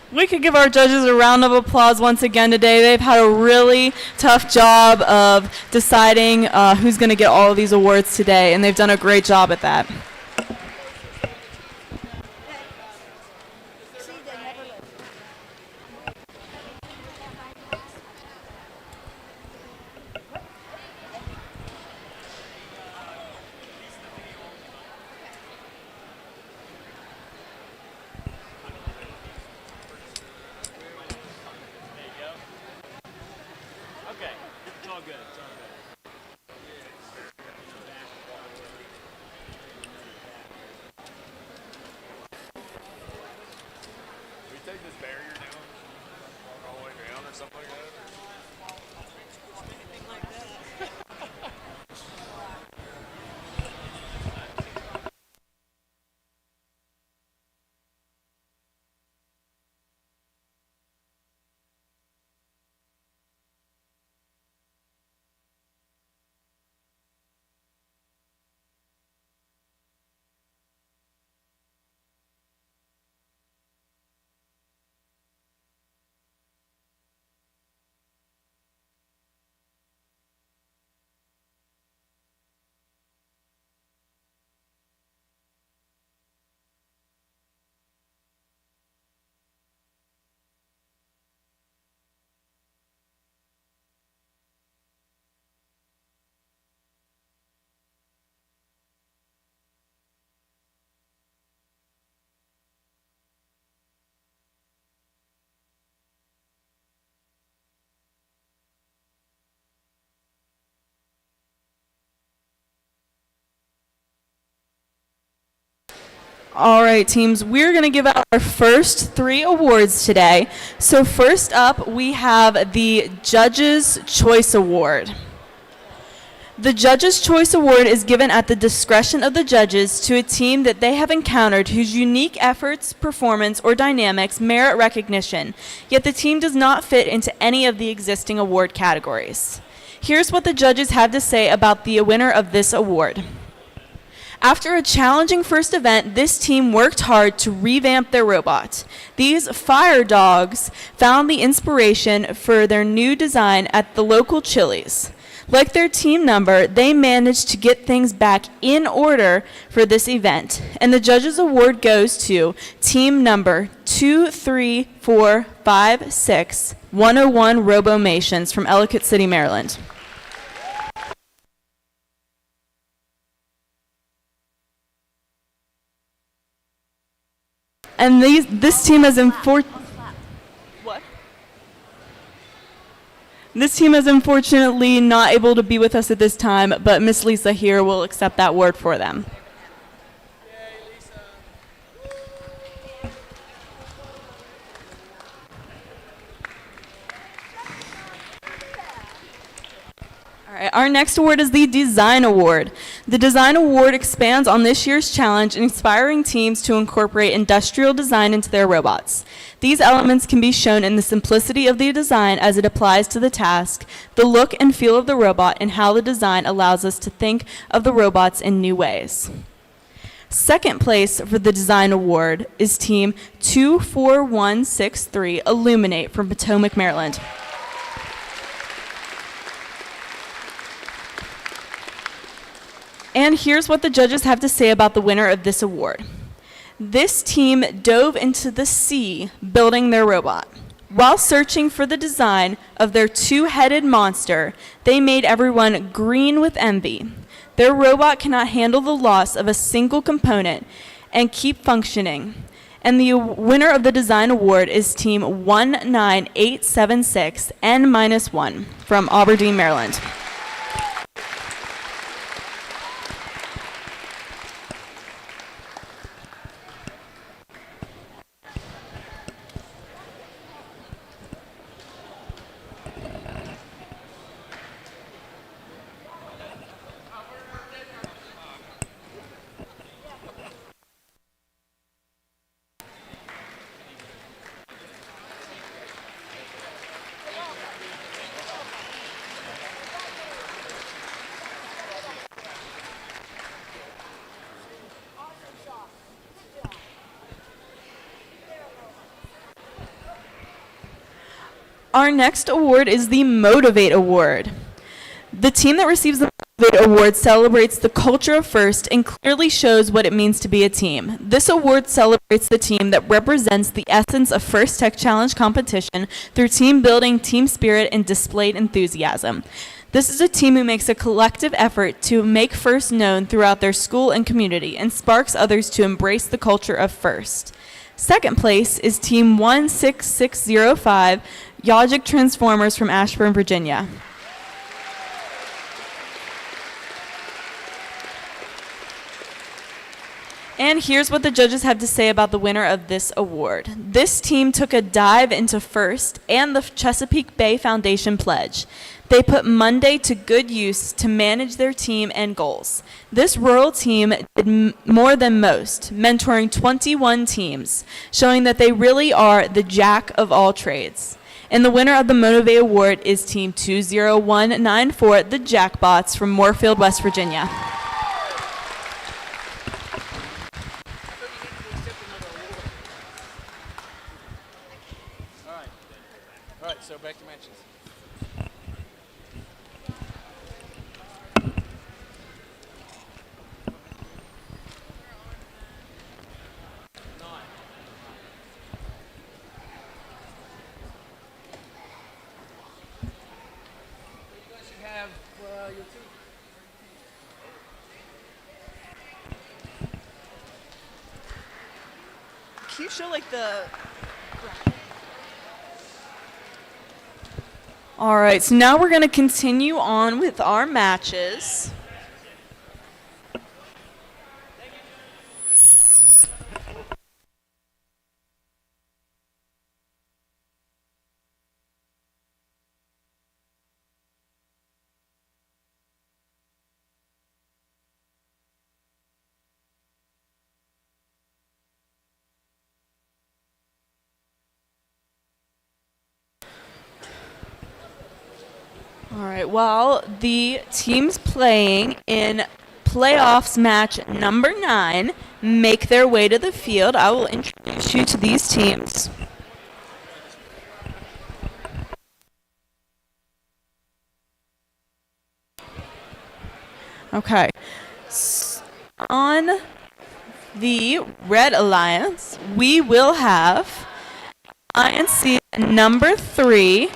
We could give our judges a round of applause once again today. They've had a really tough job of deciding who's going to get all of these awards today, and they've done a great job at that. All right, teams, we're going to give out our first 3 awards today. So first up, we have the Judges' Choice Award. The Judges' Choice Award is given at the discretion of the judges to a team that they have encountered whose unique efforts, performance, or dynamics merit recognition, yet the team does not fit into any of the existing award categories. Here's what the judges have to say about the winner of this award. After a challenging first event, this team worked hard to revamp their robot. These fire dogs found the inspiration for their new design at the local Chili's. Like their team number, they managed to get things back in order for this event. And the judges' award goes to team number 23456 101 Robomations from Ellicott City, Maryland. And this team is unfortunately not able to be with us at this time, but Miss Lisa here will accept that word for them. Our next award is the Design Award. The Design Award expands on this year's challenge, inspiring teams to incorporate industrial design into their robots. These elements can be shown in the simplicity of the design as it applies to the task, the look and feel of the robot, and how the design allows us to think of the robots in new ways. Second place for the Design Award is Team 24163 Illuminate from Potomac, Maryland. And here's what the judges have to say about the winner of this award. This team dove into the sea building their robot. While searching for the design of their two-headed monster, they made everyone green with envy. Their robot cannot handle the loss of a single component and keep functioning. And the winner of the design award is team 19876 N-1 from Aberdeen, Maryland. Our next award is the Motivate Award. The team that receives the Motivate Award celebrates the culture of FIRST and clearly shows what it means to be a team. This award celebrates the team that represents the essence of FIRST Tech Challenge competition through team building, team spirit, and displayed enthusiasm. This is a team who makes a collective effort to make FIRST known throughout their school and community and sparks others to embrace the culture of FIRST. Second place is Team 16605, Yogic Transformers from Ashburn, Virginia. And here's what the judges have to say about the winner of this award. This team took a dive into FIRST and the Chesapeake Bay Foundation pledge. They put Monday to good use to manage their team and goals. This rural team did more than most, mentoring 21 teams, showing that they really are the jack of all trades. And the winner of the Motivate Award is Team 20194, the Jackbots from Moorfield, West Virginia. All right, so back to matches. Can you show like the... All right, so now we're going to continue on with our matches. All right, well, the teams playing in playoffs match number 9 make their way to the field. I will introduce you to these teams. Okay. On the Red Alliance, we will have Alliance seed number 3,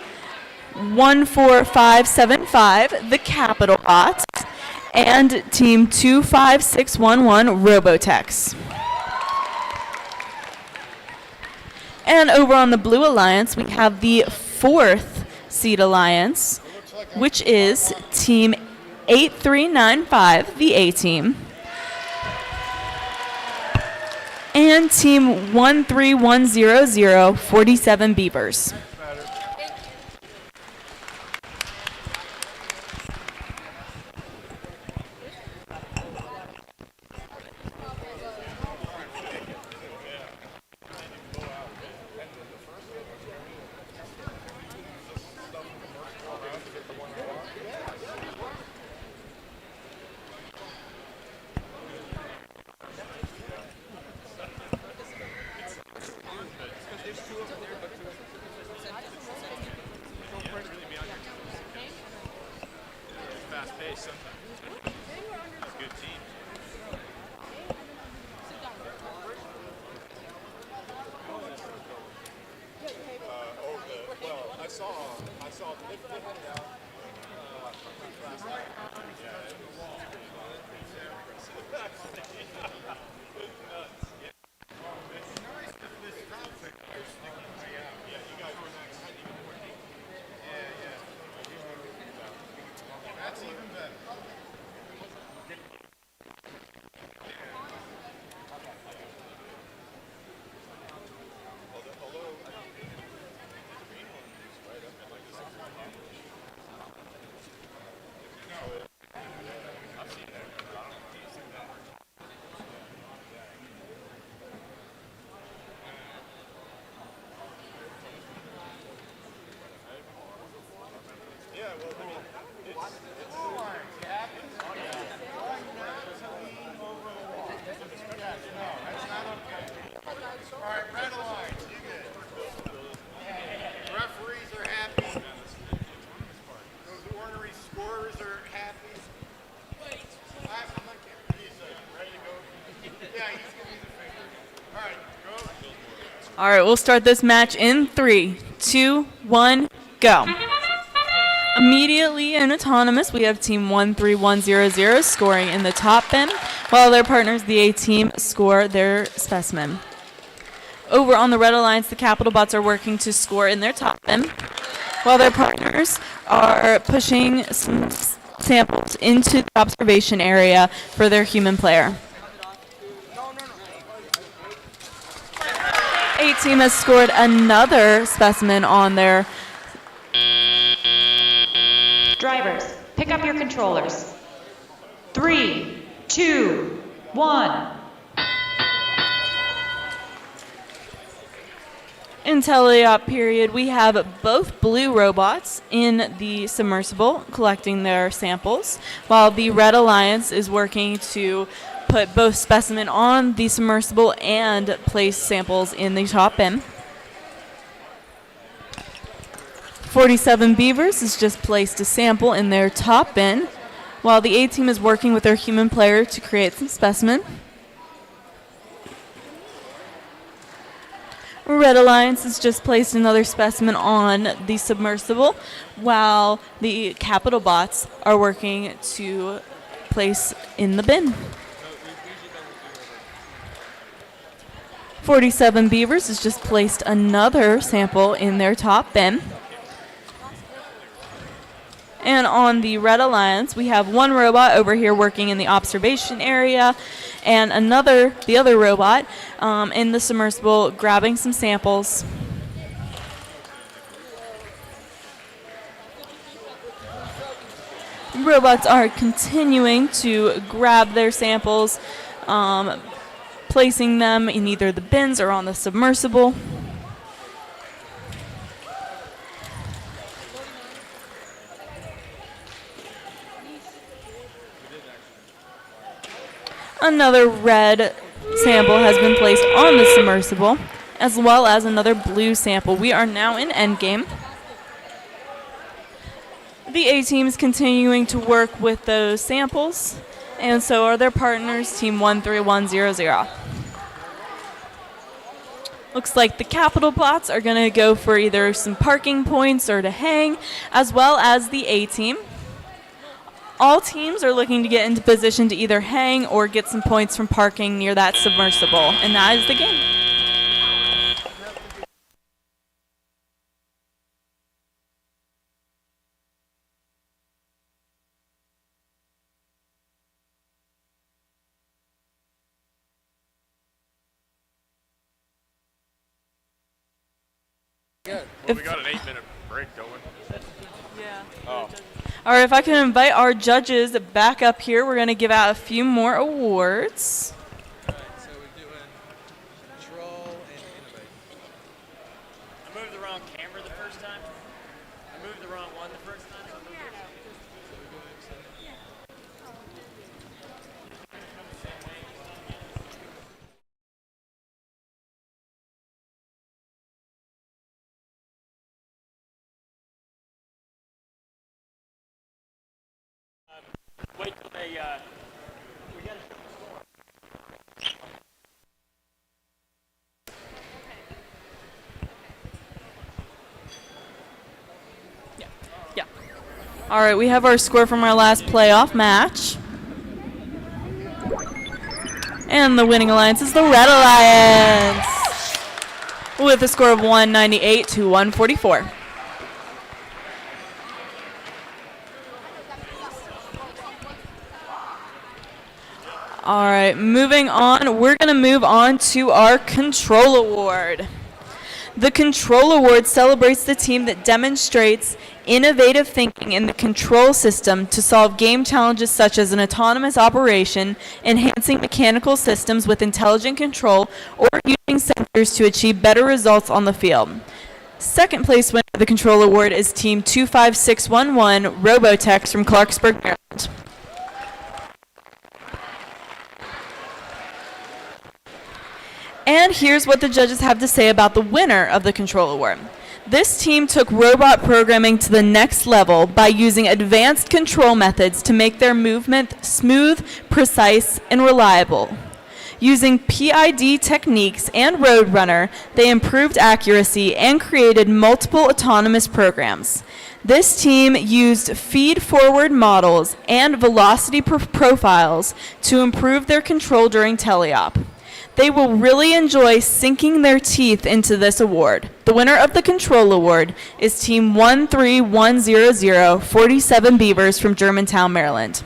14575, the Capital Bots, and Team 25611, Robotex. And over on the Blue Alliance, we have the 4th seed alliance, which is Team 8395, the A-Team, and Team 13100, 47 Beavers. Those ornery scorers are happy. Ready to go? Yeah, he's giving me the finger. All right, go. All right, we'll start this match in 3, 2, 1, go. Immediately and autonomous, we have team 13100 scoring in the top bin, while their partners, the A team, score their specimen. Over on the red alliance, the capital bots are working to score in their top bin, while their partners are pushing some samples into the observation area for their human player. A team has scored another specimen on their Drivers, pick up your controllers. 3, 2, 1. In teleop period, we have both blue robots in the submersible collecting their samples, while the red alliance is working to put both specimen on the submersible and place samples in the top bin. 47 Beavers has just placed a sample in their top bin, while the A team is working with their human player to create some specimen. Red Alliance has just placed another specimen on the submersible, while the capital bots are working to place in the bin. 47 Beavers has just placed another sample in their top bin. And on the Red Alliance, we have one robot over here working in the observation area, and the other robot in the submersible grabbing some samples. Robots are continuing to grab their samples, placing them in either the bins or on the submersible. Another red sample has been placed on the submersible, as well as another blue sample. We are now in endgame. The A team is continuing to work with those samples, and so are their partners, team 13100. Looks like the capital bots are going to go for either some parking points or to hang, as well as the A team. All teams are looking to get into position to either hang or get some points from parking near that submersible, and that is the game. Well, we got an 8-minute break going. Yeah. Oh. All right, if I can invite our judges back up here, we're going to give out a few more awards. So we're doing control and innovate. I moved the wrong camera the first time. I moved the wrong one the first time. Wait till they, we gotta show the score. Yeah. All right, we have our score from our last playoff match. And the winning alliance is the Red Alliance, with a score of 198 to 144. All right, moving on, we're going to move on to our Control Award. The Control Award celebrates the team that demonstrates innovative thinking in the control system to solve game challenges such as an autonomous operation, enhancing mechanical systems with intelligent control, or using sensors to achieve better results on the field. Second place winner of the Control Award is Team 25611 Robotex from Clarksburg, Maryland. And here's what the judges have to say about the winner of the Control Award. This team took robot programming to the next level by using advanced control methods to make their movement smooth, precise, and reliable. Using PID techniques and Roadrunner, they improved accuracy and created multiple autonomous programs. This team used feed-forward models and velocity profiles to improve their control during teleop. They will really enjoy sinking their teeth into this award. The winner of the Control Award is Team 13100 47 Beavers from Germantown, Maryland.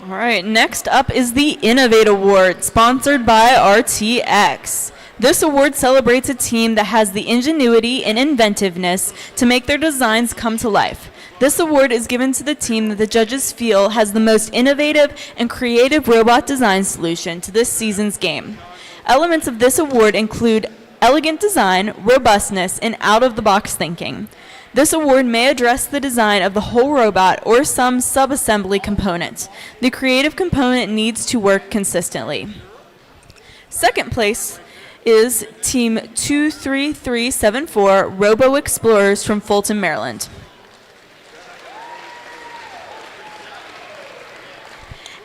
All right, next up is the Innovate Award, sponsored by RTX. This award celebrates a team that has the ingenuity and inventiveness to make their designs come to life. This award is given to the team that the judges feel has the most innovative and creative robot design solution to this season's game. Elements of this award include elegant design, robustness, and out-of-the-box thinking. This award may address the design of the whole robot or some sub-assembly component. The creative component needs to work consistently. Second place is Team 23374 Robo Explorers from Fulton, Maryland.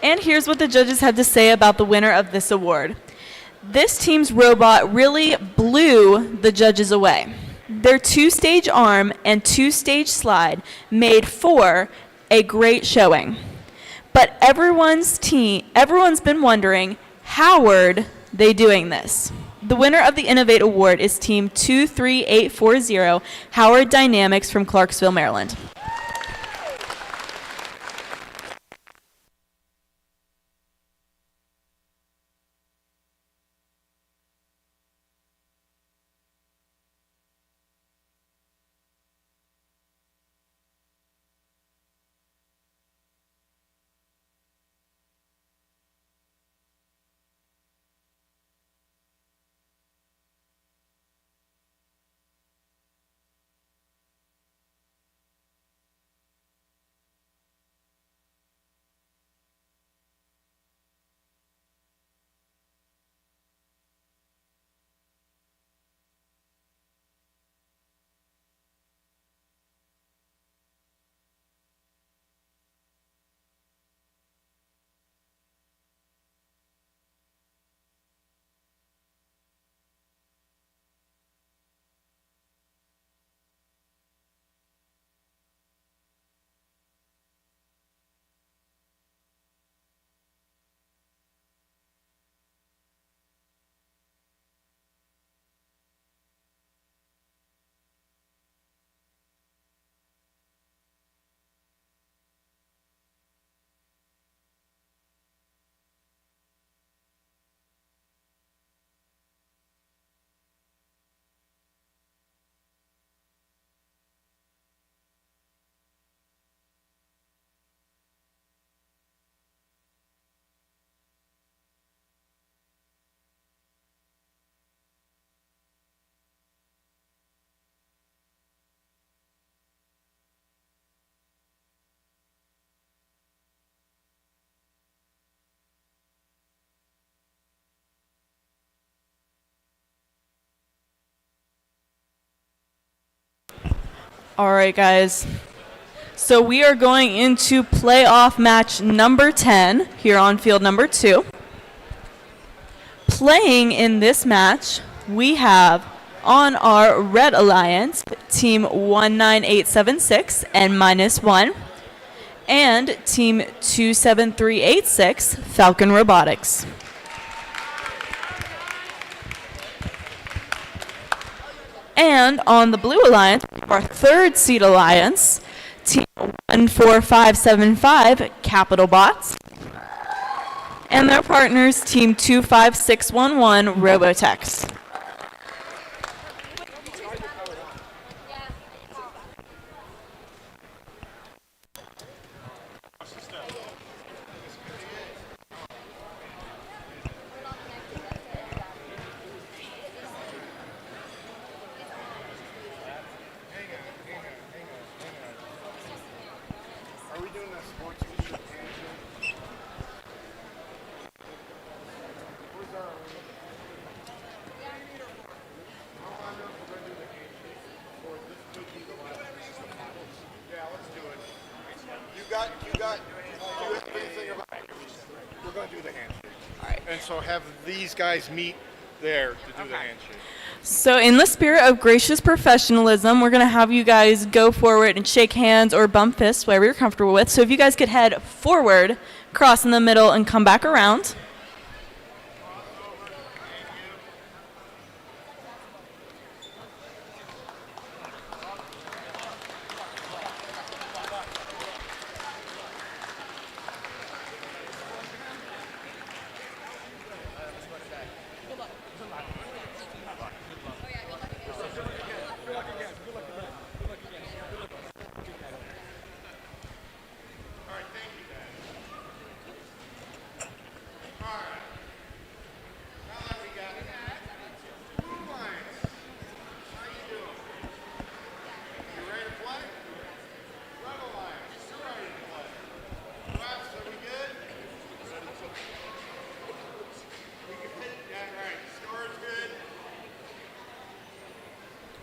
And here's what the judges have to say about the winner of this award. This team's robot really blew the judges away. Their two-stage arm and two-stage slide made for a great showing. But everyone's been wondering, how are they doing this? The winner of the Innovate Award is Team 23840 Howard Dynamics from Clarksville, Maryland. All right, guys. So we are going into playoff match number 10 here on field number 2. Playing in this match, we have on our Red Alliance, Team 19876 and -1, and Team 27386, Falcon Robotics. And on the Blue Alliance, our third seed alliance, Team 14575, Capital Bots. And their partners, Team 25611, Robotex. Are we doing the sports leadership handshake? Where's our How long enough we're going to do the handshake? Or this could be the last. Yeah, let's do it. You have anything about we're going to do the handshake. All right. And so have these guys meet there to do the handshake. So in the spirit of gracious professionalism, we're going to have you guys go forward and shake hands or bump fists, whatever you're comfortable with. So if you guys could head forward, cross in the middle, and come back around.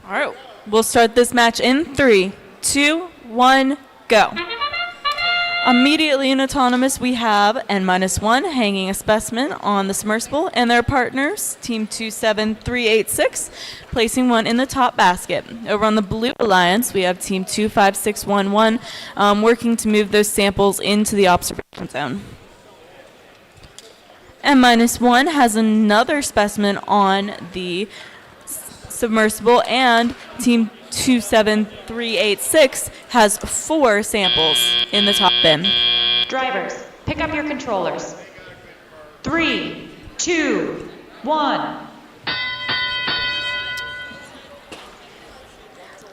All right, we'll start this match in 3, 2, 1, go. Immediately in autonomous, we have N-1 hanging a specimen on the submersible, and their partners, Team 27386, placing one in the top basket. Over on the Blue Alliance, we have Team 25611 working to move those samples into the observation zone. N-1 has another specimen on the submersible, and Team 27386 has 4 samples in the top bin. Drivers, pick up your controllers. 3, 2, 1.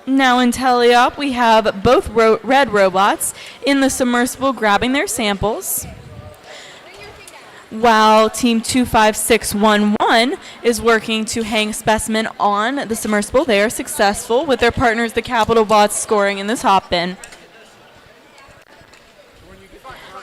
Now in teleop, we have both red robots in the submersible grabbing their samples, while Team 25611 is working to hang a specimen on the submersible. They are successful, with their partners, the Capital Bots, scoring in the top bin.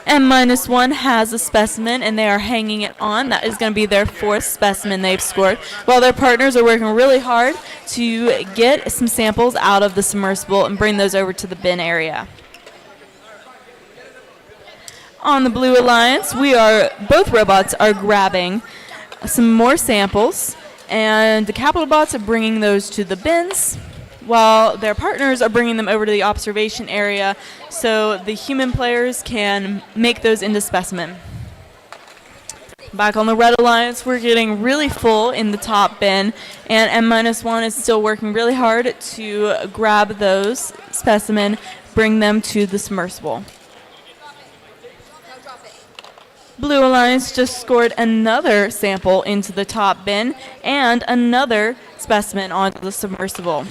N-1 has a specimen, and they are hanging it on. That is going to be their 4th specimen they've scored, while their partners are working really hard to get some samples out of the submersible and bring those over to the bin area. On the Blue Alliance, both robots are grabbing some more samples, and the Capital Bots are bringing those to the bins, while their partners are bringing them over to the observation area so the human players can make those into specimen. Back on the Red Alliance, we're getting really full in the top bin, and N-1 is still working really hard to grab those specimen, bring them to the submersible. Blue Alliance just scored another sample into the top bin and another specimen onto the submersible.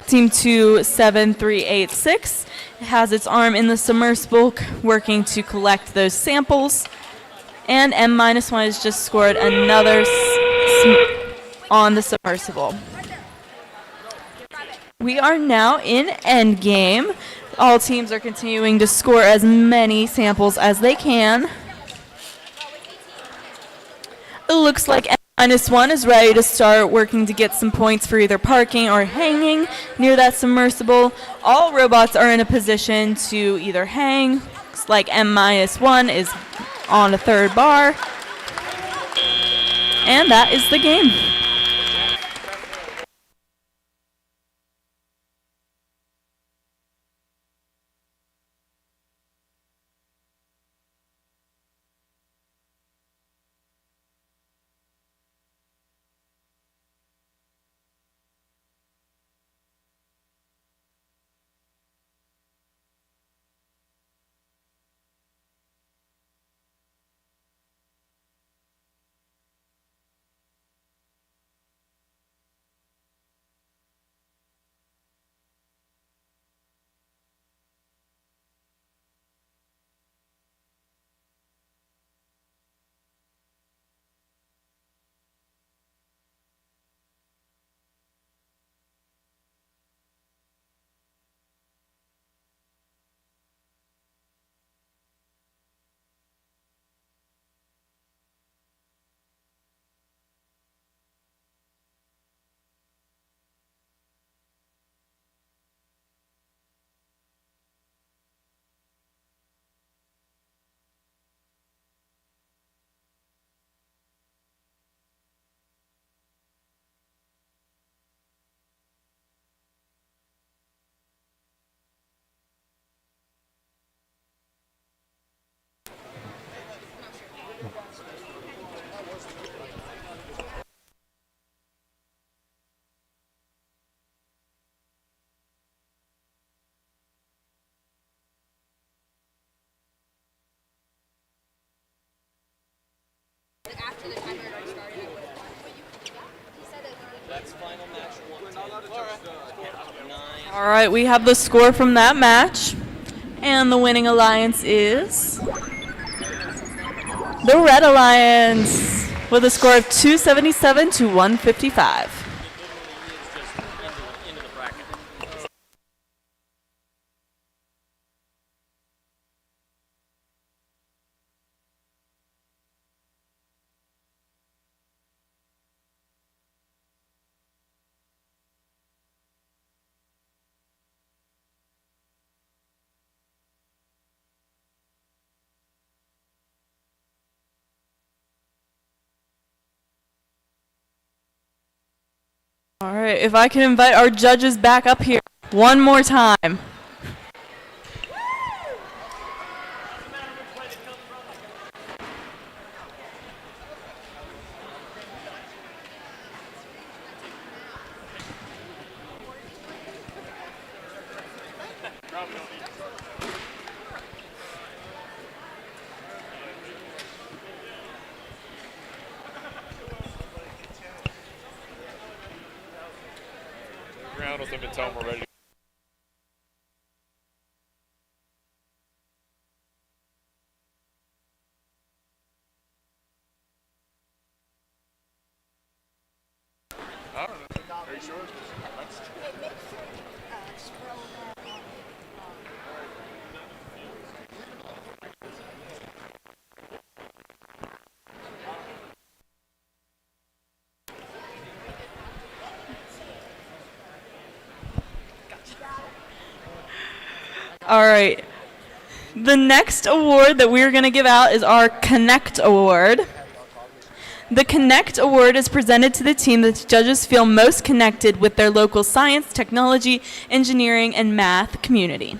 Team 27386 has its arm in the submersible working to collect those samples, and N-1 has just scored another on the submersible. We are now in endgame. All teams are continuing to score as many samples as they can. It looks like N-1 is ready to start working to get some points for either parking or hanging near that submersible. All robots are in a position to either hang. Looks like N-1 is on a 3rd bar. And that is the game. All right, we have the score from that match. And the winning alliance is the Red Alliance with a score of 277 to 155. All right, if I can invite our judges back up here one more time. Ground with them and tell them we're ready. I don't know. Are you sure? All right. The next award that we're going to give out is our Connect Award. The Connect Award is presented to the team that the judges feel most connected with their local science, technology, engineering, and math community.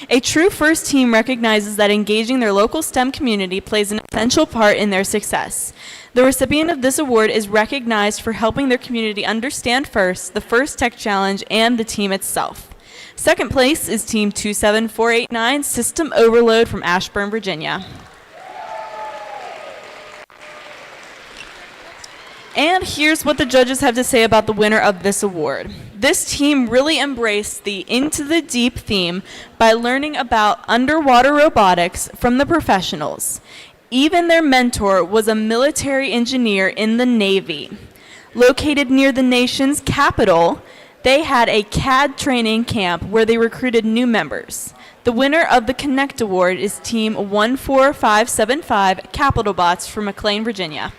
A true FIRST team recognizes that engaging their local STEM community plays an essential part in their success. The recipient of this award is recognized for helping their community understand FIRST, the FIRST Tech Challenge, and the team itself. Second place is Team 27489, System Overload from Ashburn, Virginia. And here's what the judges have to say about the winner of this award. This team really embraced the Into the Deep theme by learning about underwater robotics from the professionals. Even their mentor was a military engineer in the Navy. Located near the nation's capital, they had a CAD training camp where they recruited new members. The winner of the Connect Award is Team 14575 Capital Bots from McLean, Virginia.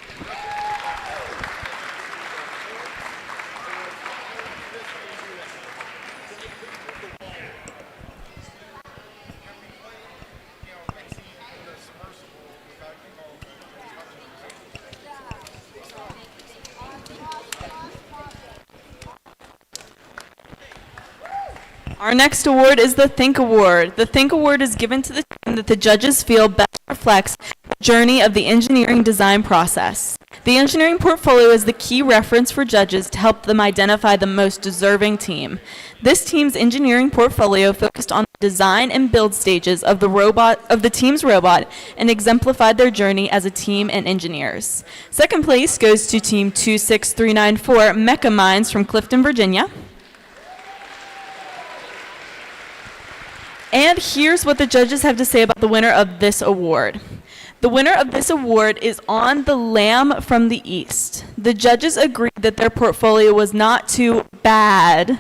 Our next award is the Think Award. The Think Award is given to the team that the judges feel best reflects the journey of the engineering design process. The engineering portfolio is the key reference for judges to help them identify the most deserving team. This team's engineering portfolio focused on the design and build stages of the team's robot and exemplified their journey as a team and engineers. Second place goes to Team 26394 Mecha Minds from Clifton, Virginia. And here's what the judges have to say about the winner of this award. The winner of this award is On the Lamb from the East. The judges agreed that their portfolio was not too bad.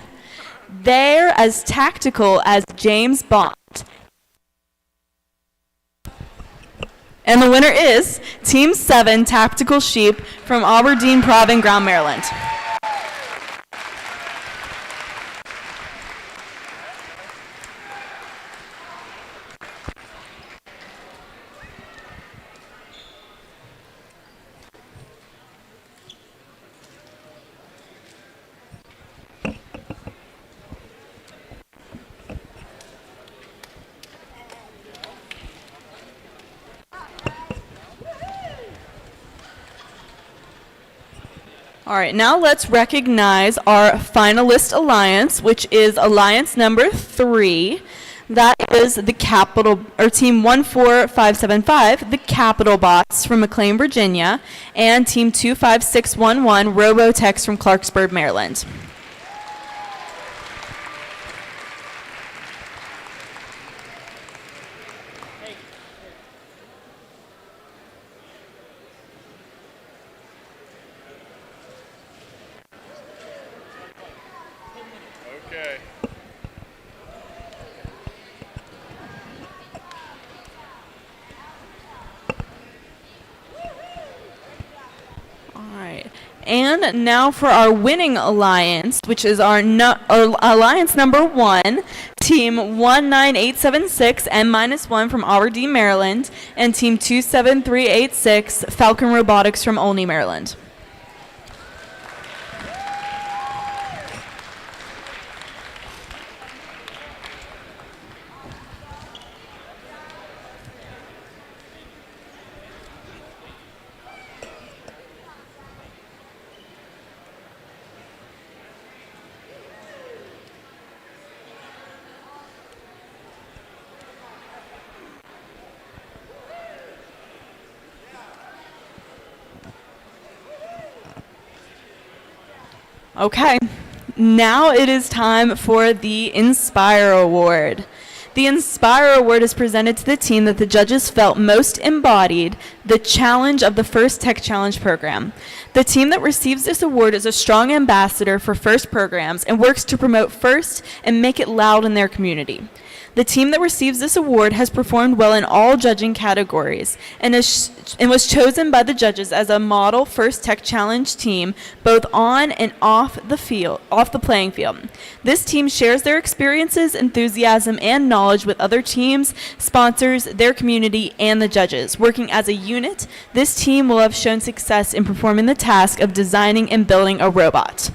They're as tactical as James Bond. And the winner is Team 7 Tactical Sheep from Aberdeen Proving Ground, Maryland. All right, now let's recognize our finalist alliance, which is alliance number 3, That is the Team 14575, the Capital Bots from McLean, Virginia, and Team 25611, Robotex from Clarksburg, Maryland. Okay. All right. And now for our winning alliance, which is our alliance number 1, Team 19876, N-1 from Aberdeen, Maryland, and Team 27386, Falcon Robotics from Olney, Maryland. Okay, now it is time for the Inspire Award. The Inspire Award is presented to the team that the judges felt most embodied the challenge of the FIRST Tech Challenge program. The team that receives this award is a strong ambassador for FIRST programs and works to promote FIRST and make it loud in their community. The team that receives this award has performed well in all judging categories and was chosen by the judges as a model FIRST Tech Challenge team both on and off the playing field. This team shares their experiences, enthusiasm, and knowledge with other teams, sponsors, their community, and the judges. Working as a unit, this team will have shown success in performing the task of designing and building a robot.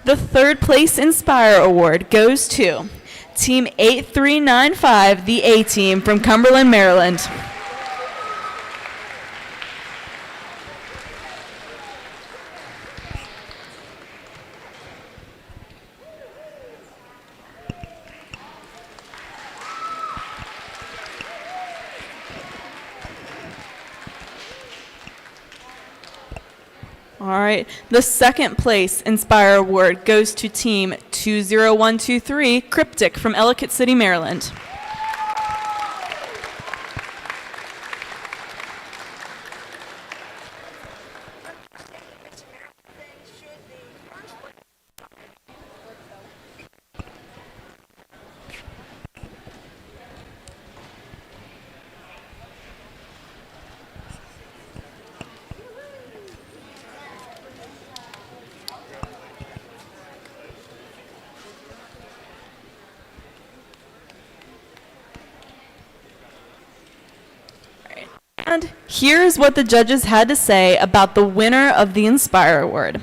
The third place Inspire Award goes to Team 8395, the A-Team from Cumberland, Maryland. All right, the second place Inspire Award goes to Team 20123, Cryptic from Ellicott City, Maryland. And here's what the judges had to say about the winner of the Inspire Award.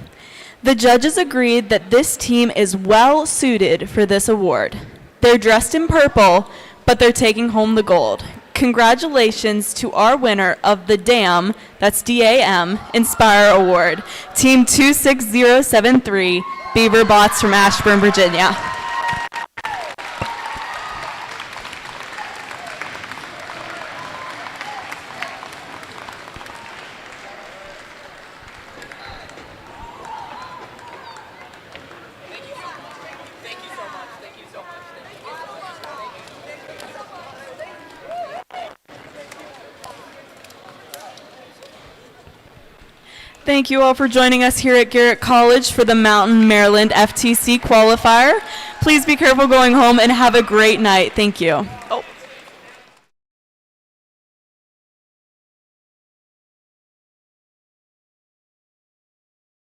The judges agreed that this team is well suited for this award. They're dressed in purple, but they're taking home the gold. Congratulations to our winner of the DAM, that's D-A-M, Inspire Award, Team 26073, Beaver Bots from Ashburn, Virginia. Thank you all for joining us here at Garrett College for the Mountain Maryland FTC Qualifier. Please be careful going home and have a great night. Thank you.